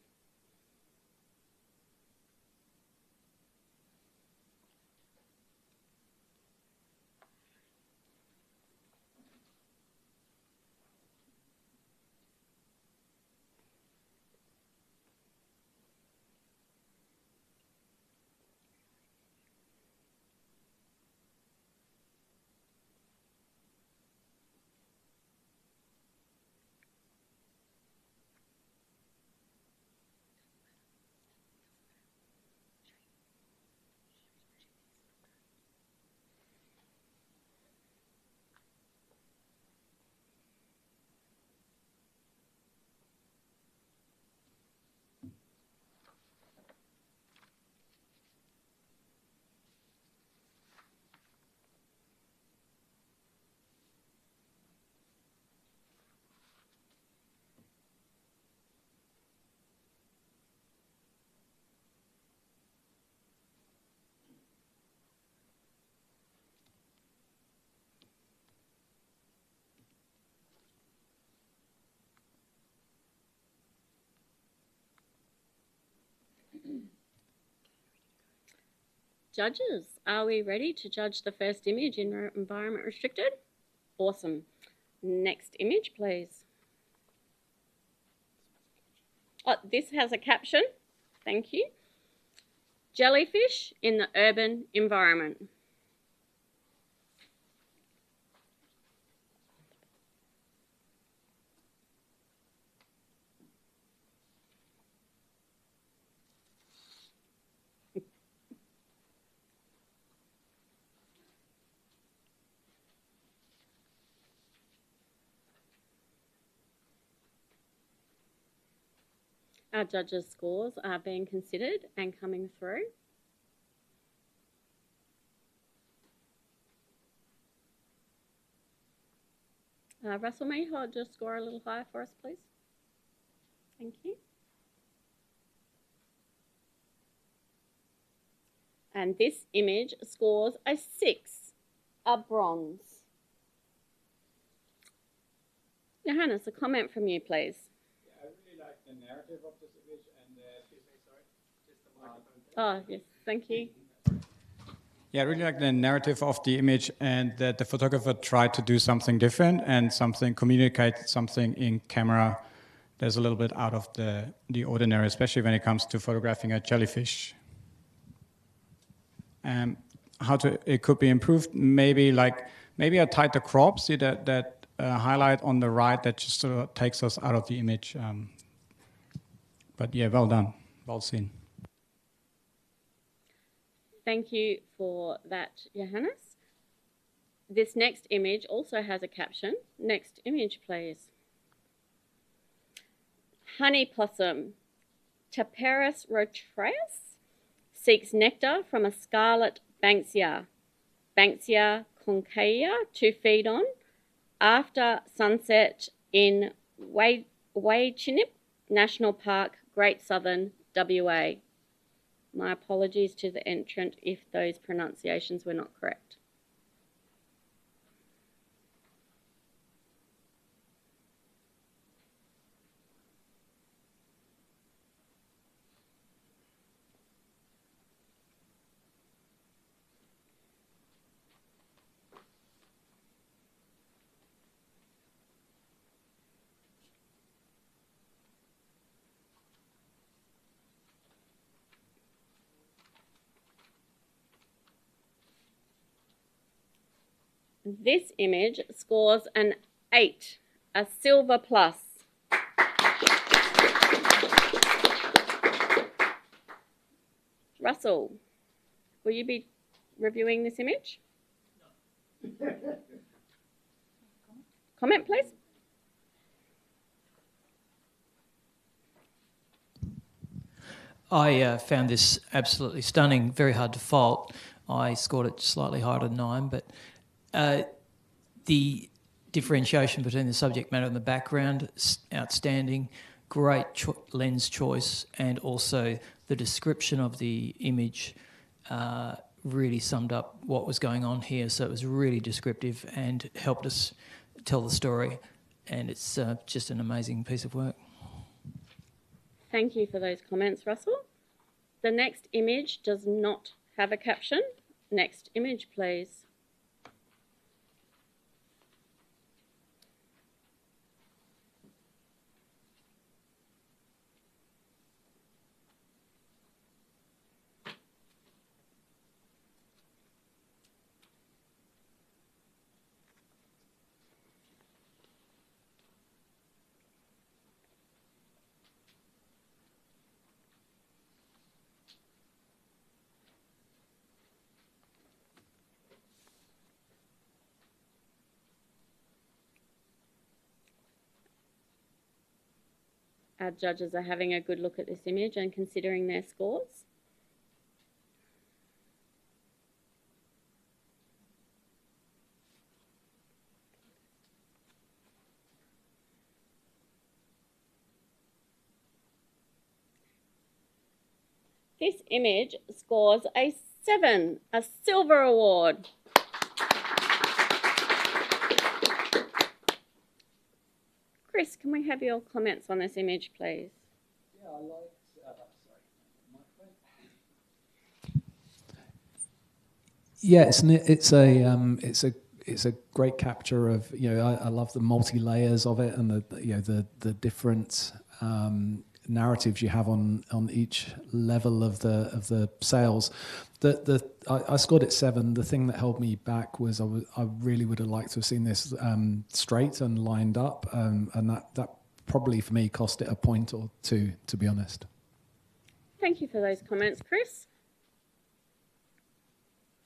Judges, are we ready to judge the first image in environment restricted? Awesome. Next image, please. Oh, this has a caption. Thank you. Jellyfish in the urban environment. Our judges' scores are being considered and coming through. Russell, may you hold your score a little higher for us, please? Thank you. And this image scores a 6, a bronze. Johannes, a comment from you, please. I really like the narrative of this image and Sorry, just the microphone. Oh, yes, thank you. Yeah, I really like the narrative of the image, and that the photographer tried to do something different and communicate something in camera that's a little bit out of the ordinary, especially when it comes to photographing a jellyfish. It could be improved, maybe I tied the crop, see that highlight on the right that just sort of takes us out of the image. But yeah, well done, well seen. Thank you for that, Johannes. This next image also has a caption. Next image, please. Honey possum, Taperis rotreus, seeks nectar from a scarlet Banksia concaea to feed on after sunset in Waichinipp National Park, Great Southern, WA. My apologies to the entrant if those pronunciations were not correct. This image scores an 8, a silver plus. Russell, will you be reviewing this image? Comment, please. I found this absolutely stunning, very hard to fault. I scored it slightly higher than 9, but the differentiation between the subject matter and the background, outstanding, great lens choice, and also the description of the image really summed up what was going on here. So it was really descriptive and helped us tell the story, and it's just an amazing piece of work. Thank you for those comments, Russell. The next image does not have a caption. Next image, please. Our judges are having a good look at this image and considering their scores. This image scores a 7, a silver award. Chris, can we have your comments on this image, please? Yeah, I liked. Yeah, it's a great capture of, I love the multi layers of it, and the different narratives you have on each level of the sales. I scored it 7. The thing that held me back was I really would have liked to have seen this straight and lined up, and that probably for me cost it a point or 2, to be honest. Thank you for those comments, Chris.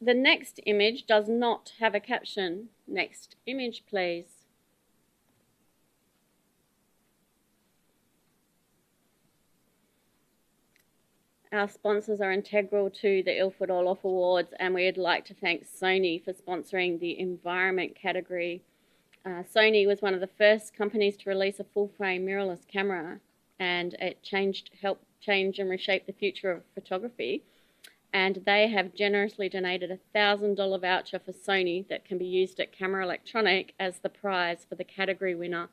The next image does not have a caption. Next image, please. Our sponsors are integral to the Ilford Orloff Awards, and we'd like to thank Sony for sponsoring the environment category. Sony was one of the first companies to release a full-frame mirrorless camera, and it helped change and reshape the future of photography. And they have generously donated a $1,000 voucher for Sony that can be used at Camera Electronic as the prize for the category winner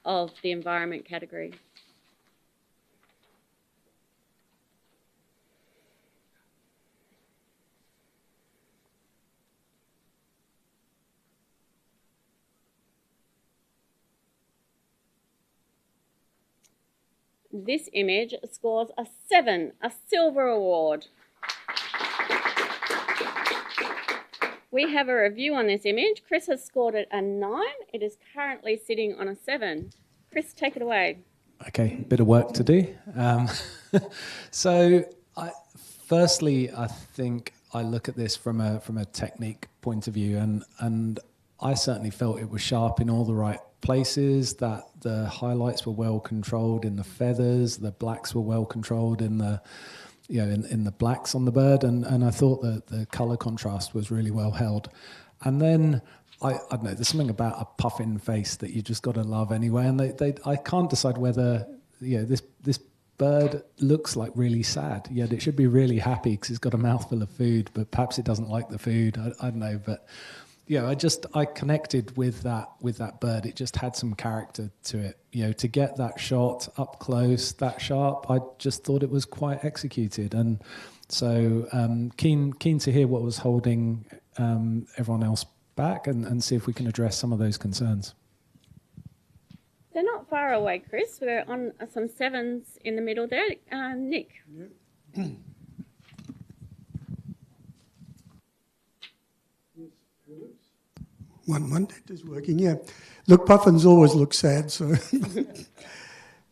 of the environment category. This image scores a 7, a silver award. We have a review on this image. Chris has scored it a 9. It is currently sitting on a 7. Chris, take it away. Okay, a bit of work to do. So, firstly, I think I look at this from a technique point of view, and I certainly felt it was sharp in all the right places, that the highlights were well controlled in the feathers, the blacks were well controlled in the in the blacks on the bird, and I thought that the colour contrast was really well held. And then I don't know, there's something about a puffin face that you just got to love anyway, and I can't decide whether this bird looks like really sad, yet it should be really happy because it's got a mouthful of food, but perhaps it doesn't like the food. I don't know, but I connected with that bird. It just had some character to it. To get that shot up close, that sharp, I just thought it was quite executed. And so keen to hear what was holding everyone else back and see if we can address some of those concerns. They're not far away, Chris. We're on some 7s in the middle there. Nick. Yeah. One that is working, yeah. Look, puffins always look sad, so.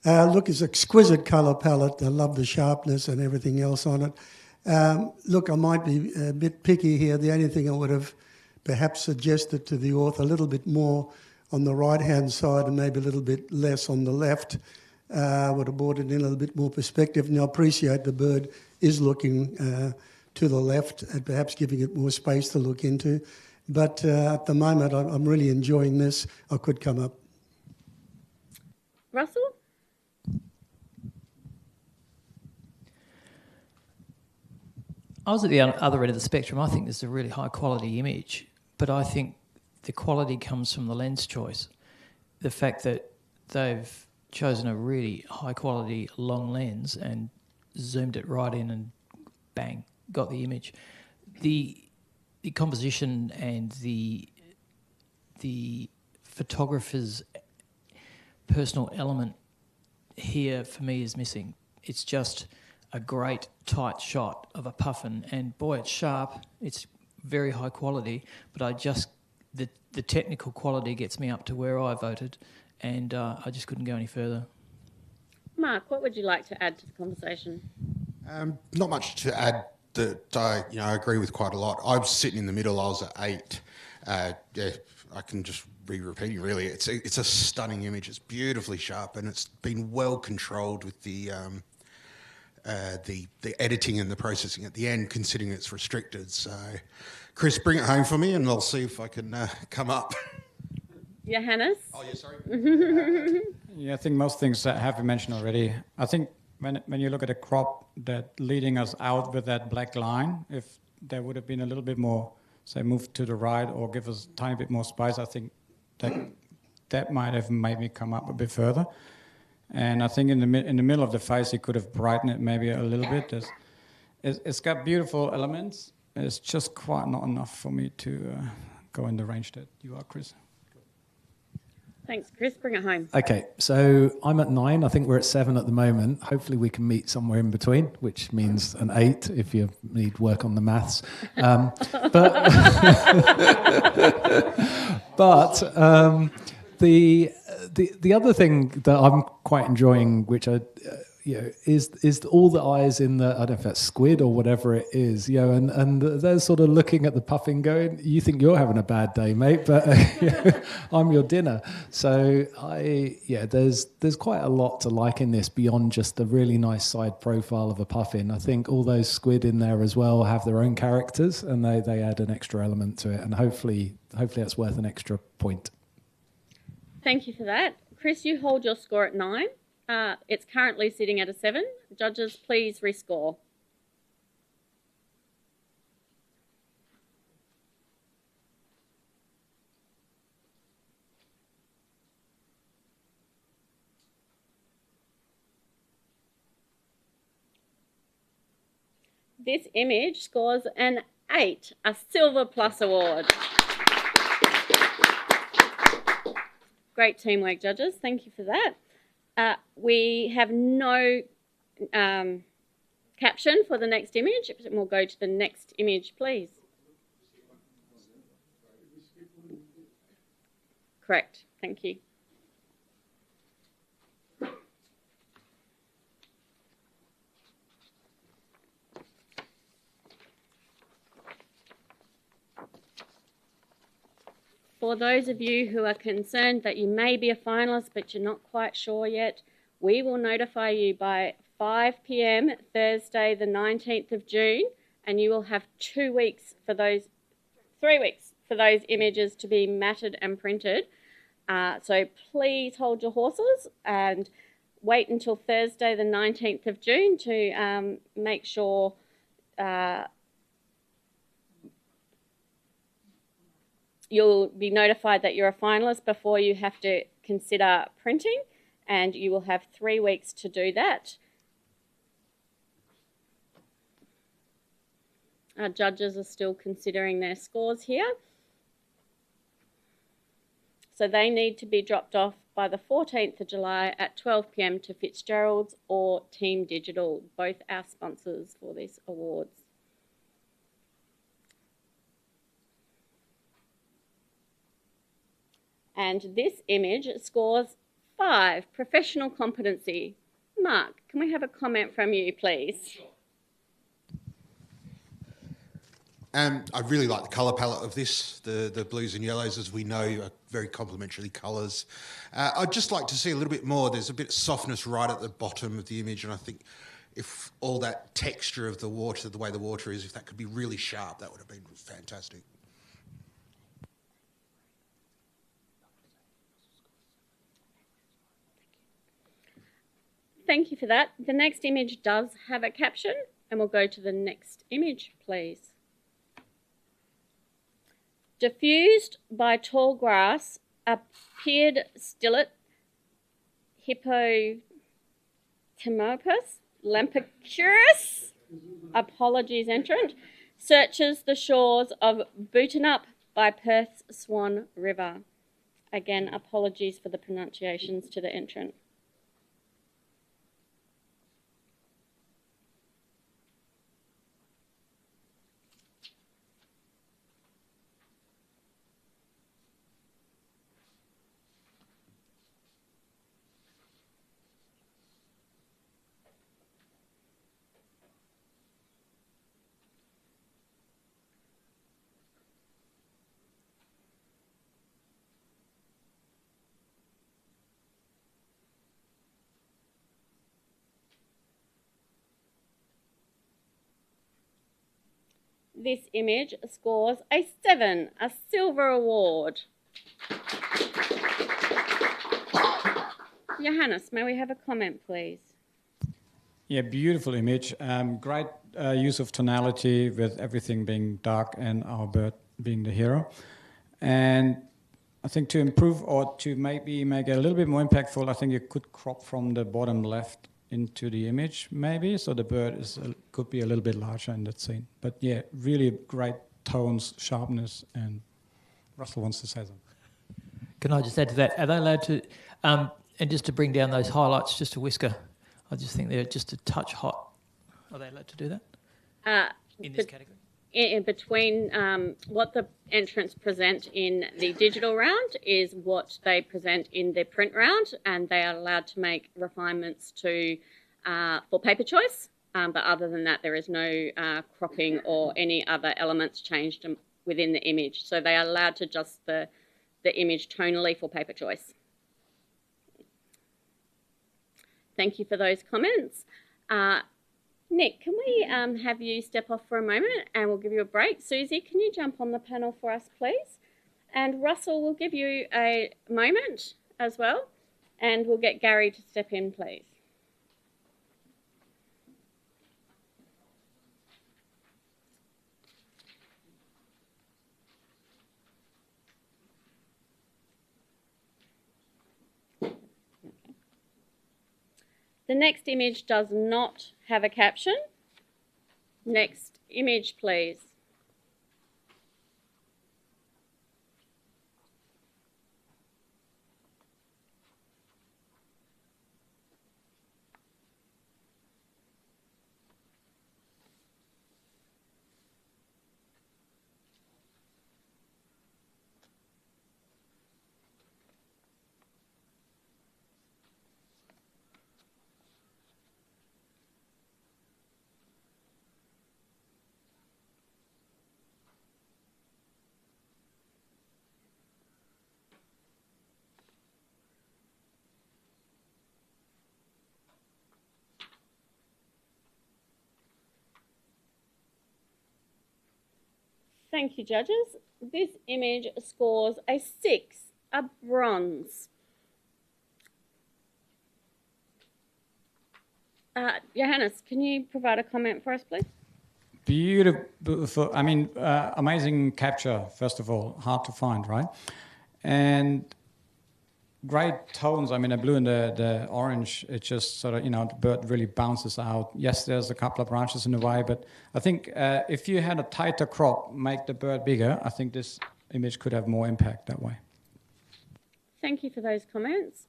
Look, it's exquisite colour palette. I love the sharpness and everything else on it. Look, I might be a bit picky here. The only thing I would have perhaps suggested to the author a little bit more on the right-hand side and maybe a little bit less on the left. Would have brought it in a little bit more perspective. Now, I appreciate the bird is looking to the left and perhaps giving it more space to look into. But at the moment, I'm really enjoying this. I could come up. Russell? I was at the other end of the spectrum. I think this is a really high-quality image, but I think the quality comes from the lens choice. The fact that they've chosen a really high-quality long lens and zoomed it right in and bang, got the image. The composition and the photographer's personal element here for me is missing. It's just a great tight shot of a puffin, and boy, it's sharp. It's very high quality, but the technical quality gets me up to where I voted, and I just couldn't go any further. Mark, what would you like to add to the conversation? Not much to add. That I agree with quite a lot. I was sitting in the middle. I was at 8. I can just be repeating. Really, it's a stunning image. It's beautifully sharp, and it's been well controlled with the editing and the processing at the end, considering it's restricted. So, Chris, bring it home for me, and I'll see if I can come up. Johannes? Oh, yeah, sorry. Yeah, I think most things have been mentioned already. I think when you look at a crop that leading us out with that black line, if there would have been a little bit more, say, move to the right or give us a tiny bit more spice, I think that might have made me come up a bit further. And I think in the middle of the face, he could have brightened it maybe a little bit. It's got beautiful elements. It's just quite not enough for me to go in the range that you are, Chris. Thanks, Chris. Bring it home. Okay, so I'm at 9. I think we're at 7 at the moment. Hopefully we can meet somewhere in between, which means an 8 if you need work on the maths. But the other thing that I'm quite enjoying, which is all the eyes in the, I don't know if that's squid or whatever it is, and they're sort of looking at the puffin going, you think you're having a bad day, mate, but I'm your dinner. So there's quite a lot to like in this beyond just the really nice side profile of a puffin. I think all those squid in there as well have their own characters, and they add an extra element to it, and hopefully that's worth an extra point. Thank you for that. Chris, you hold your score at 9. It's currently sitting at a 7. Judges, please rescore. This image scores an 8, a Silver Plus award. Great teamwork, judges. Thank you for that. We have no caption for the next image. We'll go to the next image, please. Correct. Thank you. For those of you who are concerned that you may be a finalist but you're not quite sure yet, we will notify you by 5 p.m. Thursday the 19th of June, and you will have 3 weeks for those images to be matted and printed. So please hold your horses and wait until Thursday the 19th of June to make sure you'll be notified that you're a finalist before you have to consider printing, and you will have 3 weeks to do that. Our judges are still considering their scores here. So they need to be dropped off by the 14th of July at 12 p.m. to Fitzgerald's or Team Digital, both our sponsors for these awards. And this image scores 5, professional competency. Mark, can we have a comment from you, please? I really like the colour palette of this. The blues and yellows, as we know, are very complementary colours. I'd just like to see a little bit more. There's a bit of softness right at the bottom of the image, and I think if all that texture of the water, the way the water is, if that could be really sharp, that would have been fantastic. Thank you for that. The next image does have a caption, and we'll go to the next image, please. Diffused by tall grass, appeared stillet, hippopotamus, lampicurus, apologies entrant, searches the shores of Bootanup by Perth's Swan River. Again, apologies for the pronunciations to the entrant. This image scores a 7, a silver award. Johannes, may we have a comment, please? Yeah, beautiful image. Great use of tonality with everything being dark and our bird being the hero. And I think to improve or to maybe make it a little bit more impactful, I think you could crop from the bottom left into the image maybe, so the bird could be a little bit larger in that scene. But yeah, really great tones, sharpness, and Russell wants to say something. Can I just add to that? Are they allowed to, and just to bring down those highlights just a whisker, I just think they're just a touch hot. Are they allowed to do that in this category? In between what the entrants present in the digital round is what they present in the print round, and they are allowed to make refinements to for paper choice. But other than that, there is no cropping or any other elements changed within the image. So they are allowed to adjust the image tonally for paper choice. Thank you for those comments. Nick, can we have you step off for a moment and we'll give you a break? Susie, can you jump on the panel for us, please? And Russell, we'll give you a moment as well, and we'll get Gary to step in, please. The next image does not have a caption. Next image, please. Thank you, judges. This image scores a 6, a bronze. Johannes, can you provide a comment for us, please? Beautiful. I mean, amazing capture, first of all. Hard to find, right? And great tones. I mean, the blue and the orange, it just sort of, the bird really bounces out. Yes, there's a couple of branches in the way, but I think if you had a tighter crop, make the bird bigger, I think this image could have more impact that way. Thank you for those comments.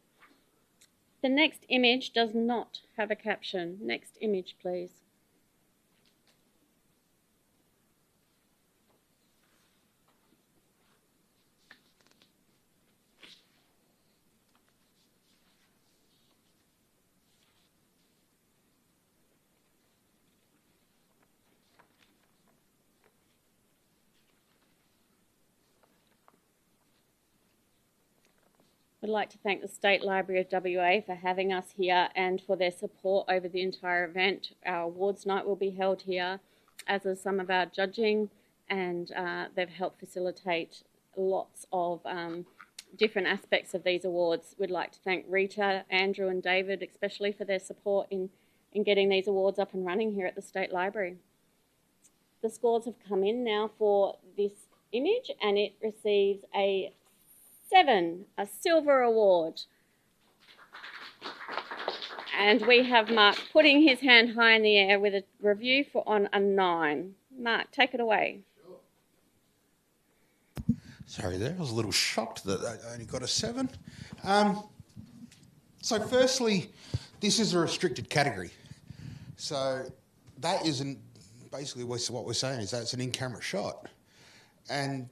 The next image does not have a caption. Next image, please. I'd like to thank the State Library of WA for having us here and for their support over the entire event. Our awards night will be held here, as is some of our judging, and they've helped facilitate lots of different aspects of these awards. We'd like to thank Rita, Andrew and David especially for their support in getting these awards up and running here at the State Library. The scores have come in now for this image, and it receives a 7, a silver award. And we have Mark putting his hand high in the air with a review on a 9. Mark, take it away. Sorry there, I was a little shocked that I only got a 7. So firstly, this is a restricted category. So that isn't, basically what we're saying is that it's an in-camera shot. And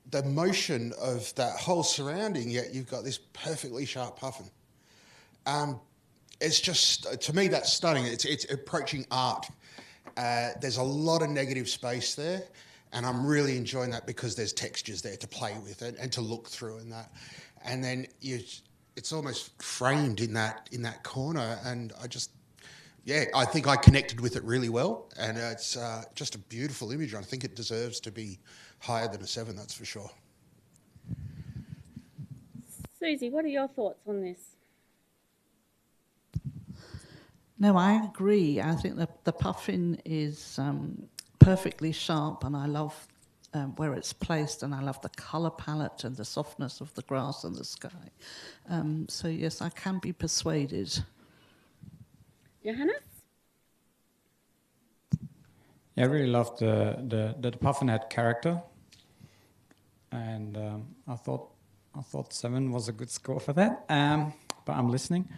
the motion of that whole surrounding, yet you've got this perfectly sharp puffin. It's just, to me, that's stunning. It's approaching art. There's a lot of negative space there, and I'm really enjoying that because there's textures there to play with and to look through and that. And then it's almost framed in that corner, and I think I connected with it really well, and it's just a beautiful image. I think it deserves to be higher than a 7, that's for sure. Susie, what are your thoughts on this? No, I agree. I think that the puffin is perfectly sharp, and I love where it's placed, and I love the colour palette and the softness of the grass and the sky. So yes, I can be persuaded. Johannes? Yeah, I really loved the puffin had character, and I thought 7 was a good score for that. But I'm listening.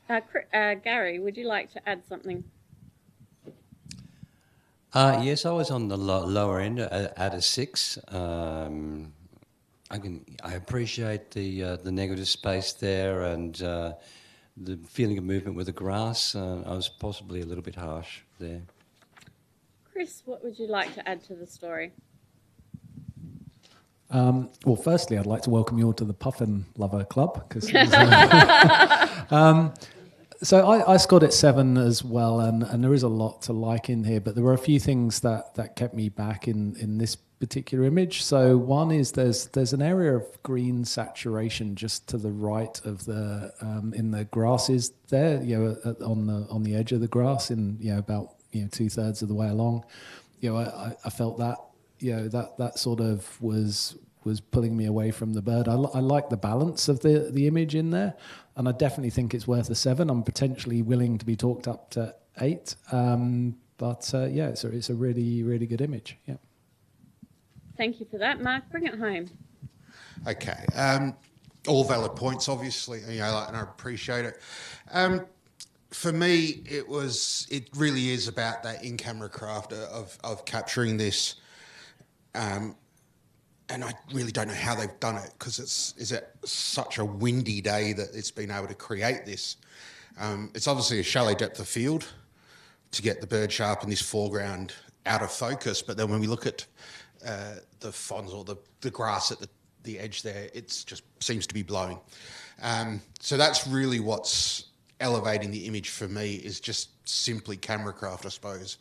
Gary, would you like to add something? Yes, I was on the lower end at a 6. I appreciate the negative space there and the feeling of movement with the grass. I was possibly a little bit harsh there. Chris, what would you like to add to the story? Well, firstly, I'd like to welcome you all to the Puffin Lover Club. So I scored it 7 as well, and there is a lot to like in here, but there were a few things that kept me back in this particular image. So one is there's an area of green saturation just to the right of the in the grasses there, on the edge of the grass, about 2/3 of the way along. I felt that that sort of was pulling me away from the bird. I like the balance of the image in there, and I definitely think it's worth a 7. I'm potentially willing to be talked up to 8, but it's a really, really good image. Yeah. Thank you for that, Mark. Bring it home. Okay, all valid points, obviously, and I appreciate it. For me, it really is about that in-camera craft of capturing this. And I really don't know how they've done it, because is it such a windy day that it's been able to create this. It's obviously a shallow depth of field to get the bird sharp in this foreground out of focus, but then when we look at the fronds or the grass at the edge there, it just seems to be blowing. So that's really what's elevating the image for me, is just simply camera craft, I suppose.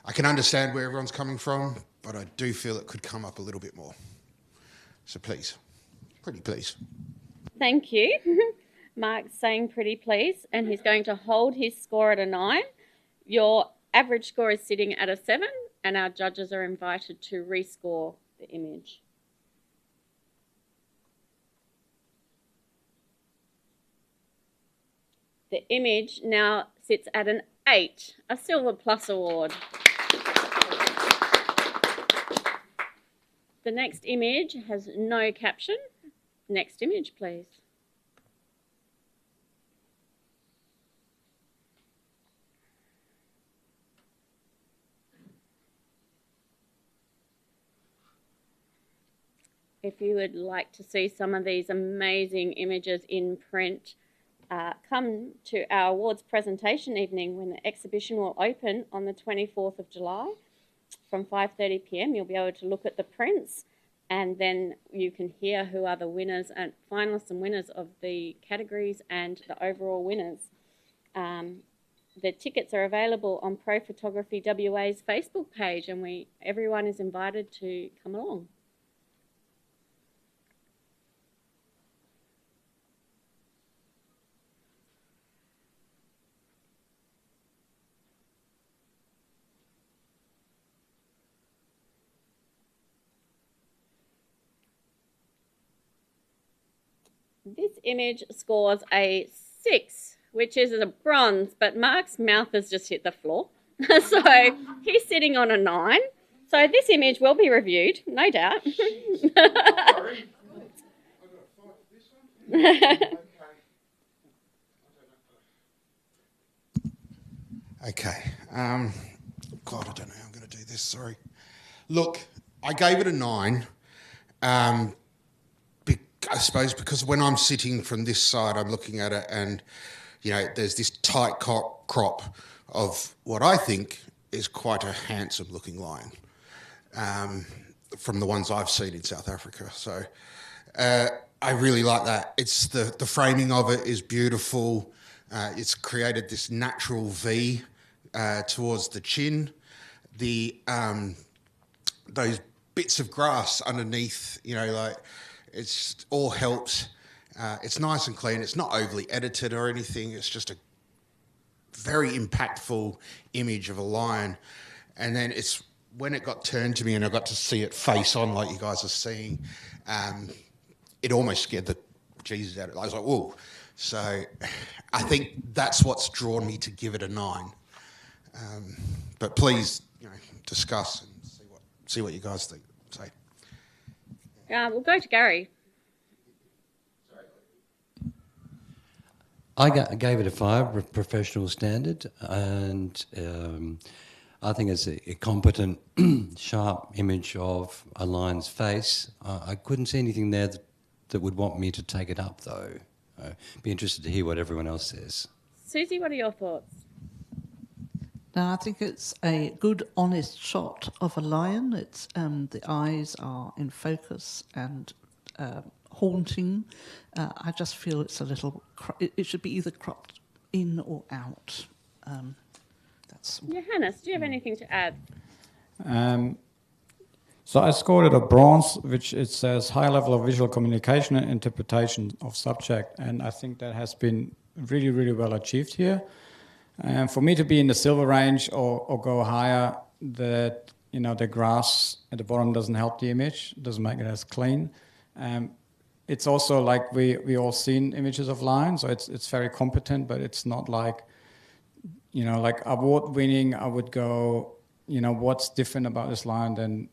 I can understand where everyone's coming from, but I do feel it could come up a little bit more. So please, pretty please. Thank you. Mark's saying pretty please, and he's going to hold his score at a 9. Your average score is sitting at a 7, and our judges are invited to rescore the image. The image now sits at an 8, a Silver Plus award. The next image has no caption. Next image, please. If you would like to see some of these amazing images in print, come to our awards presentation evening when the exhibition will open on the 24th of July from 5:30 p.m. You'll be able to look at the prints, and then you can hear who are the winners and finalists and winners of the categories and the overall winners. The tickets are available on Pro Photography WA's Facebook page, and everyone is invited to come along. This image scores a 6, which is a bronze, but Mark's mouth has just hit the floor. So he's sitting on a 9. So this image will be reviewed, no doubt. Okay. God, I don't know how I'm going to do this. Sorry. Look, I gave it a 9. I suppose because when I'm sitting from this side, I'm looking at it and, there's this tight crop of what I think is quite a handsome looking lion from the ones I've seen in South Africa. So I really like that. It's the framing of it is beautiful. It's created this natural V towards the chin. Those bits of grass underneath, it's all helps. It's nice and clean. It's not overly edited or anything. It's just a very impactful image of a lion. And then it's when it got turned to me and I got to see it face on like you guys are seeing, it almost scared the Jesus out of it. I was like, whoa. So I think that's what's drawn me to give it a 9. But please, discuss and see what you guys think. Say. We'll go to Gary. I gave it a 5, professional standard, and I think it's a competent, sharp image of a lion's face. I couldn't see anything there that would want me to take it up, though. Be interested to hear what everyone else says. Susie, what are your thoughts? Now, I think it's a good, honest shot of a lion. It's the eyes are in focus and haunting. I just feel it's a little. It should be either cropped in or out. Johannes, do you have anything to add? So I scored it a bronze, which it says high level of visual communication and interpretation of subject, and I think that has been really, really well achieved here. And for me to be in the silver range or go higher, that the grass at the bottom doesn't help the image, doesn't make it as clean. It's also like we all seen images of lions, so it's very competent, but it's not like like award winning. I would go, what's different about this lion than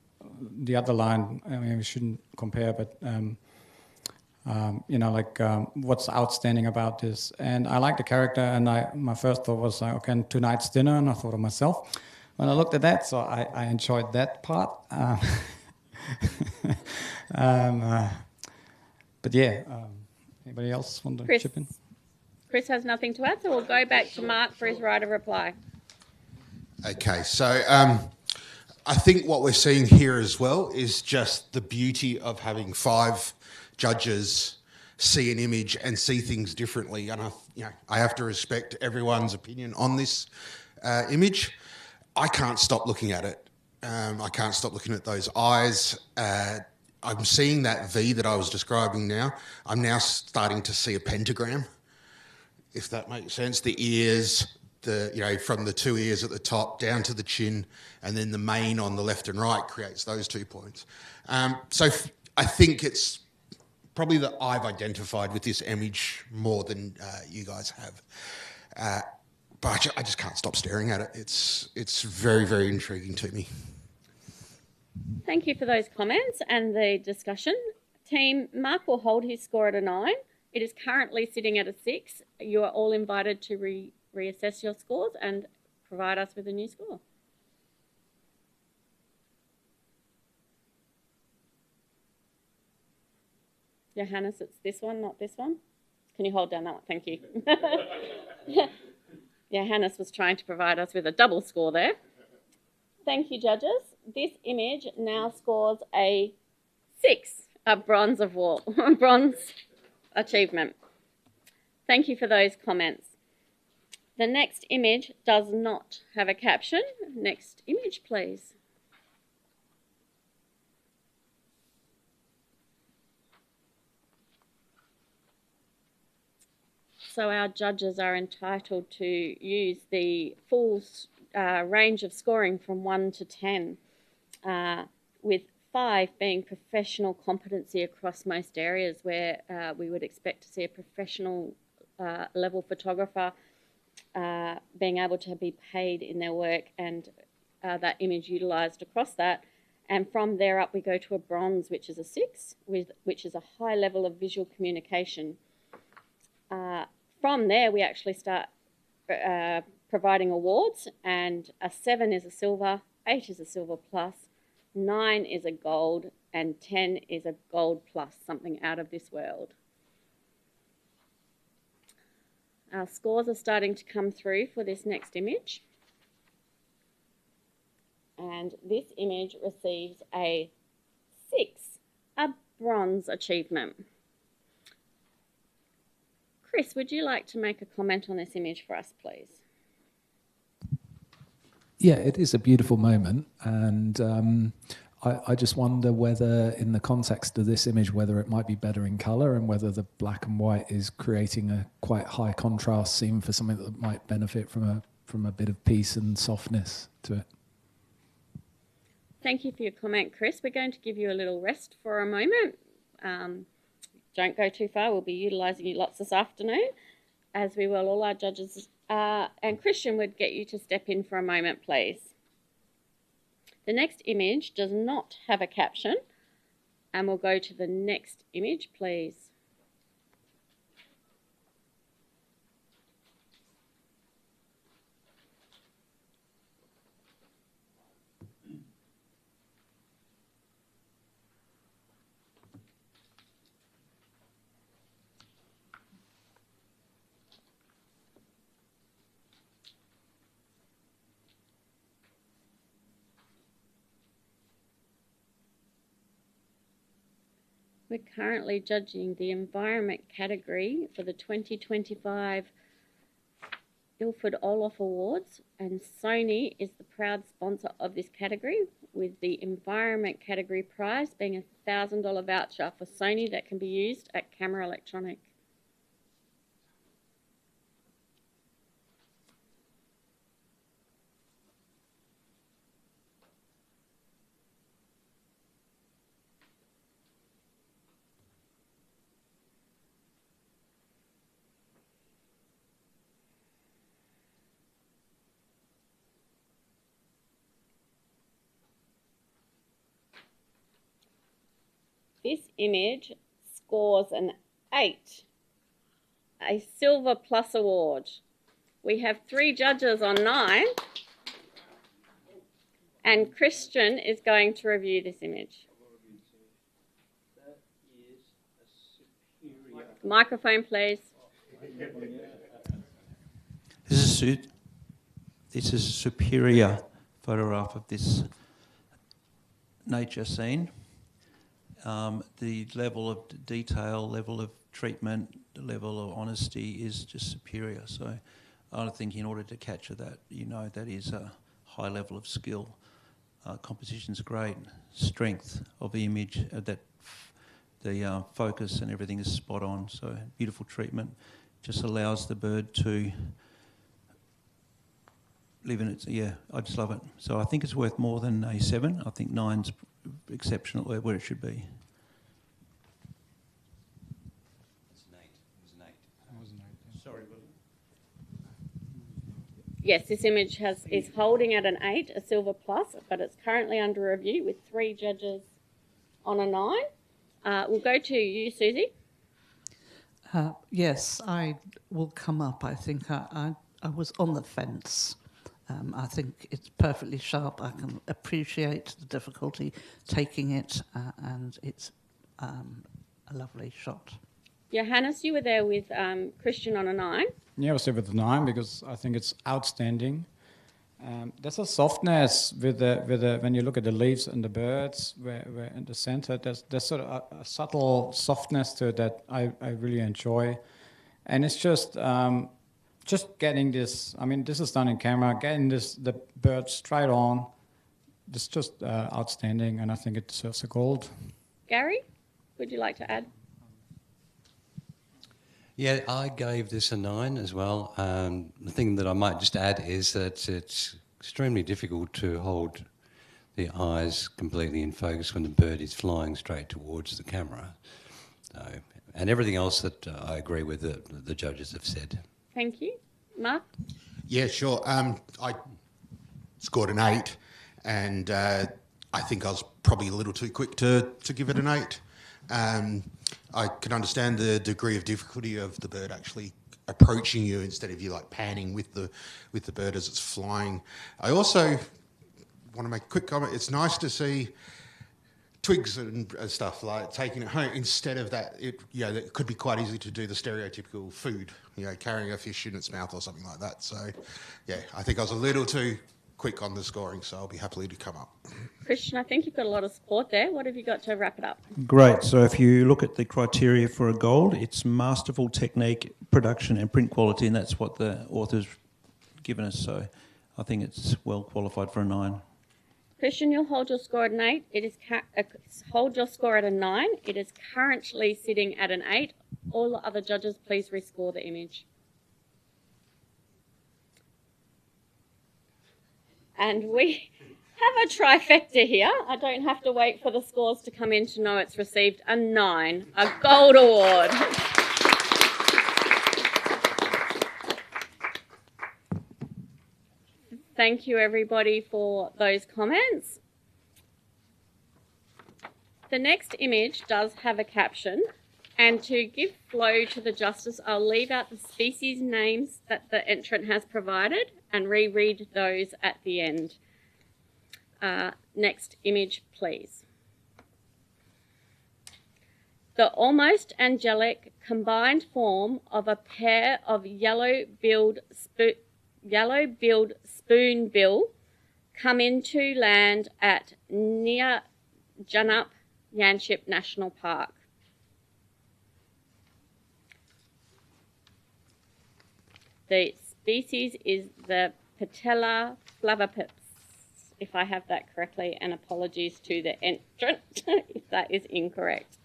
the other lion? I mean, we shouldn't compare, but what's outstanding about this? And I like the character, and my first thought was like, okay, tonight's dinner, and I thought of myself when I looked at that, so I enjoyed that part. But yeah, anybody else want to chip in? Chris has nothing to add, so we'll go back to Mark for his right of reply. Okay, so I think what we're seeing here as well is just the beauty of having 5 judges see an image and see things differently. And I have to respect everyone's opinion on this image. I can't stop looking at it. I can't stop looking at those eyes. I'm seeing that V that I was describing now. I'm now starting to see a pentagram, if that makes sense. The ears, from the two ears at the top down to the chin, and then the mane on the left and right creates those 2 points. I think it's probably that I've identified with this image more than you guys have. But I just can't stop staring at it. It's very, very intriguing to me. Thank you for those comments and the discussion. Team, Mark will hold his score at a 9. It is currently sitting at a 6. You are all invited to reassess your scores and provide us with a new score. Johannes, it's this one, not this one. Can you hold down that one? Thank you. Johannes was trying to provide us with a double score there. Thank you, judges. This image now scores a 6, a bronze achievement. Thank you for those comments. The next image does not have a caption. Next image, please. So our judges are entitled to use the full range of scoring from 1 to 10, with 5 being professional competency across most areas where we would expect to see a professional level photographer being able to be paid in their work and that image utilised across that. And from there up we go to a bronze, which is a 6, which is a high level of visual communication. From there we actually start providing awards, and a 7 is a silver, 8 is a silver plus, 9 is a gold, and 10 is a gold plus, something out of this world. Our scores are starting to come through for this next image. And this image receives a 6, a bronze achievement. Chris, would you like to make a comment on this image for us, please? Yeah, it is a beautiful moment, and I just wonder whether, in the context of this image, whether it might be better in colour and whether the black and white is creating a quite high contrast scene for something that might benefit from a bit of peace and softness to it. Thank you for your comment, Chris. We're going to give you a little rest for a moment. Don't go too far. We'll be utilising you lots this afternoon, as we will all our judges. And Christian would get you to step in for a moment, please. The next image does not have a caption, and we'll go to the next image, please. We're currently judging the environment category for the 2025 Ilford Orloff Awards, and Sony is the proud sponsor of this category, with the environment category prize being a $1,000 voucher for Sony that can be used at Camera Electronic. This image scores an 8, a Silver Plus award. We have 3 judges on 9, and Christian is going to review this image. Microphone, please. This is a superior photograph of this nature scene. The level of detail, level of treatment, the level of honesty is just superior. So I think in order to capture that, that is a high level of skill. Composition's great, strength of the image, the focus and everything is spot on. So beautiful treatment, just allows the bird to live in its, yeah, I just love it. So I think it's worth more than a 7. I think 9's exceptional where it should be. Sorry, Yes, this image is holding at an 8, a silver plus, but it's currently under review with 3 judges on a 9. We'll go to you, Susie. Yes, I will come up. I think I was on the fence. I think it's perfectly sharp. I can appreciate the difficulty taking it, and it's a lovely shot. Johannes, you were there with Christian on a 9. Yeah, I was there with the 9 because I think it's outstanding. There's a softness with the when you look at the leaves and the birds, where in the center, there's sort of a subtle softness to it that I really enjoy, and it's just getting this. I mean, this is done in camera. Getting the bird straight on, it's just outstanding, and I think it deserves a gold. Gary, would you like to add? Yeah, I gave this a 9 as well. The thing that I might just add is that it's extremely difficult to hold the eyes completely in focus when the bird is flying straight towards the camera. So, and everything else that I agree with the judges have said. Thank you. Mark? Yeah, sure. I scored an 8, and I think I was probably a little too quick to give it an 8. I can understand the degree of difficulty of the bird actually approaching you instead of you like panning with the bird as it's flying. I also want to make a quick comment. It's nice to see twigs and stuff like taking it home instead of that. It could be quite easy to do the stereotypical food, carrying a fish in its mouth or something like that. So, yeah, I think I was a little too quick on the scoring, so I'll be happily to come up. Christian, I think you've got a lot of support there. What have you got to wrap it up? Great. So if you look at the criteria for a gold, it's masterful technique, production and print quality, and that's what the author's given us. So I think it's well qualified for a 9. Christian, you'll hold your score at an 8. It is hold your score at a 9. It is currently sitting at an 8. All the other judges, please rescore the image. And we have a trifecta here. I don't have to wait for the scores to come in to know it's received a 9, a gold award. Thank you, everybody, for those comments. The next image does have a caption, and to give flow to the justice, I'll leave out the species names that the entrant has provided and reread those at the end. Next image, please. The almost angelic combined form of a pair of yellow-billed spoonbill come into land at near Junup Yanchep National Park. The species is the Patella flavapips, if I have that correctly, and apologies to the entrant if that is incorrect.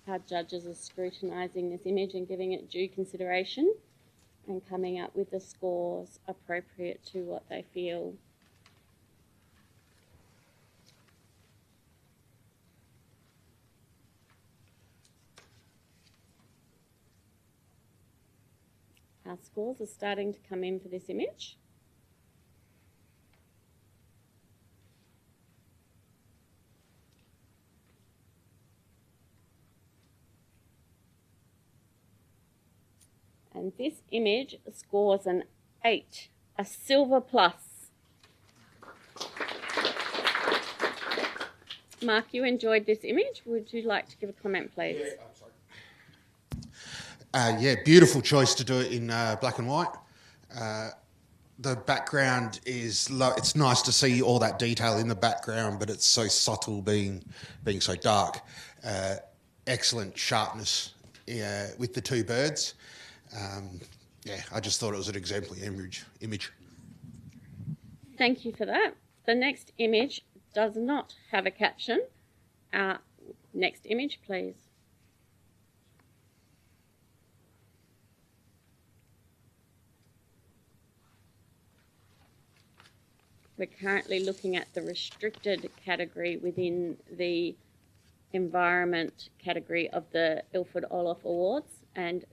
Our judges are scrutinising this image and giving it due consideration and coming up with the scores appropriate to what they feel. Our scores are starting to come in for this image. And this image scores an 8, a silver plus. Mark, you enjoyed this image. Would you like to give a comment, please? Yeah, beautiful choice to do it in black and white. The background is it's nice to see all that detail in the background, but it's so subtle being so dark. Excellent sharpness with the two birds. Yeah, I just thought it was an exemplary image. Thank you for that. The next image does not have a caption. Next image, please. We're currently looking at the restricted category within the environment category of the Ilford Orloff Awards, and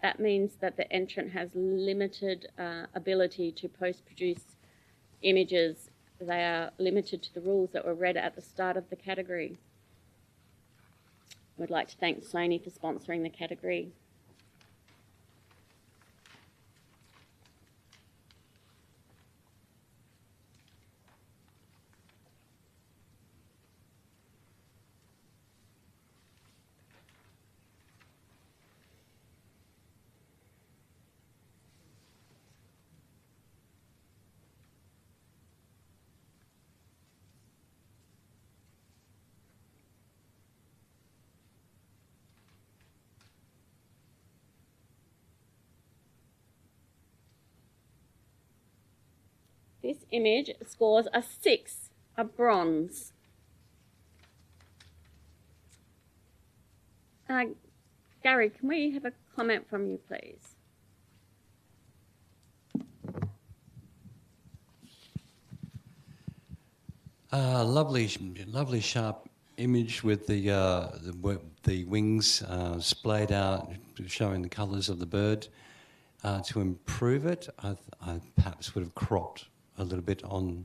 that means that the entrant has limited ability to post-produce images. They are limited to the rules that were read at the start of the category. We'd like to thank Sony for sponsoring the category. This image scores a 6, a bronze. Gary, can we have a comment from you, please? Lovely sharp image with the wings splayed out, showing the colours of the bird. To improve it, I perhaps would have cropped a little bit on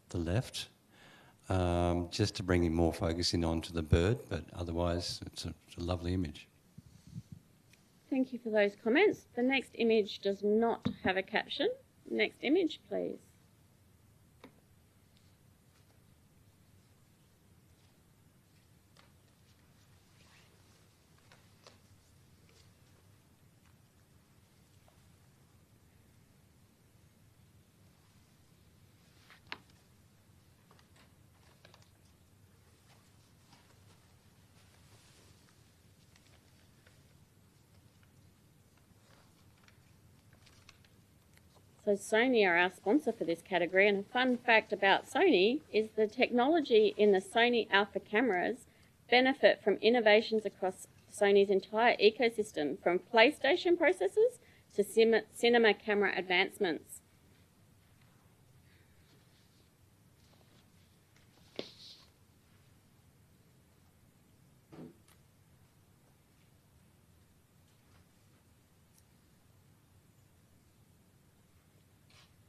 the left, just to bring in more focus in onto the bird, but otherwise it's a lovely image. Thank you for those comments. The next image does not have a caption. Next image, please. So Sony are our sponsor for this category, and a fun fact about Sony is the technology in the Sony Alpha cameras benefit from innovations across Sony's entire ecosystem, from PlayStation processors to cinema camera advancements.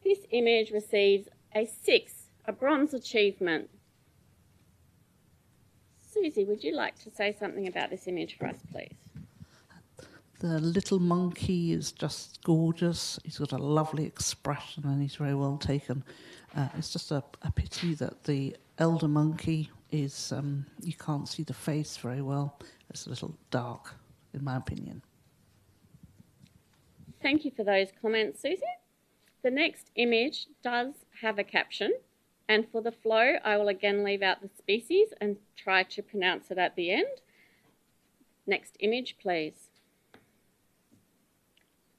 This image receives a 6, a bronze achievement. Susie, would you like to say something about this image for us, please? The little monkey is just gorgeous. He's got a lovely expression and he's very well taken. It's just a pity that the elder monkey is, you can't see the face very well. It's a little dark, in my opinion. Thank you for those comments, Susie. The next image does have a caption, and for the flow, I will again leave out the species and try to pronounce it at the end. Next image, please.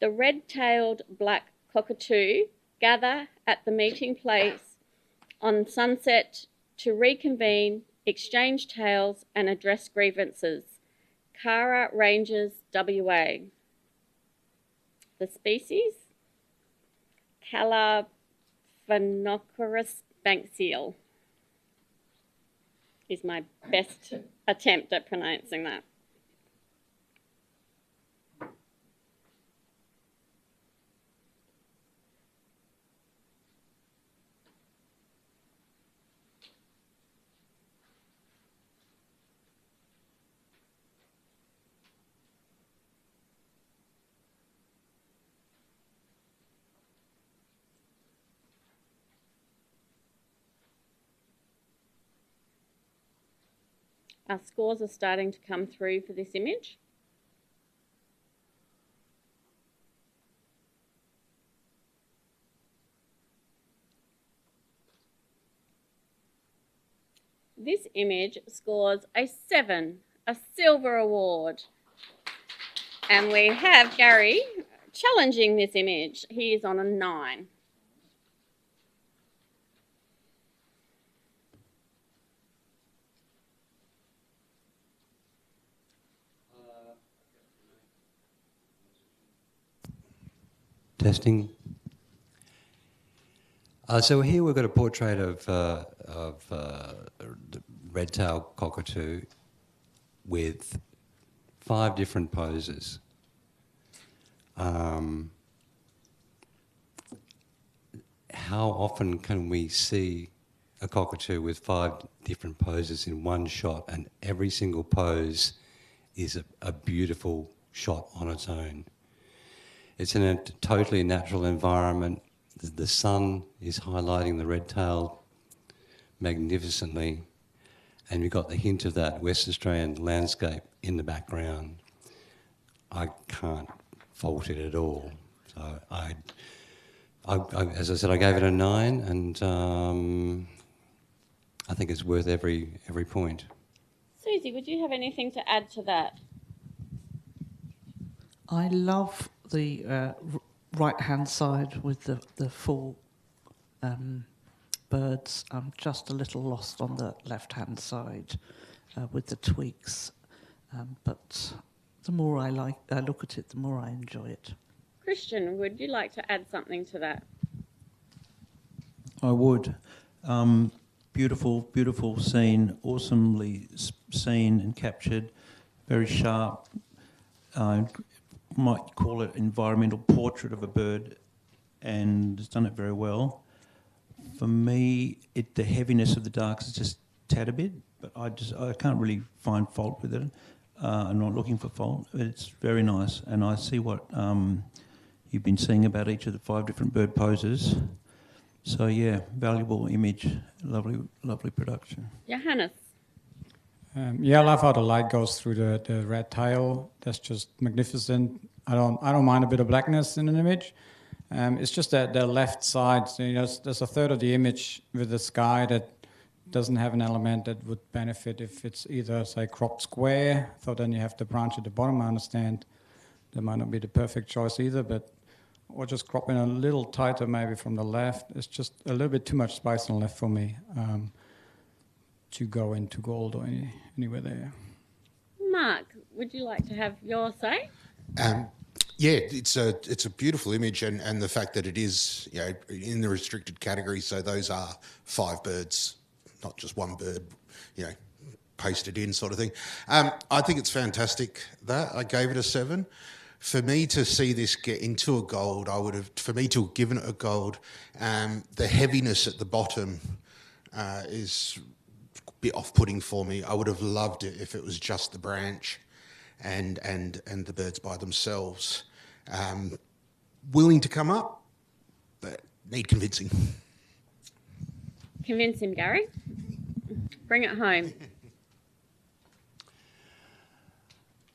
The red-tailed black cockatoo gather at the meeting place on sunset to reconvene, exchange tales and address grievances. Kara Rangers, WA. The species? Calaphanocorus banksiel is my best attempt at pronouncing that. Our scores are starting to come through for this image. This image scores a 7, a silver award. And we have Gary challenging this image. He is on a 9. Testing. So here we've got a portrait of the red-tailed cockatoo with 5 different poses. How often can we see a cockatoo with 5 different poses in one shot, and every single pose is a beautiful shot on its own? It's in a totally natural environment. The sun is highlighting the red tail magnificently, and you've got the hint of that West Australian landscape in the background. I can't fault it at all. So as I said, I gave it a 9, and I think it's worth every point. Susie, would you have anything to add to that? I love the right-hand side with the 4 birds. I'm just a little lost on the left-hand side with the tweaks. But the more I look at it, the more I enjoy it. Christian, would you like to add something to that? I would. Beautiful, beautiful scene, awesomely seen and captured, very sharp. Might call it environmental portrait of a bird, and it's done it very well. For me, the heaviness of the darks is just tad a bit, but I can't really find fault with it. I'm not looking for fault. It's very nice, and I see what you've been saying about each of the 5 different bird poses. So yeah, valuable image, lovely production. Johannes. Yeah, I love how the light goes through the red tail. That's just magnificent. I don't mind a bit of blackness in an image. It's just that the left side. So, there's a third of the image with the sky that doesn't have an element that would benefit if it's either, say, cropped square. So then you have the branch at the bottom. I understand that might not be the perfect choice either, or just cropping a little tighter maybe from the left. It's just a little bit too much spice on the left for me. To go into gold or anywhere there. Mark, would you like to have your say? Yeah, it's a beautiful image, and the fact that it is in the restricted category, so those are 5 birds, not just 1 bird, pasted in sort of thing. I think it's fantastic. That I gave it a 7. For me to see this get into a gold, for me to have given it a gold. The heaviness at the bottom is bit off-putting for me. I would have loved it if it was just the branch and the birds by themselves. Willing to come up, but need convincing. Convince him, Gary. Bring it home.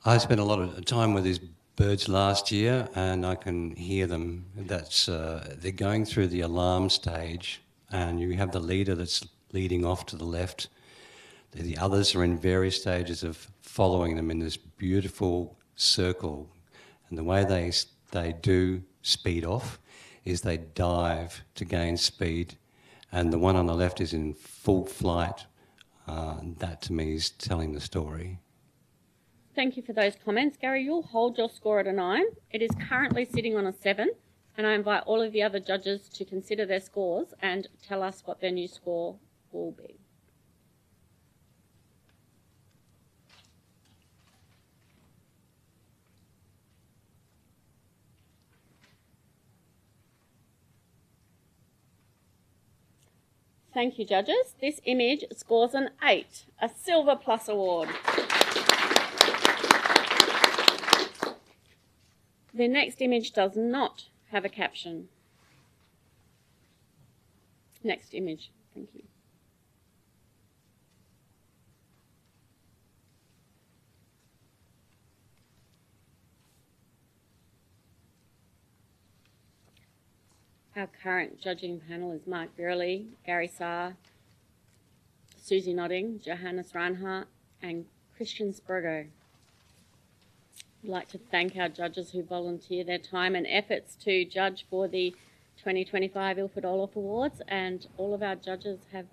I spent a lot of time with these birds last year, and I can hear them. They're going through the alarm stage, and you have the leader that's leading off to the left. The others are in various stages of following them in this beautiful circle. And the way they do speed off is they dive to gain speed. And the one on the left is in full flight. That to me is telling the story. Thank you for those comments. Gary, you'll hold your score at a 9. It is currently sitting on a 7. And I invite all of the other judges to consider their scores and tell us what their new score will be. Thank you, judges. This image scores an 8, a Silver Plus award. The next image does not have a caption. Next image, thank you. Our current judging panel is Mark Burley, Gary Saar, Susie Nodding, Johannes Reinhardt, and Christian Spergo. I'd like to thank our judges who volunteer their time and efforts to judge for the 2025 Ilford Orloff Awards, and all of our judges have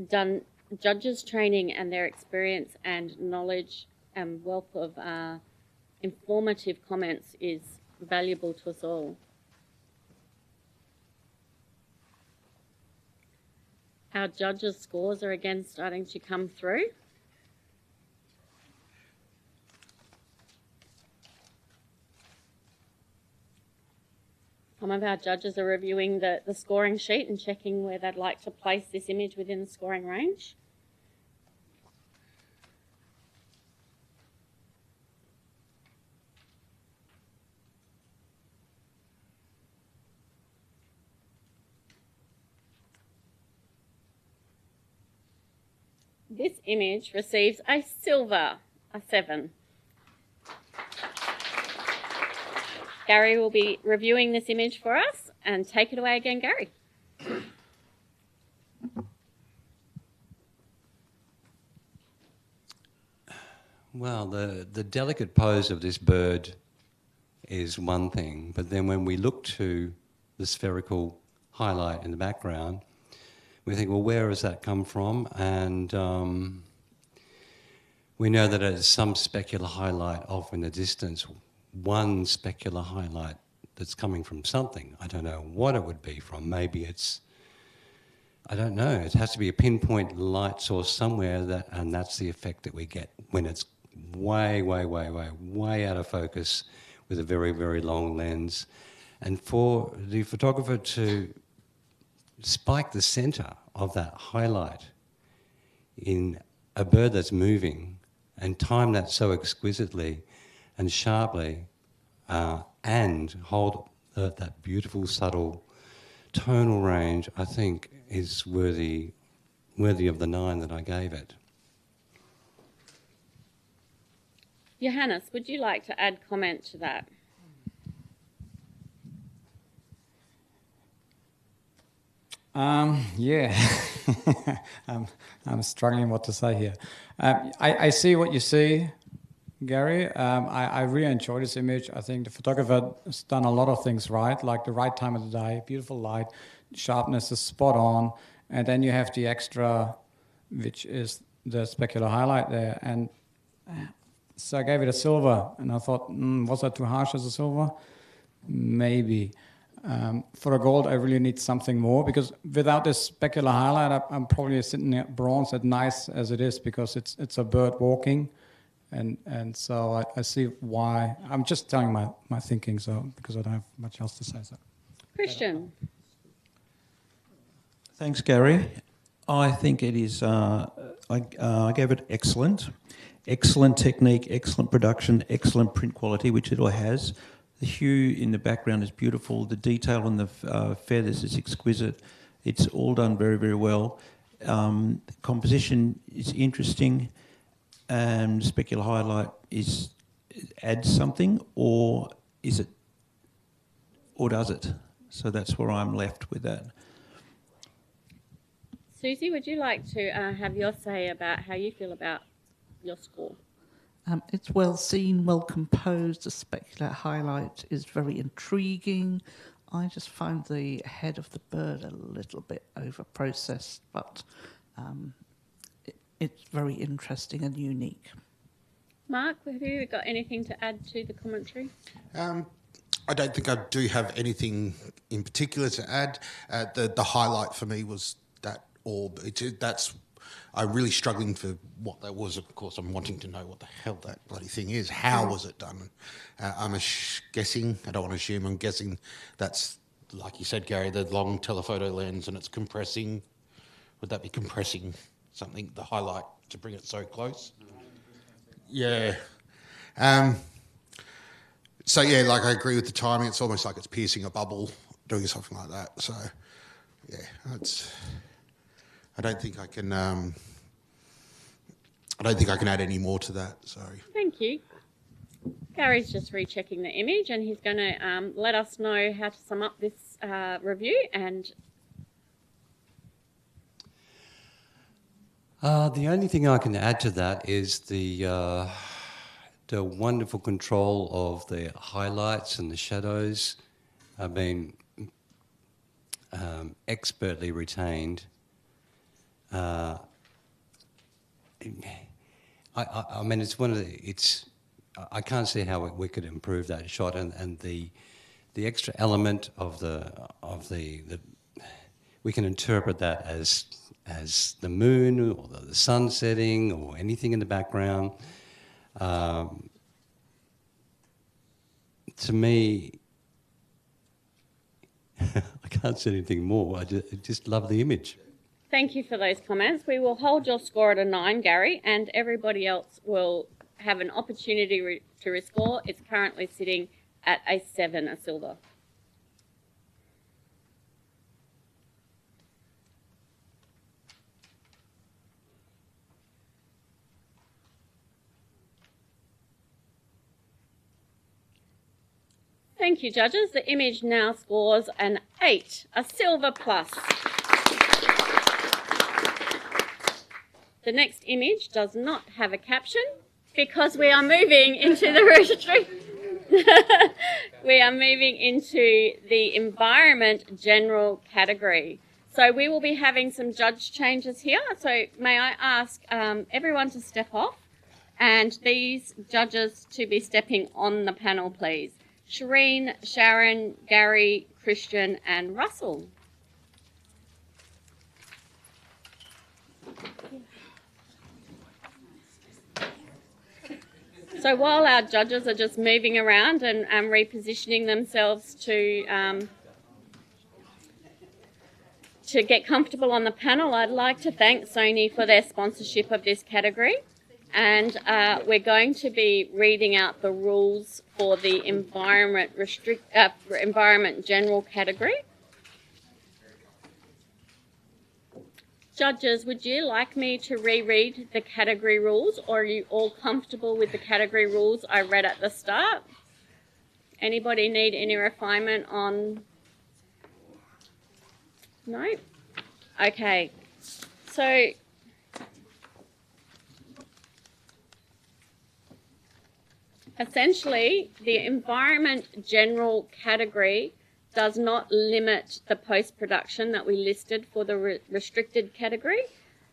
done judges training, and their experience and knowledge and wealth of informative comments is valuable to us all. Our judges' scores are again starting to come through. Some of our judges are reviewing the scoring sheet and checking where they'd like to place this image within the scoring range. This image receives a silver, a 7. Gary will be reviewing this image for us, and take it away again, Gary. Well, the delicate pose of this bird is one thing, but then when we look to the spherical highlight in the background, we think, well, where has that come from? And we know that it's some specular highlight off in the distance, one specular highlight that's coming from something. I don't know what it would be from. Maybe it's, I don't know, it has to be a pinpoint light source somewhere, and that's the effect that we get when it's way out of focus with a very, very long lens. And for the photographer to spike the center of that highlight in a bird that's moving and time that so exquisitely and sharply, and hold that beautiful, subtle tonal range, I think is worthy of the 9 that I gave it. Johannes, would you like to add comment to that? Yeah, I'm struggling what to say here. I see what you see, Gary. I really enjoy this image. I think the photographer has done a lot of things right, like the right time of the day, beautiful light, sharpness is spot on, and then you have the extra, which is the specular highlight there. And so I gave it a silver, and I thought, was that too harsh as a silver? Maybe. For a gold, I really need something more, because without this specular highlight, I'm probably sitting at bronze, as nice as it is, because it's a bird walking, and so I see why. I'm just telling my thinking, so because I don't have much else to say. So, Christian. Thanks, Gary. I think it is. I gave it excellent, excellent technique, excellent production, excellent print quality, which it all has. The hue in the background is beautiful. The detail in the feathers is exquisite. It's all done very, very well. The composition is interesting, and specular highlight adds something, or is it, or does it? So that's where I'm left with that. Susie, would you like to have your say about how you feel about your score? It's well seen, well composed. The specular highlight is very intriguing. I just found the head of the bird a little bit over-processed, but it's very interesting and unique. Mark, have you got anything to add to the commentary? I don't think I do have anything in particular to add. The highlight for me was that orb. I'm really struggling for what that was. Of course, I'm wanting to know what the hell that bloody thing is. How was it done? I'm guessing, I don't want to assume, I'm guessing that's, like you said, Gary, the long telephoto lens, and it's compressing. Would that be compressing something, the highlight, to bring it so close? Yeah. So, yeah, like I agree with the timing. It's almost like it's piercing a bubble, doing something like that. So, yeah, I don't think I can add any more to that. Sorry. Thank you. Gary's just rechecking the image, and he's going to let us know how to sum up this review. And the only thing I can add to that is the wonderful control of the highlights and the shadows have been expertly retained. I mean, it's one of the, it's, I can't see how we could improve that shot, and the extra element of the we can interpret that as the moon or the sun setting or anything in the background. To me, I can't say anything more. I just love the image. thank you for those comments. We will hold your score at a 9, Gary, and everybody else will have an opportunity to rescore. It's currently sitting at a 7, a silver. Thank you, judges. The image now scores an 8, a silver plus. The next image does not have a caption because we are moving into the we are moving into the environment general category. So we will be having some judge changes here. So may I ask everyone to step off, and these judges to be stepping on the panel, please. Shireen, Sharon, Gary, Christian, and Russell. So while our judges are just moving around and repositioning themselves to get comfortable on the panel, I'd like to thank Sony for their sponsorship of this category. And we're going to be reading out the rules for the environment general category. Judges, would you like me to reread the category rules, or are you all comfortable with the category rules I read at the start? Anybody need any refinement on? No? Okay. So essentially, the environment general category does not limit the post-production that we listed for the restricted category.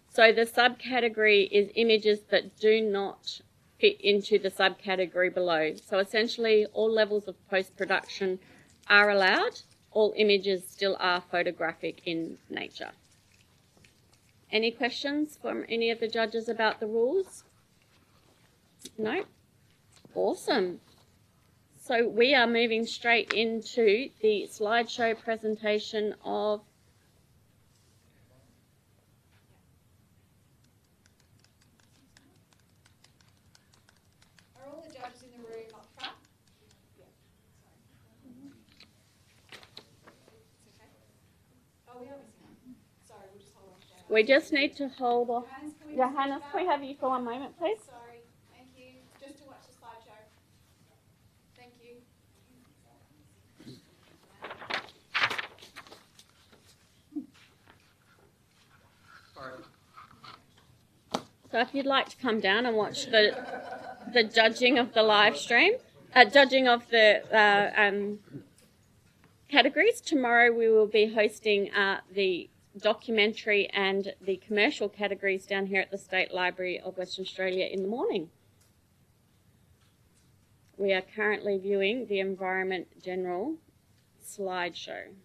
So the subcategory is images that do not fit into the subcategory below. So essentially, all levels of post-production are allowed. All images still are photographic in nature. Any questions from any of the judges about the rules? No? Awesome. So we are moving straight into the slideshow presentation of Are all the judges in the room up front? Yeah. It's okay. Oh, we are missing one. Sorry, we'll just hold on. we just need to hold off. Johannes, can we have you for one moment, please? Sorry, thank you. Just to watch the slideshow. Thank you. So if you'd like to come down and watch the judging of the live stream, judging of the categories, tomorrow we will be hosting the documentary and the commercial categories down here at the State Library of Western Australia in the morning. We are currently viewing the Environment General slideshow.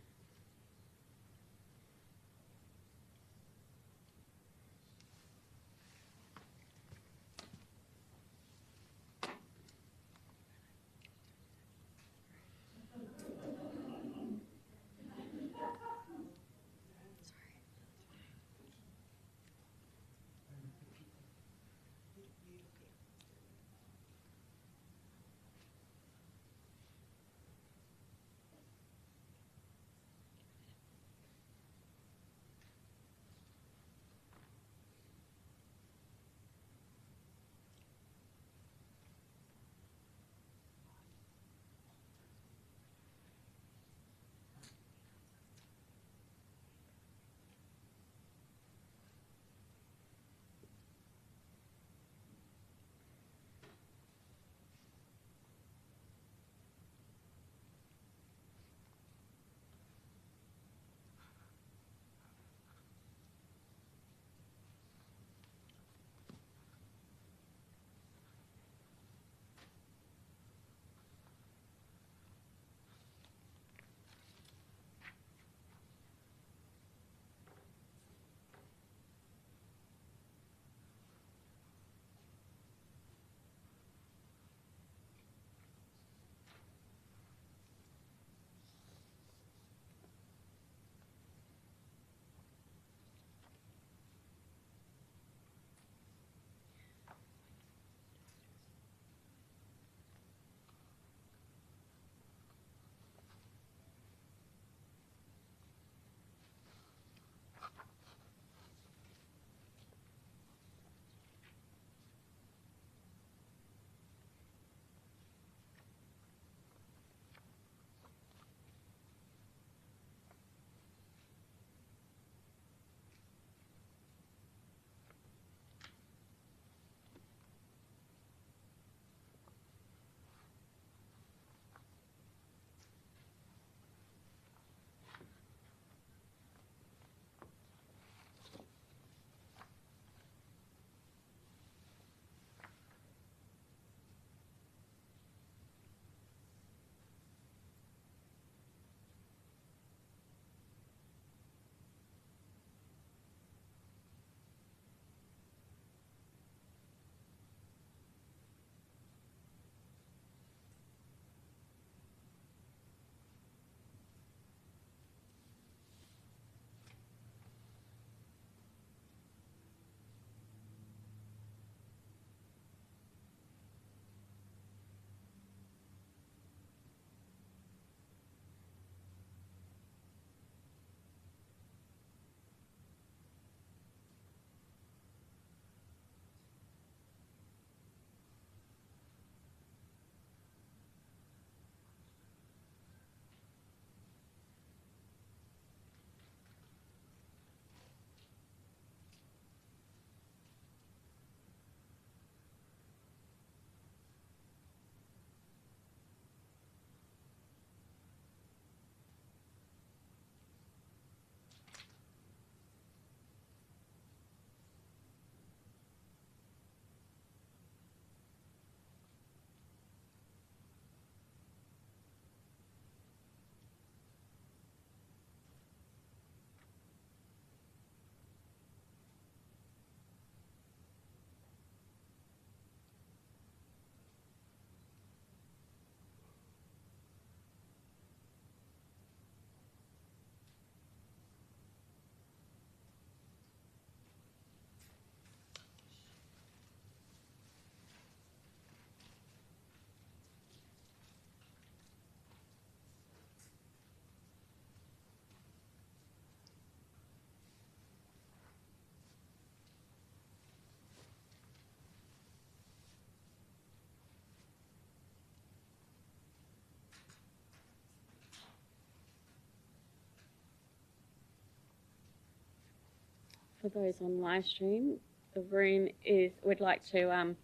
for those on live stream, the room is, we'd like to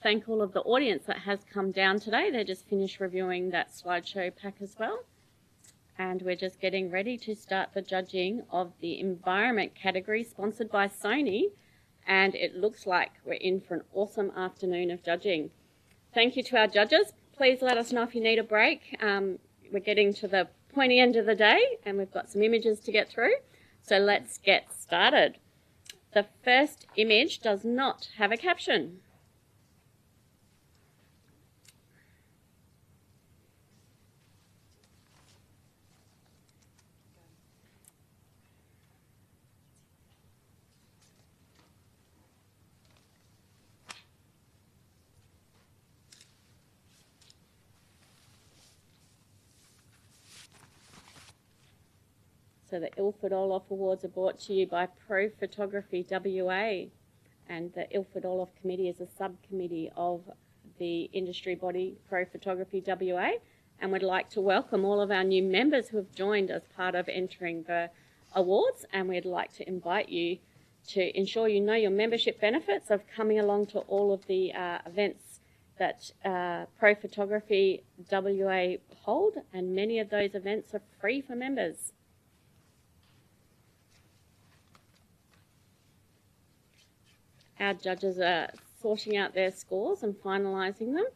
thank all of the audience that has come down today. They just finished reviewing that slideshow pack as well. And we're just getting ready to start the judging of the environment category sponsored by Sony. And it looks like we're in for an awesome afternoon of judging. Thank you to our judges. Please let us know if you need a break. We're getting to the pointy end of the day and we've got some images to get through. So let's get started. The first image does not have a caption. So the Ilford Orloff Awards are brought to you by Pro Photography WA, and the Ilford Orloff Committee is a subcommittee of the industry body Pro Photography WA, and we'd like to welcome all of our new members who have joined as part of entering the awards, and we'd like to invite you to ensure you know your membership benefits of coming along to all of the events that Pro Photography WA hold, and many of those events are free for members. Our judges are sorting out their scores and finalising them.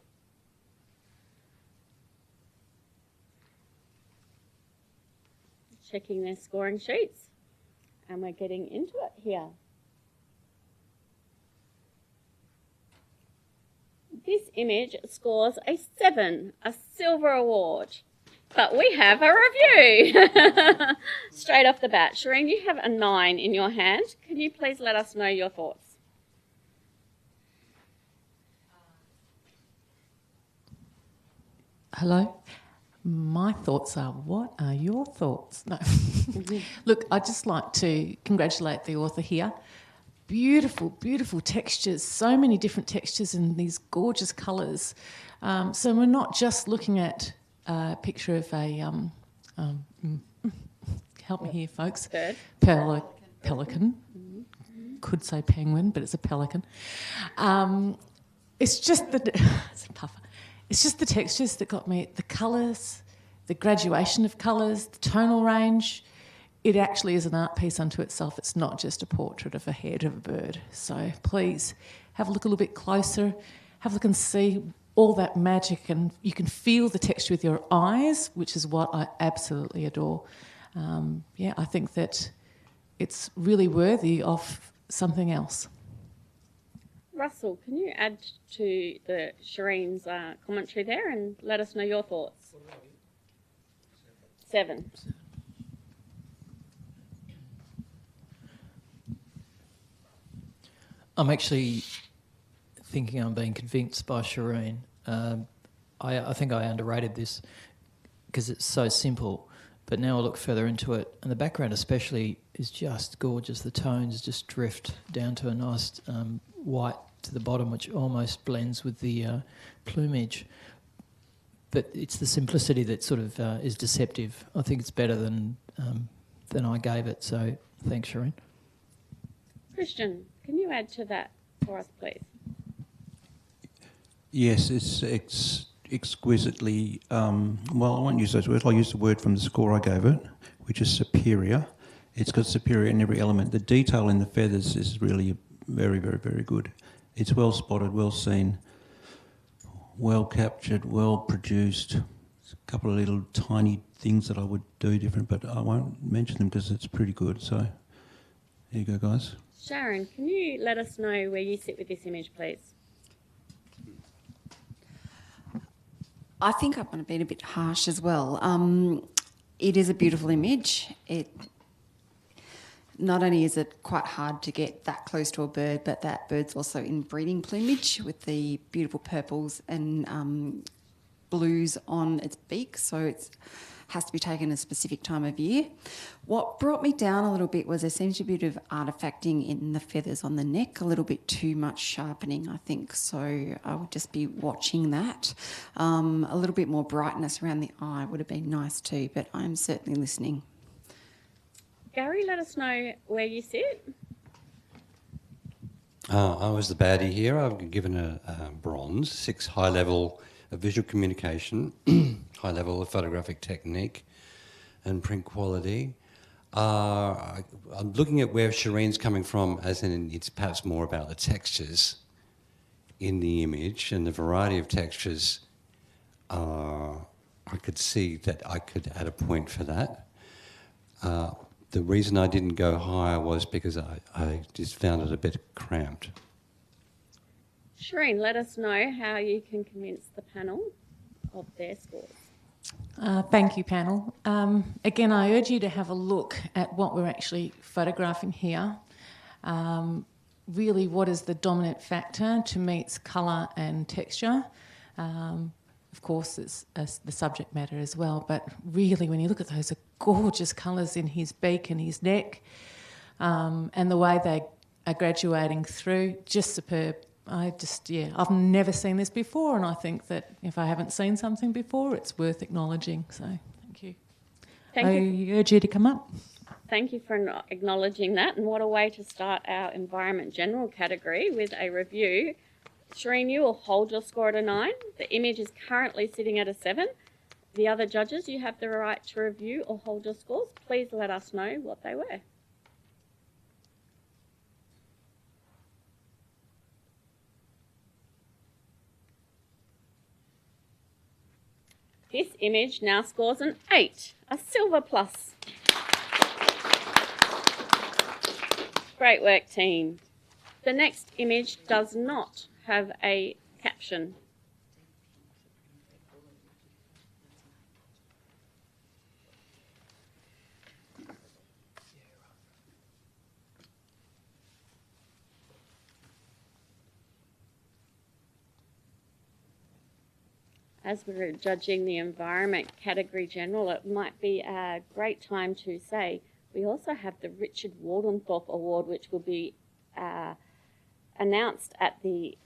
Checking their scoring sheets. And we're getting into it here. This image scores a 7, a silver award. But we have a review. Straight off the bat. Shireen, you have a 9 in your hand. Can you please let us know your thoughts? Hello. My thoughts are, what are your thoughts? No. Look, I'd just like to congratulate the author here. Beautiful, beautiful textures, so many different textures and these gorgeous colours. So we're not just looking at a picture of a, help me here, folks. Pelican. Could say penguin, but it's a pelican. It's just it's a puffer. It's just the textures that got me, the colours, the graduation of colours, the tonal range. It actually is an art piece unto itself. It's not just a portrait of a head of a bird. So please have a look a little bit closer, have a look and see all that magic, and you can feel the texture with your eyes, which is what I absolutely adore. I think that it's really worthy of something else. Russell, can you add to the Shireen's commentary there and let us know your thoughts? 7. I'm actually thinking I'm being convinced by Shireen. I think I underrated this because it's so simple, but now I look further into it, and the background especially is just gorgeous. The tones just drift down to a nice white to the bottom, which almost blends with the plumage. But it's the simplicity that sort of is deceptive. I think it's better than I gave it, so thanks, Shireen. Christian, can you add to that for us, please? Yes, it's exquisitely, well, I won't use those words. I'll use the word from the score I gave it, which is superior. It's got superior in every element. The detail in the feathers is really very, very, very good. It's well spotted, well seen, well captured, well produced. There's a couple of little tiny things that I would do different, but I won't mention them because it's pretty good. So there you go, guys. Sharon, can you let us know where you sit with this image, please? I think I'm going to be a bit harsh as well. It is a beautiful image. Not only is it quite hard to get that close to a bird, but that bird's also in breeding plumage with the beautiful purples and blues on its beak, so it has to be taken at a specific time of year. What brought me down a little bit was there seems to be a bit of artefacting in the feathers on the neck, a little bit too much sharpening, I think, so I would just be watching that. A little bit more brightness around the eye would have been nice too, but I'm certainly listening. Gary, let us know where you sit. I was the baddie here. I've given a bronze, 6 high level of visual communication, high level of photographic technique and print quality. I'm looking at where Shireen's coming from, as in it's perhaps more about the textures in the image and the variety of textures. I could see that I could add a point for that. The reason I didn't go higher was because I just found it a bit cramped. Shireen, let us know how you can convince the panel of their scores. Thank you, panel. Again, I urge you to have a look at what we're actually photographing here. Really, what is the dominant factor to meet's colour and texture? Of course, it's the subject matter as well, but really, when you look at those gorgeous colours in his beak and his neck, and the way they are graduating through, just superb. I've never seen this before, and I think that if I haven't seen something before, it's worth acknowledging. So, thank you. I urge you to come up. Thank you for acknowledging that, and what a way to start our Environment General category with a review. Shireen, you will hold your score at a 9. The image is currently sitting at a 7. The other judges, you have the right to review or hold your scores. Please let us know what they were. This image now scores an 8, a silver plus. Great work, team. The next image does not have a caption. As we're judging the Environment category general, it might be a great time to say we also have the Richard Wardenthorpe Award, which will be announced at the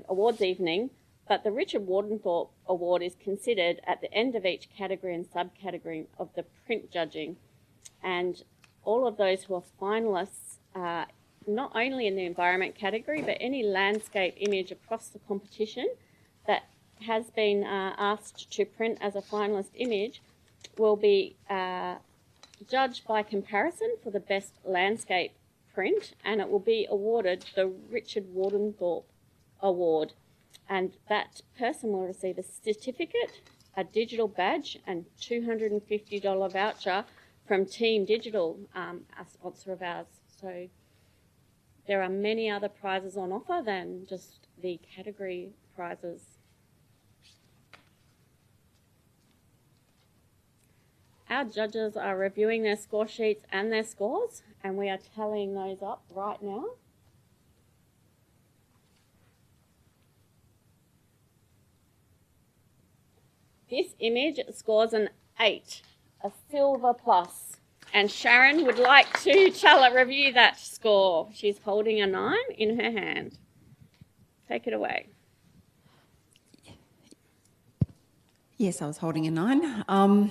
awards evening. But the Richard Wardenthorpe Award is considered at the end of each category and subcategory of the print judging. And all of those who are finalists, not only in the Environment category, but any landscape image across the competition that has been asked to print as a finalist image, will be judged by comparison for the best landscape print, and it will be awarded the Richard Wardenthorpe Award. And that person will receive a certificate, a digital badge, and $250 voucher from Team Digital, a sponsor of ours. So there are many other prizes on offer than just the category prizes. Our judges are reviewing their score sheets and their scores, and we are tallying those up right now. This image scores an 8, a silver plus. And Sharon would like to review that score. She's holding a 9 in her hand. Take it away. Yes, I was holding a 9.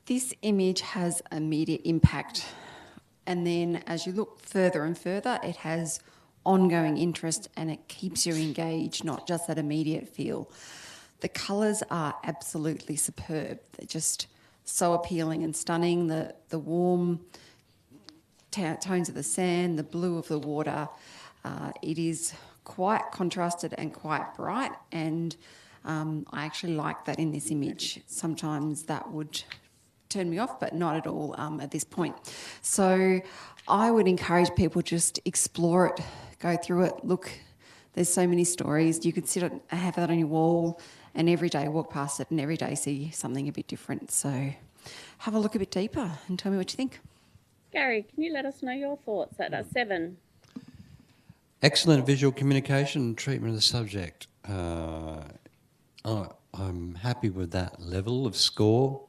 This image has immediate impact, and then as you look further and further, it has ongoing interest and it keeps you engaged, not just that immediate feel. The colours are absolutely superb. They're just so appealing and stunning. The warm tones of the sand, the blue of the water. It is quite contrasted and quite bright, and I actually like that in this image. Sometimes that would turn me off, but not at all at this point. So I would encourage people just explore it, go through it, look. There's so many stories. You could have that on your wall and every day walk past it and every day see something a bit different. So have a look a bit deeper and tell me what you think. Gary, can you let us know your thoughts at a 7? Excellent visual communication and treatment of the subject. I'm happy with that level of score.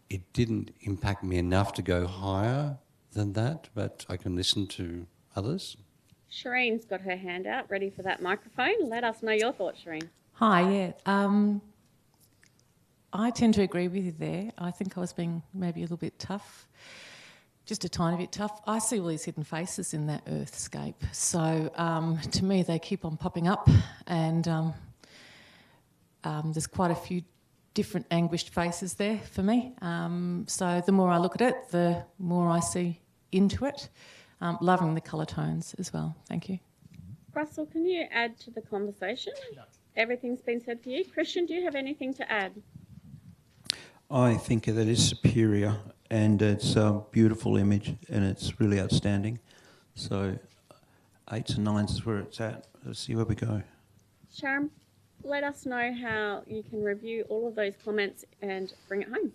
It didn't impact me enough to go higher than that, but I can listen to others. Shireen's got her hand out, ready for that microphone. Let us know your thoughts, Shireen. Hi, yeah. I tend to agree with you there. I think I was being maybe a little bit tough. just a tiny bit tough. I see all these hidden faces in that earthscape. So to me, they keep on popping up, and there's quite a few different anguished faces there for me. So the more I look at it, the more I see into it. Loving the colour tones as well. Thank you. Russell, can you add to the conversation? No. Everything's been said for you. Christian, do you have anything to add? I think that is superior, and it's a beautiful image, and it's really outstanding. So 8s and 9s is where it's at. Let's see where we go. Sharon, let us know how you can review all of those comments and bring it home.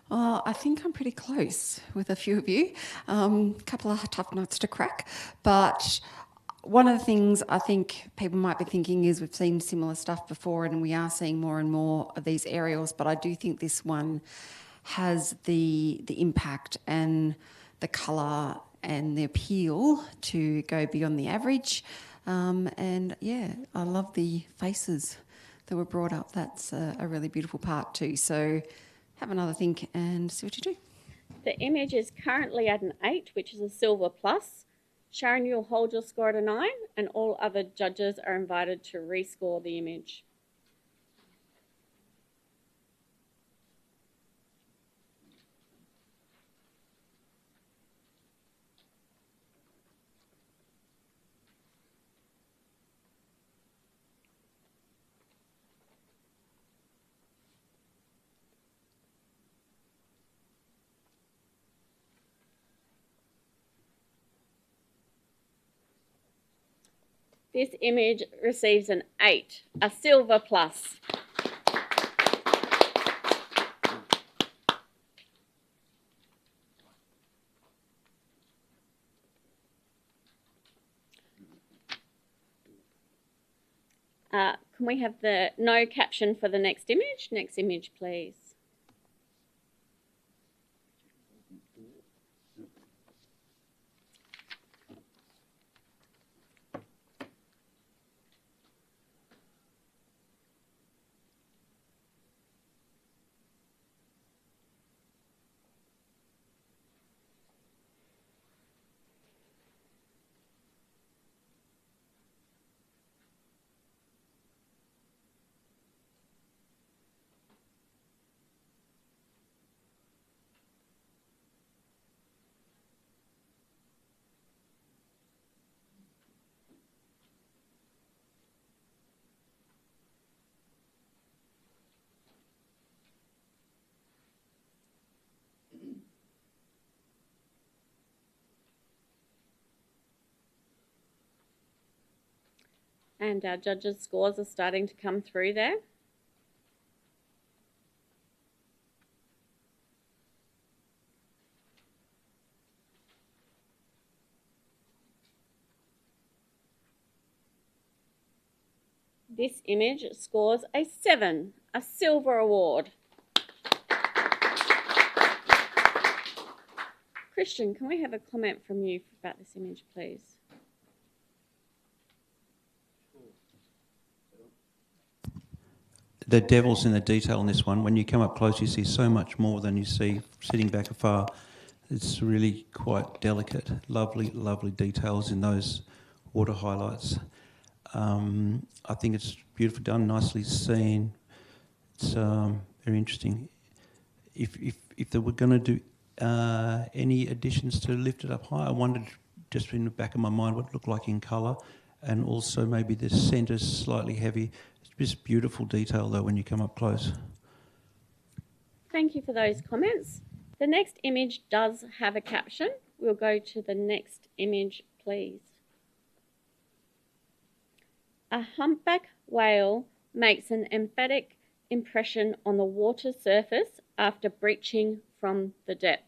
I think I'm pretty close with a few of you. A couple of tough nuts to crack, but one of the things I think people might be thinking is we've seen similar stuff before, and we are seeing more and more of these aerials, but I do think this one has the impact and the colour and the appeal to go beyond the average. And yeah, I love the faces that were brought up. That's a really beautiful part too. So have another think and see what you do. The image is currently at an 8, which is a silver plus. Sharon, you'll hold your score at a 9, and all other judges are invited to rescore the image. This image receives an 8, a silver plus. Can we have the no caption for the next image? Next image, please. And our judges' scores are starting to come through there. This image scores a 7, a silver award. Christian, can we have a comment from you about this image, please? The devil's in the detail in this one. When you come up close, you see so much more than you see sitting back afar. It's really quite delicate. Lovely, lovely details in those water highlights. I think it's beautifully done, nicely seen. It's very interesting. If they were going to do any additions to lift it up high, I wondered just in the back of my mind what it looked like in colour, and also maybe the centre's slightly heavy. It's just beautiful detail though when you come up close. Thank you for those comments. The next image does have a caption. We'll go to the next image, please. A humpback whale makes an emphatic impression on the water surface after breaching from the depths.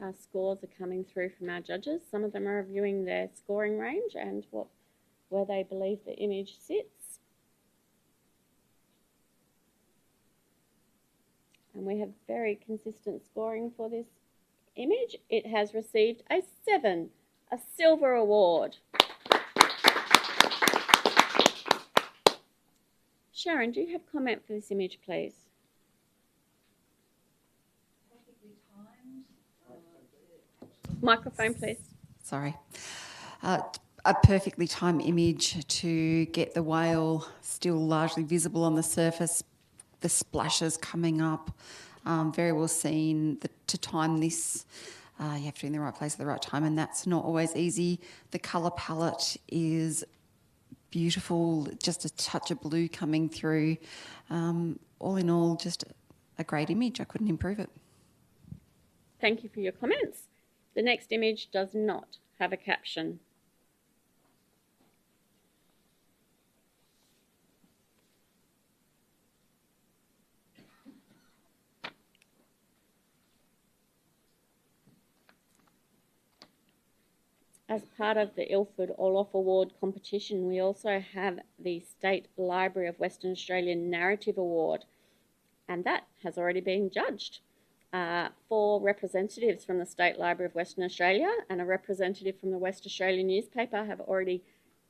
Our scores are coming through from our judges. Some of them are reviewing their scoring range and where they believe the image sits. And we have very consistent scoring for this image. It has received a 7, a silver award. Sharon, do you have comment for this image, please? Microphone, please. Sorry. A perfectly timed image to get the whale still largely visible on the surface, the splashes coming up, very well seen. To time this, you have to be in the right place at the right time, and that's not always easy. The colour palette is beautiful, just a touch of blue coming through. All in all, just a great image. I couldn't improve it. Thank you for your comments. The next image does not have a caption. As part of the Ilford Orloff Award competition, we also have the State Library of Western Australia Narrative Award, and that has already been judged. 4 representatives from the State Library of Western Australia and a representative from the West Australian newspaper have already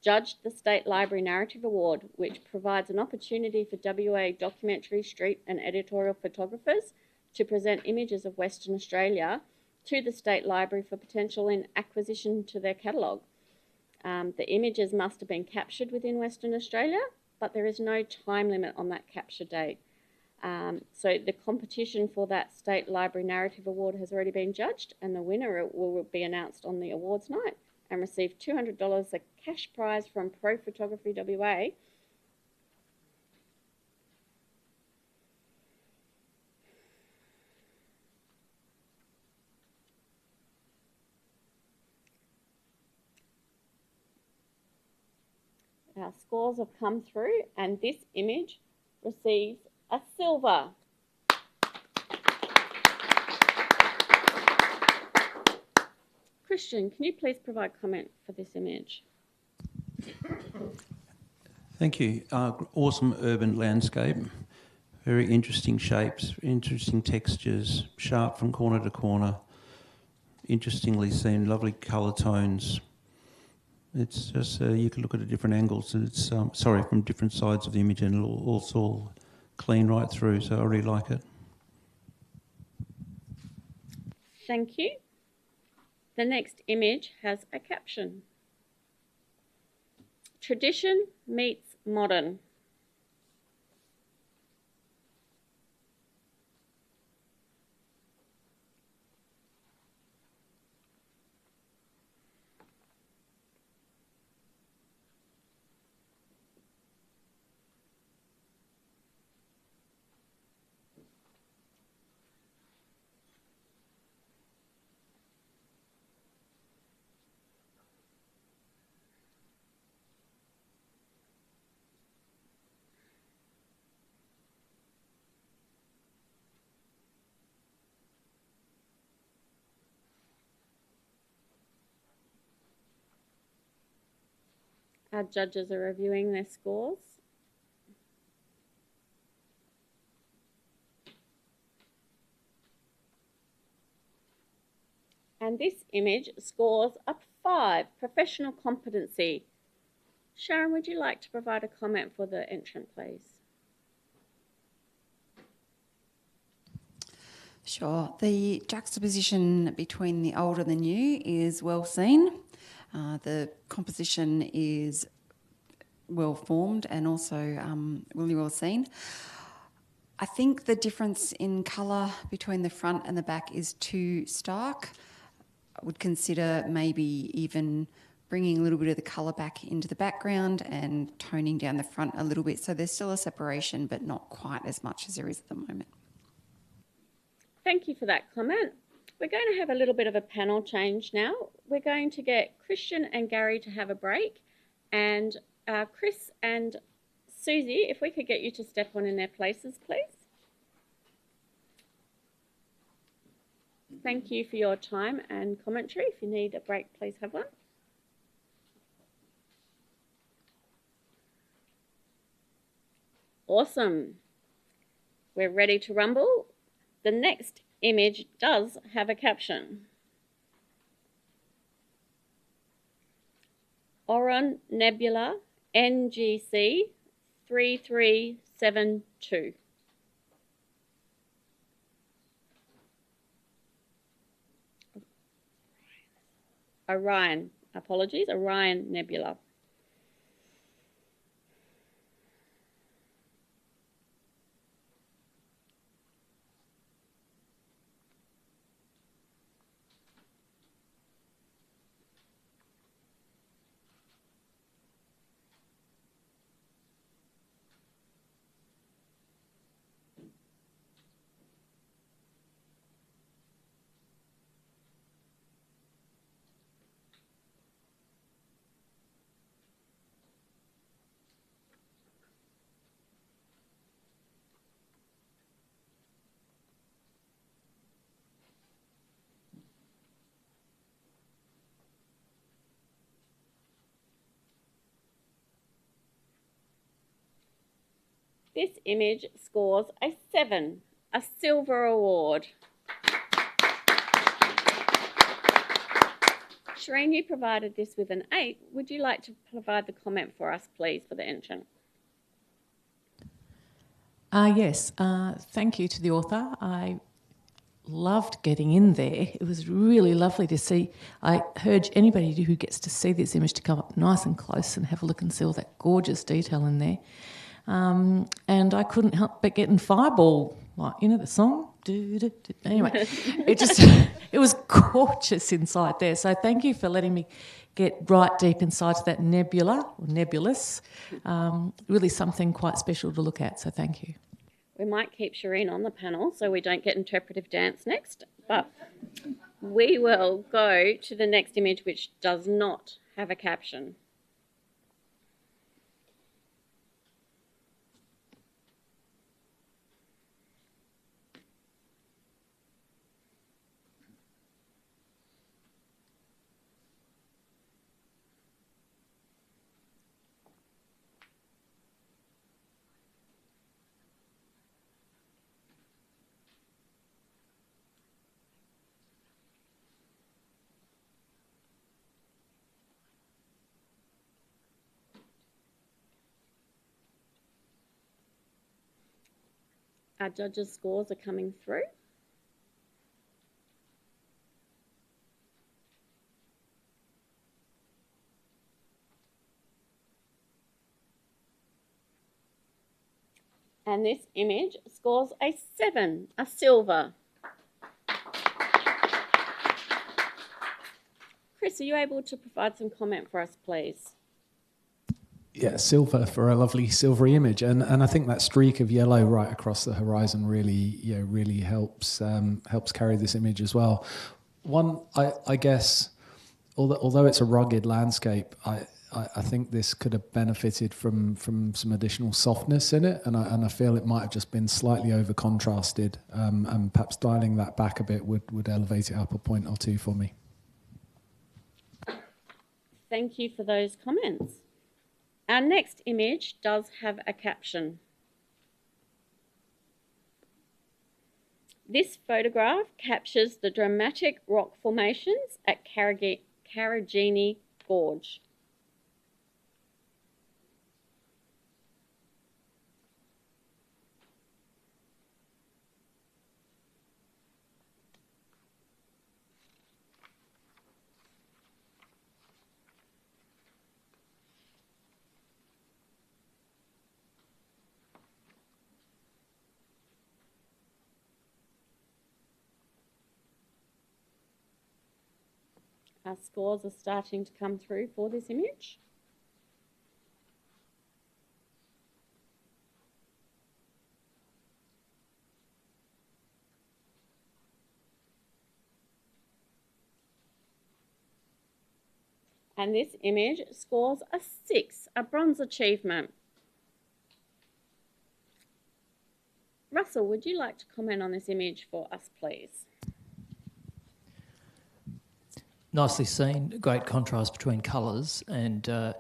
judged the State Library Narrative Award, which provides an opportunity for WA documentary, street and editorial photographers to present images of Western Australia to the State Library for potential in acquisition to their catalogue. The images must have been captured within Western Australia, but there is no time limit on that capture date. So the competition for that State Library Narrative Award has already been judged, and the winner will be announced on the awards night and receive $200, a cash prize from Pro Photography WA. Our scores have come through, and this image receives a silver. Christian, can you please provide comment for this image? Thank you. Awesome urban landscape. Very interesting shapes, interesting textures, sharp from corner to corner. Interestingly seen, lovely colour tones. It's just, you can look at it at different angles. It's, from different sides of the image, and it's all clean right through, so I really like it. Thank you. The next image has a caption. Tradition meets modern. Our judges are reviewing their scores. And this image scores a 5, professional competency. Sharon, would you like to provide a comment for the entrant, please? Sure. The juxtaposition between the old and the new is well seen. The composition is well formed and also really well seen. I think the difference in colour between the front and the back is too stark. I would consider maybe even bringing a little bit of the colour back into the background and toning down the front a little bit. So there's still a separation, but not quite as much as there is at the moment. Thank you for that comment. We're going to have a little bit of a panel change now. We're going to get Christian and Gary to have a break, and Chris and Susie, if we could get you to step on in their places, please. Thank you for your time and commentary. If you need a break, please have one. Awesome. We're ready to rumble. The next image does have a caption. Orion Nebula NGC 3372. Orion, apologies, Orion Nebula. This image scores a 7, a silver award. Shireen, you provided this with an 8. Would you like to provide the comment for us, please, for the entrant? Yes, thank you to the author. I loved getting in there. It was really lovely to see. I urge anybody who gets to see this image to come up nice and close and have a look and see all that gorgeous detail in there. And I couldn't help but getting Fireball, like, you know the song? Anyway, it was gorgeous inside there. So thank you for letting me get right deep inside that nebula, or nebulous. Really something quite special to look at, so thank you. We might keep Shireen on the panel so we don't get interpretive dance next, but we will go to the next image, which does not have a caption. Our judges' scores are coming through. And this image scores a 7, a silver. Chris, are you able to provide some comment for us, please? Yeah, silver for a lovely silvery image, and I think that streak of yellow right across the horizon really helps carry this image as well. One, I guess, although it's a rugged landscape, I think this could have benefited from some additional softness in it, and I feel it might have just been slightly over contrasted, and perhaps dialing that back a bit would elevate it up a point or two for me. Thank you for those comments. Our next image does have a caption. This photograph captures the dramatic rock formations at Karajini Gorge. Our scores are starting to come through for this image. And this image scores a 6, a bronze achievement. Russell, would you like to comment on this image for us, please? nicely seen. Great contrast between colours, and I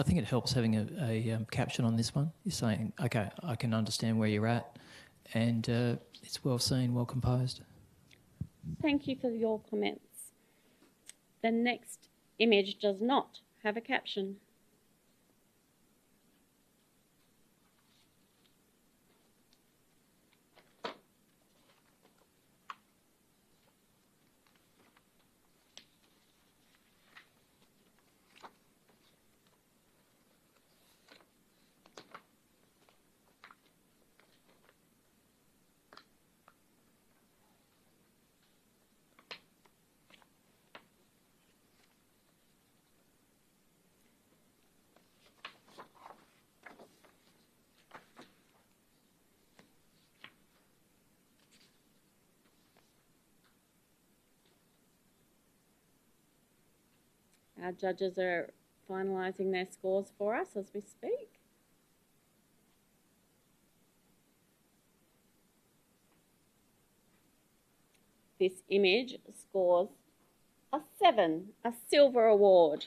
think it helps having a caption on this one. You're saying, okay, I can understand where you're at, and it's well seen, well composed. Thank you for your comments. The next image does not have a caption. Our judges are finalising their scores for us as we speak. This image scores a 7, a silver award.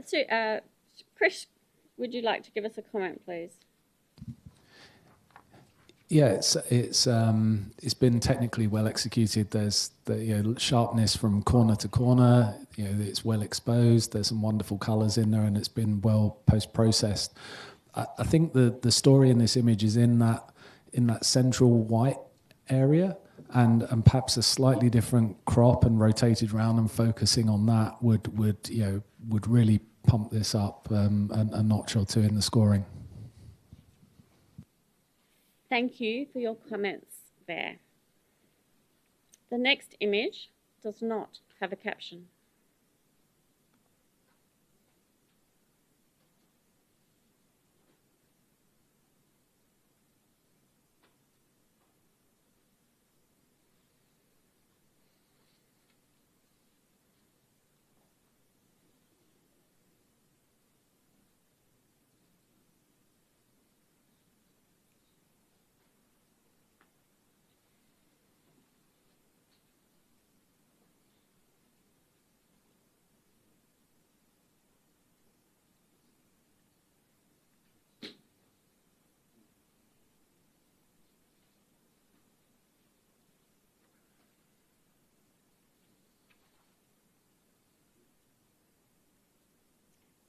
So, Chris, would you like to give us a comment, please? Yeah, it's been technically well executed. There's the sharpness from corner to corner. It's well exposed. There's some wonderful colours in there, and it's been well post-processed. I think the story in this image is in that central white area, and perhaps a slightly different crop and rotated round and focusing on that would really pump this up a notch or two in the scoring. Thank you for your comments there. The next image does not have a caption.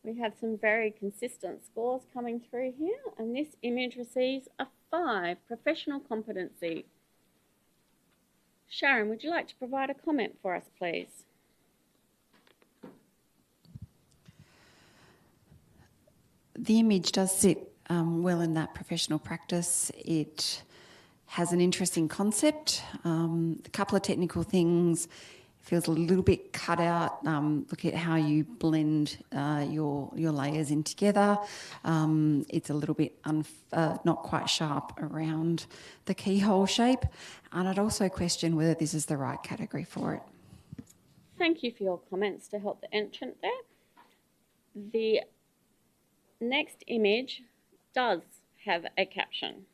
We have some very consistent scores coming through here, and this image receives a 5, professional competency. Sharon, would you like to provide a comment for us, please? The image does sit well in that professional practice. It has an interesting concept, a couple of technical things. Feels a little bit cut out. Look at how you blend your layers in together. It's a little bit not quite sharp around the keyhole shape. And I'd also question whether this is the right category for it. Thank you for your comments to help the entrant there. The next image does have a caption.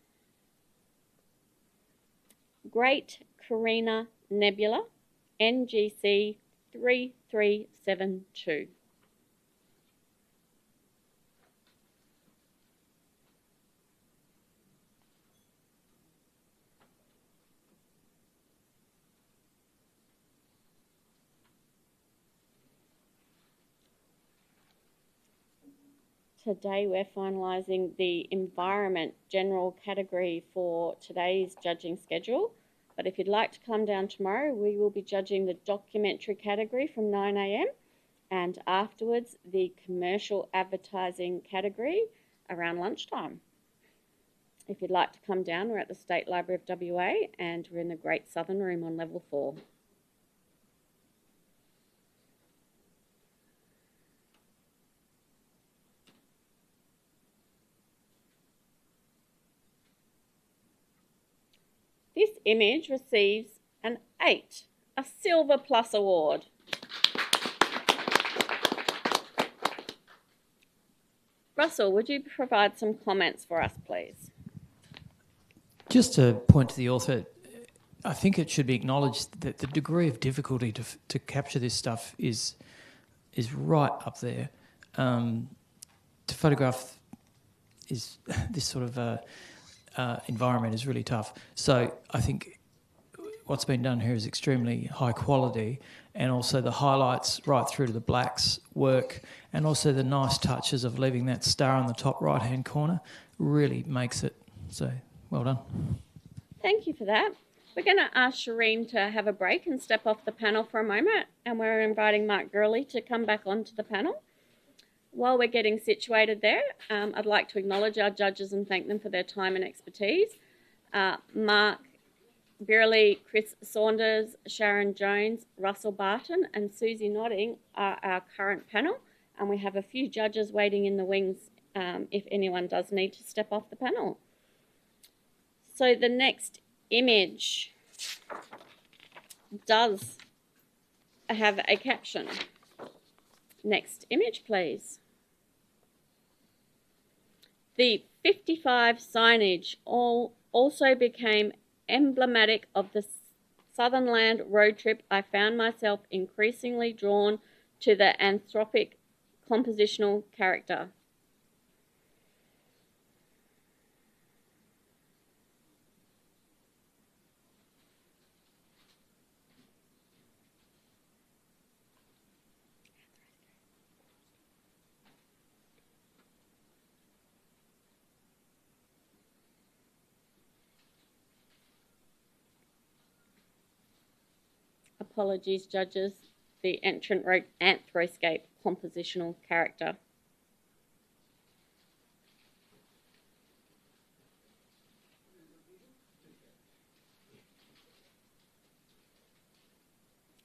Great Carina Nebula, NGC 3372. Today we're finalising the environment general category for today's judging schedule. But if you'd like to come down tomorrow, we will be judging the documentary category from 9 a.m. and afterwards the commercial advertising category around lunchtime. If you'd like to come down, we're at the State Library of WA and we're in the Great Southern Room on level 4. This image receives an 8, a Silver Plus award. Russell, would you provide some comments for us, please? Just to point to the author, I think it should be acknowledged that the degree of difficulty to capture this stuff is right up there. To photograph is this sort of environment is really tough. So I think what's been done here is extremely high quality, and also the highlights right through to the blacks work, and also the nice touches of leaving that star on the top right-hand corner really makes it. So well done. Thank you for that. We're going to ask Shireen to have a break and step off the panel for a moment, and we're inviting Mark Gurley to come back onto the panel. While we're getting situated there, I'd like to acknowledge our judges and thank them for their time and expertise. Mark Burley, Chris Saunders, Sharon Jones, Russell Barton and Susie Nodding are our current panel, and we have a few judges waiting in the wings if anyone does need to step off the panel. So the next image does have a caption. Next image, please. The 55 signage also became emblematic of the Southernland road trip. I found myself increasingly drawn to the anthropic compositional character. Apologies, judges. The entrant wrote anthroscape compositional character.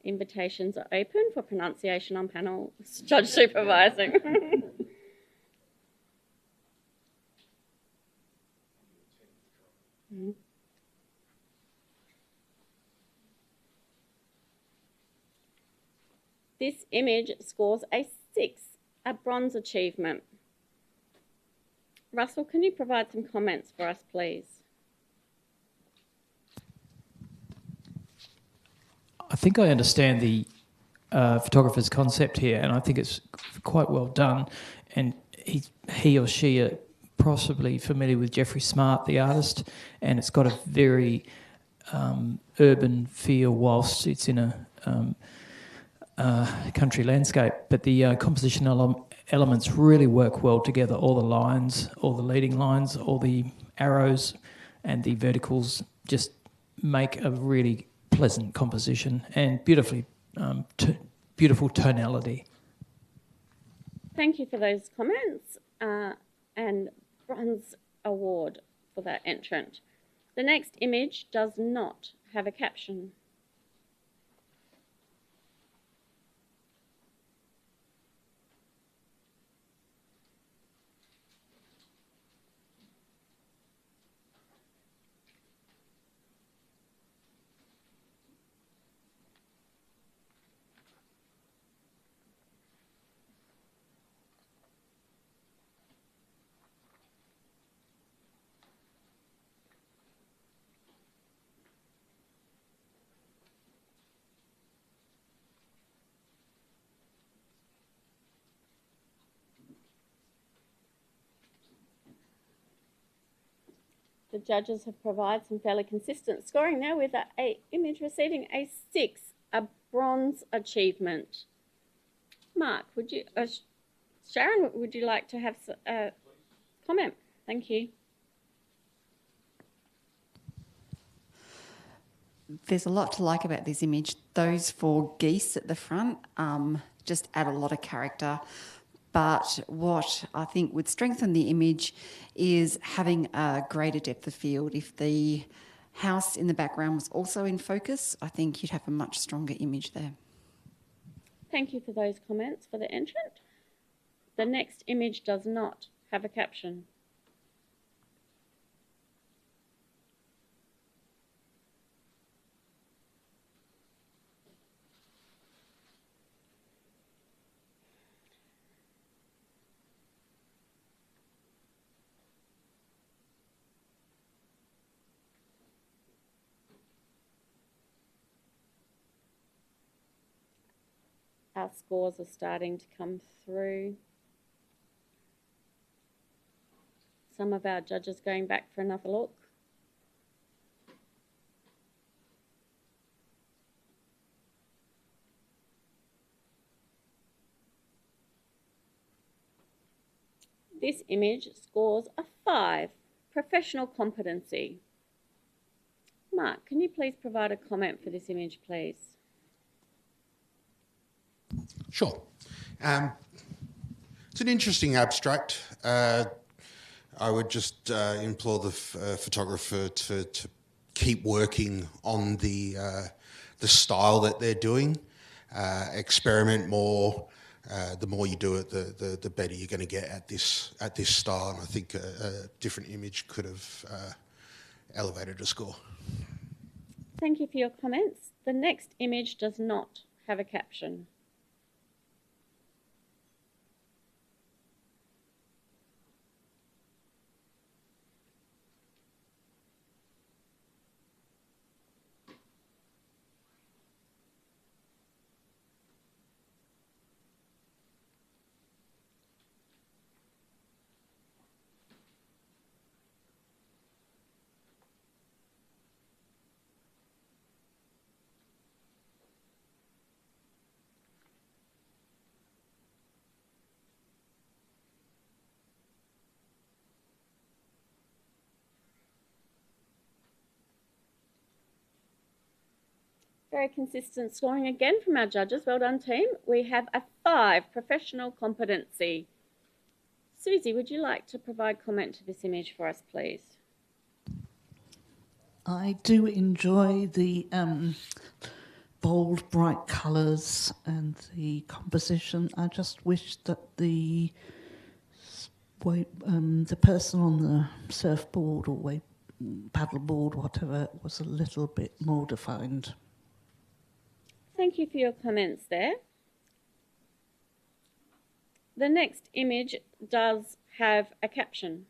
Invitations are open for pronunciation on panel. Judge supervising. This image scores a 6, a bronze achievement. Russell, can you provide some comments for us, please? I think I understand the photographer's concept here, and I think it's quite well done. And he or she are possibly familiar with Jeffrey Smart, the artist, and it's got a very urban feel whilst it's in a country landscape. But the composition elements really work well together. All the lines, all the leading lines, all the arrows and the verticals just make a really pleasant composition and beautiful tonality. Thank you for those comments and bronze award for that entrant. The next image does not have a caption. The judges have provided some fairly consistent scoring there with an image receiving a 6, a bronze achievement. Mark, would you, Sharon, would you like to have a comment? Thank you. There's a lot to like about this image. Those 4 geese at the front just add a lot of character. But what I think would strengthen the image is having a greater depth of field. If the house in the background was also in focus, I think you'd have a much stronger image there. Thank you for those comments for the entrant. The next image does not have a caption. Our scores are starting to come through. Some of our judges going back for another look. This image scores a 5, professional competency. Mark, can you please provide a comment for this image, please? Sure. It's an interesting abstract. I would just implore the photographer to keep working on the style that they're doing. Experiment more. The more you do it, the better you're going to get at this style. And I think a different image could have elevated a score. Thank you for your comments. The next image does not have a caption. Very consistent scoring again from our judges. Well done, team. We have a 5, professional competency. Susie, would you like to provide comment to this image for us, please? I do enjoy the bold, bright colours and the composition. I just wish that the person on the surfboard or paddleboard, whatever, was a little bit more defined. Thank you for your comments there. The next image does have a caption.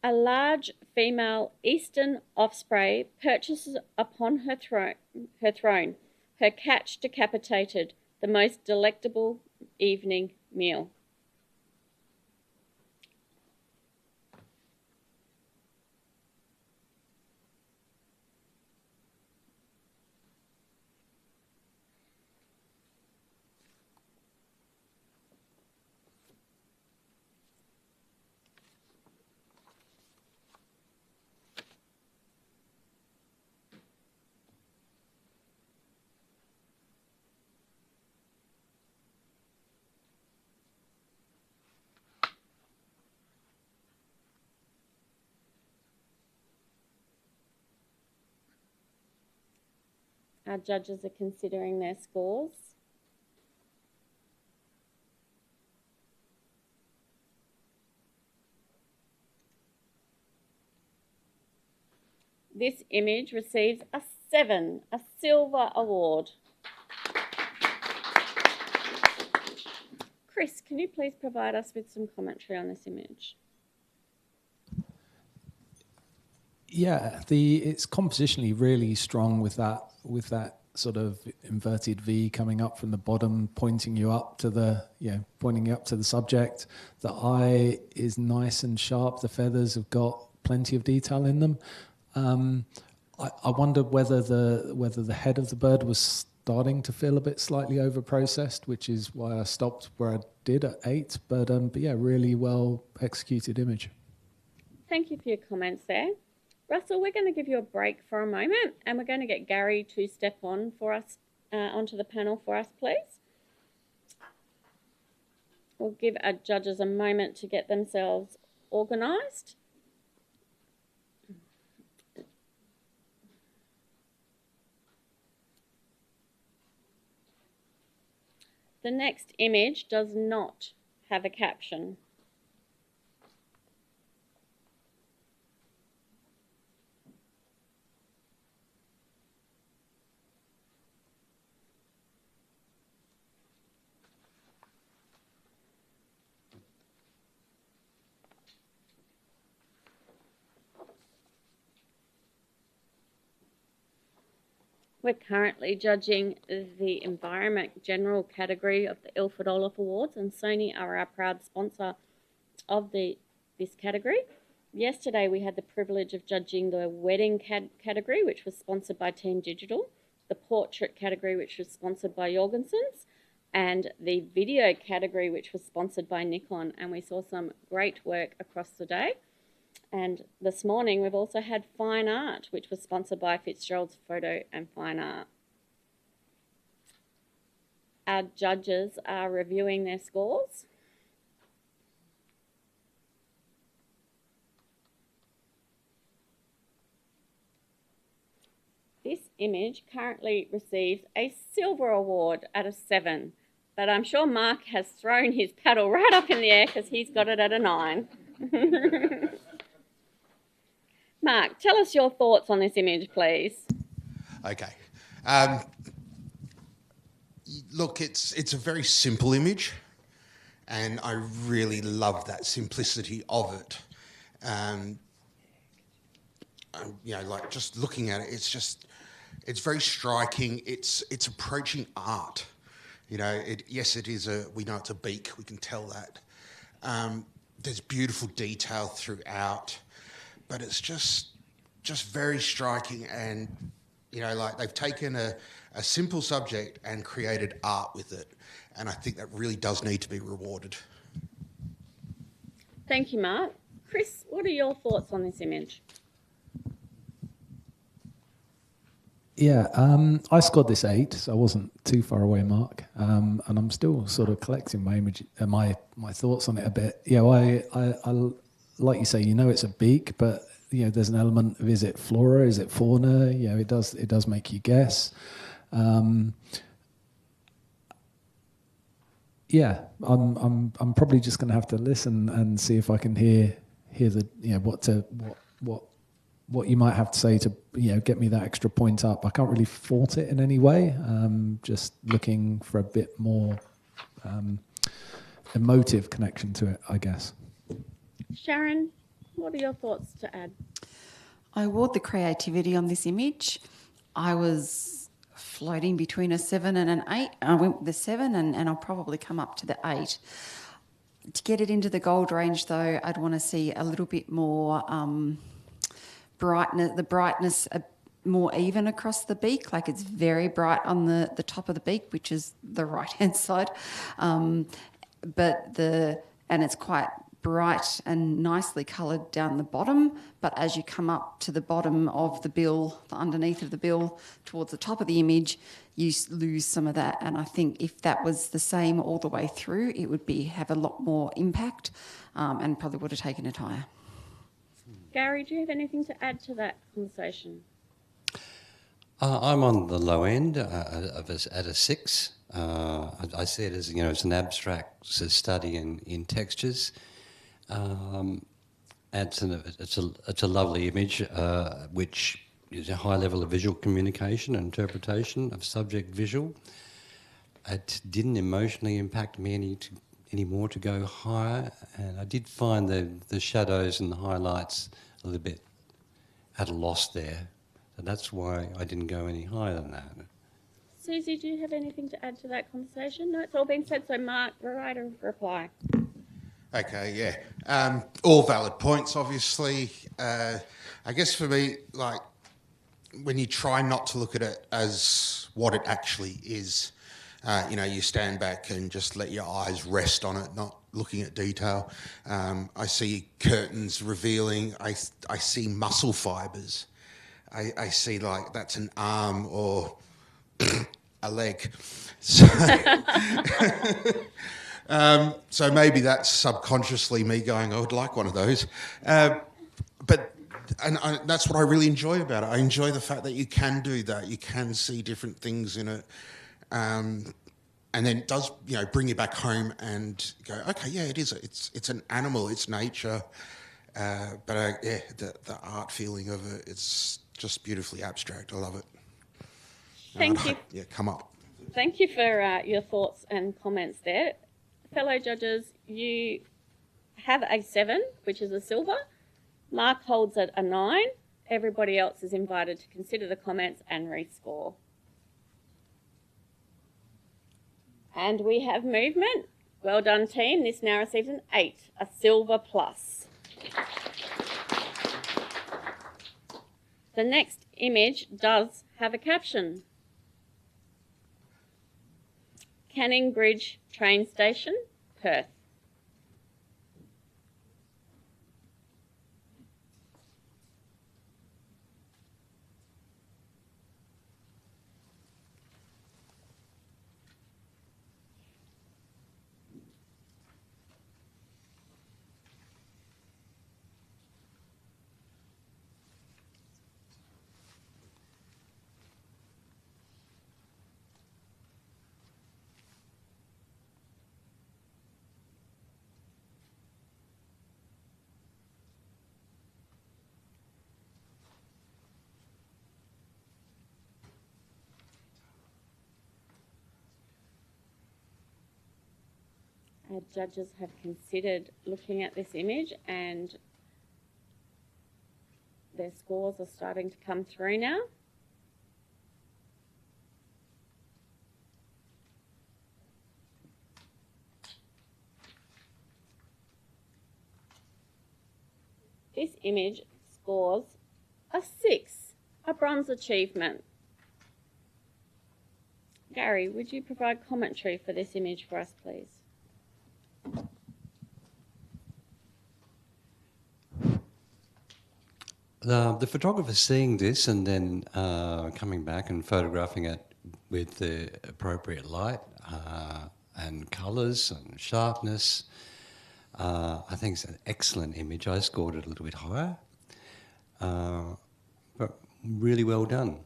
A large female Eastern osprey perches upon her throne, her catch decapitated, the most delectable evening meal. Our judges are considering their scores. This image receives a 7, a silver award. Chris, can you please provide us with some commentary on this image? Yeah, it's compositionally really strong with that sort of inverted V coming up from the bottom, pointing you up to the subject. The eye is nice and sharp. The feathers have got plenty of detail in them. I wondered whether the head of the bird was starting to feel a bit slightly over processed, which is why I stopped where I did at 8. But yeah, really well executed image. Thank you for your comments there. Russell, we're going to give you a break for a moment and we're going to get Gary to step on for us, onto the panel for us, please. We'll give our judges a moment to get themselves organised. The next image does not have a caption. We're currently judging the Environment General category of the Ilford Orloff Awards, and Sony are our proud sponsor of this category. Yesterday we had the privilege of judging the Wedding category, which was sponsored by Team Digital, the Portrait category, which was sponsored by Jorgensen's, and the Video category, which was sponsored by Nikon, and we saw some great work across the day. And this morning we've also had Fine Art, which was sponsored by Fitzgerald's Photo and Fine Art. Our judges are reviewing their scores. This image currently receives a silver award out of 7, but I'm sure Mark has thrown his paddle right up in the air because he's got it at a 9. Mark, tell us your thoughts on this image, please. Okay. Look, it's a very simple image, and I really love that simplicity of it. You know, like just looking at it, it's very striking. It's approaching art. You know, yes, it is we know it's a beak. We can tell that. There's beautiful detail throughout, but it's just very striking. And you know, like they've taken a simple subject and created art with it, and I think that really does need to be rewarded. Thank you, Mark. Chris, what are your thoughts on this image? Yeah, I scored this 8, so I wasn't too far away, Mark. And I'm still sort of collecting my image, my thoughts on it a bit. You know, I like you say, you know, it's a beak, but you know, there's an element of, is it flora, is it fauna? You know, it does make you guess. Yeah, I'm probably just going to have to listen and see if I can hear the, you know, what you might have to say to, you know, get me that extra point up. I can't really fault it in any way. Just looking for a bit more emotive connection to it, I guess. Sharon, what are your thoughts to add? I award the creativity on this image. I was floating between a 7 and an 8. I went with the 7 and I'll probably come up to the 8. To get it into the gold range though, I'd want to see a little bit more brightness more even across the beak, like it's very bright on the top of the beak, which is the right hand side, and it's quite bright and nicely coloured down the bottom, but as you come up to the bottom of the bill, the underneath of the bill towards the top of the image, you lose some of that. And I think if that was the same all the way through, it would have a lot more impact, and probably would have taken it higher. Gary, do you have anything to add to that conversation? I'm on the low end at a 6. I see it as, you know, it's an abstract study in textures. It's a lovely image, which is a high level of visual communication and interpretation of subject visual. It didn't emotionally impact me any more to go higher, and I did find the shadows and the highlights a little bit at a loss there. So that's why I didn't go any higher than that. Susie, do you have anything to add to that conversation? No, it's all been said, so Mark, right of reply. Okay, yeah. All valid points, obviously. I guess for me, like, when you try not to look at it as what it actually is, you know, you stand back and just let your eyes rest on it, not looking at detail. I see curtains revealing. I see muscle fibres. I see, like, that's an arm or a leg. So, so maybe that's subconsciously me going, I would like one of those. But that's what I really enjoy about it. I enjoy the fact that you can do that. You can see different things in it. And then it does, you know, bring you back home and go, okay, yeah, it is. It's an animal. It's nature. But yeah, the art feeling of it, it's just beautifully abstract. I love it. Thank you. Yeah, come up. Thank you for your thoughts and comments there. Fellow judges, you have a 7, which is a silver. Mark holds it a 9. Everybody else is invited to consider the comments and rescore. And we have movement. Well done, team. This now receives an 8, a silver plus. The next image does have a caption. Canning Bridge train station, Perth. Our judges have considered looking at this image and their scores are starting to come through now. This image scores a 6, a bronze achievement. Gary, would you provide commentary for this image for us, please? The photographer seeing this and then coming back and photographing it with the appropriate light and colours and sharpness, I think it's an excellent image. I scored it a little bit higher, but really well done.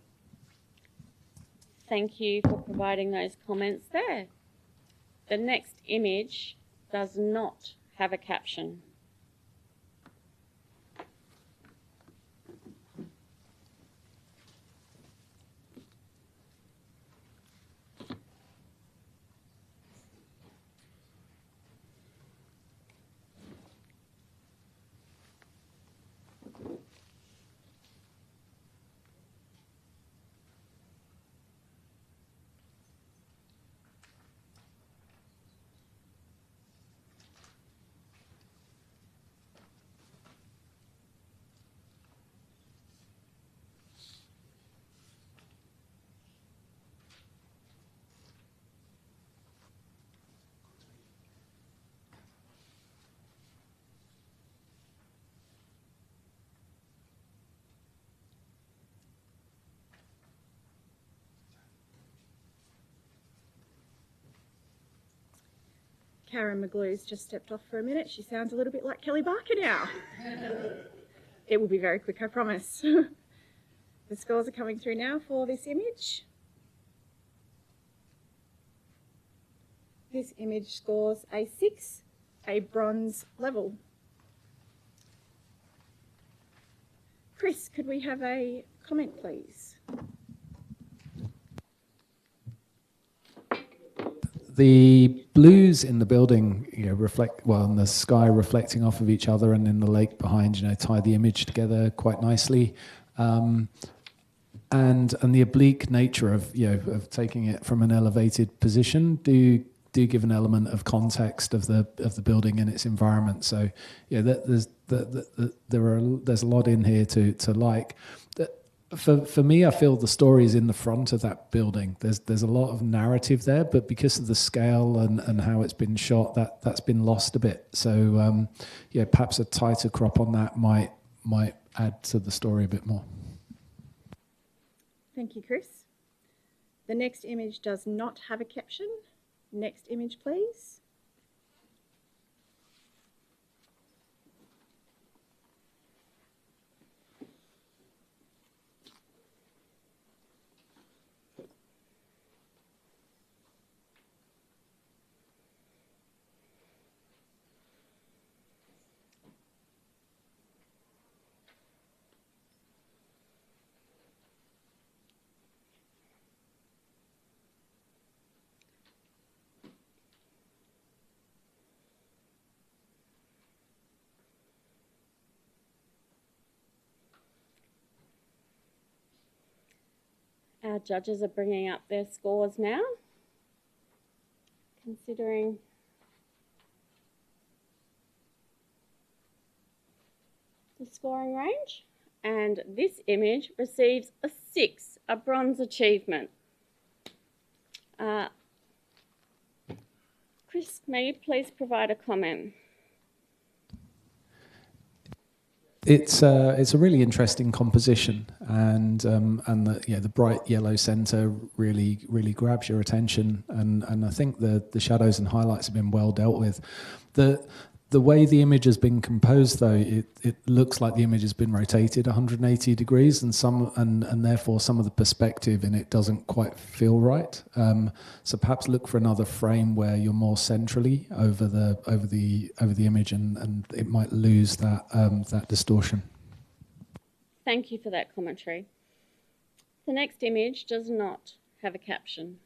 Thank you for providing those comments there. The next image does not have a caption. Karen McGlue's just stepped off for a minute. She sounds a little bit like Kelly Barker now. It will be very quick, I promise. The scores are coming through now for this image. This image scores a 6, a bronze level. Chris, could we have a comment, please? The blues in the building, reflect well, and the sky reflecting off of each other, and then the lake behind, tie the image together quite nicely. And the oblique nature of taking it from an elevated position do give an element of context of the building and its environment. So there's a lot in here to like. For me, I feel the story is in the front of that building. There's a lot of narrative there, but because of the scale and how it's been shot, that's been lost a bit. So perhaps a tighter crop on that might add to the story a bit more. Thank you, Chris. The next image does not have a caption. Next image, please. Our judges are bringing up their scores now. considering the scoring range. And this image receives a 6, a bronze achievement. Chris, may you please provide a comment? It's a really interesting composition, and the bright yellow centre really grabs your attention, and I think the shadows and highlights have been well dealt with. The way the image has been composed, though, it looks like the image has been rotated 180 degrees, and therefore some of the perspective in it doesn't quite feel right. So perhaps look for another frame where you're more centrally over the image, and it might lose that distortion. Thank you for that commentary. The next image does not have a caption.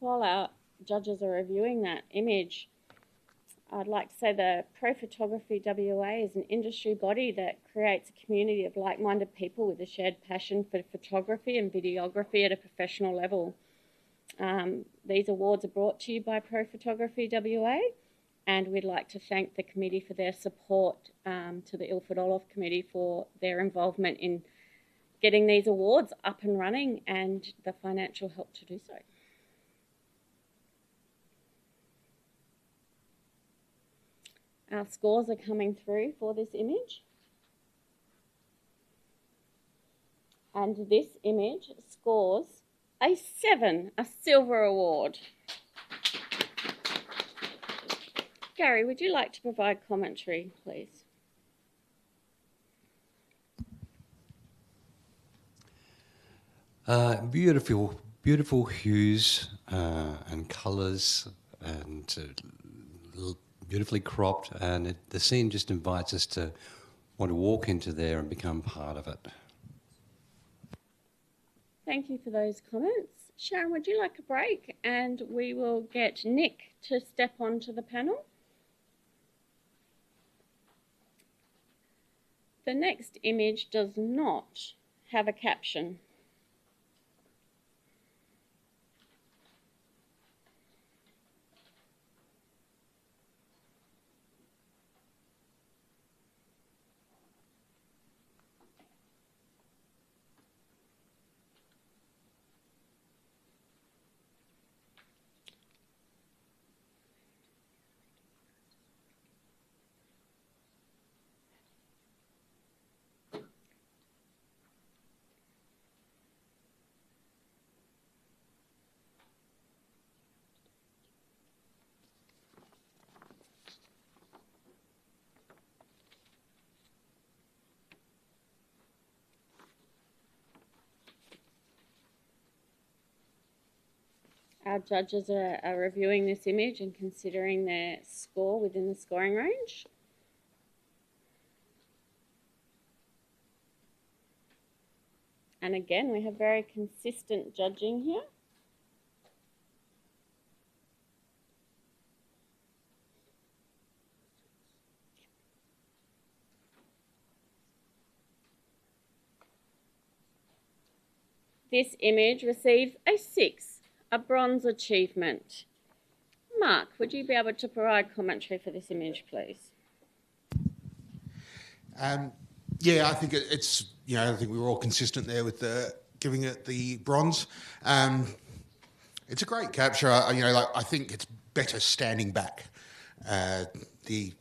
While our judges are reviewing that image, I'd like to say the Pro Photography WA is an industry body that creates a community of like-minded people with a shared passion for photography and videography at a professional level. These awards are brought to you by Pro Photography WA, and we'd like to thank the committee for their support, to the Ilford Orloff Committee for their involvement in getting these awards up and running and the financial help to do so. Our scores are coming through for this image. And this image scores a 7, a silver award. Gary, would you like to provide commentary, please? Beautiful hues and colours, and beautifully cropped, and the scene just invites us to want to walk into there and become part of it. Thank you for those comments. Sharon, would you like a break? And we will get Nick to step onto the panel. The next image does not have a caption. Our judges are reviewing this image and considering their score within the scoring range. And again, we have very consistent judging here. This image receives a 6, a bronze achievement. Mark, would you be able to provide commentary for this image, please? Yeah, I think it's, I think we were all consistent there with giving it the bronze. It's a great capture. I think it's better standing back. The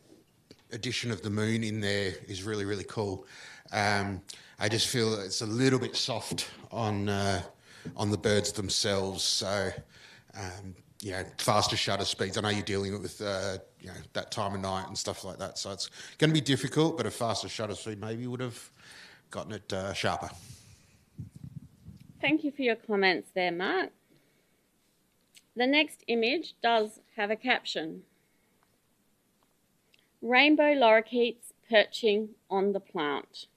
addition of the moon in there is really, really cool. I just feel that it's a little bit soft on the birds themselves. So, faster shutter speeds. I know you're dealing with that time of night and stuff like that. So it's going to be difficult, but a faster shutter speed maybe would have gotten it sharper. Thank you for your comments there, Mark. The next image does have a caption. Rainbow lorikeets perching on the plant.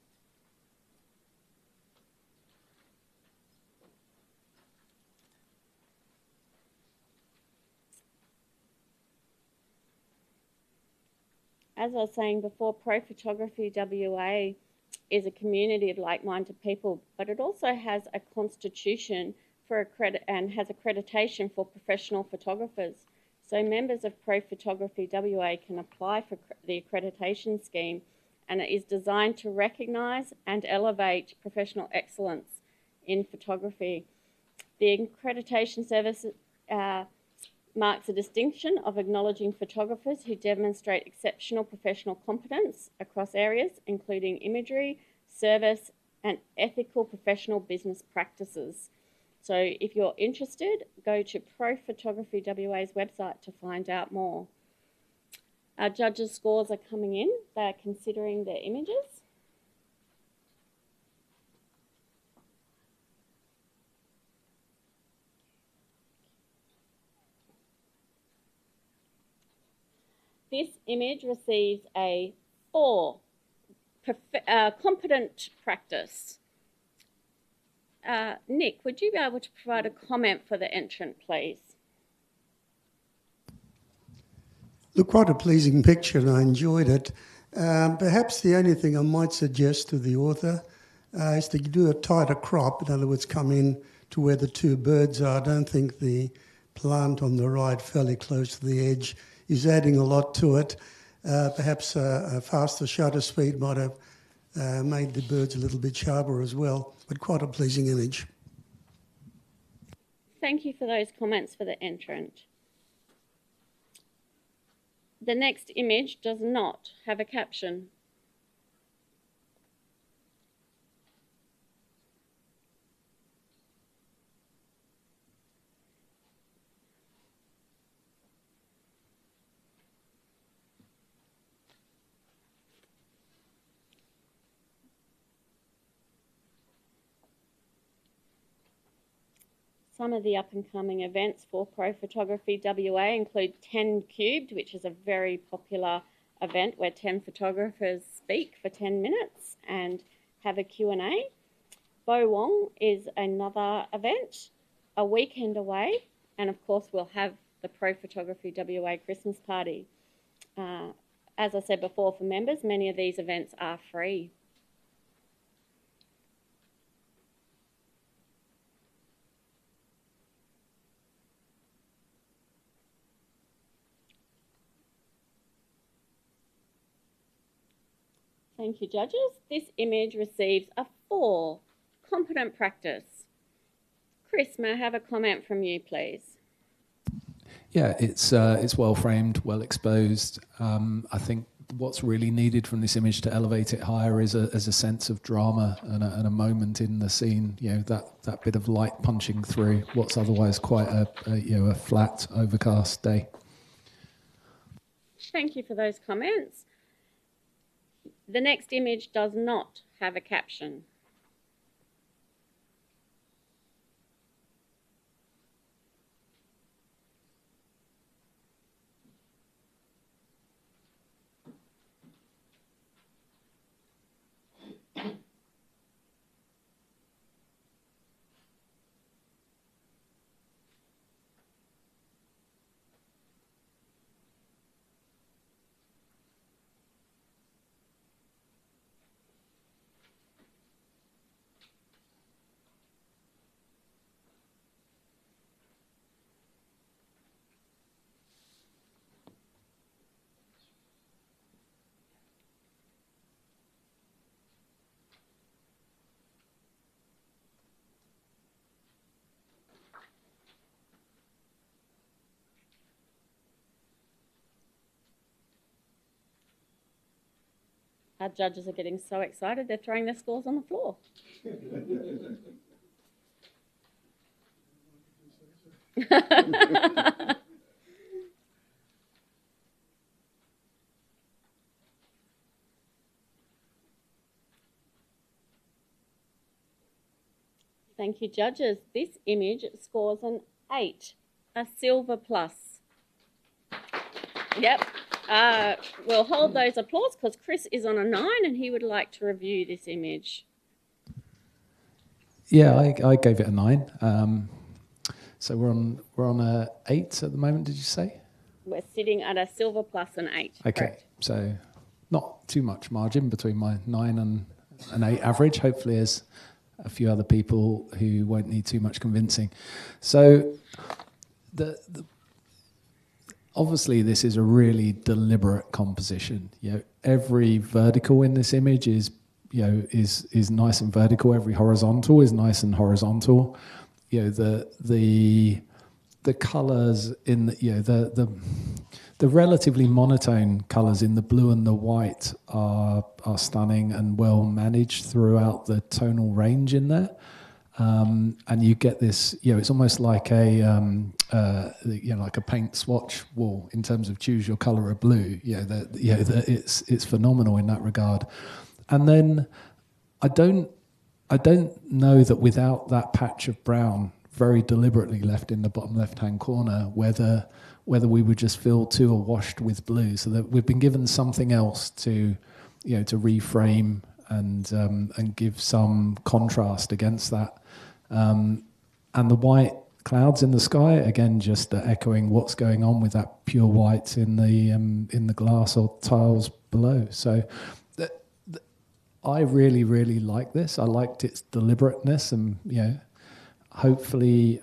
As I was saying before, Pro Photography WA is a community of like-minded people, but it also has a constitution and has accreditation for professional photographers. So members of Pro Photography WA can apply for the accreditation scheme, and it is designed to recognise and elevate professional excellence in photography. The accreditation service marks a distinction of acknowledging photographers who demonstrate exceptional professional competence across areas, including imagery, service, and ethical professional business practices. So if you're interested, go to Pro Photography WA's website to find out more. Our judges' scores are coming in. They're considering their images. This image receives a 4, competent practice. Nick, would you be able to provide a comment for the entrant, please? Look, quite a pleasing picture, and I enjoyed it. Perhaps the only thing I might suggest to the author is to do a tighter crop. In other words, come in to where the two birds are. I don't think the plant on the right, fairly close to the edge, is adding a lot to it. Perhaps a faster shutter speed might have made the birds a little bit sharper as well, but quite a pleasing image. Thank you for those comments for the entrant. The next image does not have a caption. Some of the up-and-coming events for Pro Photography WA include 10 Cubed, which is a very popular event where 10 photographers speak for 10 minutes and have a Q&A. Bo Wong is another event, a weekend away, and of course we'll have the Pro Photography WA Christmas party. As I said before, for members, many of these events are free. Thank you, judges. This image receives a 4, competent practice. Chris, may I have a comment from you, please? Yeah, it's well framed, well exposed. I think what's really needed from this image to elevate it higher is a sense of drama and a moment in the scene. You know, that bit of light punching through what's otherwise quite a flat, overcast day. Thank you for those comments. The next image does not have a caption. Our judges are getting so excited, they're throwing their scores on the floor. Thank you, judges. This image scores an 8, a silver plus. Yep, We'll hold those applause because Chris is on a 9 and he would like to review this image. Yeah, I gave it a 9. So we're on a 8 at the moment. Did you say? We're sitting at a silver plus an 8. Okay, Correct. so not too much margin between my 9 and an 8 average. Hopefully, there's a few other people who won't need too much convincing. So obviously, this is a really deliberate composition. Every vertical in this image is nice and vertical. Every horizontal is nice and horizontal. The colours in the relatively monotone colours in the blue and the white are stunning and well managed throughout the tonal range in there. And you get this, it's almost like like a paint swatch wall in terms of choose your colour of blue. It's phenomenal in that regard. And then I don't know that without that patch of brown very deliberately left in the bottom left-hand corner, whether we would just feel too awashed with blue, so that we've been given something else to reframe and give some contrast against that. And the white clouds in the sky, again, just echoing what's going on with that pure white in the glass or tiles below. So I really, really like this. I liked its deliberateness, and hopefully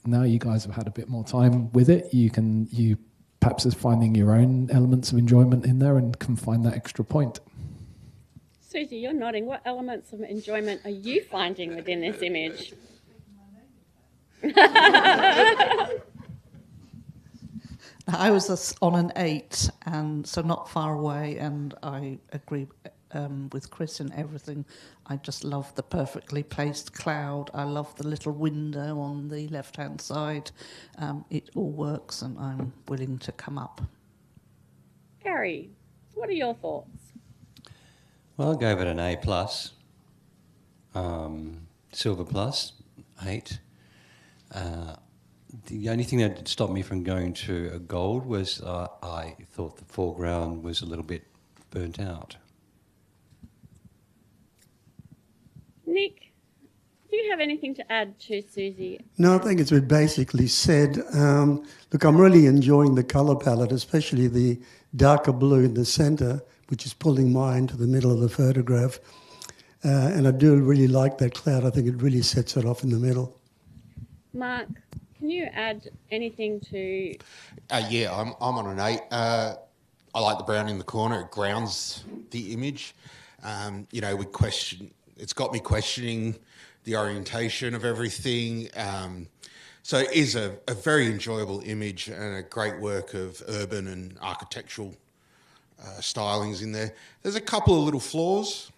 now you guys have had a bit more time with it, you perhaps is finding your own elements of enjoyment in there and can find that extra point. Susie, you're nodding. What elements of enjoyment are you finding within this image? I was on an 8, and so not far away, and I agree with Chris in everything. I just love the perfectly placed cloud. I love the little window on the left-hand side. It all works, and I'm willing to come up. Gary, what are your thoughts? Well, I gave it an A+, silver plus, 8. The only thing that stopped me from going to a gold was I thought the foreground was a little bit burnt out. Nick, do you have anything to add to Susie? No, I think it's been basically said. Look, I'm really enjoying the colour palette, especially the darker blue in the centre, which is pulling mine to the middle of the photograph. And I do really like that cloud. I think it really sets it off in the middle. Mark, can you add anything to... Yeah, I'm on an 8. I like the brown in the corner. It grounds the image. It's got me questioning the orientation of everything. So it is a very enjoyable image and a great work of urban and architectural stylings in there. There's a couple of little flaws.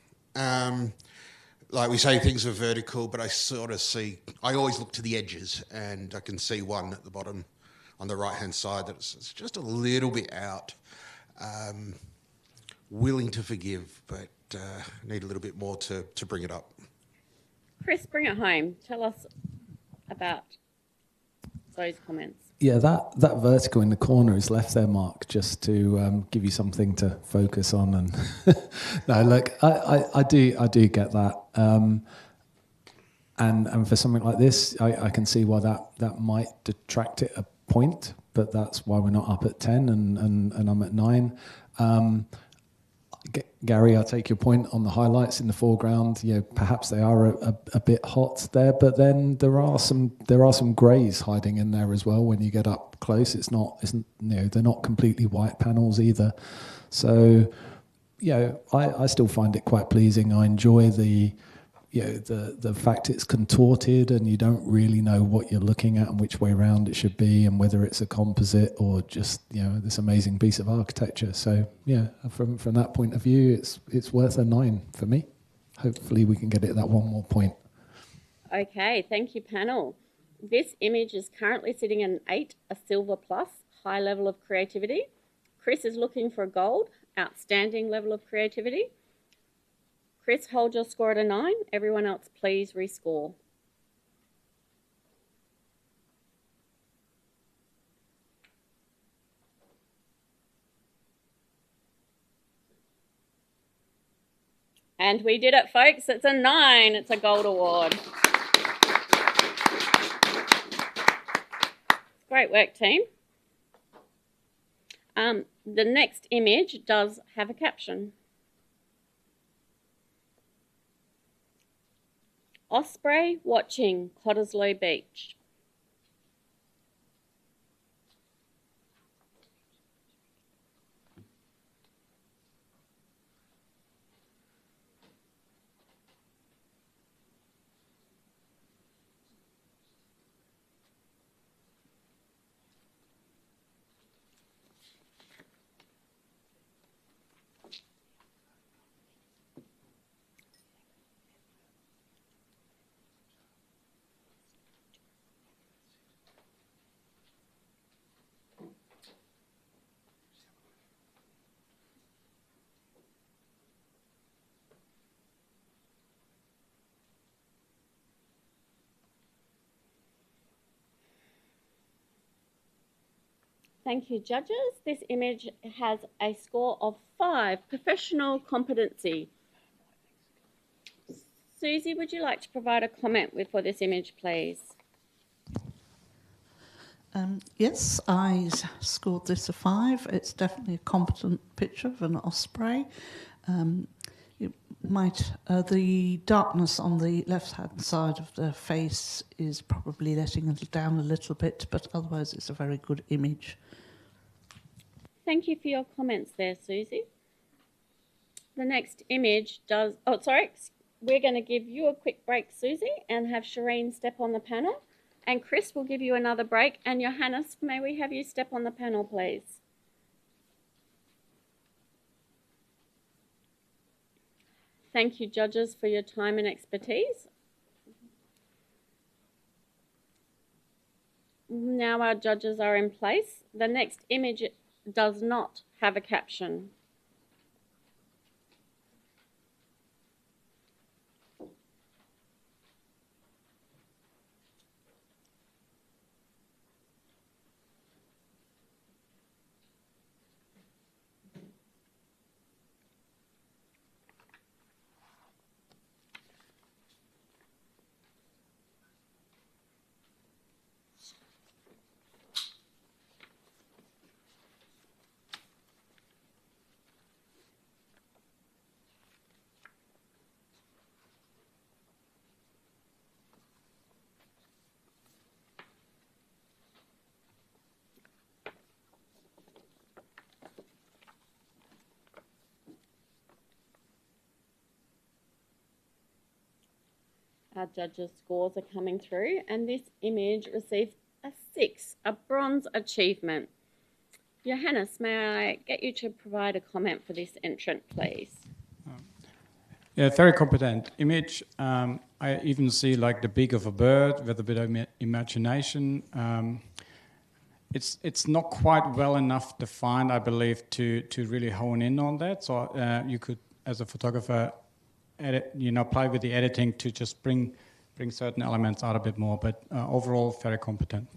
Like we say, things are vertical, but I always look to the edges, and I can see one at the bottom on the right-hand side that's just a little bit out. Willing to forgive, but need a little bit more to bring it up. Chris, bring it home. Tell us about those comments. Yeah, that vertical in the corner is left there, Mark, just to give you something to focus on. And no, look, I do get that. And for something like this, I can see why that might detract it a point, but that's why we're not up at 10 and I'm at 9. Gary, I take your point on the highlights in the foreground. Perhaps they are a bit hot there, but then there are some greys hiding in there as well. When you get up close, they're not completely white panels either. So, I still find it quite pleasing. I enjoy the fact it's contorted and you don't really know what you're looking at and which way around it should be and whether it's a composite or just this amazing piece of architecture. So from that point of view, it's worth a 9 for me. Hopefully we can get it that one more point. Okay, thank you, panel. This image is currently sitting at an 8, a silver plus, high level of creativity. Chris is looking for a gold, outstanding level of creativity. Chris, hold your score at a 9. Everyone else, please rescore. And we did it, folks. It's a 9. It's a gold award. Great work, team. The next image does have a caption. Osprey watching Cottesloe Beach. Thank you, judges. This image has a score of 5, professional competency. Susie, would you like to provide a comment for this image, please? Yes, I scored this a 5. It's definitely a competent picture of an osprey. It might the darkness on the left-hand side of the face is probably letting it down a little bit, but otherwise it's a very good image. Thank you for your comments there, Susie. The next image does... Oh, sorry. We're going to give you a quick break, Susie, and have Shireen step on the panel. And Chris will give you another break. And Johannes, may we have you step on the panel, please? Thank you, judges, for your time and expertise. Now our judges are in place. The next image does not have a caption. Our judges' scores are coming through, and this image received a 6, a bronze achievement. Johannes, may I get you to provide a comment for this entrant, please? Yeah, very competent image. I even see like the beak of a bird with a bit of imagination. It's not quite well enough defined, I believe, to really hone in on that. So you could, as a photographer, play with the editing to just bring certain elements out a bit more. But overall, very competent.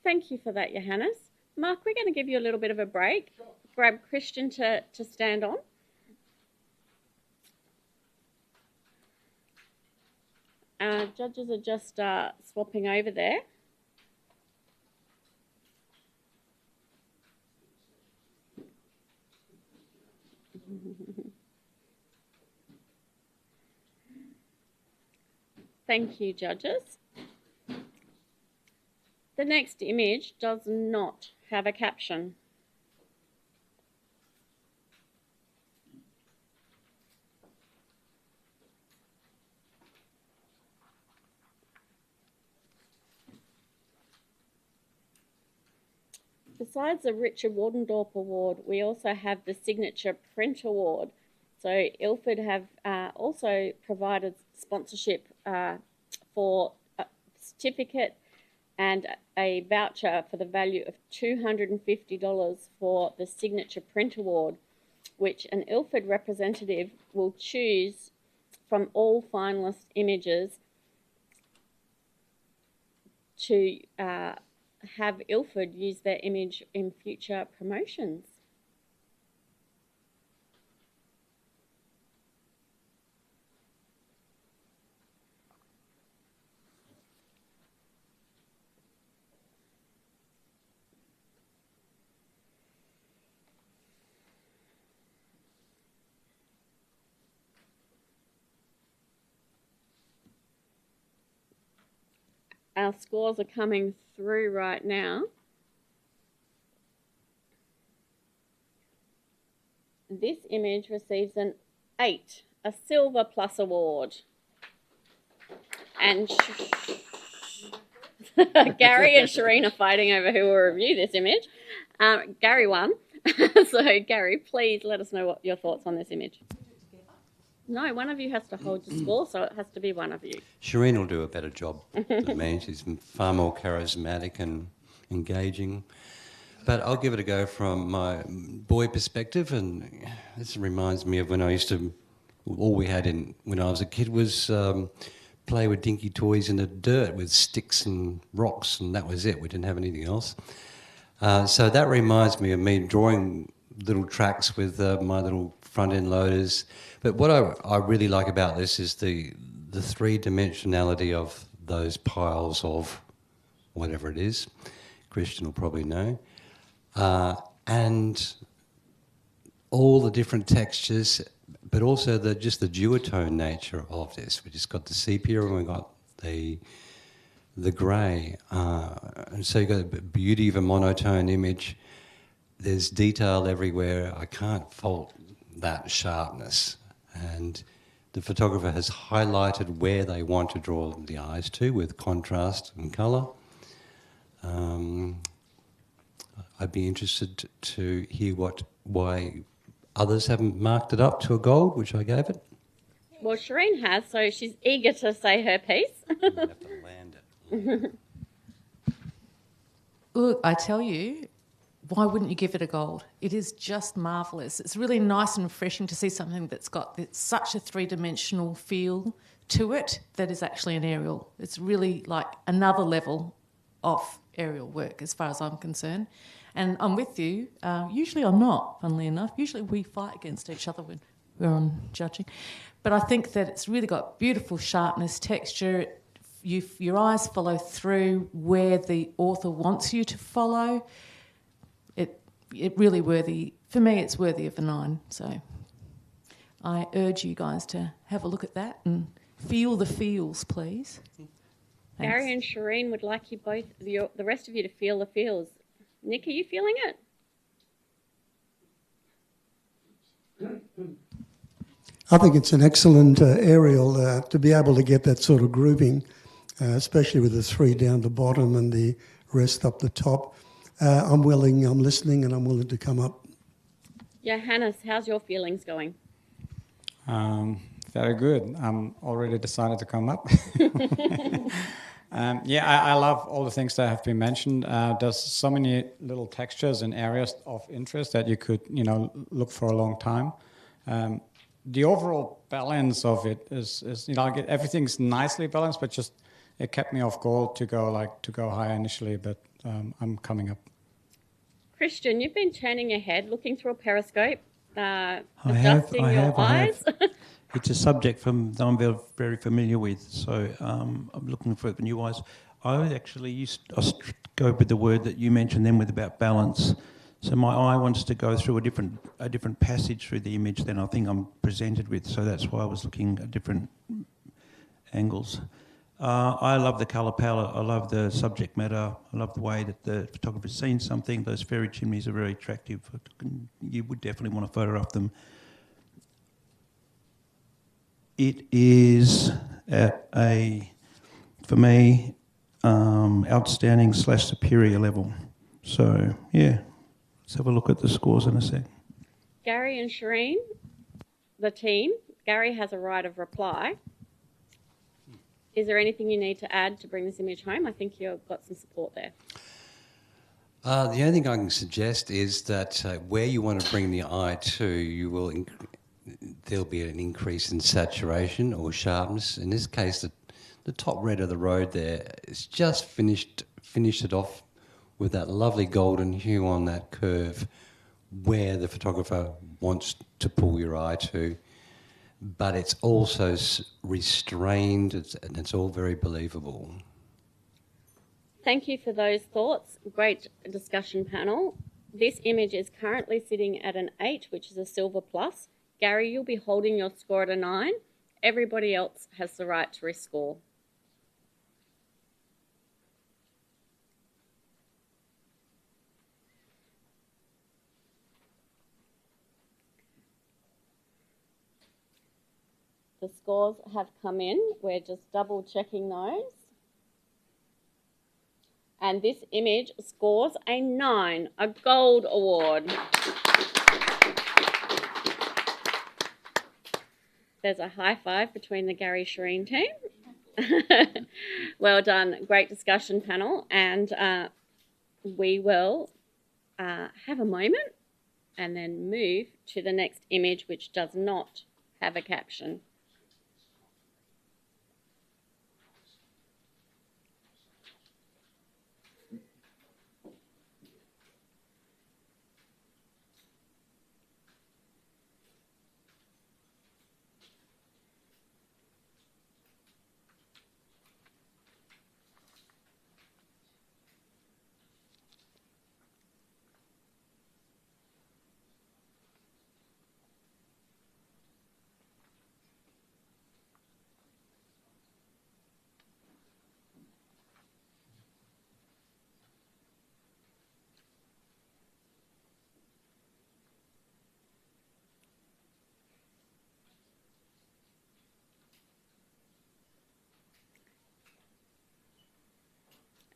Thank you for that, Johannes. Mark, we're going to give you a little bit of a break. Grab Christian to stand on. Judges are just swapping over there. Thank you, judges. The next image does not have a caption. Besides the Richard Wardendorp Award, we also have the Signature Print Award. So Ilford have also provided sponsorship for a certificate and a voucher for the value of $250 for the Signature Print Award, which an Ilford representative will choose from all finalist images to have Ilford use their image in future promotions. Our scores are coming through right now. This image receives an 8, a Silver Plus award. And Gary and Shireen are fighting over who will review this image. Gary won. So Gary, please let us know what your thoughts on this image. No, one of you has to hold the score, so it has to be one of you. Shireen will do a better job than me. She's far more charismatic and engaging. But I'll give it a go from my boy perspective, and this reminds me of when I used to, all we had when I was a kid was play with dinky toys in the dirt with sticks and rocks, and that was it. We didn't have anything else. So that reminds me of me drawing little tracks with my little front-end loaders. But what I really like about this is the three-dimensionality of those piles of whatever it is. Christian will probably know. And all the different textures, but also just the duotone nature of this. We just got the sepia and we got the grey. And so you've got the beauty of a monotone image. There's detail everywhere. I can't fault that sharpness. And the photographer has highlighted where they want to draw the eyes to with contrast and colour. I'd be interested to hear why others haven't marked it up to a gold, which I gave it. Well, Shireen has, so she's eager to say her piece. You have to land it. Look, I tell you, why wouldn't you give it a gold? It is just marvellous. It's really nice and refreshing to see something that's got such a three-dimensional feel to it that is actually an aerial. It's really like another level of aerial work as far as I'm concerned. And I'm with you. Usually I'm not, funnily enough. Usually we fight against each other when we're on judging. But I think that it's really got beautiful sharpness, texture. Your eyes follow through where the author wants you to follow. It really worthy, for me it's worthy of a 9. So I urge you guys to have a look at that and feel the feels, please. Thanks. Gary and Shireen would like you both, the rest of you, to feel the feels. Nick, are you feeling it? I think it's an excellent aerial to be able to get that sort of grouping, especially with the 3 down the bottom and the rest up the top. I'm listening, and I'm willing to come up. Johannes, how's your feelings going? Very good. I'm already decided to come up. I love all the things that have been mentioned. There's so many little textures and areas of interest that you could, look for a long time. The overall balance of it is everything's nicely balanced, but just it kept me off guard to go higher initially, but I'm coming up. Christian, you've been turning your head, looking through a periscope, adjusting your eyes. It's a subject that I'm very, very familiar with, so I'm looking for new eyes. I actually go with the word that you mentioned then about balance. So my eye wants to go through a different passage through the image than I think I'm presented with. So that's why I was looking at different angles. I love the colour palette. I love the subject matter. I love the way that the photographer's seen something. Those fairy chimneys are very attractive. You would definitely want to photograph them. It is at for me, outstanding / superior level. So, yeah, let's have a look at the scores in a sec. Gary and Shireen, the team. Gary has a right of reply. Is there anything you need to add to bring this image home? I think you've got some support there. The only thing I can suggest is that where you want to bring the eye to, there'll be an increase in saturation or sharpness. In this case, the top red of the road there is just finished it off with that lovely golden hue on that curve where the photographer wants to pull your eye to. But it's also restrained, and it's all very believable. Thank you for those thoughts. Great discussion panel. This image is currently sitting at an 8, which is a Silver Plus. Gary, you'll be holding your score at a 9. Everybody else has the right to rescore. the scores have come in. We're just double checking those. And this image scores a 9, a gold award. There's a high five between the Gary Shireen team. Well done, great discussion panel. And we will have a moment and then move to the next image, which does not have a caption.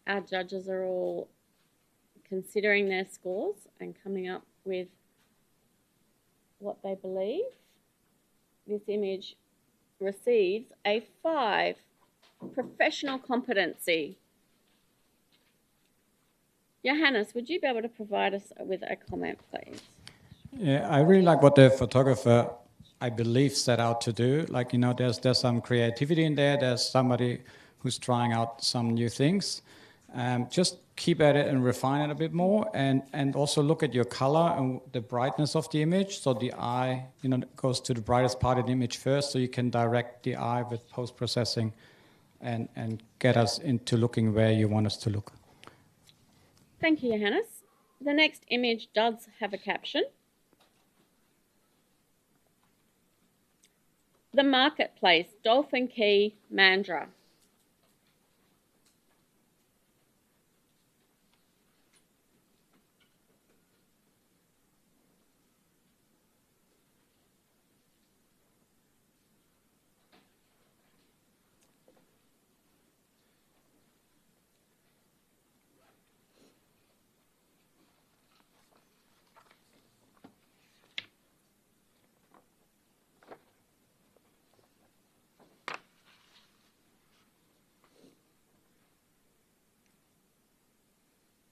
Our judges are all considering their scores and coming up with what they believe. This image receives a 5, professional competency. Johannes, would you be able to provide us with a comment, please? Yeah, I really like what the photographer, I believe, set out to do. Like, you know, there's some creativity in there. There's somebody who's trying out some new things. Just keep at it and refine it a bit more, and also look at your color and the brightness of the image. So the eye, you know, goes to the brightest part of the image first, so you can direct the eye with post-processing and get us into looking where you want us to look. Thank you, Johannes. The next image does have a caption. The Marketplace, Dolphin Key, Mandurah.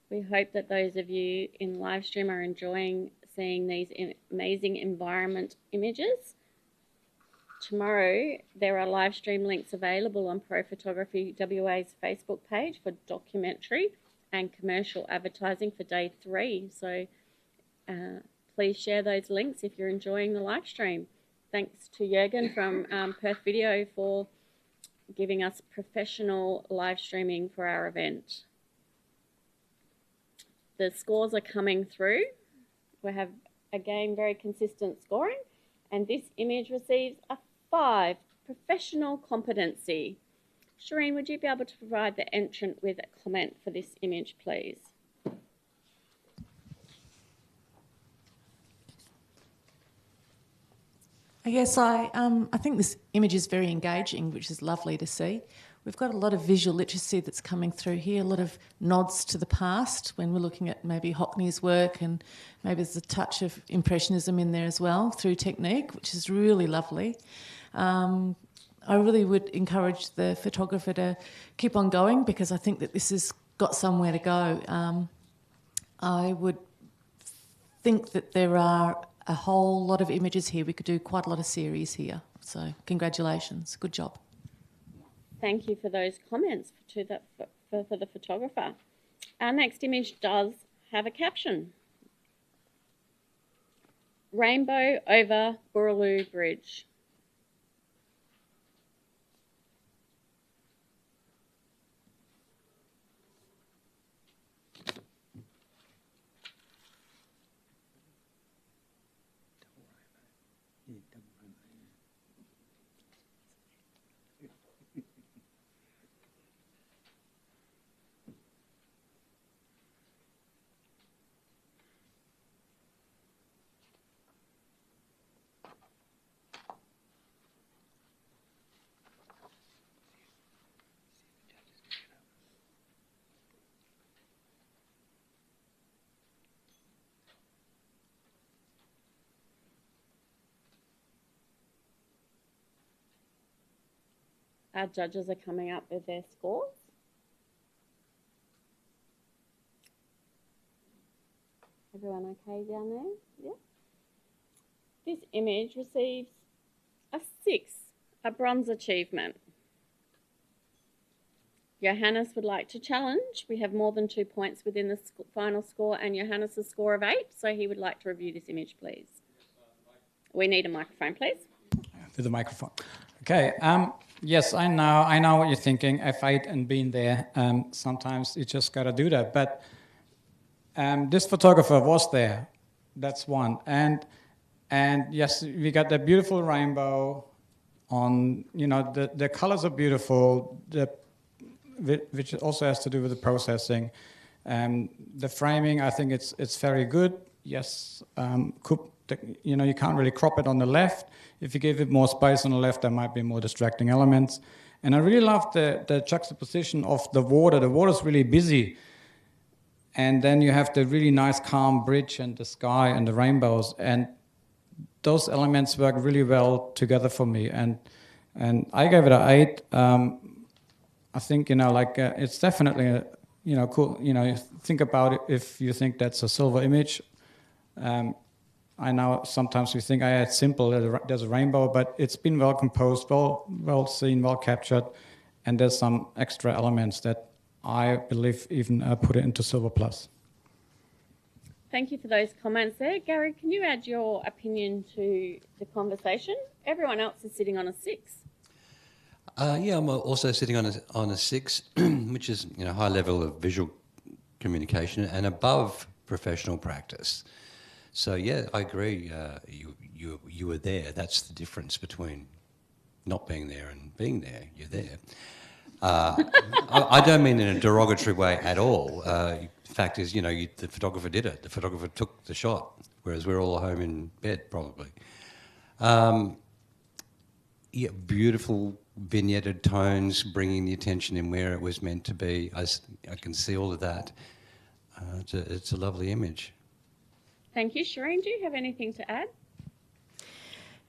We hope that those of you in live stream are enjoying seeing these amazing environment images. Tomorrow, there are live stream links available on Pro Photography WA's Facebook page for documentary and commercial advertising for day 3. So please share those links if you're enjoying the live stream. Thanks to Jürgen from Perth Video for giving us professional live streaming for our event. The scores are coming through. We have, again, very consistent scoring. And this image receives a 5, professional competency. Shireen, would you be able to provide the entrant with a comment for this image, please? Yes, I think this image is very engaging, which is lovely to see. We've got a lot of visual literacy that's coming through here, a lot of nods to the past when we're looking at maybe Hockney's work, and maybe there's a touch of Impressionism in there as well through technique, which is really lovely. I really would encourage the photographer to keep on going, because I think that this has got somewhere to go. I would think that there are a whole lot of images here. We could do quite a lot of series here. So congratulations, good job. Thank you for those comments for the photographer. Our next image does have a caption. Rainbow over Boorloo Bridge. Our judges are coming up with their scores. Everyone okay down there? Yeah. This image receives a 6, a bronze achievement. Johannes would like to challenge. We have more than 2 points within the final score and Johannes' score of 8, so he would like to review this image, please. We need a microphone, please. To the microphone. Okay. Yes, I know what you're thinking. F8 and being there. Sometimes you just got to do that. But this photographer was there. That's one. And yes, we got the beautiful rainbow on, you know, the colors are beautiful, which also has to do with the processing. The framing, I think it's very good. Yes, you know, you can't really crop it on the left. If you give it more space on the left, there might be more distracting elements. And I really love the juxtaposition of the water. The water's really busy. And then you have the really nice calm bridge and the sky and the rainbows. And those elements work really well together for me. And I gave it an 8. I think, you know, like it's definitely, you know, cool. You know, you think about it if you think that's a silver image. I know sometimes we think, it's simple, there's a rainbow, but it's been well composed, well seen, well captured, and there's some extra elements that I believe even put it into Silver Plus. Thank you for those comments there. Gary, can you add your opinion to the conversation? Everyone else is sitting on a 6. Yeah, I'm also sitting on a 6, which is, you know, high level of visual communication and above professional practice. So yeah, I agree. You were there. That's the difference between not being there and being there. You're there. I don't mean in a derogatory way at all. The fact is, you know, the photographer did it. The photographer took the shot, whereas we're all home in bed probably. Yeah, beautiful vignetted tones, bringing the attention in where it was meant to be. I can see all of that. It's a lovely image. Thank you. Shireen, do you have anything to add?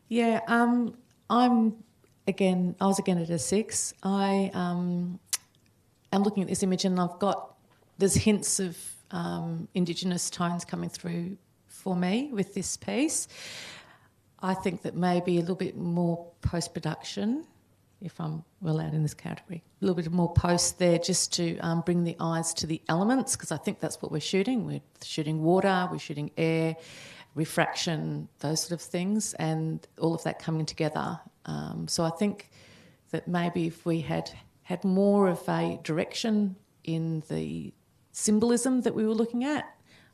Yeah, I was again at a 6. I am looking at this image and there's hints of Indigenous tones coming through for me with this piece. I think that maybe a little bit more post-production, if I'm allowed in this category, a little bit more post there just to bring the eyes to the elements, because I think that's what we're shooting. We're shooting water, we're shooting air, refraction, those sort of things, and all of that coming together. So I think that maybe if we had more of a direction in the symbolism that we were looking at,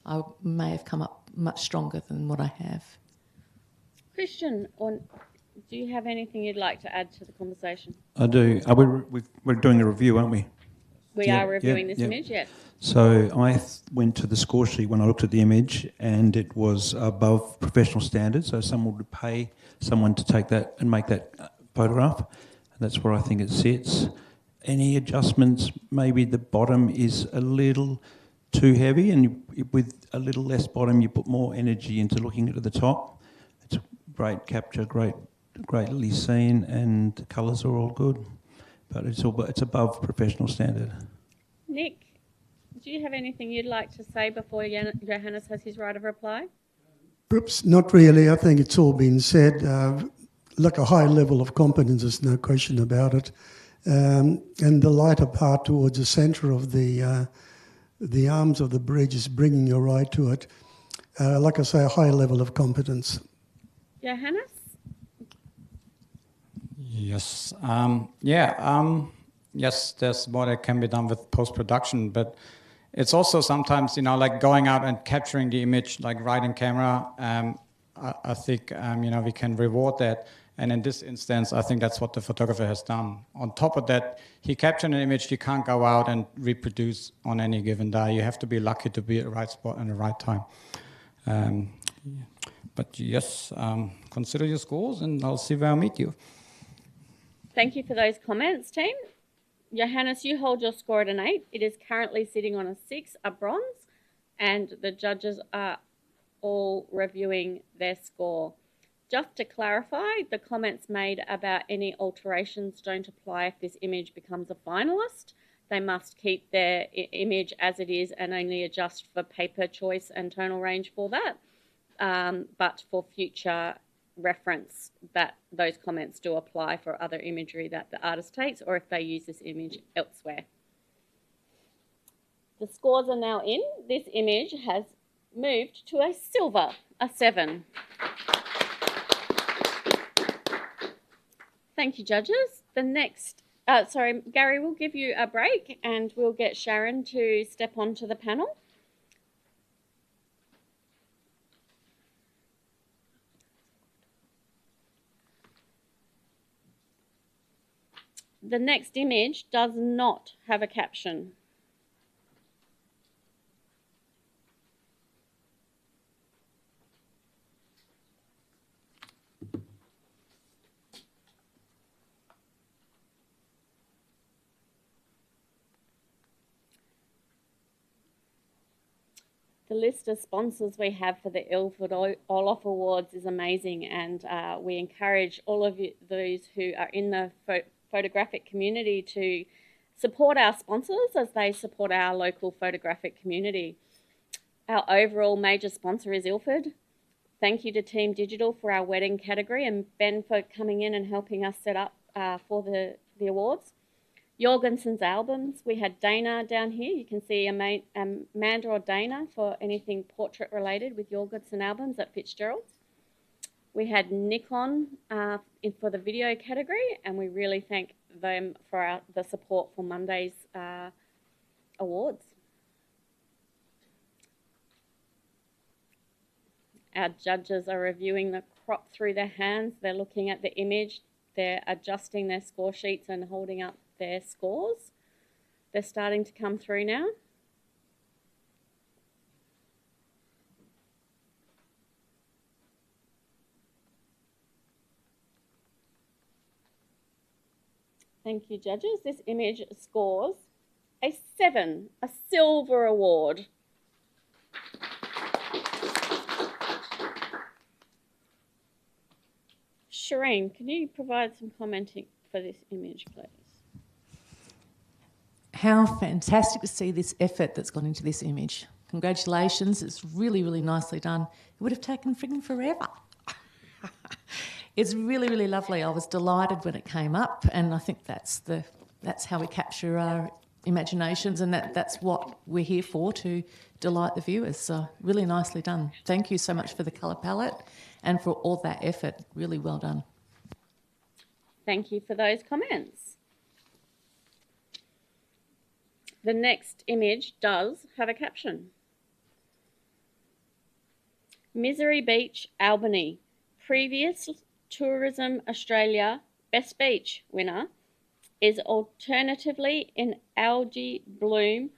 I may have come up much stronger than what I have. Christian, do you have anything you'd like to add to the conversation? I do. We're doing a review, aren't we? We are reviewing this image, yes. So I went to the score sheet when I looked at the image, and it was above professional standards. So someone would pay someone to take that and make that photograph. And that's where I think it sits. Any adjustments? Maybe the bottom is a little too heavy, and with a little less bottom, you put more energy into looking at the top. It's a great capture, greatly seen, and the colours are all good. But it's above professional standard. Nick, do you have anything you'd like to say before Johannes has his right of reply? Oops, not really. I think it's all been said. Like a high level of competence, there's no question about it. And the lighter part towards the centre of the arms of the bridge is bringing your eye to it. Like I say, a high level of competence. Johannes? Yes. Yes, there's more that can be done with post-production, but it's also sometimes, you know, like going out and capturing the image, like right in camera. I think, you know, we can reward that. And in this instance, I think that's what the photographer has done. On top of that, he captured an image you can't go out and reproduce on any given day. You have to be lucky to be at the right spot and the right time. But yes, consider your scores and I'll see where I'll meet you. Thank you for those comments, team. Johannes, you hold your score at an 8. It is currently sitting on a 6, a bronze, and the judges are all reviewing their score. Just to clarify, the comments made about any alterations don't apply if this image becomes a finalist. They must keep their image as it is and only adjust for paper choice and tonal range for that. But for future reference, that those comments do apply for other imagery that the artist takes or if they use this image elsewhere. The scores are now in. This image has moved to a silver, a 7. Thank you, judges. The next, Gary, we'll give you a break and we'll get Sharon to step onto the panel. The next image does not have a caption. The list of sponsors we have for the Ilford Orloff Awards is amazing, and we encourage all of those who are in the photographic community to support our sponsors as they support our local photographic community. Our overall major sponsor is Ilford. Thank you to Team Digital for our wedding category and Ben for coming in and helping us set up for the awards. Jorgensen's albums, we had Dana down here. You can see Amanda or Dana for anything portrait related with Jorgensen albums at Fitzgerald's. We had Nikon for the video category, and we really thank them for the support for Monday's awards. Our judges are reviewing the crop through their hands. They're looking at the image. They're adjusting their score sheets and holding up their scores. They're starting to come through now. Thank you, judges. This image scores a 7, a silver award. Shireen, can you provide some commenting for this image, please? How fantastic to see this effort that's gone into this image. Congratulations, it's really, really nicely done. It would have taken friggin' forever. It's really, really lovely. I was delighted when it came up, and I think that's how we capture our imaginations, and that's what we're here for, to delight the viewers. So really nicely done. Thank you so much for the colour palette and for all that effort. Really well done. Thank you for those comments. The next image does have a caption. Misery Beach, Albany. Previous Tourism Australia Best Beach winner is alternatively in algae bloom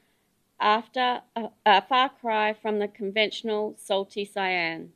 after a far cry from the conventional salty cyan.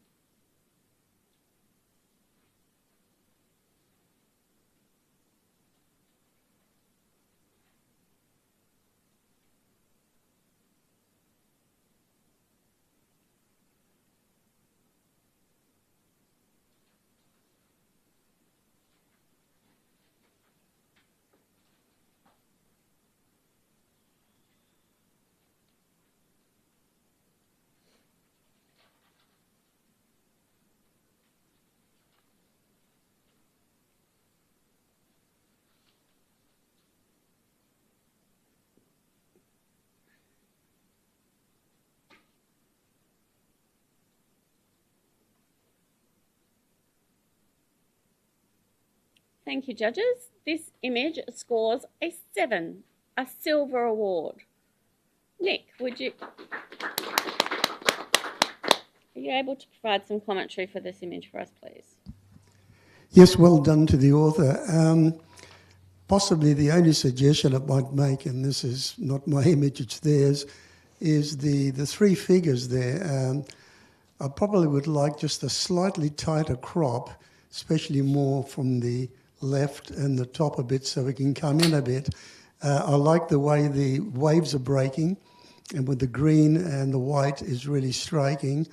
Thank you, judges. This image scores a 7, a silver award. Nick, are you able to provide some commentary for this image for us, please? Yes, well done to the author. Possibly the only suggestion I might make, and this is not my image, it's theirs, is the 3 figures there. I probably would like just a slightly tighter crop, especially more from the left and the top a bit so we can come in a bit. I like the way the waves are breaking, and with the green and the white is really striking.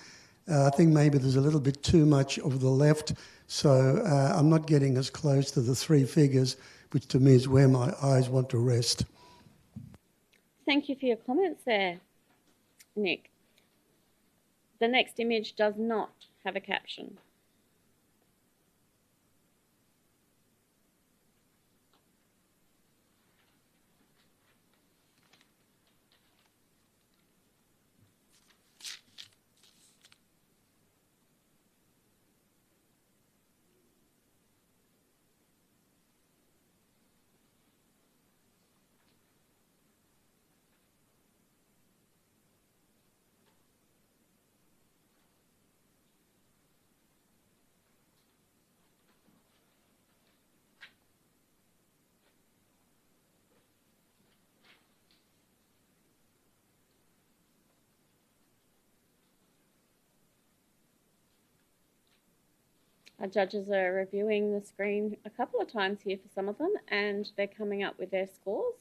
I think maybe there's a little bit too much of the left So I'm not getting as close to the 3 figures, which to me is where my eyes want to rest. Thank you for your comments there, Nick. The next image does not have a caption. Our judges are reviewing the screen a couple of times here for some of them, and they're coming up with their scores.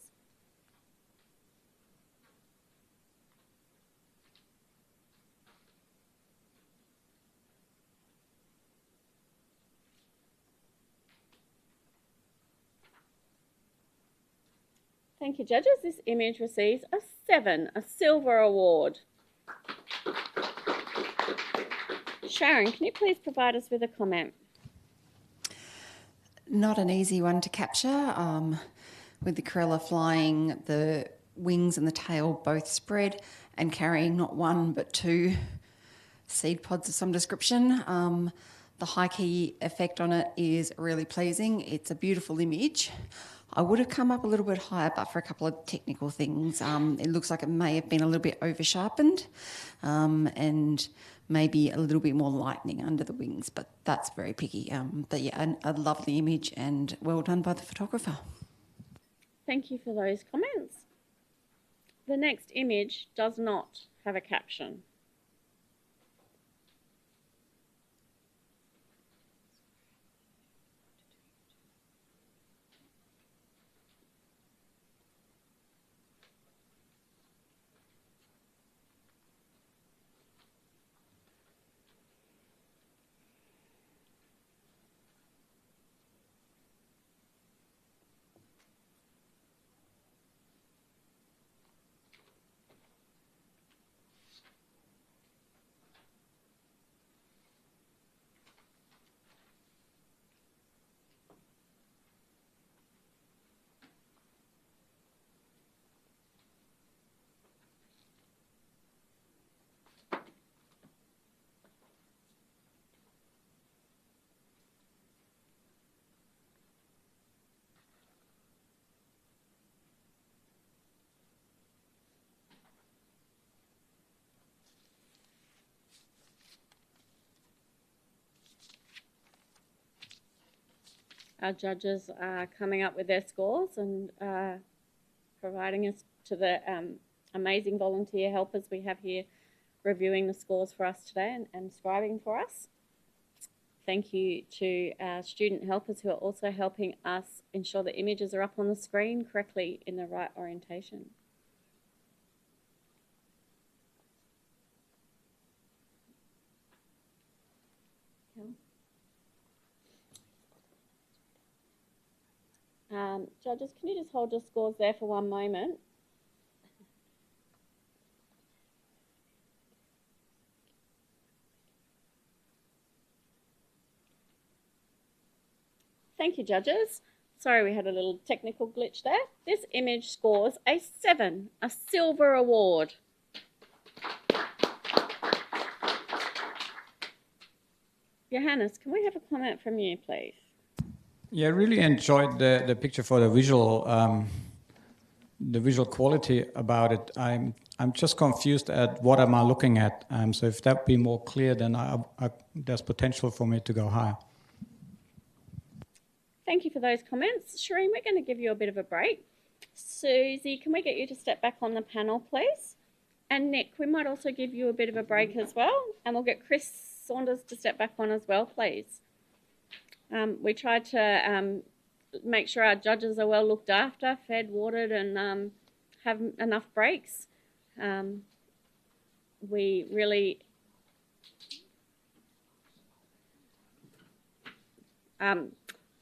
Thank you, judges. This image receives a 7, a silver award. Sharon, can you please provide us with a comment? Not an easy one to capture. With the corella flying, the wings and the tail both spread and carrying not 1 but 2 seed pods of some description. The high key effect on it is really pleasing. It's a beautiful image. I would have come up a little bit higher, but for a couple of technical things. It looks like it may have been a little bit over sharpened, and maybe a little bit more lightning under the wings, but that's very picky. But yeah, a lovely image and well done by the photographer. Thank you for those comments. The next image does not have a caption. Our judges are coming up with their scores and providing us to the amazing volunteer helpers we have here reviewing the scores for us today and scribing for us. Thank you to our student helpers who are also helping us ensure the images are up on the screen correctly in the right orientation. Judges, can you just hold your scores there for one moment? Thank you, judges. Sorry, we had a little technical glitch there. This image scores a 7, a silver award. Johannes, can we have a comment from you, please? Yeah, I really enjoyed the picture for the visual quality about it. I'm just confused at what am I looking at. So if that be more clear, then there's potential for me to go higher. Thank you for those comments. Shireen, we're going to give you a bit of a break. Susie, can we get you to step back on the panel, please? And Nick, we might also give you a bit of a break as well. And we'll get Chris Saunders to step back on as well, please. We tried to make sure our judges are well looked after, fed, watered, and have enough breaks. We really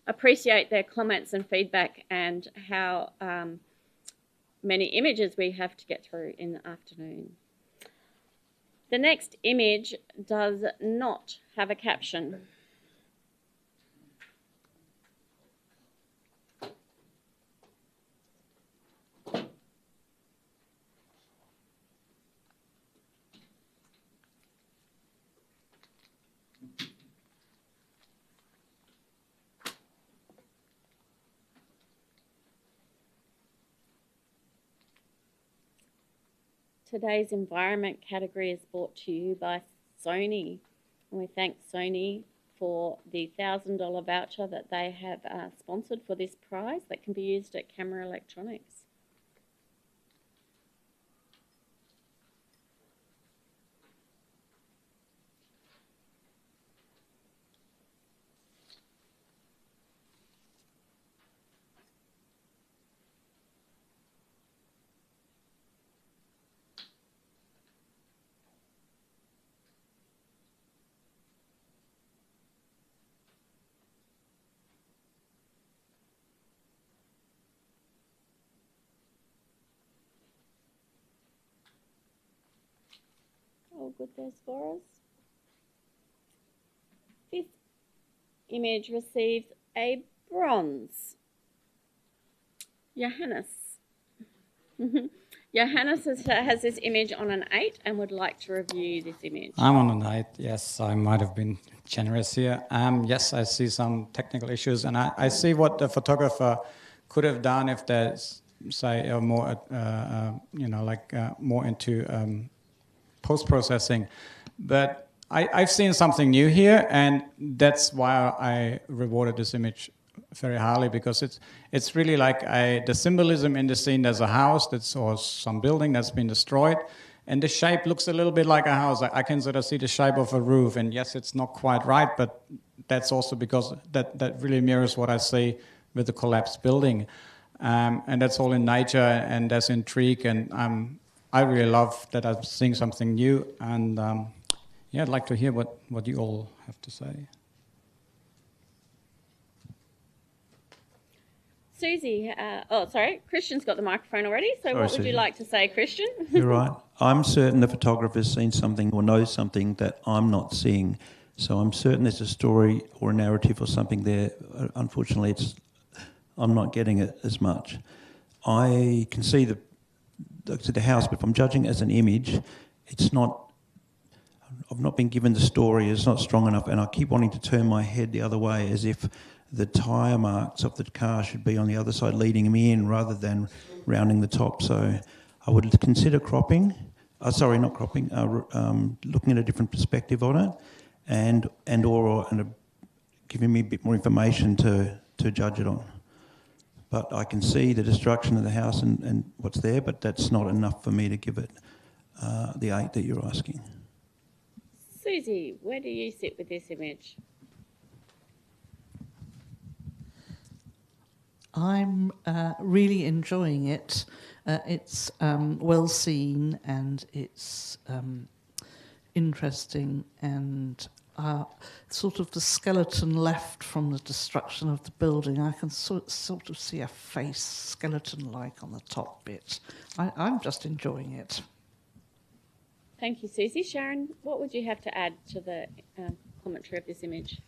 appreciate their comments and feedback and how many images we have to get through in the afternoon. The next image does not have a caption. Today's environment category is brought to you by Sony, and we thank Sony for the $1,000 voucher that they have sponsored for this prize that can be used at Camera Electronics. All good there, scorers. This image receives a bronze. Johannes. Johannes has this image on an 8 and would like to review this image. I'm on an 8, yes. I might have been generous here. Yes, I see some technical issues, and I see what the photographer could have done if there's, say, more, more into post-processing. But I've seen something new here, and that's why I rewarded this image very highly, because it's really like the symbolism in the scene. There's a house or some building that's been destroyed, and the shape looks a little bit like a house. I can sort of see the shape of a roof, and yes, it's not quite right, but that's also because that really mirrors what I see with the collapsed building. And that's all in nature, and there's intrigue, and I really love that I'm seeing something new, and I'd like to hear what you all have to say. Susie, Christian's got the microphone already, so Sorry, what would Susie. you like to say, Christian? You're right. I'm certain the photographer's seen something or knows something that I'm not seeing. So I'm certain there's a story or a narrative or something there. Unfortunately, I'm not getting it as much. I can see the house, but if I'm judging it as an image, I've not been given the story, it's not strong enough, and I keep wanting to turn my head the other way as if the tyre marks of the car should be on the other side leading me in rather than rounding the top. So I would consider cropping, looking at a different perspective on it, and giving me a bit more information to judge it on. But I can see the destruction of the house and what's there, but that's not enough for me to give it the 8 that you're asking. Susie, where do you sit with this image? I'm really enjoying it. It's well seen, and it's interesting, and sort of the skeleton left from the destruction of the building. I can sort of see a face, skeleton-like, on the top bit. I'm just enjoying it. Thank you, Susie. Sharon, what would you have to add to the commentary of this image?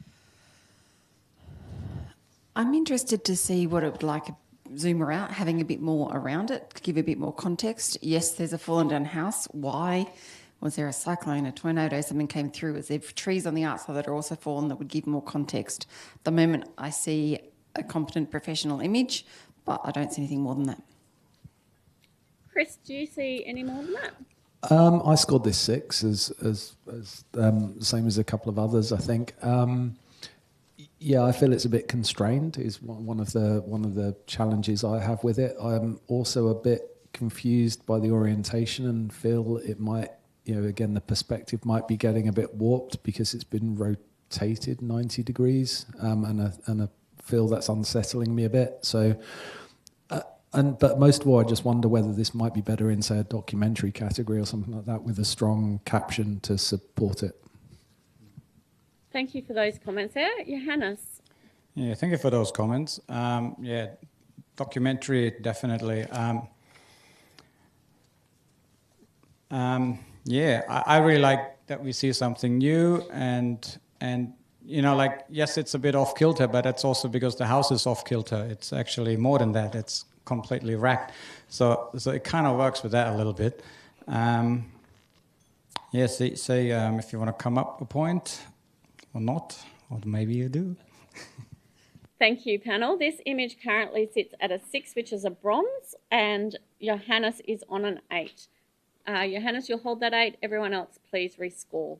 I'm interested to see what it would like zoomer out, having a bit more around it, give a bit more context. Yes, there's a fallen down house. Why? Was there a cyclone, a tornado, something came through? Is there trees on the outside that are also fallen that would give more context? At the moment, I see a competent professional image, but I don't see anything more than that. Chris, do you see any more than that? I scored this 6 as same as a couple of others, I think. I feel it's a bit constrained. Is one of the challenges I have with it. I'm also a bit confused by the orientation and feel it might, again, the perspective might be getting a bit warped because it's been rotated 90 degrees, and I feel that's unsettling me a bit. So. But most of all, I just wonder whether this might be better in, say, a documentary category or something like that with a strong caption to support it. Thank you for those comments there. Johannes? Yeah, thank you for those comments. Yeah, documentary, definitely. Yeah, I really like that we see something new and you know, like, yes, it's a bit off kilter, but that's also because the house is off kilter. It's actually more than that. It's completely racked. So it kind of works with that a little bit. Yeah, say if you want to come up a point or not, or maybe you do. Thank you, panel. This image currently sits at a 6, which is a bronze, and Johannes is on an 8. Johannes, you'll hold that 8. Everyone else, please rescore.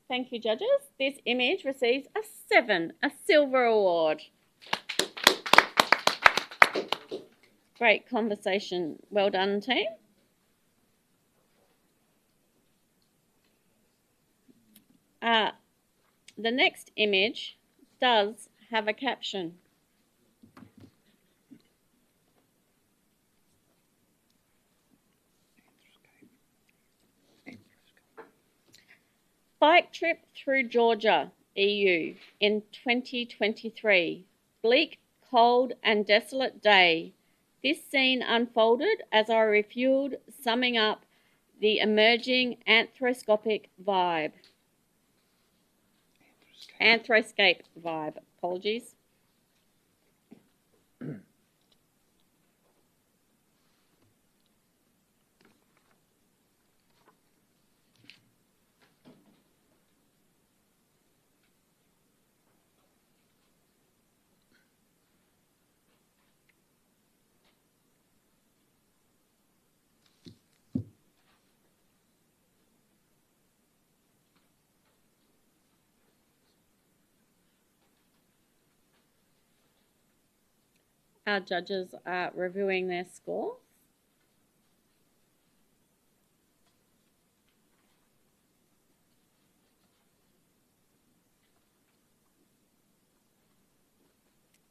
Thank you, judges. This image receives a 7, a silver award. Great conversation. Well done, team. The next image does have a caption. Bike trip through Georgia, EU, in 2023. Bleak, cold and desolate day. This scene unfolded as I refueled, summing up the emerging anthroscopic vibe. Anthroscape vibe, apologies. Our judges are reviewing their score.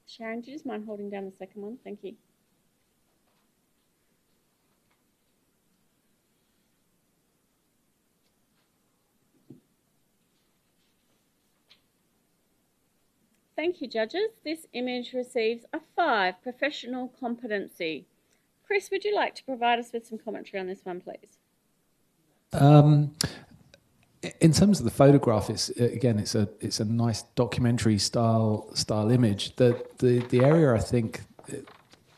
Sharon, do you just mind holding down the second one? Thank you. Thank you, judges. This image receives a 5, professional competency. Chris, would you like to provide us with some commentary on this one, please? In terms of the photograph, it's a nice documentary style image. The area I think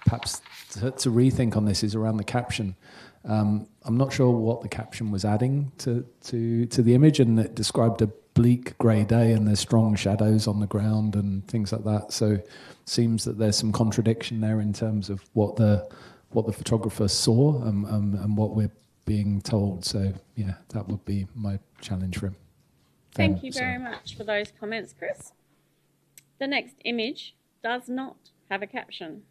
perhaps to rethink on this is around the caption. I'm not sure what the caption was adding to the image, and it described a bleak grey day and there's strong shadows on the ground and things like that. So it seems that there's some contradiction there in terms of what the photographer saw and what we're being told. So yeah, that would be my challenge for him. Thank you very much for those comments, Chris. The next image does not have a caption.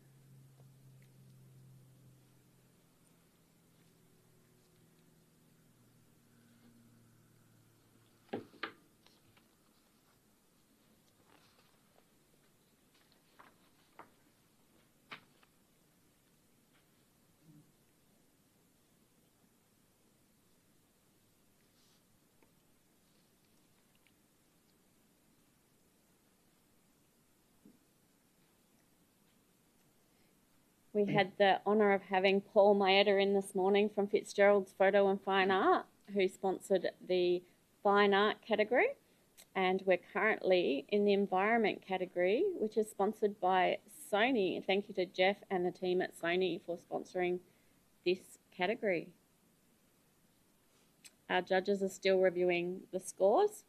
We had the honour of having Paul Maeda in this morning from Fitzgerald's Photo and Fine Art, who sponsored the Fine Art category. And we're currently in the Environment category, which is sponsored by Sony. Thank you to Jeff and the team at Sony for sponsoring this category. Our judges are still reviewing the scores.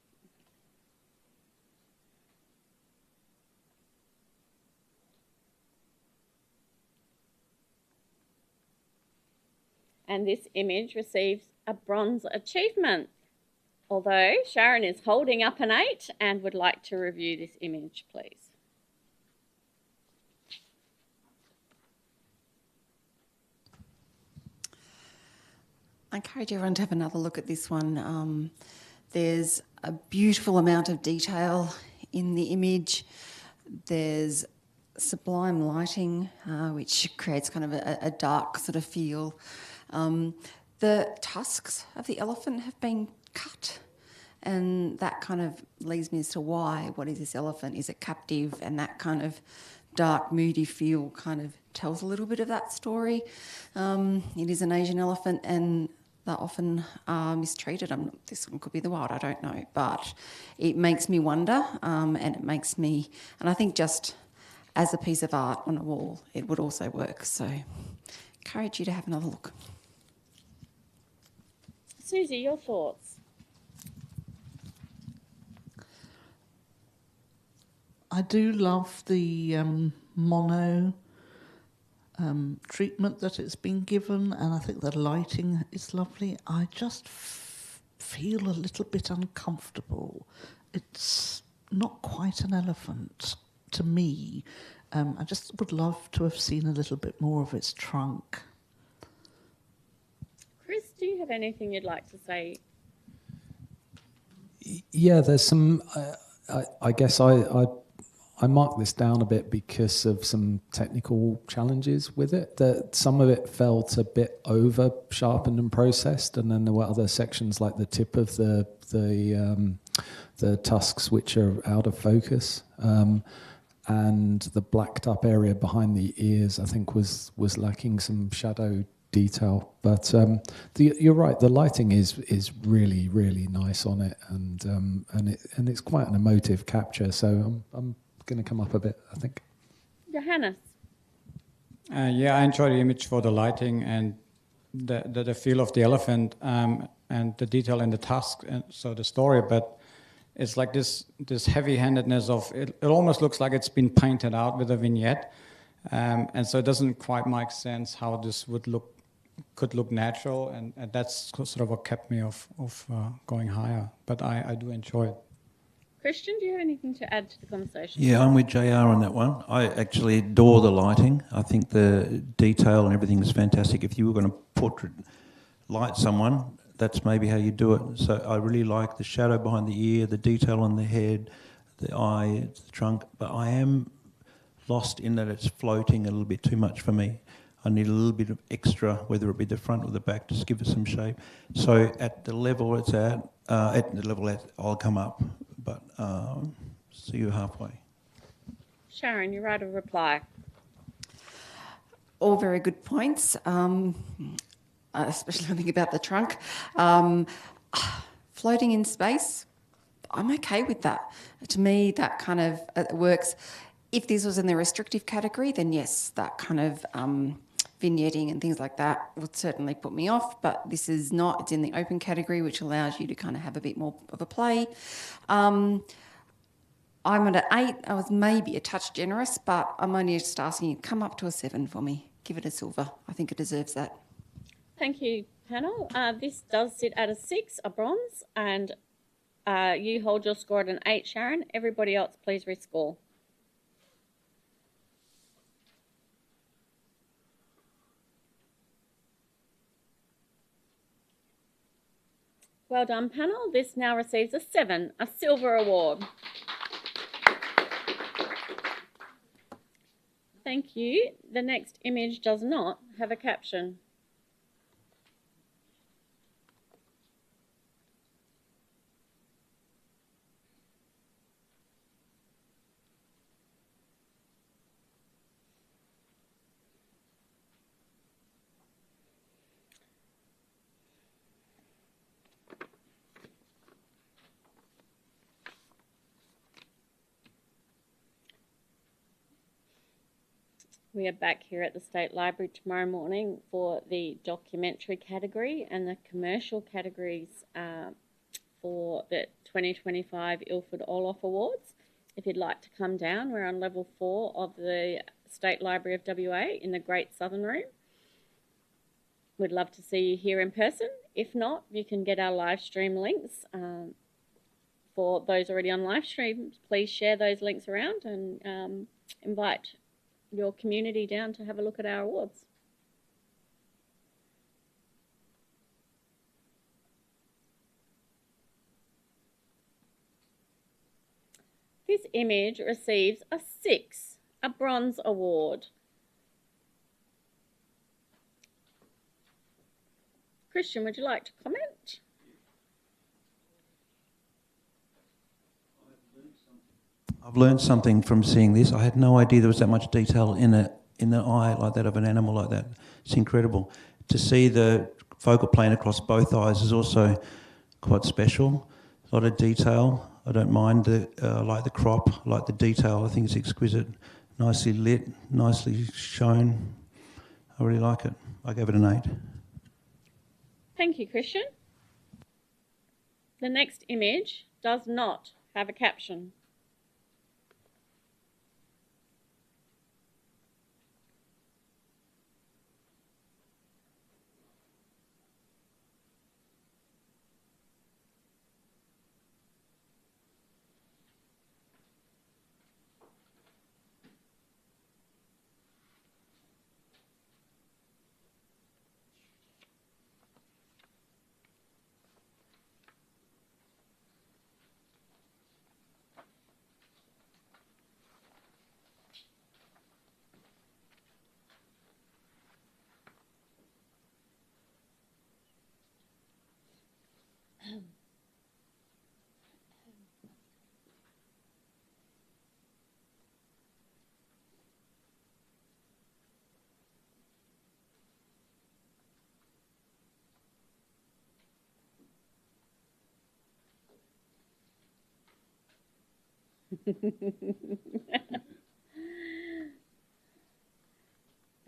And this image receives a bronze achievement, although Sharon is holding up an 8 and would like to review this image, please. I encourage everyone to have another look at this one. There's a beautiful amount of detail in the image. There's sublime lighting, which creates kind of a dark sort of feel. The tusks of the elephant have been cut, and that kind of leads me as to why. What is this elephant? Is it captive? And that kind of dark, moody feel kind of tells a little bit of that story. It is an Asian elephant, and they're often mistreated. This one could be the wild, I don't know. But it makes me wonder, and it makes me... And I think just as a piece of art on a wall, it would also work. So encourage you to have another look. Susie, your thoughts? I do love the mono treatment that it's been given, and I think the lighting is lovely. I just feel a little bit uncomfortable. It's not quite an elephant to me. I just would love to have seen a little bit more of its trunk. Chris, do you have anything you'd like to say? Yeah, there's some... I guess I marked this down a bit because of some technical challenges with it. That some of it felt a bit over sharpened and processed, and then there were other sections like the tip of the tusks which are out of focus, and the blacked up area behind the ears I think was lacking some shadow detail. But you're right, the lighting is really, really nice on it, and it's quite an emotive capture. So I'm going to come up a bit, I think. Johannes? Yeah, I enjoy the image for the lighting and the feel of the elephant, and the detail in the tusk, and so the story. But it's like this heavy-handedness of it. It almost looks like it's been painted out with a vignette, and so it doesn't quite make sense how this could look natural, and that's sort of what kept me off going higher. But I do enjoy it. Christian, do you have anything to add to the conversation? Yeah, I'm with JR on that one. I actually adore the lighting. I think the detail and everything is fantastic. If you were going to light someone, that's maybe how you do it. So I really like the shadow behind the ear, the detail on the head, the eye, the trunk. But I am lost in that it's floating a little bit too much for me. I need a little bit of extra, whether it be the front or the back, just give it some shape. So at the level it's at I'll come up. But see you halfway. Sharon, you're right of reply. All very good points, especially when I think about the trunk. Floating in space, I'm okay with that. To me, that kind of works. If this was in the restrictive category, then yes, that kind of vignetting and things like that would certainly put me off, but this is not. It's in the open category, which allows you to kind of have a bit more of a play. I'm at an 8. I was maybe a touch generous, but I'm only just asking you, come up to a 7 for me. Give it a silver. I think it deserves that. Thank you, panel. This does sit at a 6, a bronze, and you hold your score at an 8, Sharon. Everybody else, please rescore. Well done, panel. This now receives a 7, a silver award. Thank you. The next image does not have a caption. We are back here at the State Library tomorrow morning for the documentary category and the commercial categories for the 2025 Ilford Orloff Awards. If you'd like to come down, we're on level 4 of the State Library of WA in the Great Southern Room. We'd love to see you here in person. If not, you can get our live stream links. For those already on live stream, please share those links around and invite your community down to have a look at our awards. This image receives a 6, a bronze award. Christian, would you like to comment? I've learned something from seeing this. I had no idea there was that much detail in the eye like that of an animal like that. It's incredible. To see the focal plane across both eyes is also quite special. A lot of detail. I don't mind like the crop, like the detail. I think it's exquisite. Nicely lit, nicely shown. I really like it. I gave it an 8. Thank you, Christian. The next image does not have a caption.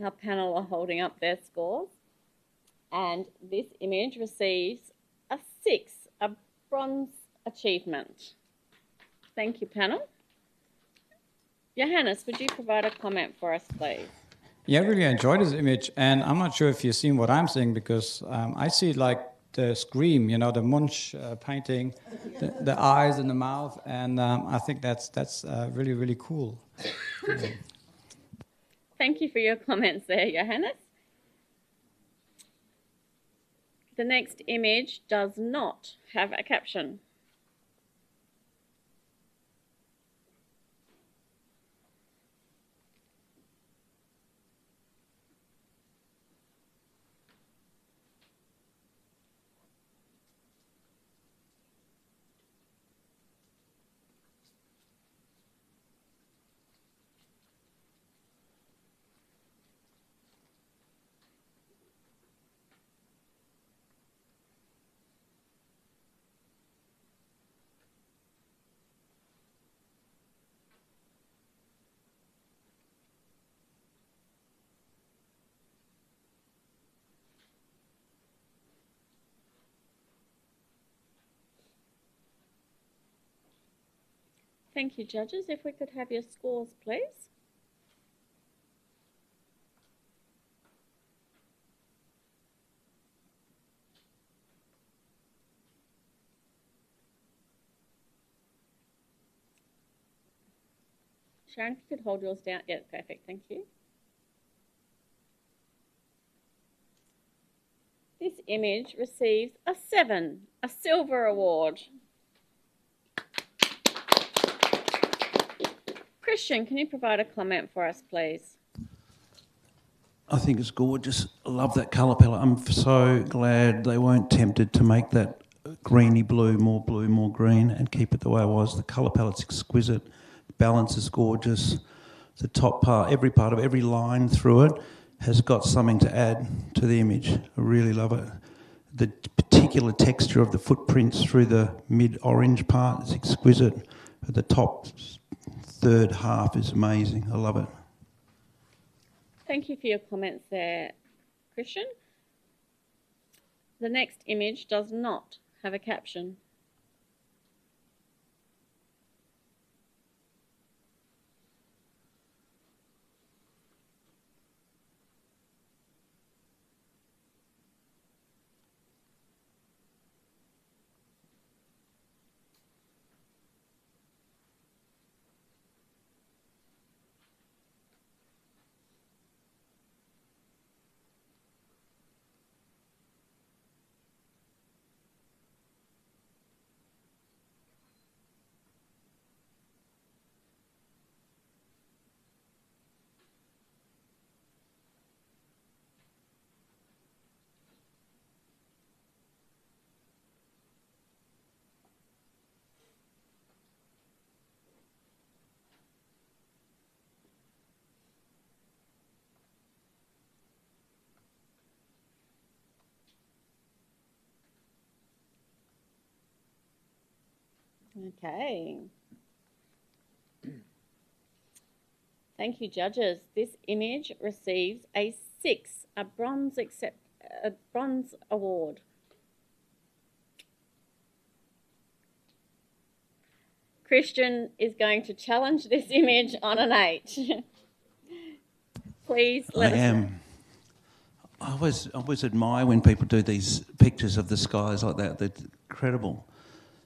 Our panel are holding up their scores, and this image receives a 6, a bronze achievement. Thank you, panel. Johannes, would you provide a comment for us, please? Yeah, I really enjoyed this image, and I'm not sure if you've seen what I'm seeing, because I see like the Scream, you know, the Munch painting, the eyes and the mouth, and I think that's really, really cool. Thank you for your comments there, Johannes. The next image does not have a caption. Thank you, judges. If we could have your scores, please. Sharon, if you could hold yours down. Yeah, perfect. Thank you. This image receives a 7, a silver award. Christian, can you provide a comment for us, please? I think it's gorgeous. I love that colour palette. I'm so glad they weren't tempted to make that greeny blue, more green, and keep it the way it was. The colour palette's exquisite. The balance is gorgeous. The top part, every part of every line through it has got something to add to the image. I really love it. The particular texture of the footprints through the mid-orange part is exquisite. But the top third half is amazing. I love it. Thank you for your comments there, Christian. The next image does not have a caption. Okay. Thank you, judges. This image receives a 6, a bronze award. Christian is going to challenge this image on an 8. Please let us know. I always admire when people do these pictures of the skies like that. They're incredible.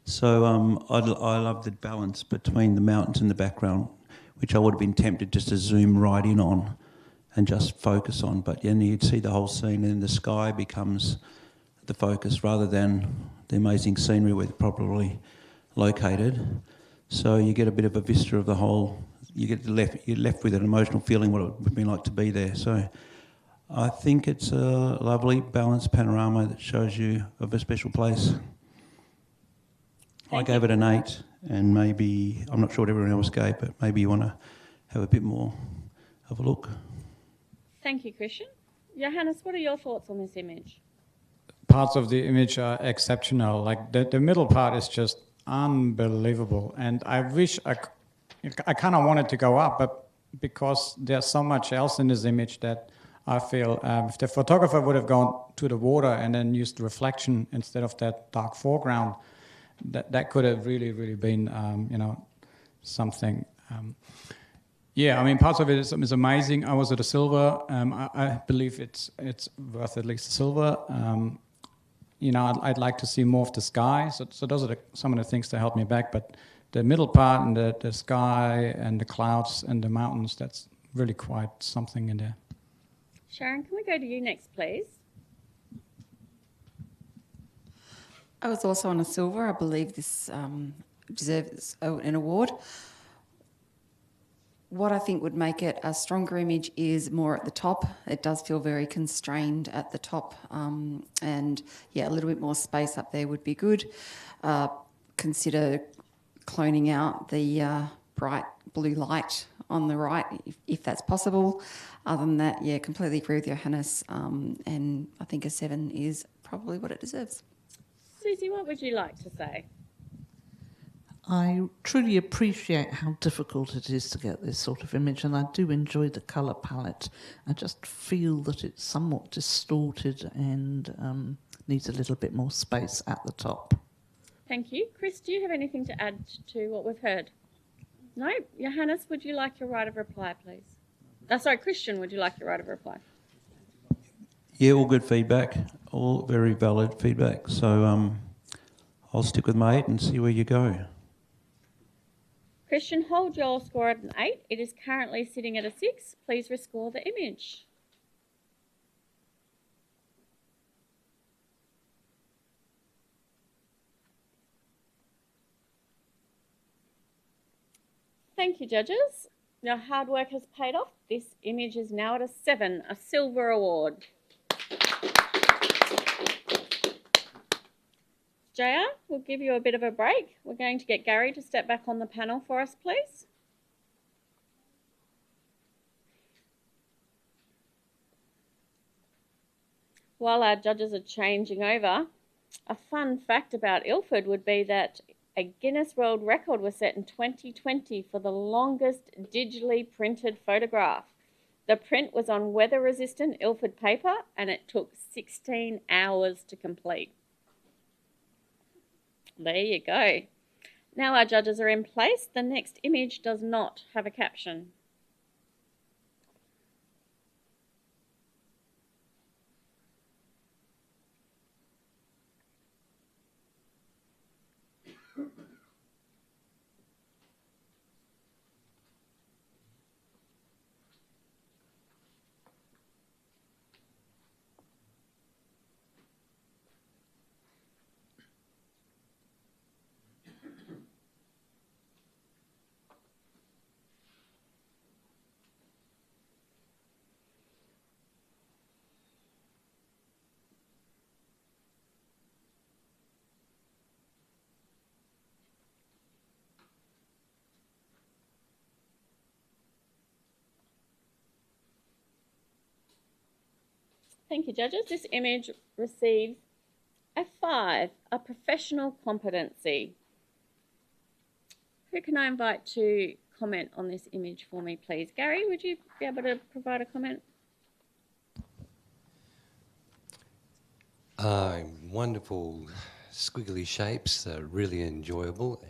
So I love the balance between the mountains in the background, which I would have been tempted just to zoom right in on and just focus on. But then you'd see the whole scene and the sky becomes the focus rather than the amazing scenery where they're properly located. So you get a bit of a vista of the whole. You're left with an emotional feeling what it would be like to be there. So I think it's a lovely balanced panorama that shows you of a special place. I gave it an 8, and maybe, I'm not sure what everyone else gave, but maybe you want to have a bit more of a look. Thank you, Christian. Johannes, what are your thoughts on this image? Parts of the image are exceptional. Like the middle part is just unbelievable. And I wish I kind of wanted to go up, but because there's so much else in this image that I feel if the photographer would have gone to the water and then used reflection instead of that dark foreground, that could have really been, something. Yeah, I mean, parts of it is amazing. I was at a silver. I believe it's worth at least a silver. I'd like to see more of the sky. So those are some of the things that help me back. But the middle part and the sky and the clouds and the mountains, that's really quite something in there. Sharon, can we go to you next, please? I was also on a silver. I believe this deserves an award. What I think would make it a stronger image is more at the top. It does feel very constrained at the top, and yeah, a little bit more space up there would be good. Consider cloning out the bright blue light on the right, if that's possible. Other than that, yeah, completely agree with Johannes, and I think a 7 is probably what it deserves. Susie, what would you like to say? I truly appreciate how difficult it is to get this sort of image, and I do enjoy the colour palette. I just feel that it's somewhat distorted and needs a little bit more space at the top. Thank you. Chris, do you have anything to add to what we've heard? No? Johannes, would you like your right of reply, please? Sorry, Christian, would you like your right of reply? Yeah, all good feedback, all very valid feedback. So I'll stick with my 8 and see where you go. Christian, hold your score at an 8. It is currently sitting at a 6. Please rescore the image. Thank you, judges. Your hard work has paid off. This image is now at a 7, a silver award. JR, we'll give you a bit of a break. We're going to get Gary to step back on the panel for us, please. While our judges are changing over, a fun fact about Ilford would be that a Guinness World Record was set in 2020 for the longest digitally printed photograph. The print was on weather-resistant Ilford paper and it took 16 hours to complete. There you go. Now our judges are in place. The next image does not have a caption. Thank you, judges. This image receives a 5, a professional competency. Who can I invite to comment on this image for me, please? Gary, would you be able to provide a comment? Wonderful squiggly shapes, really enjoyable.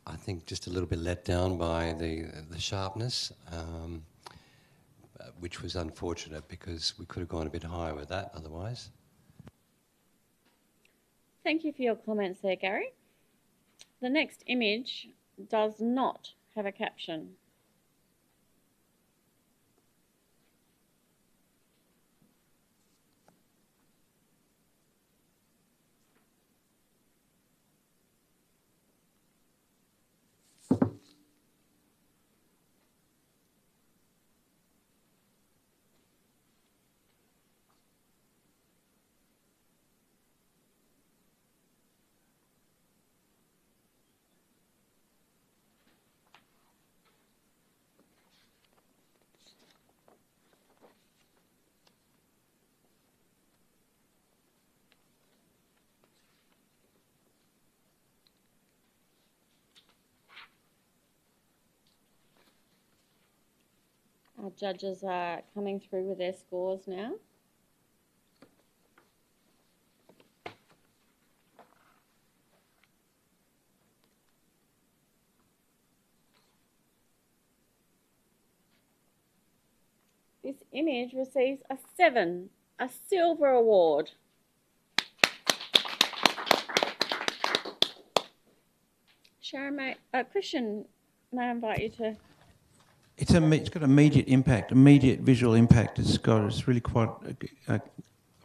I think just a little bit let down by the sharpness, which was unfortunate because we could have gone a bit higher with that otherwise. Thank you for your comments there, Gary. The next image does not have a caption. Our judges are coming through with their scores now. This image receives a 7, a silver award. Christian, may I invite you to... It's got immediate impact, immediate visual impact. It's really quite. I'm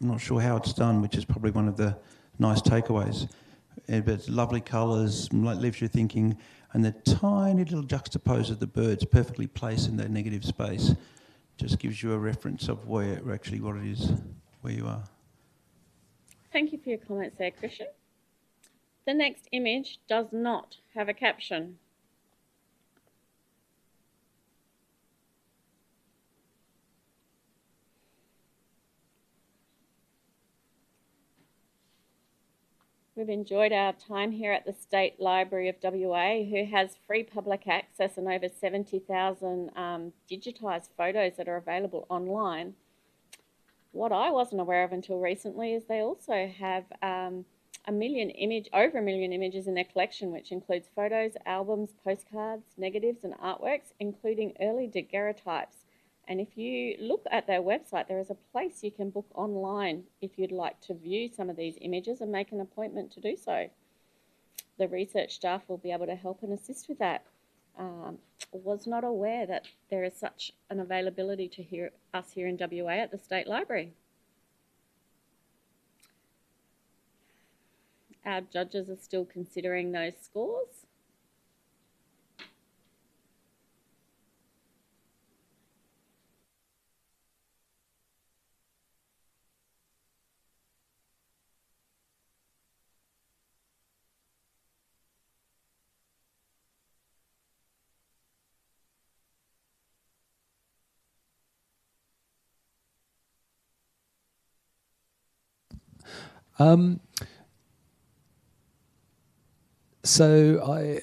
not sure how it's done, which is probably one of the nice takeaways. But it's lovely colours, leaves you thinking, and the tiny little juxtapose of the birds, perfectly placed in that negative space, just gives you a reference of what it is, where you are. Thank you for your comments there, Christian. The next image does not have a caption. We've enjoyed our time here at the State Library of WA, who has free public access and over 70,000 digitised photos that are available online. What I wasn't aware of until recently is they also have over a million images in their collection, which includes photos, albums, postcards, negatives and artworks, including early daguerreotypes. And if you look at their website, there is a place you can book online if you'd like to view some of these images and make an appointment to do so. The research staff will be able to help and assist with that. Was not aware that there is such an availability to us here in WA at the State Library. Our judges are still considering those scores. So I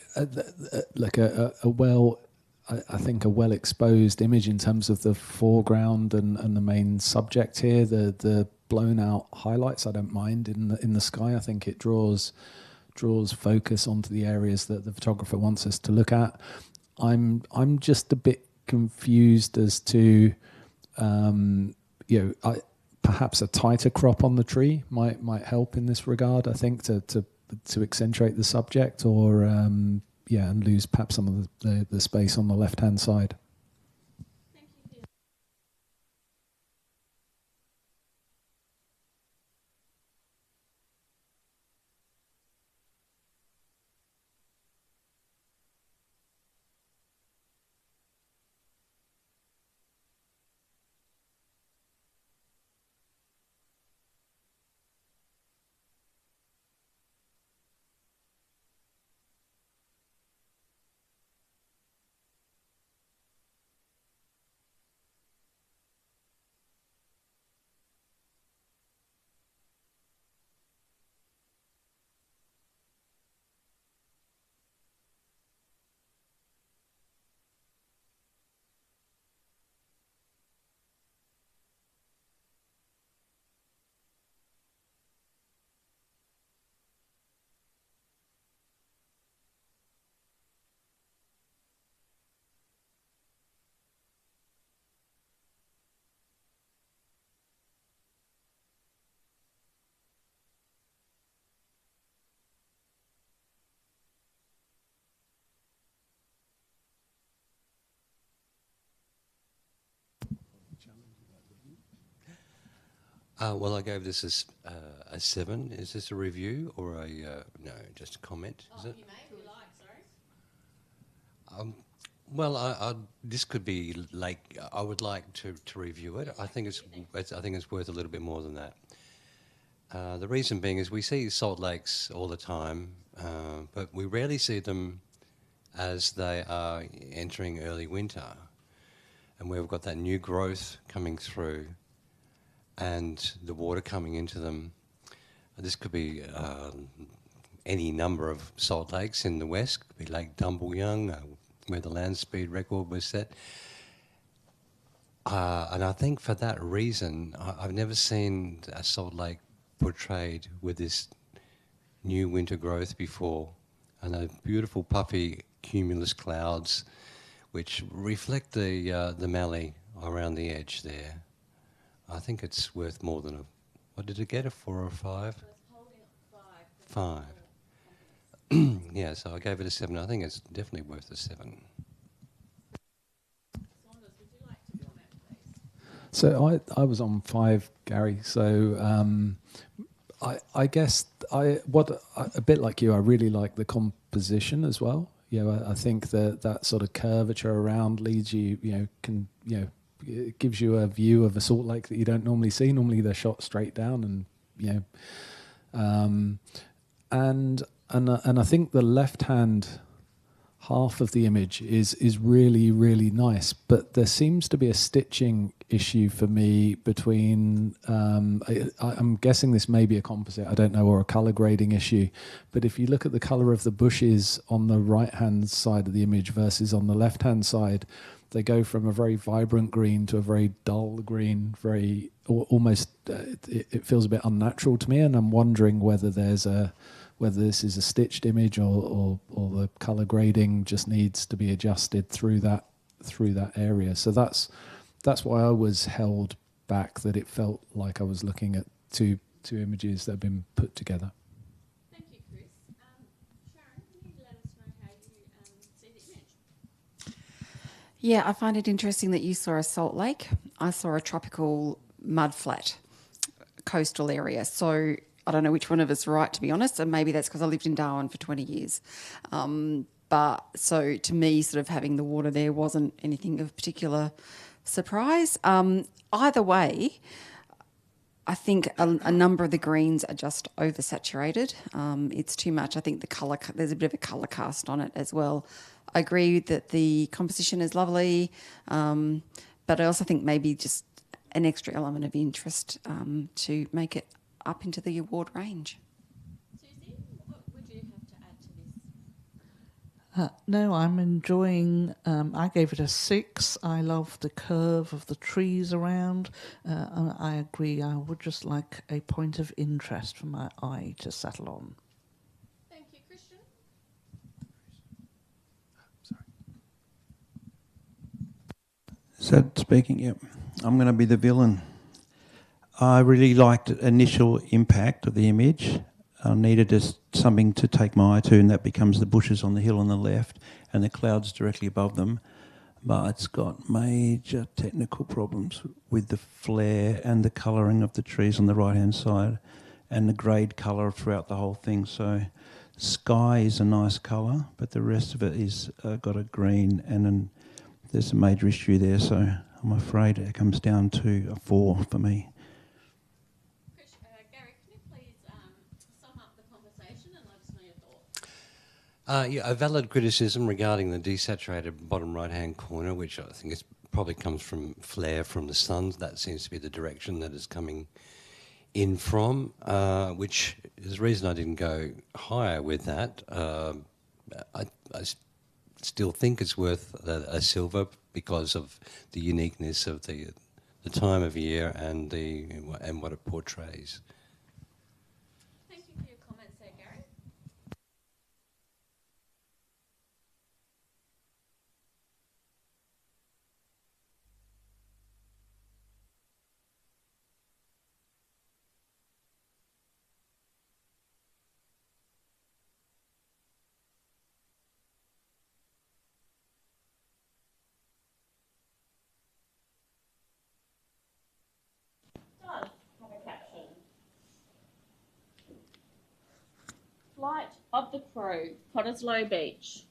think a well exposed image in terms of the foreground and the main subject here. The blown out highlights I don't mind in the sky. I think it draws focus onto the areas that the photographer wants us to look at. I'm just a bit confused as to perhaps a tighter crop on the tree might help in this regard. I think to accentuate the subject, or and lose perhaps some of the space on the left hand side. Well, I gave this a 7. Is this a review or a no? Just a comment. Is it? You may, if you like, sorry. Well, this could be like I would like to review it. I think it's worth a little bit more than that. The reason being is we see salt lakes all the time, but we rarely see them as they are entering early winter, and we've got that new growth coming through, and the water coming into them. This could be any number of salt lakes in the west. Could be Lake Dumbleyoung, where the land speed record was set. And I think for that reason, I've never seen a salt lake portrayed with this new winter growth before, and those beautiful puffy cumulus clouds, which reflect the mallee around the edge there. I think it's worth more than what did it get, a 4 or a 5? It's holding at 5. 5. Yeah, so I gave it a 7. I think it's definitely worth a 7. So I was on 5, Gary. So I guess a bit like you, I really like the composition as well. I think that sort of curvature around leads you, it gives you a view of a salt lake that you don't normally see. Normally they're shot straight down, and I think the left hand half of the image is really, really nice, but there seems to be a stitching issue for me between, I'm guessing this may be a composite, I don't know, or a colour grading issue, but if you look at the colour of the bushes on the right hand side of the image versus on the left hand side, they go from a very vibrant green to a very dull green, almost, it feels a bit unnatural to me, and I'm wondering whether this is a stitched image or the colour grading just needs to be adjusted through that area. So that's why I was held back, that it felt like I was looking at two images that have been put together. Thank you, Chris. Sharon, can you let us know how you see the image? Yeah, I find it interesting that you saw a salt lake. I saw a tropical mudflat coastal area. So I don't know which one of us is right, to be honest, and maybe that's because I lived in Darwin for 20 years. But so to me, sort of having the water there wasn't anything of particular surprise. Either way, I think a number of the greens are just oversaturated. It's too much. I think the colour, there's a bit of a colour cast on it as well. I agree that the composition is lovely, but I also think maybe just an extra element of interest to make it up into the award range. Susie, what would you have to add to this? No, I'm enjoying, I gave it a 6. I love the curve of the trees around. And I agree, I would just like a point of interest for my eye to settle on. Thank you, Christian. Is that speaking? Yep. I'm going to be the villain. I really liked the initial impact of the image. I needed just something to take my eye to, and that becomes the bushes on the hill on the left and the clouds directly above them. But it's got major technical problems with the flare and the colouring of the trees on the right-hand side and the grade colour throughout the whole thing. So sky is a nice colour, but the rest of it is got a green, and then there's a major issue there. So I'm afraid it comes down to a 4 for me. Gary, can you please sum up the conversation and let us know your thoughts? A valid criticism regarding the desaturated bottom right-hand corner, which I think probably comes from flare from the sun. That seems to be the direction that is coming in from, which is the reason I didn't go higher with that. I still think it's worth a silver because of the uniqueness of the time of year and what it portrays. Thank you for your comments there, Gary. Don, have a chat. right of the Crow, Cottesloe Beach.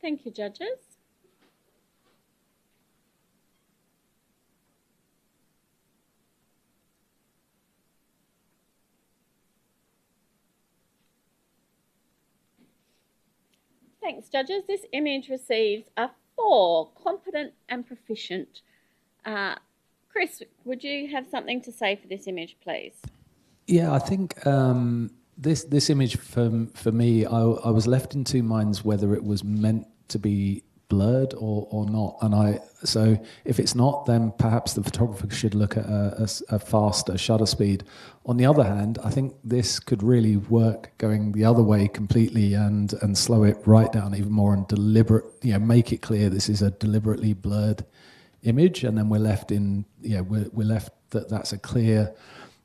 Thank you, judges. Thanks, judges. This image receives a 4, competent and proficient. Chris, would you have something to say for this image, please? Yeah, I think this image for me, I was left in two minds whether it was meant to be blurred or not. And so if it's not, then perhaps the photographer should look at a faster shutter speed. On the other hand, I think this could really work going the other way completely and slow it right down even more and make it clear this is a deliberately blurred image, and then we're left that's a clear,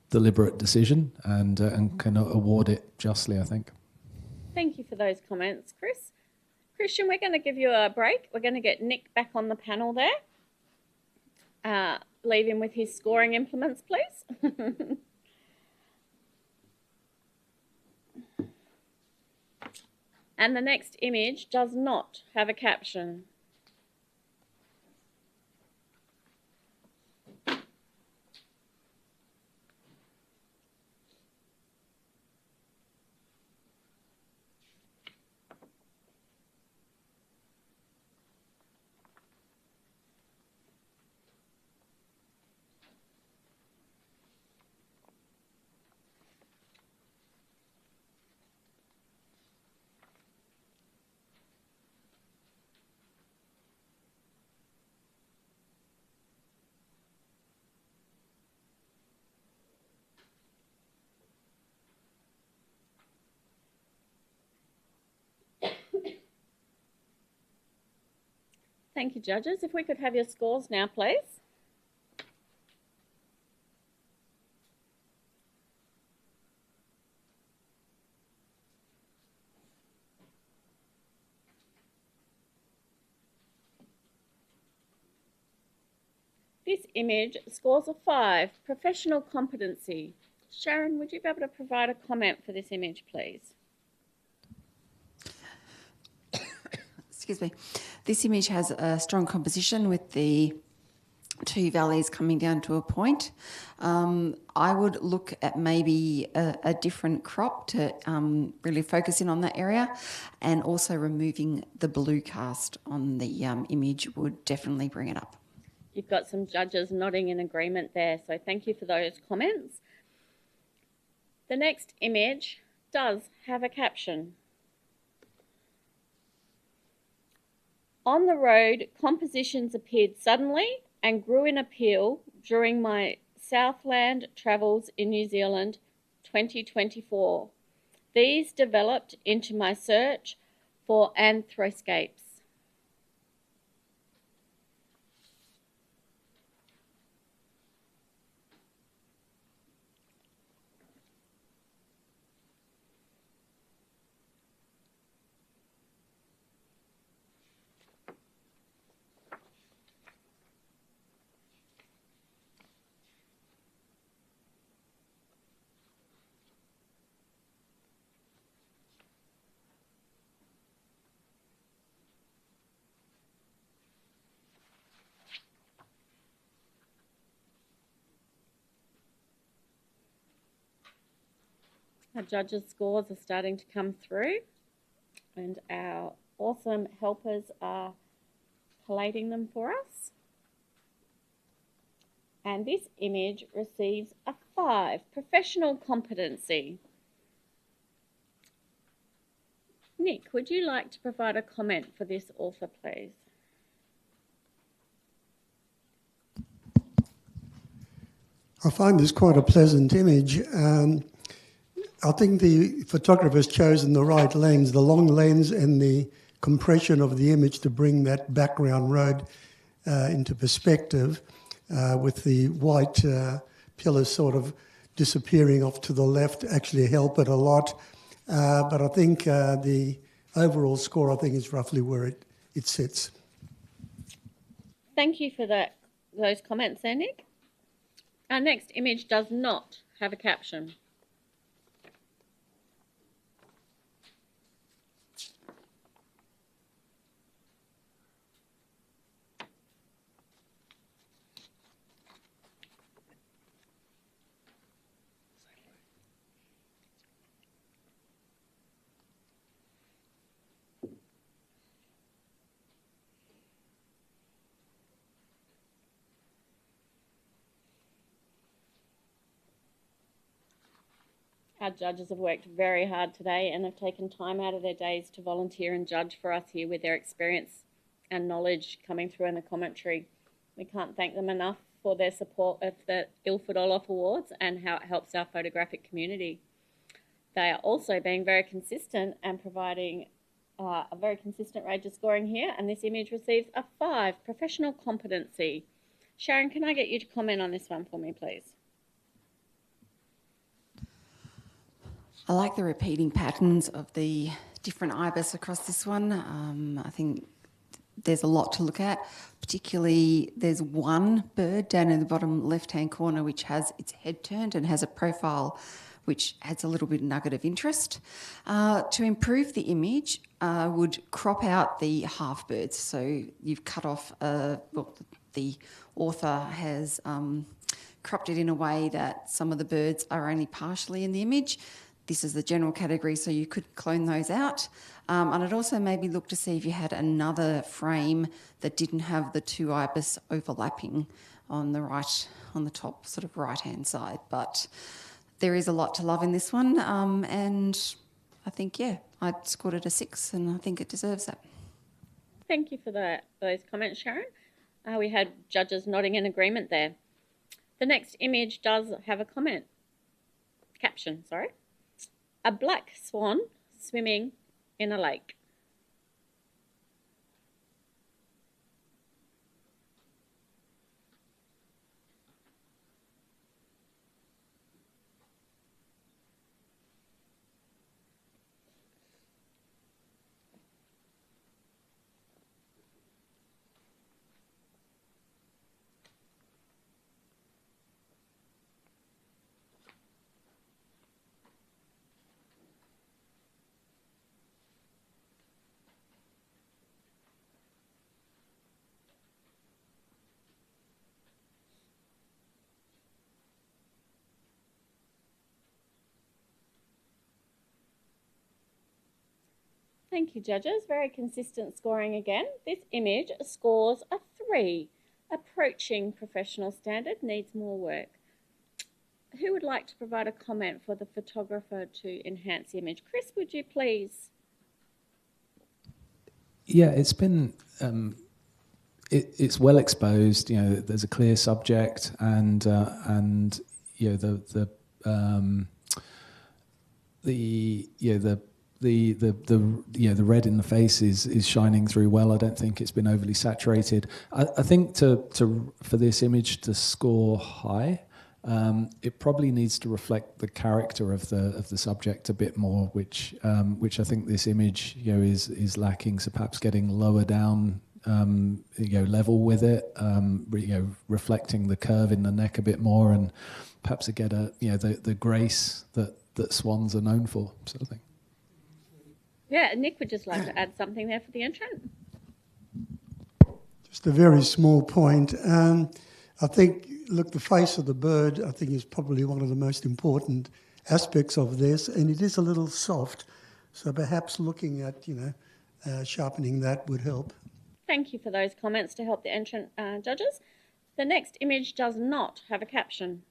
deliberate decision and can award it justly, I think. Thank you for those comments, Chris. Christian, we're going to give you a break. We're going to get Nick back on the panel there. Leave him with his scoring implements, please. And the next image does not have a caption. Thank you, judges. If we could have your scores now, please. This image scores a 5, professional competency. Sharon, would you be able to provide a comment for this image, please? Excuse me. This image has a strong composition with the two valleys coming down to a point. I would look at maybe a different crop to really focus in on that area, and also removing the blue cast on the image would definitely bring it up. You've got some judges nodding in agreement there, so thank you for those comments. The next image does have a caption. On the road, compositions appeared suddenly and grew in appeal during my Southland travels in New Zealand 2024. These developed into my search for anthroscapes. Our judges' scores are starting to come through, and our awesome helpers are collating them for us. And this image receives a 5, professional competency. Nick, would you like to provide a comment for this author, please? I find this quite a pleasant image. I think the photographer's chosen the right lens, the long lens and the compression of the image to bring that background road into perspective with the white pillars sort of disappearing off to the left actually help it a lot. But I think the overall score, I think, is roughly where it sits. Thank you for those comments there, Nick. Our next image does not have a caption. Our judges have worked very hard today and have taken time out of their days to volunteer and judge for us here with their experience and knowledge coming through in the commentary. We can't thank them enough for their support of the Ilford Orloff Awards and how it helps our photographic community. They are also being very consistent and providing a very consistent range of scoring here, and this image receives a 5, professional competency. Sharon, can I get you to comment on this one for me, please? I like the repeating patterns of the different ibis across this one. I think there's a lot to look at. Particularly, there's one bird down in the bottom left-hand corner which has its head turned and has a profile which adds a little bit of nugget of interest. To improve the image, I would crop out the half birds. So you've cut off, well, the author has cropped it in a way that some of the birds are only partially in the image. This is the general category, so you could clone those out. And I'd also maybe look to see if you had another frame that didn't have the two ibis overlapping on the right, on the top sort of right-hand side. But there is a lot to love in this one, and I think, yeah, I'd scored it a 6, and I think it deserves that. Thank you for those comments, Sharon. We had judges nodding in agreement there. The next image does have a caption, sorry. A black swan swimming in a lake. Thank you, judges. Very consistent scoring again. This image scores a 3. Approaching professional standard, needs more work. Who would like to provide a comment for the photographer to enhance the image? Chris, would you please? Yeah, it's been it's well exposed. You know, there's a clear subject, and you know the red in the face is shining through well. I don't think it's been overly saturated. I think for this image to score high, it probably needs to reflect the character of the subject a bit more, which I think this image is lacking. So perhaps getting lower down level with it, reflecting the curve in the neck a bit more, and perhaps to get the grace that swans are known for, sort of thing. Yeah, Nick would just like to add something there for the entrant. Just a very small point. I think, look, the face of the bird, I think, is probably one of the most important aspects of this, and it is a little soft, so perhaps looking at, sharpening that would help. Thank you for those comments to help the entrant judges. The next image does not have a caption.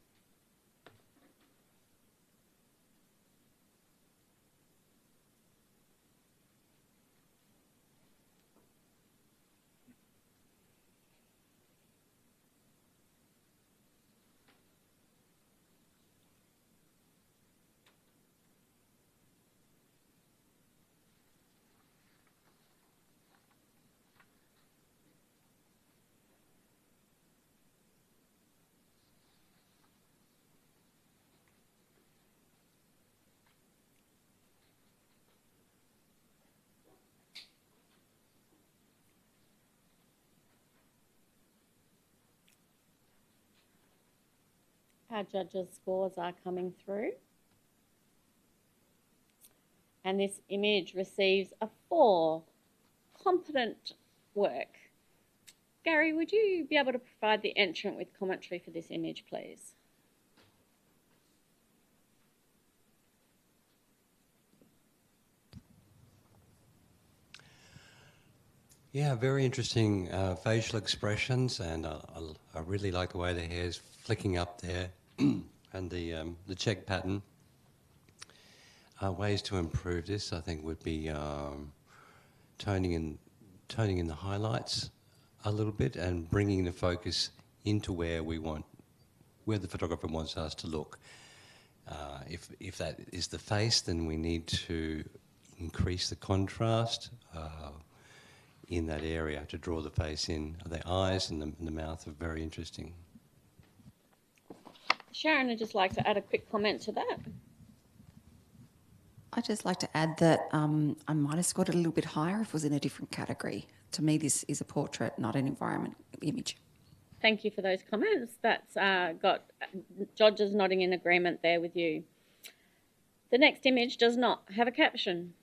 Our judges' scores are coming through. And this image receives a 4. Competent work. Gary, would you be able to provide the entrant with commentary for this image, please? Yeah, very interesting facial expressions, and I really like the way the hair's flicking up there, and the check pattern. Ways to improve this, I think, would be toning in the highlights a little bit and bringing the focus into where the photographer wants us to look. If that is the face, then we need to increase the contrast in that area to draw the face in. The eyes and the mouth are very interesting. Sharon, I'd just like to add a quick comment to that. I'd just like to add that I might have scored it a little bit higher if it was in a different category. To me, this is a portrait, not an environment image. Thank you for those comments. That's got judges nodding in agreement there with you. The next image does not have a caption.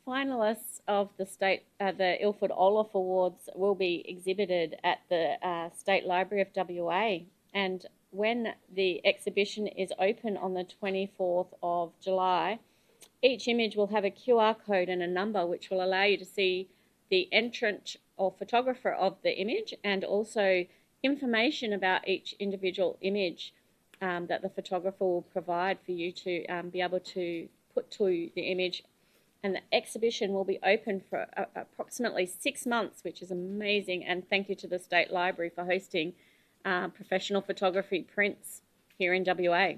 Finalists of the Ilford Orloff Awards will be exhibited at the State Library of WA, and when the exhibition is open on the 24th of July, each image will have a QR code and a number which will allow you to see the entrant or photographer of the image and also information about each individual image that the photographer will provide for you to be able to put to the image. And the exhibition will be open for approximately 6 months, which is amazing. And thank you to the State Library for hosting professional photography prints here in WA.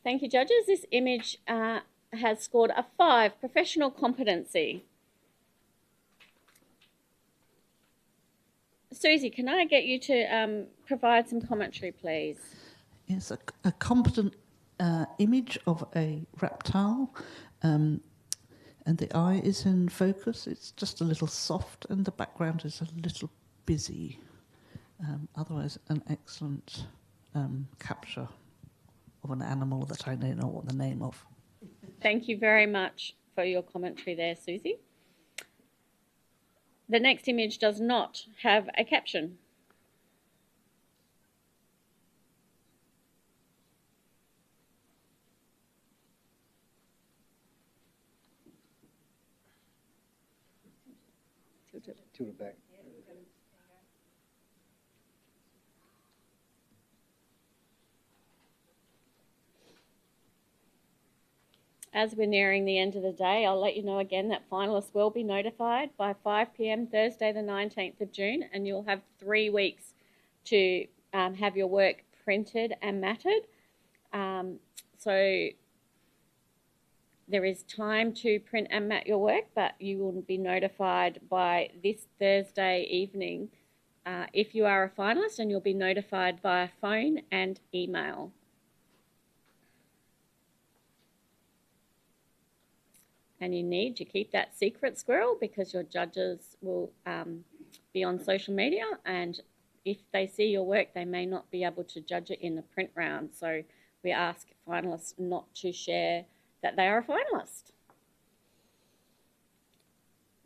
Thank you, judges. This image has scored a 5, professional competency. Susie, can I get you to provide some commentary, please? Yes, a competent image of a reptile, and the eye is in focus. It's just a little soft, and the background is a little busy. Otherwise, an excellent capture of an animal that I don't know what the name of. Thank you very much for your commentary there, Susie. The next image does not have a caption. Tilt it back. As we're nearing the end of the day, I'll let you know again that finalists will be notified by 5 p.m. Thursday the 19th of June, and you'll have 3 weeks to have your work printed and matted. So there is time to print and mat your work, but you will be notified by this Thursday evening if you are a finalist, and you'll be notified via phone and email. And you need to keep that secret, squirrel, because your judges will be on social media, and if they see your work, they may not be able to judge it in the print round. So we ask finalists not to share that they are a finalist.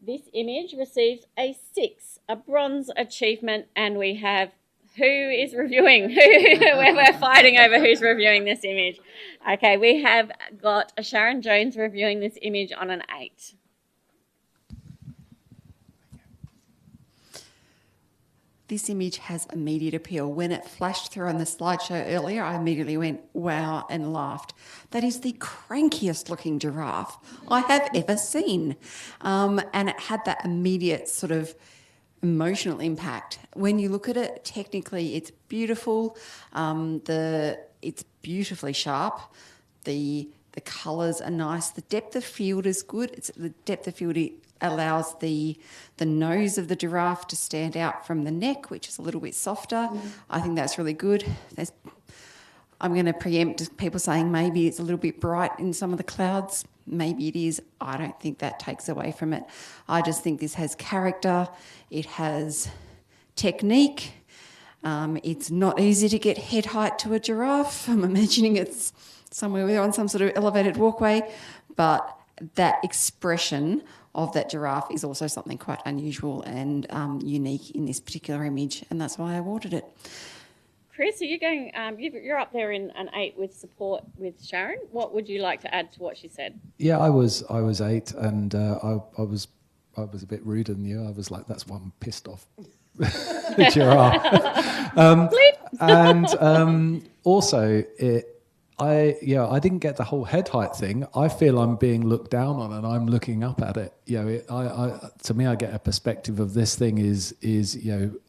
This image receives a 6, a bronze achievement, and we have who is reviewing? We're fighting over who's reviewing this image. Okay, we have got Sharon Jones reviewing this image on an 8. This image has immediate appeal. When it flashed through on the slideshow earlier, I immediately went, wow, and laughed. That is the crankiest looking giraffe I have ever seen. And it had that immediate sort of emotional impact. When you look at it, technically it's beautiful. It's beautifully sharp. The colours are nice. The depth of field is good. The depth of field allows the nose of the giraffe to stand out from the neck, which is a little bit softer. I think that's really good. I'm going to preempt people saying maybe it's a little bit bright in some of the clouds. Maybe it is. I don't think that takes away from it. I just think this has character. It has technique. It's not easy to get head height to a giraffe. I'm imagining it's somewhere on some sort of elevated walkway, but that expression of that giraffe is also something quite unusual and unique in this particular image, and that's why I awarded it. Chris, are you going? You're up there in an 8 with support with Sharon. What would you like to add to what she said? Yeah, I was 8, and I was a bit ruder than you. I was like, that's one pissed off giraffe. Also, I didn't get the whole head height thing. I feel I'm being looked down on, and I'm looking up at it. To me, I get a perspective of this thing is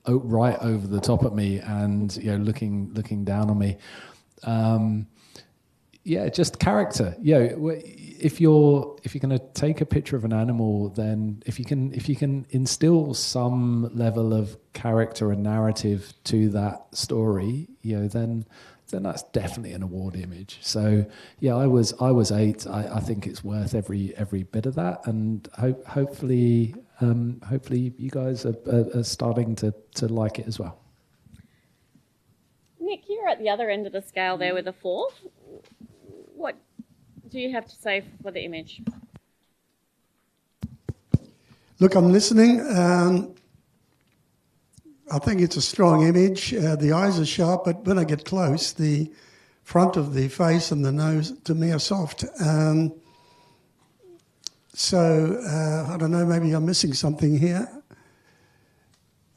right over the top of me, and looking down on me. Just character. If you're going to take a picture of an animal, then if you can instill some level of character and narrative to that story, then that's definitely an award image. So I was 8. I think it's worth every bit of that, and hopefully you guys are starting to like it as well. Nick, you're at the other end of the scale there with a 4. What do you have to say for the image? Look, I'm listening. I think it's a strong image. The eyes are sharp, but when I get close, the front of the face and the nose, to me, are soft. I don't know, maybe I'm missing something here.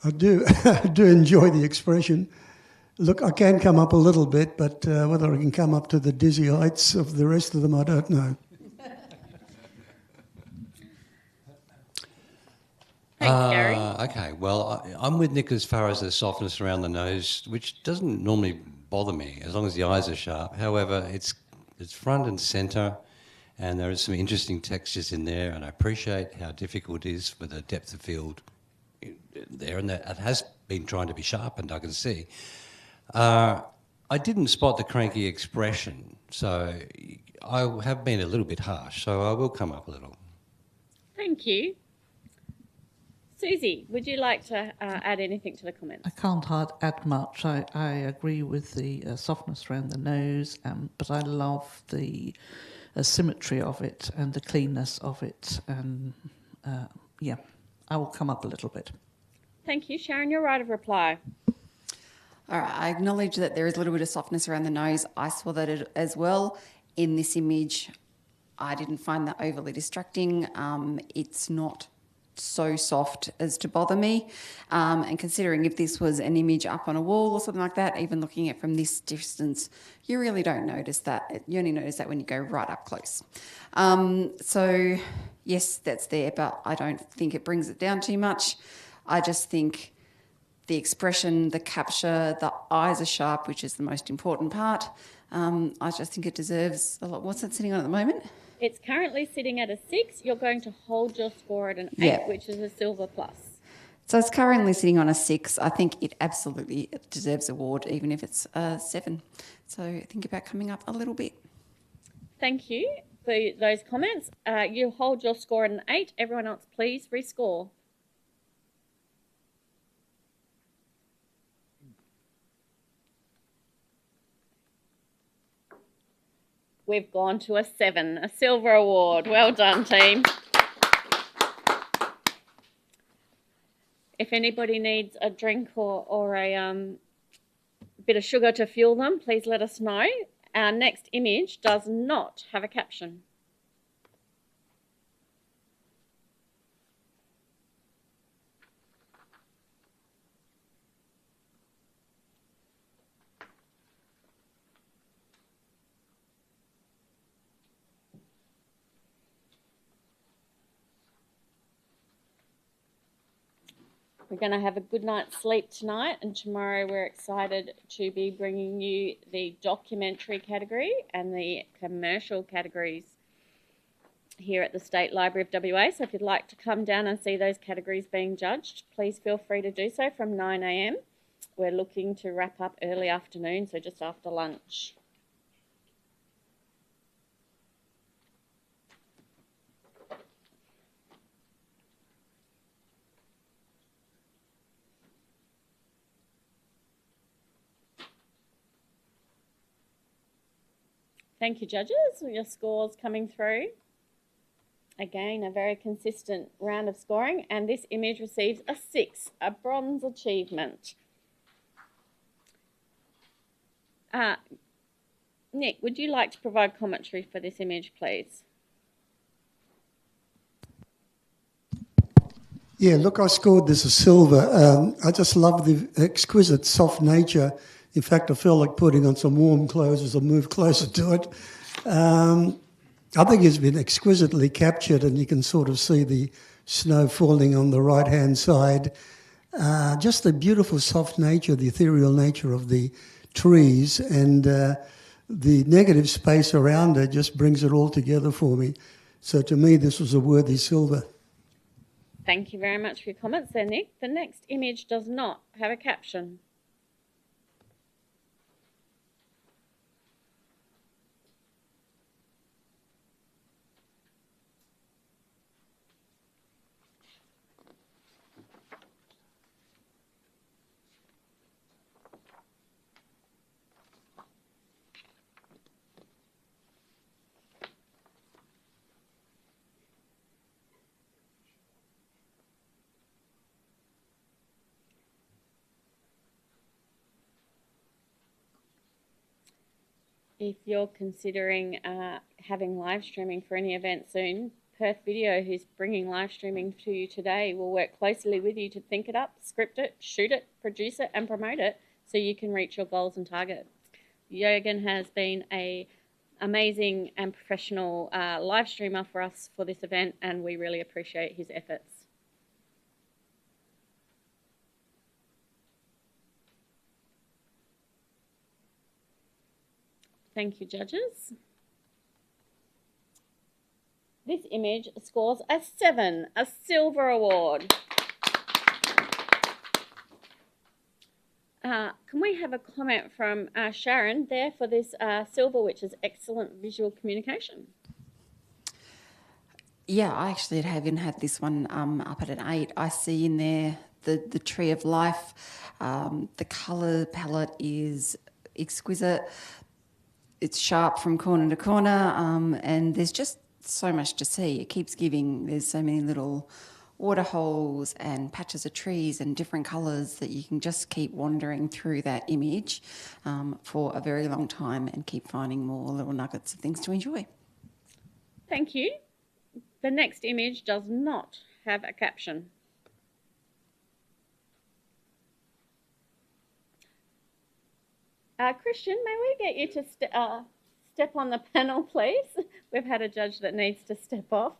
I do enjoy the expression. Look, I can come up a little bit, but whether I can come up to the dizzy heights of the rest of them, I don't know. Thanks, Gary. Okay, well, I'm with Nick as far as the softness around the nose, which doesn't normally bother me as long as the eyes are sharp. However, it's front and centre, and there are some interesting textures in there, and I appreciate how difficult it is for the depth of field there, and that it has been trying to be sharpened, I can see. I didn't spot the cranky expression, so I have been a little bit harsh, so I will come up a little. Thank you. Susie, would you like to add anything to the comments? I can't add much. I agree with the softness around the nose, but I love the symmetry of it and the cleanness of it. And I will come up a little bit. Thank you. Sharon, your right of reply. All right, I acknowledge that there is a little bit of softness around the nose. I saw that as well in this image. I didn't find that overly distracting. It's not so soft as to bother me. And considering if this was an image up on a wall or something like that, even looking at it from this distance, you really don't notice that. You only notice that when you go right up close. So, yes, that's there, but I don't think it brings it down too much. I just think the expression, the capture, the eyes are sharp, which is the most important part. I just think it deserves a lot. What's it sitting on at the moment? It's currently sitting at a 6. You're going to hold your score at an 8, which is a silver plus. So it's currently sitting on a 6. I think it absolutely deserves an award, even if it's a 7. So think about coming up a little bit. Thank you for those comments. You hold your score at an 8. Everyone else, please rescore. We've gone to a 7, a silver award. Well done, team. If anybody needs a drink or a bit of sugar to fuel them, please let us know. Our next image does not have a caption. We're going to have a good night's sleep tonight, and tomorrow we're excited to be bringing you the documentary category and the commercial categories here at the State Library of WA. So if you'd like to come down and see those categories being judged, please feel free to do so from 9 a.m. We're looking to wrap up early afternoon, so just after lunch. Thank you, judges. Your scores coming through. Again, a very consistent round of scoring, and this image receives a 6, a bronze achievement. Nick, would you like to provide commentary for this image, please? Yeah, look, I scored this a silver. I just love the exquisite soft nature. In fact, I felt like putting on some warm clothes as I moved closer to it. I think it's been exquisitely captured, and you can sort of see the snow falling on the right-hand side. Just the beautiful soft nature, the ethereal nature of the trees, and the negative space around it just brings it all together for me. So to me, this was a worthy silver. Thank you very much for your comments there, Nick. The next image does not have a caption. If you're considering having live streaming for any event soon, Perth Video, who's bringing live streaming to you today, will work closely with you to think it up, script it, shoot it, produce it, and promote it so you can reach your goals and targets. Jürgen has been an amazing and professional live streamer for us for this event, and we really appreciate his efforts. Thank you, judges. This image scores a 7, a silver award. Can we have a comment from Sharon there for this silver, which is excellent visual communication? Yeah, I actually haven't had this one up at an 8. I see in there the tree of life. The colour palette is exquisite. It's sharp from corner to corner, and there's just so much to see. It keeps giving. There's so many little water holes and patches of trees and different colours that you can just keep wandering through that image for a very long time and keep finding more little nuggets of things to enjoy. Thank you. The next image does not have a caption. Christian, may we get you to step on the panel, please? We've had a judge that needs to step off.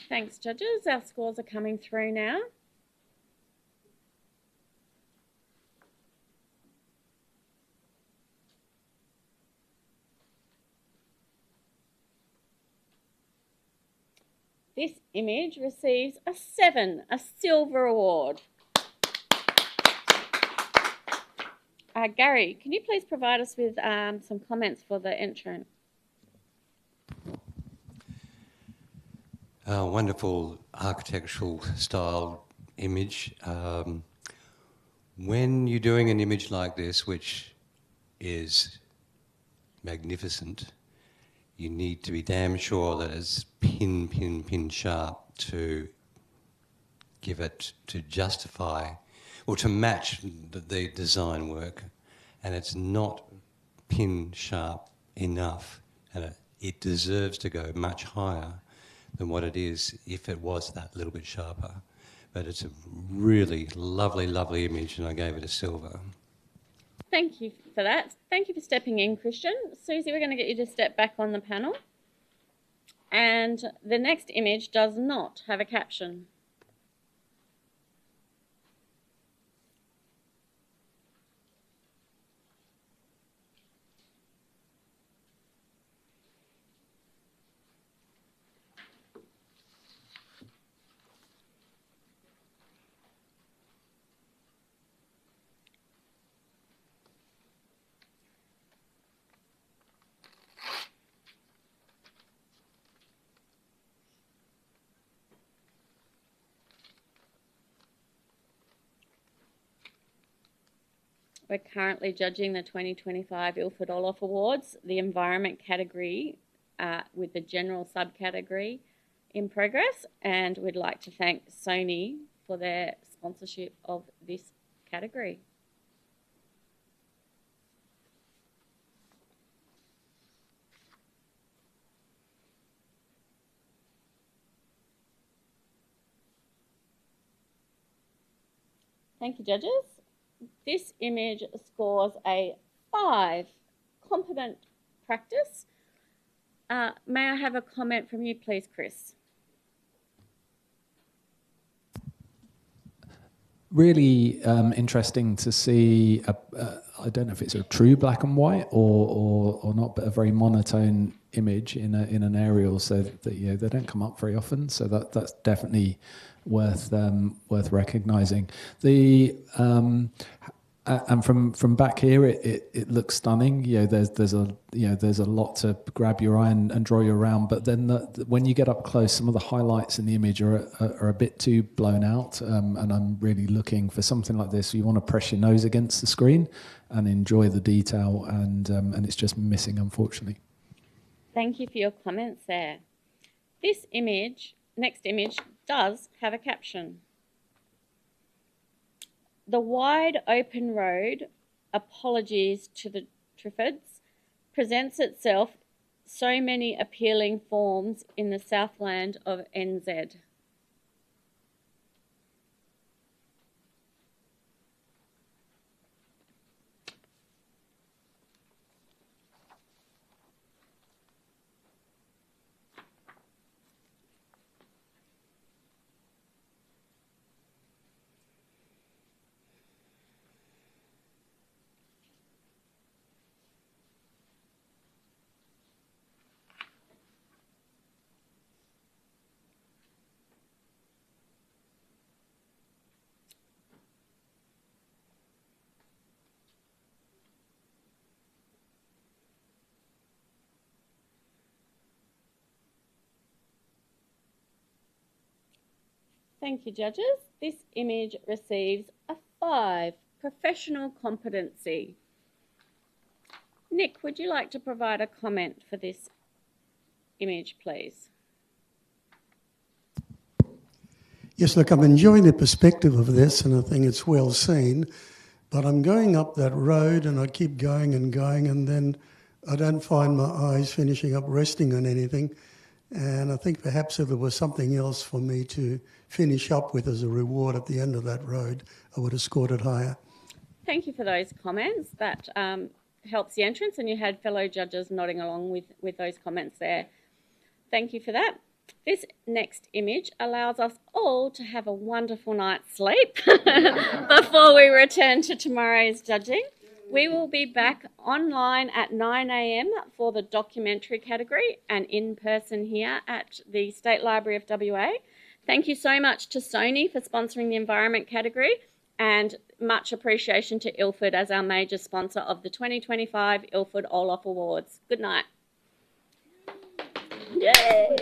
Thanks, judges. Our scores are coming through now. This image receives a 7, a silver award. Gary, can you please provide us with some comments for the entrant? Wonderful architectural style image. When you're doing an image like this, which is magnificent, you need to be damn sure that it's pin sharp to give it, to justify or to match the design work, and it's not pin sharp enough, and it deserves to go much higher than what it is if it was that little bit sharper. But it's a really lovely, lovely image, and I gave it a silver. Thank you for that. Thank you for stepping in, Christian. Susie, we're going to get you to step back on the panel. And the next image does not have a caption. We're currently judging the 2025 Ilford Orloff Awards, the environment category with the general subcategory in progress, and we'd like to thank Sony for their sponsorship of this category. Thank you, judges. This image scores a 5, competent practice. May I have a comment from you, please, Chris? Really interesting to see, I don't know if it's a true black and white or not, but a very monotone image in an aerial, so that they don't come up very often. So that's definitely worth recognising. And from back here, it looks stunning. There's a lot to grab your eye and draw you around. But then when you get up close, some of the highlights in the image are a bit too blown out. And I'm really looking for something like this. You want to press your nose against the screen and enjoy the detail, and it's just missing, unfortunately. Thank you for your comments there. This image, next image, does have a caption. The wide open road, apologies to the Triffids, presents itself so many appealing forms in the southland of NZ. Thank you, judges. This image receives a 5, professional competency. Nick, would you like to provide a comment for this image, please? Yes, look, I'm enjoying the perspective of this, and I think it's well seen, but I'm going up that road and I keep going, and then I don't find my eyes finishing up resting on anything. And I think perhaps if there was something else for me to finish up with as a reward at the end of that road, I would have scored it higher. Thank you for those comments. That helps the entrance, and you had fellow judges nodding along with those comments there. Thank you for that. This next image allows us all to have a wonderful night's sleep before we return to tomorrow's judging. We will be back online at 9 a.m. for the documentary category and in person here at the State Library of WA. Thank you so much to Sony for sponsoring the environment category, and much appreciation to Ilford as our major sponsor of the 2025 Ilford Orloff Awards. Good night. Yay!